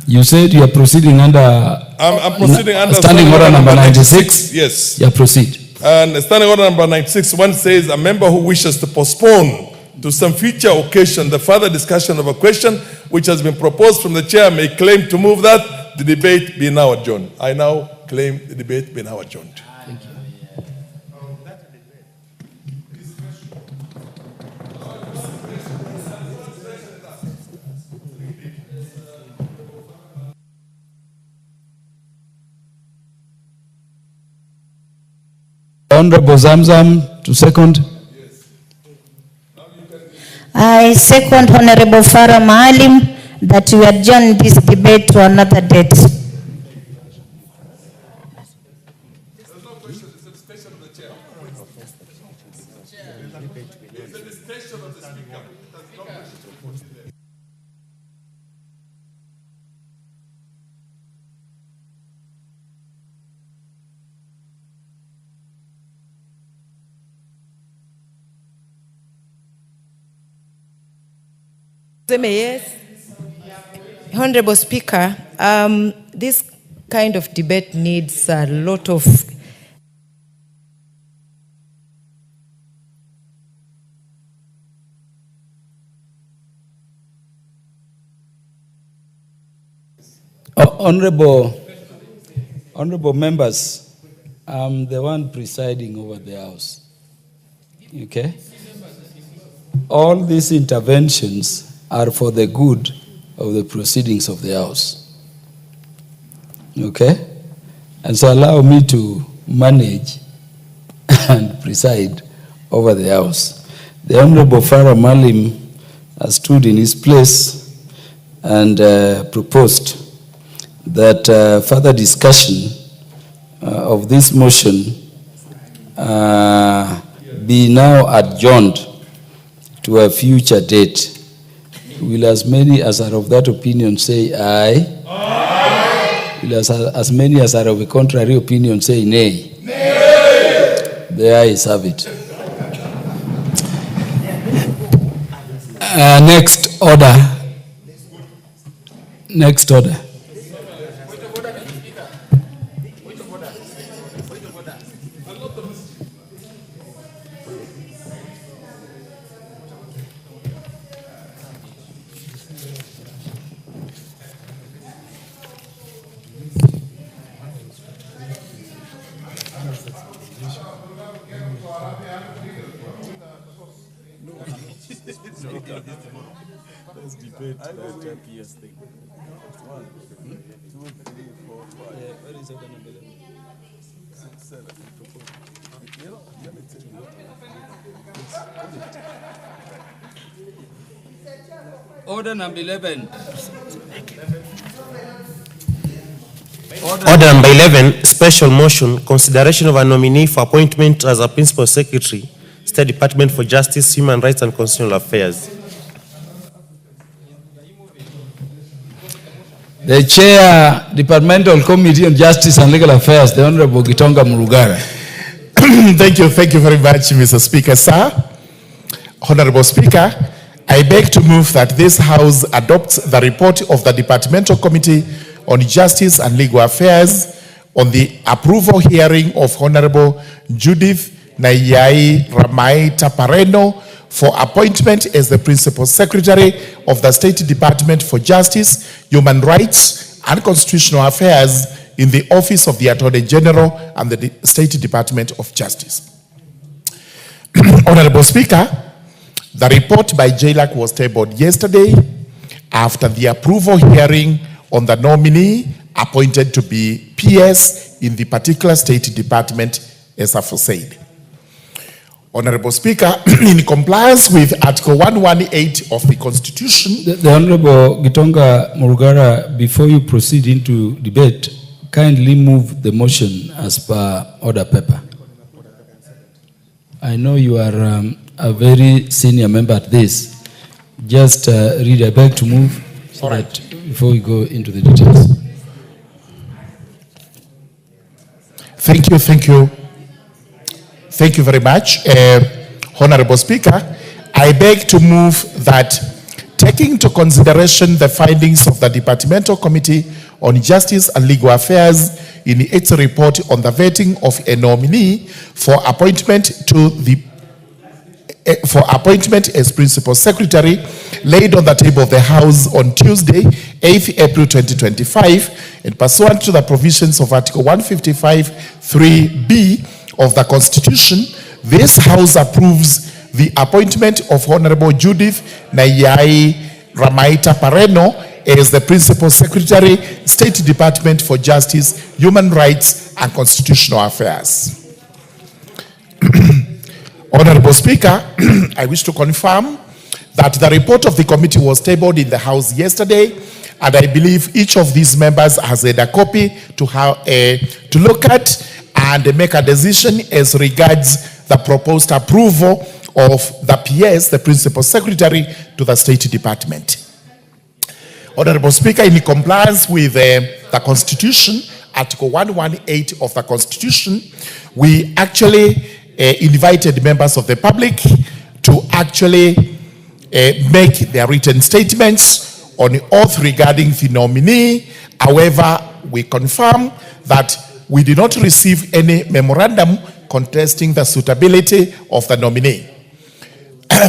You said you are proceeding under... I'm proceeding under Standing Order number 96? Yes. Yeah, proceed. And Standing Order number 96, one says a member who wishes to postpone to some future occasion the further discussion of a question which has been proposed from the chair may claim to move that the debate be now adjourned. I now claim the debate be now adjourned. Thank you. Honorable Zamzam to second. I second Honorable Farah Maalim that we adjourn this debate to another date. Yes. Honorable Speaker, this kind of debate needs a lot of Honorable members, I'm the one presiding over the House. Okay? All these interventions are for the good of the proceedings of the House. Okay? And so allow me to manage and preside over the House. The Honorable Farah Malim has stood in his place and proposed that further discussion of this motion be now adjourned to a future date. Will as many as are of that opinion say aye? Aye. Will as many as are of a contrary opinion say nay? Nay. The ayes have it. Next order. Next order. Let's debate that PS thing. 1, 2, 3, 4, 5. Where is order number 11? 6, 7. Let me tell you what. Order number 11. Order number 11, special motion, consideration of a nominee for appointment as a Principal Secretary, State Department for Justice, Human Rights and Constitutional Affairs. The Chair, Departmental Committee on Justice and Legal Affairs, the Honorable Gitonga Murugara. Thank you very much, Mr. Speaker, sir. Honorable Speaker, I beg to move that this House adopts the report of the Departmental Committee on Justice and Legal Affairs on the approval hearing of Honorable Judith Naiyai Ramaita Pareno for appointment as the Principal Secretary of the State Department for Justice, Human Rights and Constitutional Affairs in the Office of the Attorney General and the State Department of Justice. Honorable Speaker, the report by JLAC was tabled yesterday after the approval hearing on the nominee appointed to be PS in the particular State Department, as aforesaid. Honorable Speaker, in compliance with Article 118 of the Constitution... The Honorable Gitonga Murugara, before you proceed into debate, kindly move the motion as per order paper. I know you are a very senior member at this. Just read, I beg to move so that before we go into the details. Thank you. Thank you very much. Honorable Speaker, I beg to move that, taking into consideration the findings of the Departmental Committee on Justice and Legal Affairs in its report on the vetting of a nominee for appointment as Principal Secretary, laid on the table of the House on Tuesday, 8th April 2025, and pursuant to the provisions of Article 155(3)(b) of the Constitution, this House approves the appointment of Honorable Judith Naiyai Ramaita Pareno as the Principal Secretary, State Department for Justice, Human Rights and Constitutional Affairs. Honorable Speaker, I wish to confirm that the report of the committee was tabled in the House yesterday, and I believe each of these members has had a copy to look at and make a decision as regards the proposed approval of the PS, the Principal Secretary to the State Department. Honorable Speaker, in compliance with the Constitution, Article 118 of the Constitution, we actually invited members of the public to actually make their written statements on the oath regarding the nominee. However, we confirm that we did not receive any memorandum contesting the suitability of the nominee.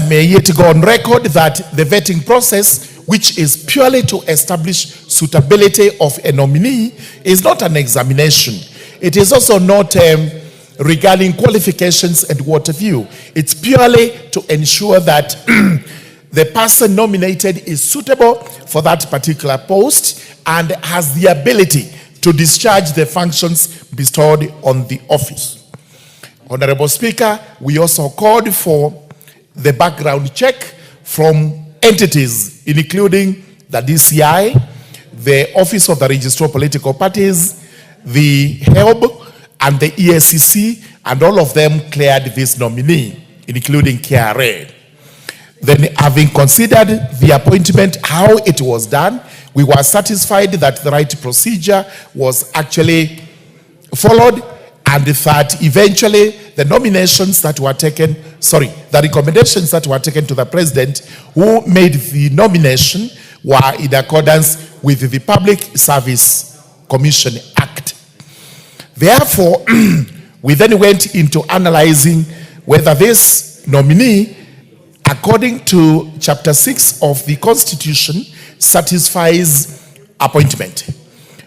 May it go on record that the vetting process, which is purely to establish suitability of a nominee, is not an examination. It is also not regarding qualifications and what have you. It's purely to ensure that the person nominated is suitable for that particular post and has the ability to discharge the functions bestowed on the office. Honorable Speaker, we also called for the background check from entities, including the DCI, the Office of the Registrar of Political Parties, the HELB, and the ESCC, and all of them cleared this nominee, including KRA. Then, having considered the appointment, how it was done, we were satisfied that the right procedure was actually followed, and that eventually the nominations that were taken, the recommendations that were taken to the president who made the nomination were in accordance with the Public Service Commission Act. Therefore, we then went into analyzing whether this nominee, according to Chapter 6 of the Constitution, satisfies appointment.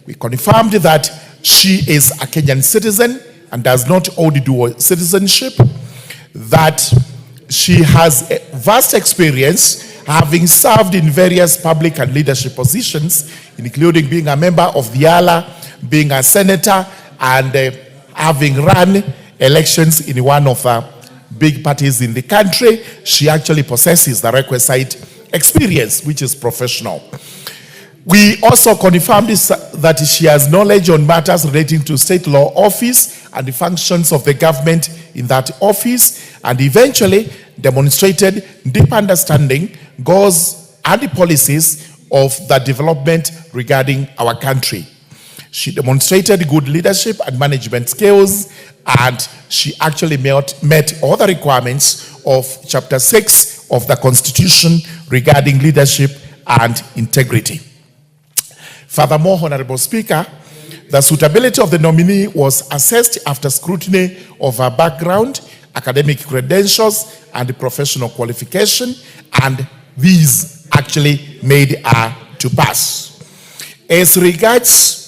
We confirmed that she is a Kenyan citizen and does not hold dual citizenship, that she has a vast experience having served in various public and leadership positions, including being a member of the ALA, being a senator, and having run elections in one of the big parties in the country. She actually possesses the requisite experience, which is professional. We also confirmed that she has knowledge on matters relating to state law office and the functions of the government in that office, and eventually demonstrated deep understanding, goals, and the policies of the development regarding our country. She demonstrated good leadership and management skills, and she actually met all the requirements of Chapter 6 of the Constitution regarding leadership and integrity. Furthermore, Honorable Speaker, the suitability of the nominee was assessed after scrutiny of her background, academic credentials, and professional qualification, and these actually made her to pass. As regards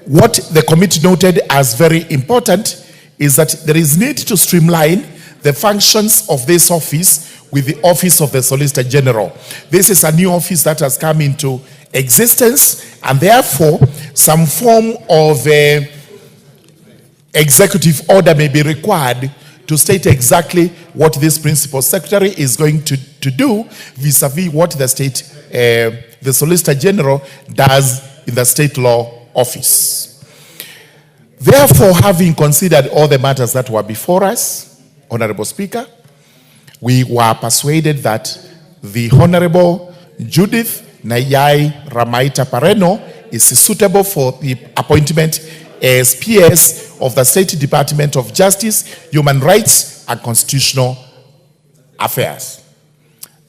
what the committee noted as very important is that there is need to streamline the functions of this office with the Office of the Solicitor General. This is a new office that has come into existence, and therefore some form of executive order may be required to state exactly what this principal secretary is going to do vis-a-vis what the Solicitor General does in the state law office. Therefore, having considered all the matters that were before us, Honorable Speaker, we were persuaded that the Honorable Judith Nayai Ramaita Pareno is suitable for the appointment as PS of the State Department of Justice, Human Rights, and Constitutional Affairs.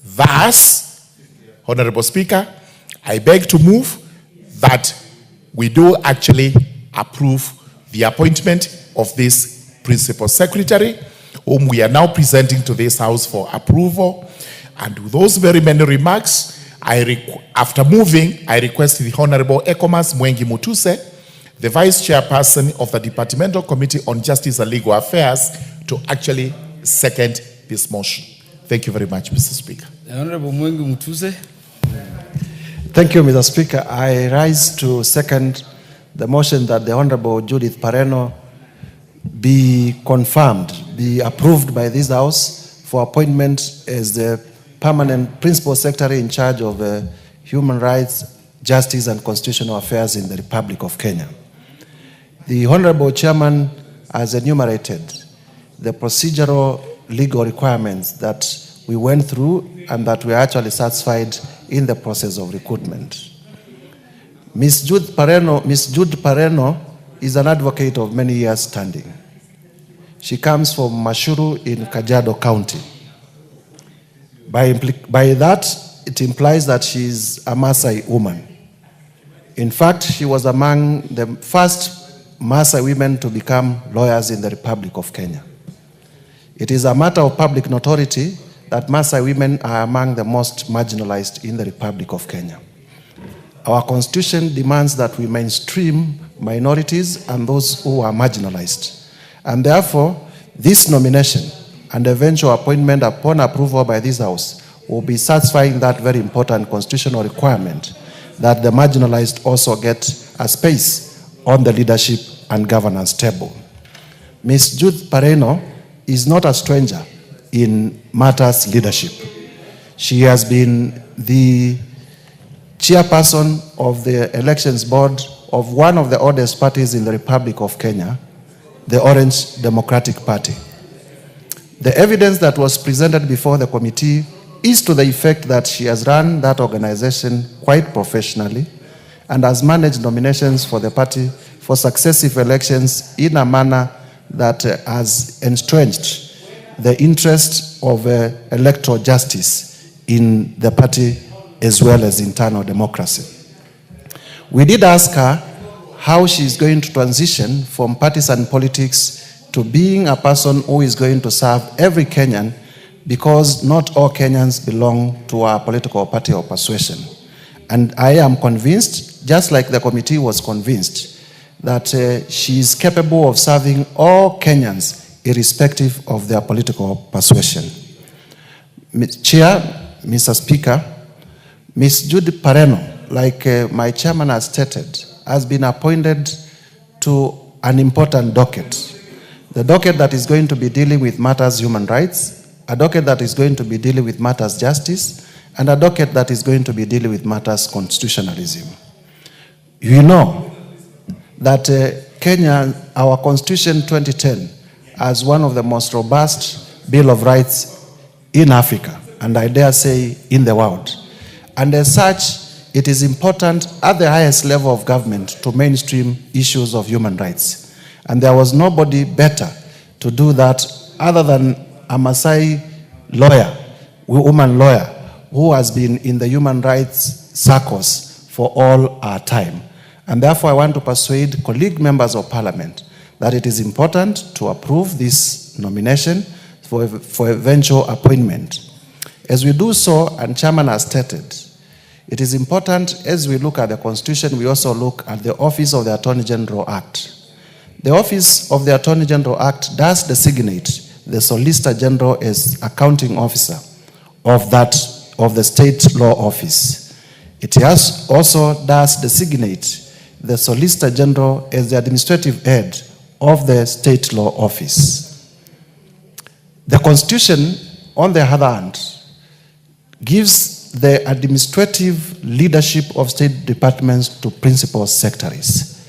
Thus, Honorable Speaker, I beg to move that we do actually approve the appointment of this Principal Secretary, whom we are now presenting to this House for approval. And with those very many remarks, after moving, I request the Honorable Ekomas Mwengi Mutuse, the Vice Chairperson of the Departmental Committee on Justice and Legal Affairs, to actually second this motion. Thank you very much, Mr. Speaker. The Honorable Mwengi Mutuse. Thank you, Mr. Speaker. I rise to second the motion that the Honorable Judith Pareno be confirmed, be approved by this House for appointment as the permanent Principal Secretary in charge of Human Rights, Justice and Constitutional Affairs in the Republic of Kenya. The Honorable Chairman has enumerated the procedural legal requirements that we went through and that we are actually satisfied in the process of recruitment. Ms. Jude Pareno is an advocate of many years standing. She comes from Mashuru in Kajiado County. By that, it implies that she is a Maasai woman. In fact, she was among the first Maasai women to become lawyers in the Republic of Kenya. It is a matter of public notoriety that Maasai women are among the most marginalized in the Republic of Kenya. Our Constitution demands that we mainstream minorities and those who are marginalized. And therefore, this nomination and eventual appointment upon approval by this House will be satisfying that very important constitutional requirement that the marginalized also get a space on the leadership and governance table. Ms. Judith Pareno is not a stranger in matters leadership. She has been the chairperson of the elections board of one of the oldest parties in the Republic of Kenya, the Orange Democratic Party. The evidence that was presented before the committee is to the effect that she has run that organization quite professionally and has managed nominations for the party for successive elections in a manner that has entrenched the interest of electoral justice in the party as well as internal democracy. We did ask her how she is going to transition from partisan politics to being a person who is going to serve every Kenyan, because not all Kenyans belong to a political party or persuasion. And I am convinced, just like the committee was convinced, that she is capable of serving all Kenyans irrespective of their political persuasion. Chair, Mr. Speaker, Ms. Judy Pareno, like my chairman has stated, has been appointed to an important docket. The docket that is going to be dealing with matters human rights, a docket that is going to be dealing with matters justice, and a docket that is going to be dealing with matters constitutionalism. You know that Kenya, our Constitution 2010, as one of the most robust Bill of Rights in Africa, and I dare say in the world. And as such, it is important at the highest level of government to mainstream issues of human rights. And there was nobody better to do that other than a Maasai lawyer, woman lawyer, who has been in the human rights circles for all our time. And therefore I want to persuade colleague members of parliament that it is important to approve this nomination for eventual appointment. As we do so, and Chairman has stated, it is important as we look at the Constitution, we also look at the Office of the Attorney General Act. The Office of the Attorney General Act does designate the Solicitor General as accounting officer of the State Law Office. It has also does designate the Solicitor General as the administrative head of the State Law Office. The Constitution, on the other hand, gives the administrative leadership of state departments to principal secretaries.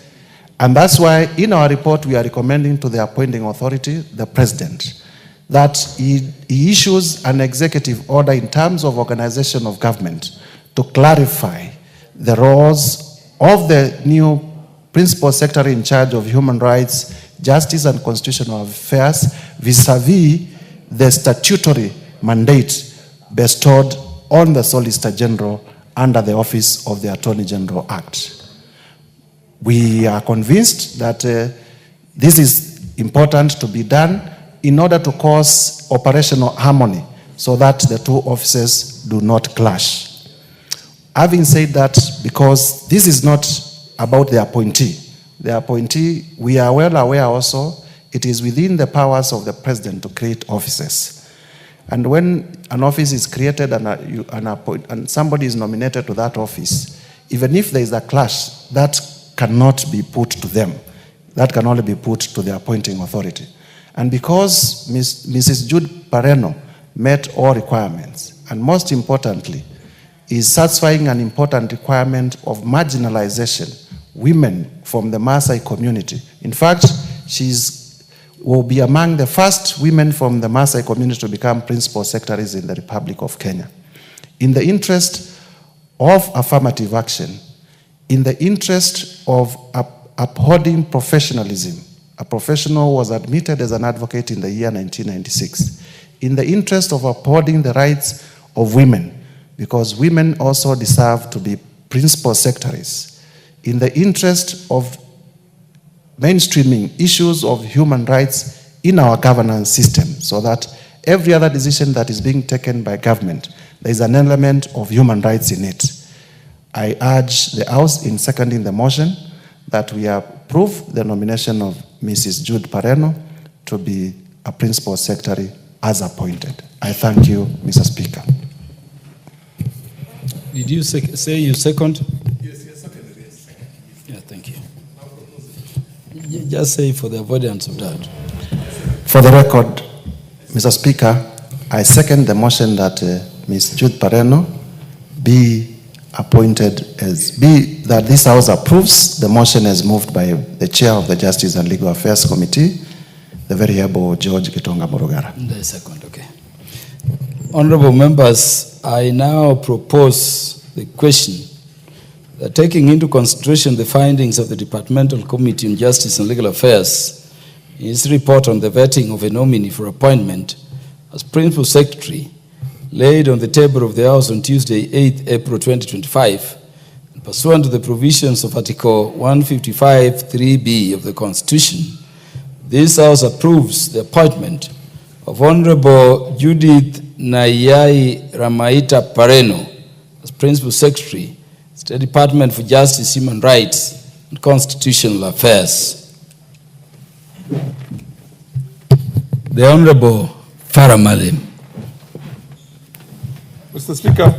And that's why in our report we are recommending to the appointing authority, the President, that he issues an executive order in terms of organization of government to clarify the roles of the new principal secretary in charge of human rights, justice and constitutional affairs vis-a-vis the statutory mandate bestowed on the Solicitor General under the Office of the Attorney General Act. We are convinced that this is important to be done in order to cause operational harmony so that the two offices do not clash. Having said that, because this is not about the appointee, we are well aware also it is within the powers of the President to create offices. And when an office is created and somebody is nominated to that office, even if there is a clash, that cannot be put to them. That can only be put to the appointing authority. And because Mrs. Jude Pareno met all requirements, and most importantly, is satisfying an important requirement of marginalization, women from the Maasai community. In fact, will be among the first women from the Maasai community to become principal secretaries in the Republic of Kenya. In the interest of affirmative action, in the interest of upholding professionalism, a professional was admitted as an advocate in the year 1996. In the interest of upholding the rights of women, because women also deserve to be principal secretaries. In the interest of mainstreaming issues of human rights in our governance system, so that every other decision that is being taken by government, there is an element of human rights in it. I urge the House in seconding the motion that we approve the nomination of Mrs. Jude Pareno to be a principal secretary as appointed. I thank you, Mr. Speaker. Did you say you second? Yes, second, yes. Yeah, thank you. Just say for the avoidance of doubt. For the record, Mr. Speaker, I second the motion that Ms. Jude Pareno be appointed as B, that this House approves the motion as moved by the Chair of the Justice and Legal Affairs Committee, the very able George Gitonga Morogara. The second, okay. Honorable members, I now propose the question that taking into consideration the findings of the Departmental Committee on Justice and Legal Affairs in its report on the vetting of a nominee for appointment as Principal Secretary laid on the table of the House on Tuesday, 8th April 2025, and pursuant to the provisions of Article 155(3)(b) of the Constitution, this House approves the appointment of Honorable Judith Nayai Ramaita Pareno as Principal Secretary, State Department for Justice, Human Rights, and Constitutional Affairs. The Honorable Farah Malim. Mr. Speaker,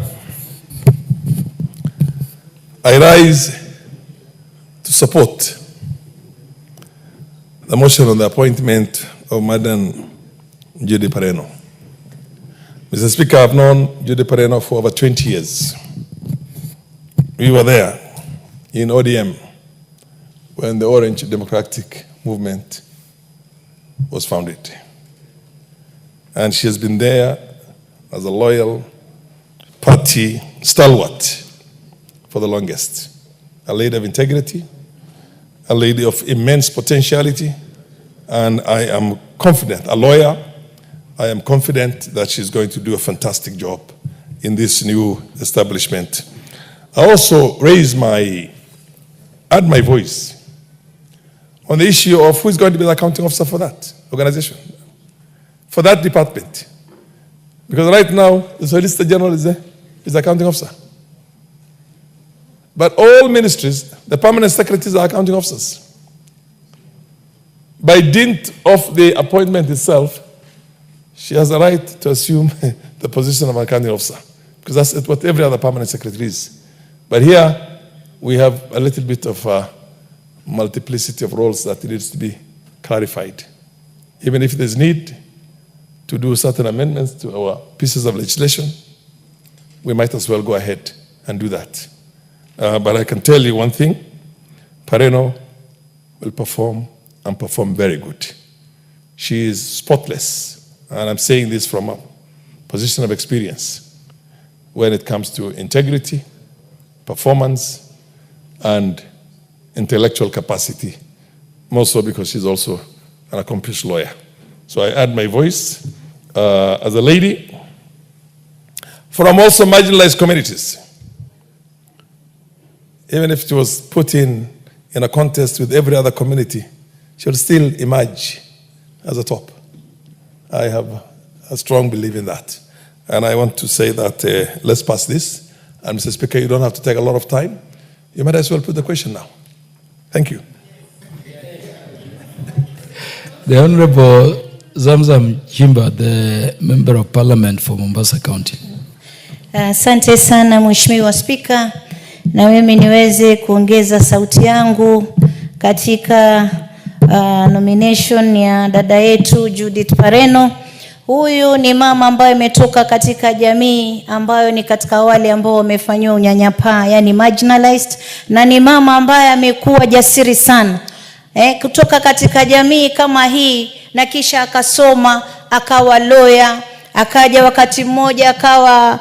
I rise to support the motion on the appointment of Madam Judy Pareno. Mr. Speaker, I've known Judy Pareno for over 20 years. We were there in ODM when the Orange Democratic Movement was founded. And she has been there as a loyal party stalwart for the longest. A lady of integrity, a lady of immense potentiality, and I am confident, a lawyer, I am confident that she's going to do a fantastic job in this new establishment. I also add my voice on the issue of who is going to be the accounting officer for that organization, for that department. Because right now, the Solicitor General is the accounting officer. But all ministries, the permanent secretaries are accounting officers. By dint of the appointment itself, she has a right to assume the position of accounting officer, because that's what every other permanent secretary is. But here, we have a little bit of a multiplicity of roles that needs to be clarified. Even if there's need to do certain amendments to our pieces of legislation, we might as well go ahead and do that. But I can tell you one thing, Pareno will perform and perform very good. She is spotless, and I'm saying this from a position of experience when it comes to integrity, performance, and intellectual capacity, more so because she's also an accomplished lawyer. So I add my voice as a lady from also marginalized communities. Even if she was put in a contest with every other community, she will still emerge as a top. I have a strong belief in that. And I want to say that let's pass this. And Mr. Speaker, you don't have to take a lot of time. You might as well put the question now. Thank you. The Honorable Zamzam Jimba, the Member of Parliament for Mombasa County. Asante sana Mheshimiwa Spika, na mimi niweze kuongeza sauti yangu katika nomination ya dada yetu Judith Pareno. Huyu ni mama ambaye ametoka katika jamii ambayo ni katika wale ambao wamefanywa unyanyapaa, yani marginalized, na ni mama ambaye amekuwa jasiri sana. Kutoka katika jamii kama hii na kisha akasoma, akawa lawyer, akaja wakati mmoja akawa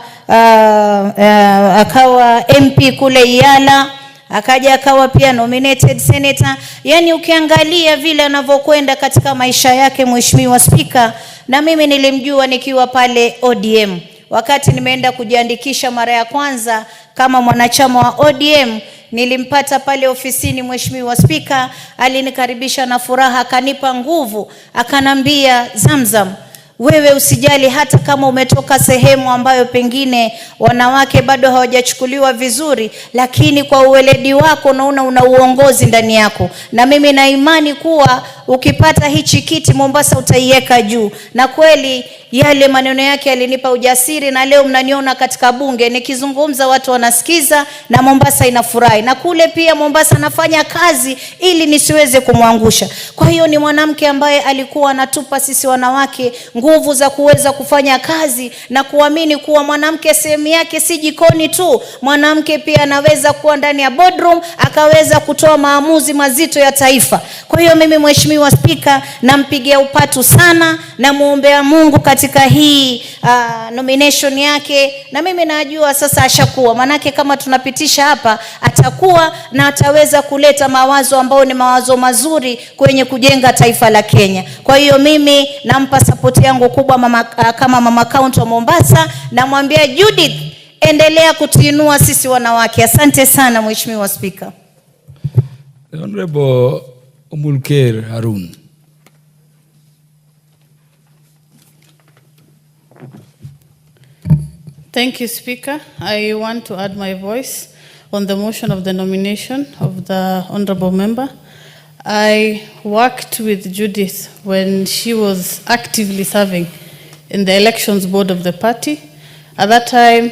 MP kule Iyala, akaja akawa pia nominated senator. Yani ukiangalia vile anavyokwenda katika maisha yake Mheshimiwa Spika, na mimi nilimjua nikiwa pale ODM. Wakati nimeenda kujiandikisha mara ya kwanza kama mwanachama wa ODM, nilimpata pale ofisini Mheshimiwa Spika, alinikaribisha na furaha, akanipa nguvu, akanambia Zamzam, wewe usijali hata kama umetoka sehemu ambayo pengine wanawake bado hawajachukuliwa vizuri, lakini kwa uweledi wako naona una uongozi ndani yako. Na mimi na imani kuwa ukipata hichi kiti Mombasa utaiweka juu. Na kweli yale maneno yake yalinipa ujasiri, na leo mnaniona katika bunge nikizungumza, watu wanasikiza na Mombasa inafurahi. Na kule pia Mombasa nafanya kazi ili nisiweze kumwangusha. Kwa hiyo ni mwanamke ambaye alikuwa anatupa sisi wanawake nguvu nguvu za kuweza kufanya kazi na kuamini kuwa mwanamke sehemu yake si jikoni tu. Mwanamke pia anaweza kuwa ndani ya boardroom, akaweza kutoa maamuzi mazito ya taifa. Kwa hiyo mimi Mheshimiwa Spika, nampigia upatu sana na muombea Mungu katika hii nomination yake, na mimi najua sasa ashakuwa, manake kama tunapitisha hapa atakuwa na ataweza kuleta mawazo ambayo ni mawazo mazuri kwenye kujenga taifa la Kenya. Kwa hiyo mimi nampa support yangu kubwa kama mama county wa Mombasa, namwambia Judith, endelea kutuinua sisi wanawake. Asante sana Mheshimiwa Spika. The Honorable Omulker Harun. Thank you, Speaker. I want to add my voice on the motion of the nomination of the Honorable Member. I worked with Judith when she was actively serving in the elections board of the party. At that time,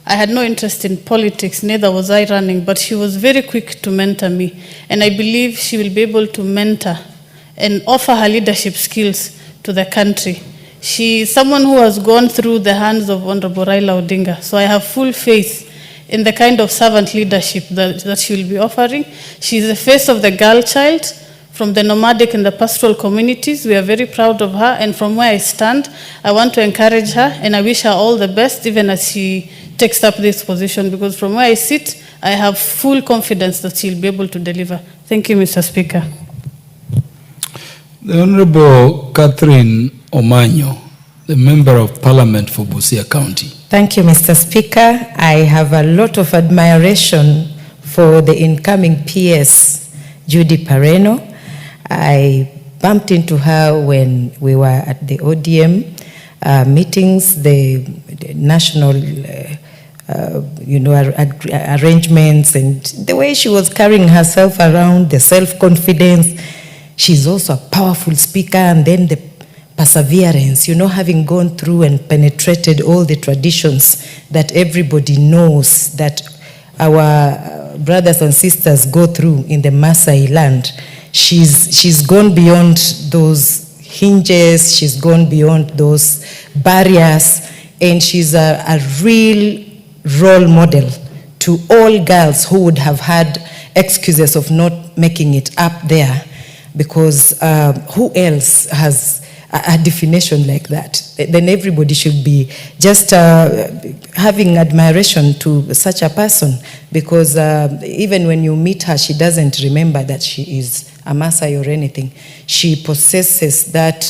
I had no interest in politics, neither was I running, but she was very quick to mentor me. And I believe she will be able to mentor and offer her leadership skills to the country. She is someone who has gone through the hands of Honorable Raila Odinga. So I have full faith in the kind of servant leadership that she will be offering. She is the face of the girl child from the nomadic and the pastoral communities. We are very proud of her, and from where I stand, I want to encourage her and I wish her all the best even as she takes up this position, because from where I sit, I have full confidence that she'll be able to deliver. Thank you, Mr. Speaker. The Honorable Catherine Omanyo, the Member of Parliament for Busia County. Thank you, Mr. Speaker. I have a lot of admiration for the incoming PS, Judy Pareno. I bumped into her when we were at the ODM meetings, the national arrangements, and the way she was carrying herself around, the self-confidence. She's also a powerful speaker, and then the perseverance, having gone through and penetrated all the traditions that everybody knows that our brothers and sisters go through in the Maasai land. She's gone beyond those hinges, she's gone beyond those barriers, and she's a real role model to all girls who would have had excuses of not making it up there, because who else has a definition like that? Then everybody should be just having admiration to such a person, because even when you meet her, she doesn't remember that she is a Maasai or anything. She possesses that,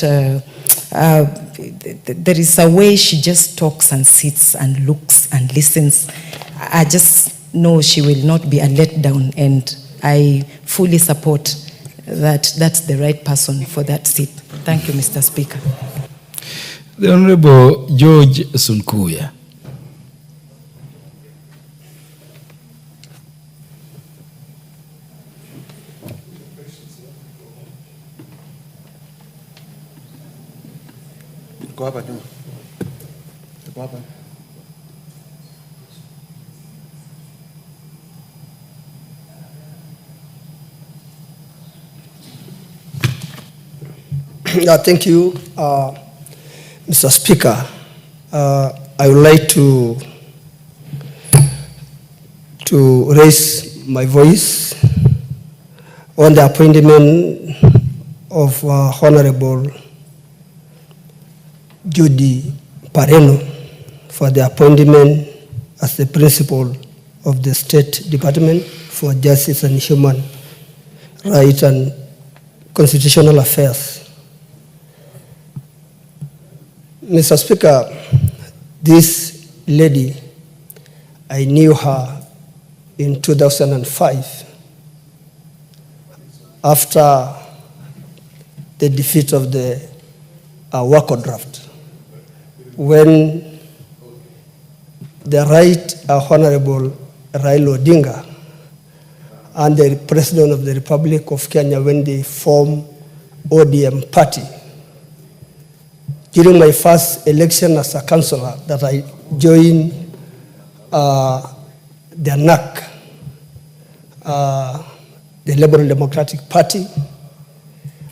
there is a way she just talks and sits and looks and listens. I just know she will not be a letdown, and I fully support that that's the right person for that seat. Thank you, Mr. Speaker. The Honorable George Sunkuya. Thank you, Mr. Speaker. I would like to raise my voice on the appointment of Honorable Judy Pareno for the appointment as the principal of the State Department for Justice and Human Rights and Constitutional Affairs. Mr. Speaker, this lady, I knew her in 2005 after the defeat of the Wako draft, when the Right Honorable Raila Odinga and the President of the Republic of Kenya, when they formed ODM party. During my first election as a councillor, that I joined the NAC, the Liberal Democratic Party,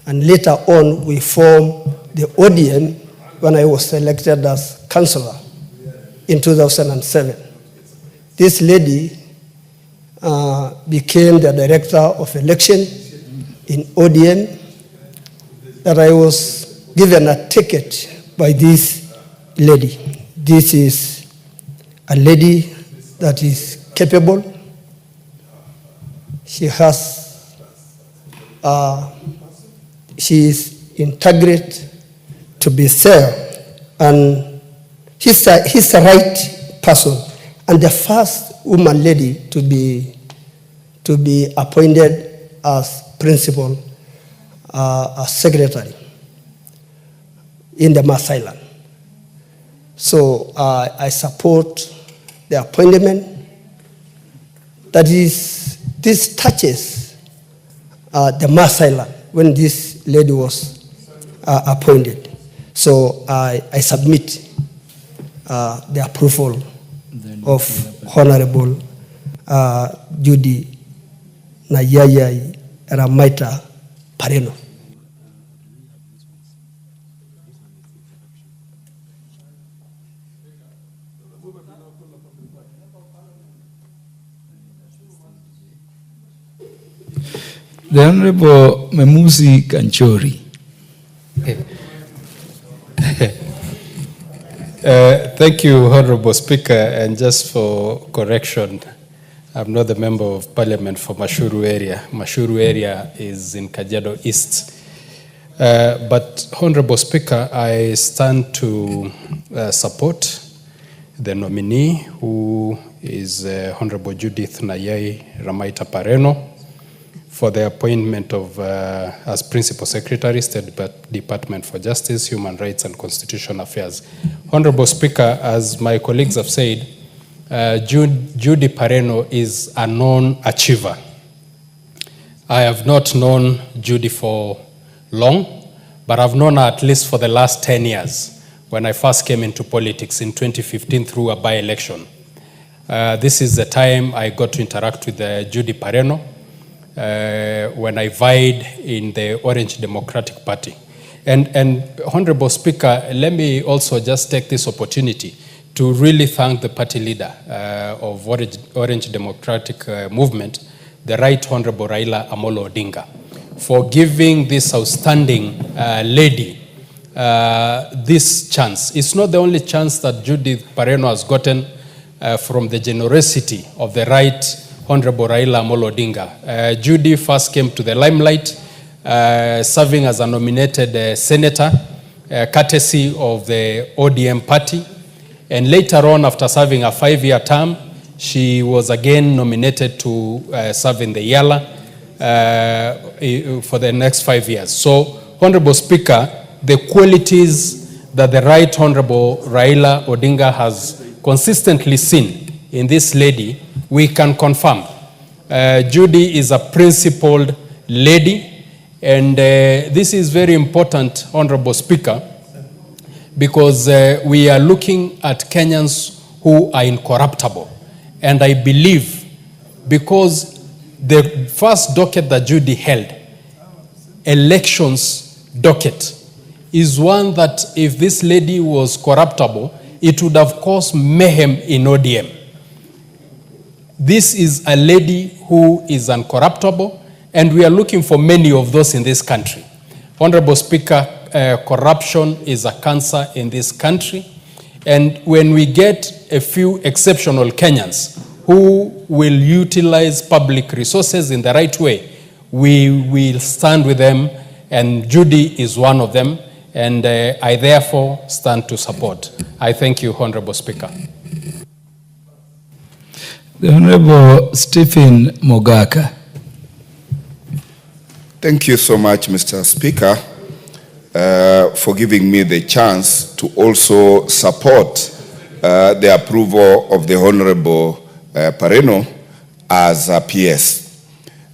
and later on we formed the ODM when I was elected as councillor in 2007. This lady became the director of election in ODM, that I was given a ticket by this lady. This is a lady that is capable. She has, she is integrate to be fair, and he's the right person, and the first woman lady to be appointed as principal, as secretary in the Mass Island. So I support the appointment. That is, this touches the Mass Island when this lady was appointed. So I submit the approval of Honorable Judy Nayayai Ramaita Pareno. The Honorable Memusi Kanchori. Thank you, Honorable Speaker, and just for correction, I'm not the Member of Parliament for Mashuru area. Mashuru area is in Kajiado East. But Honorable Speaker, I stand to support the nominee, who is Honorable Judith Nayai Ramaita Pareno, for the appointment of as Principal Secretary, State Department for Justice, Human Rights and Constitutional Affairs. Honorable Speaker, as my colleagues have said, Judy Pareno is a known achiever. I have not known Judy for long, but I've known her at least for the last 10 years when I first came into politics in 2015 through a by-election. This is the time I got to interact with Judy Pareno when I vied in the Orange Democratic Party. And Honorable Speaker, let me also just take this opportunity to really thank the party leader of Orange Democratic Movement, the Right Honorable Raila Amolo Odinga, for giving this outstanding lady this chance. It's not the only chance that Judith Pareno has gotten from the generosity of the Right Honorable Raila Amolo Odinga. Judy first came to the limelight serving as a nominated senator, courtesy of the ODM party. And later on, after serving a 5-year term, she was again nominated to serve in the Yala for the next 5 years. So, Honorable Speaker, the qualities that the Right Honorable Raila Odinga has consistently seen in this lady, we can confirm. Judy is a principled lady, and this is very important, Honorable Speaker, because we are looking at Kenyans who are incorruptible. And I believe, because the first docket that Judy held, elections docket, is one that if this lady was corruptible, it would have caused mayhem in ODM. This is a lady who is uncorruptible, and we are looking for many of those in this country. Honorable Speaker, corruption is a cancer in this country, and when we get a few exceptional Kenyans who will utilize public resources in the right way, we will stand with them, and Judy is one of them, and I therefore stand to support. I thank you, Honorable Speaker. The Honorable Stephen Mogaka. Thank you so much, Mr. Speaker, for giving me the chance to also support the approval of the Honorable Pareno as a PS.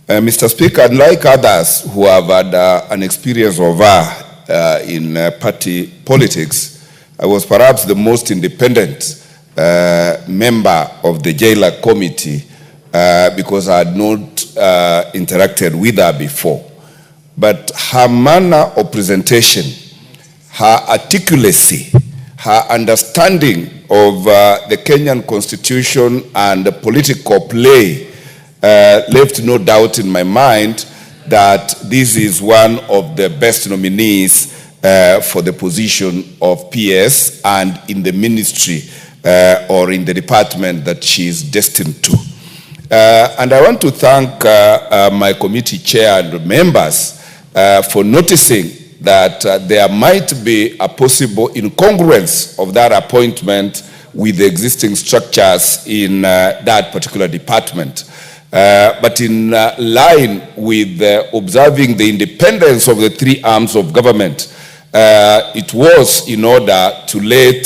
Mr. Speaker, unlike others who have had an experience of in party politics, I was perhaps the most independent member of the Jailer Committee because I had not interacted with her before. But her manner of presentation, her articulacy, her understanding of the Kenyan Constitution and the political play left no doubt in my mind that this is one of the best nominees for the position of PS and in the ministry or in the department that she is destined to. And I want to thank my committee chair and members for noticing that there might be a possible incongruence of that appointment with the existing structures in that particular department. But in line with observing the independence of the three arms of government, it was in order to let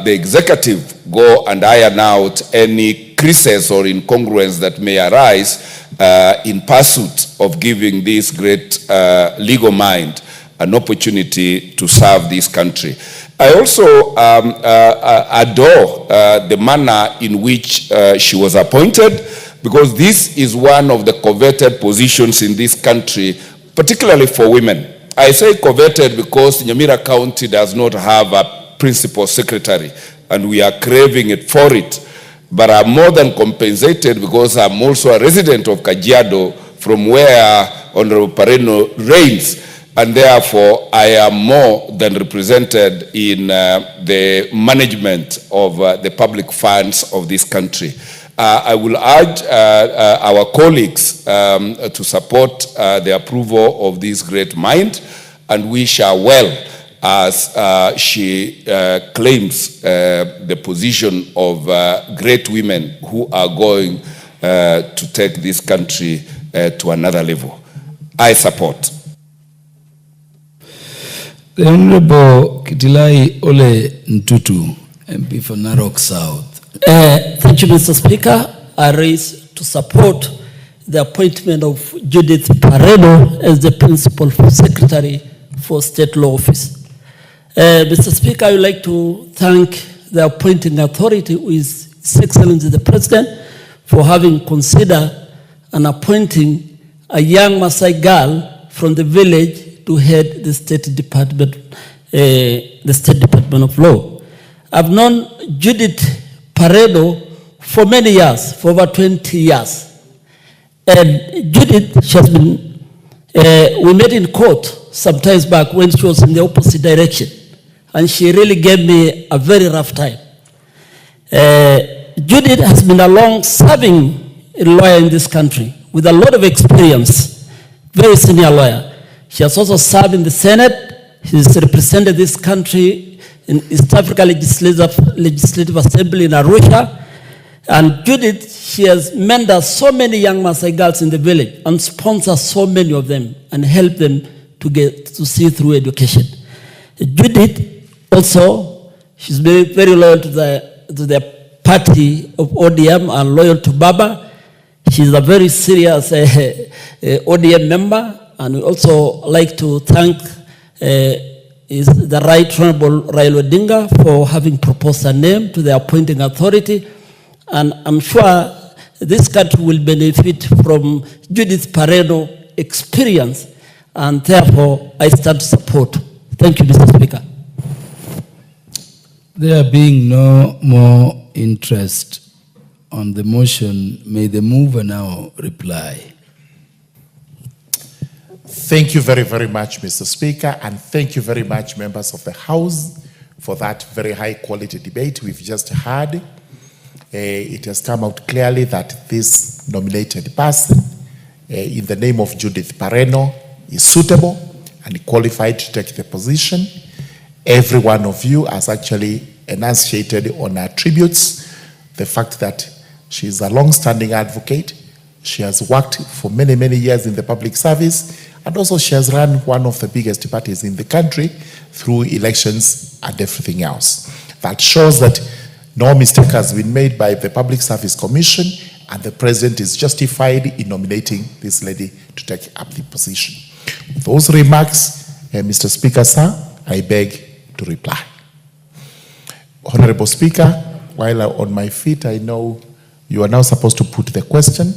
the executive go and iron out any creases or incongruence that may arise in pursuit of giving this great legal mind an opportunity to serve this country. I also adore the manner in which she was appointed, because this is one of the coveted positions in this country, particularly for women. I say coveted because Nyamira County does not have a principal secretary, and we are craving it for it. But I'm more than compensated because I'm also a resident of Kajiado, from where Honorable Pareno reigns, and therefore I am more than represented in the management of the public funds of this country. I will urge our colleagues to support the approval of this great mind, and wish her well as she claims the position of great women who are going to take this country to another level. I support. The Honorable Kitilai Ole Ntutu, MP for Narok South. Thank you, Mr. Speaker. I raise to support the appointment of Judith Pareno as the Principal Secretary for State Law Office. Mr. Speaker, I would like to thank the appointing authority, who is His Excellency the President, for having considered and appointing a young Maasai girl from the village to head the State Department of Law. I've known Judith Pareno for many years, for over 20 years. And Judith, she has been, we met in court some times back when she was in the opposite direction. And she really gave me a very rough time. Judith has been a long-serving lawyer in this country with a lot of experience, very senior lawyer. She has also served in the Senate. She's represented this country in East Africa Legislative Assembly in Arusha. And Judith, she has mentored so many young Maasai girls in the village and sponsored so many of them and helped them to see through education. Judith also, she's very loyal to the party of ODM and loyal to Baba. She's a very serious ODM member, and we also like to thank the Right Honorable Raila Odinga for having proposed a name to the appointing authority. And I'm sure this country will benefit from Judith Pareno experience, and therefore I stand to support. Thank you, Mr. Speaker. There being no more interest on the motion, may the mover now reply. Thank you very, very much, Mr. Speaker, and thank you very much, members of the House, for that very high-quality debate we've just had. It has come out clearly that this nominated person, in the name of Judith Pareno, is suitable and qualified to take the position. Every one of you has actually enunciated on her attributes, the fact that she is a long-standing advocate, she has worked for many, many years in the public service, and also she has run one of the biggest parties in the country through elections and everything else. That shows that no mistake has been made by the Public Service Commission, and the President is justified in nominating this lady to take up the position. With those remarks, Mr. Speaker, sir, I beg to reply. Honorable Speaker, while I'm on my feet, I know you are now supposed to put the question,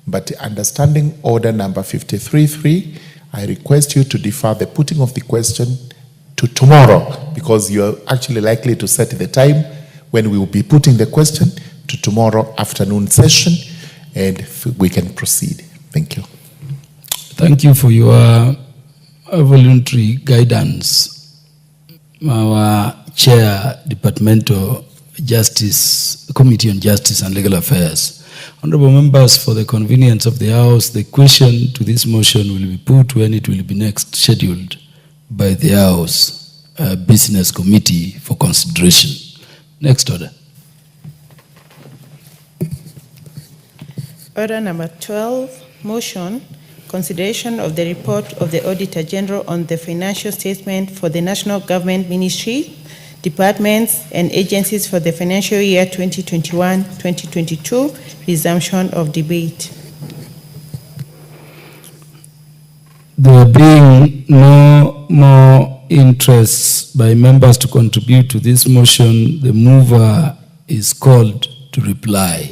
but understanding order number 53.3, I request you to defer the putting of the question to tomorrow, because you're actually likely to set the time when we will be putting the question to tomorrow afternoon session, and we can proceed. Thank you. Thank you for your voluntary guidance. Our Chair, Departmental Justice, Committee on Justice and Legal Affairs. Honorable members, for the convenience of the House, the question to this motion will be put when it will be next scheduled by the House Business Committee for consideration. Next order. Order number 12, motion, consideration of the report of the Auditor General on the financial statement for the National Government Ministry, departments and agencies for the financial year 2021-2022, resumption of debate. There being no more interest by members to contribute to this motion, the mover is called to reply.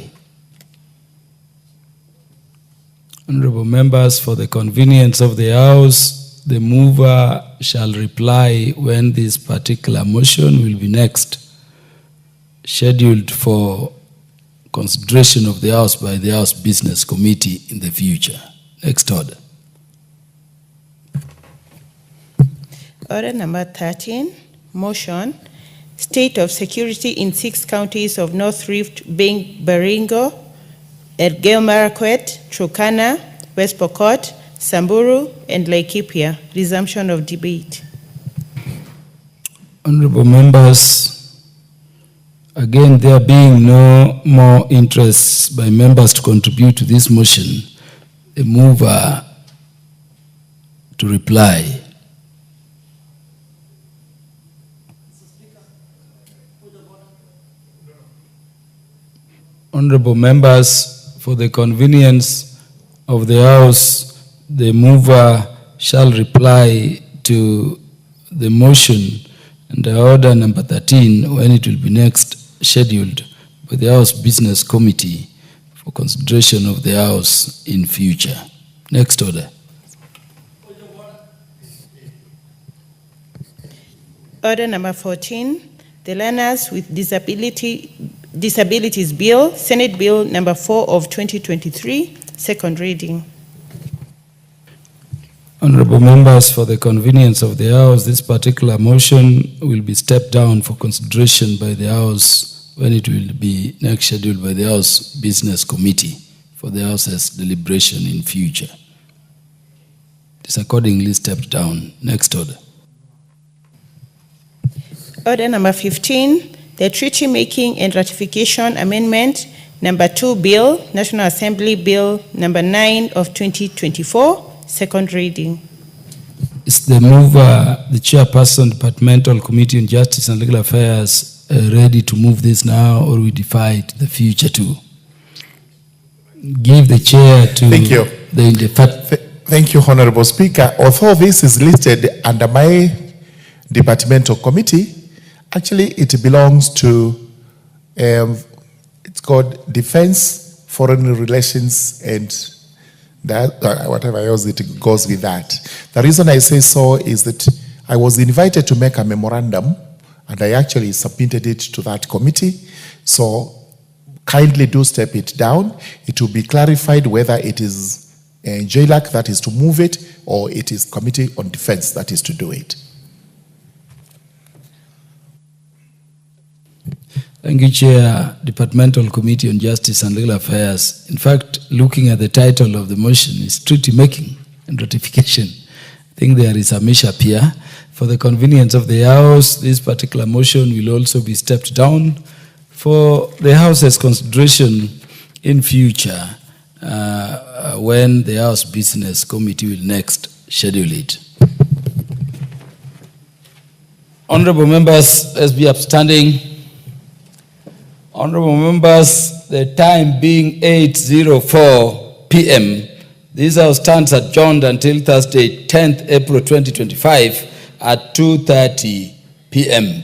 Honorable members, for the convenience of the House, the mover shall reply when this particular motion will be next scheduled for consideration of the House by the House Business Committee in the future. Next order. Order number 13, motion, state of security in 6 counties of North Rift being Baringo, Elgeyo Marakwet, Turkana, West Pokot, Samburu, and Laikipia. Resumption of debate. Honorable members, again, there being no more interest by members to contribute to this motion, the mover to reply. Honorable members, for the convenience of the House, the mover shall reply to the motion under order number 13 when it will be next scheduled by the House Business Committee for consideration of the House in future. Next order. Order number 14, the Learners with Disabilities Bill, Senate Bill number 4 of 2023, second reading. Honorable members, for the convenience of the House, this particular motion will be stepped down for consideration by the House when it will be next scheduled by the House Business Committee for the House's deliberation in future. It is accordingly stepped down. Next order. Order number 15, the Treaty Making and Ratification Amendment number 2 Bill, National Assembly Bill number 9 of 2024, second reading. Is the mover, the chairperson, Departmental Committee on Justice and Legal Affairs, ready to move this now, or we defer it to the future too? Give the chair to Thank you. Thank you, Honorable Speaker. Although this is listed under my departmental committee, actually it belongs to, it's called Defense, Foreign Relations, and that, whatever else it goes with that. The reason I say so is that I was invited to make a memorandum, and I actually submitted it to that committee. So kindly do step it down. It will be clarified whether it is JLAC that is to move it, or it is Committee on Defense that is to do it. Thank you, Chair. Departmental Committee on Justice and Legal Affairs. In fact, looking at the title of the motion is Treaty Making and Ratification. I think there is a mishap here. For the convenience of the House, this particular motion will also be stepped down for the House's consideration in future when the House Business Committee will next schedule it. Honorable members, let's be upstanding. Honorable members, the time being 8:04 p.m., this House stands adjourned until Thursday, 10th April 2025 at 2:30 p.m.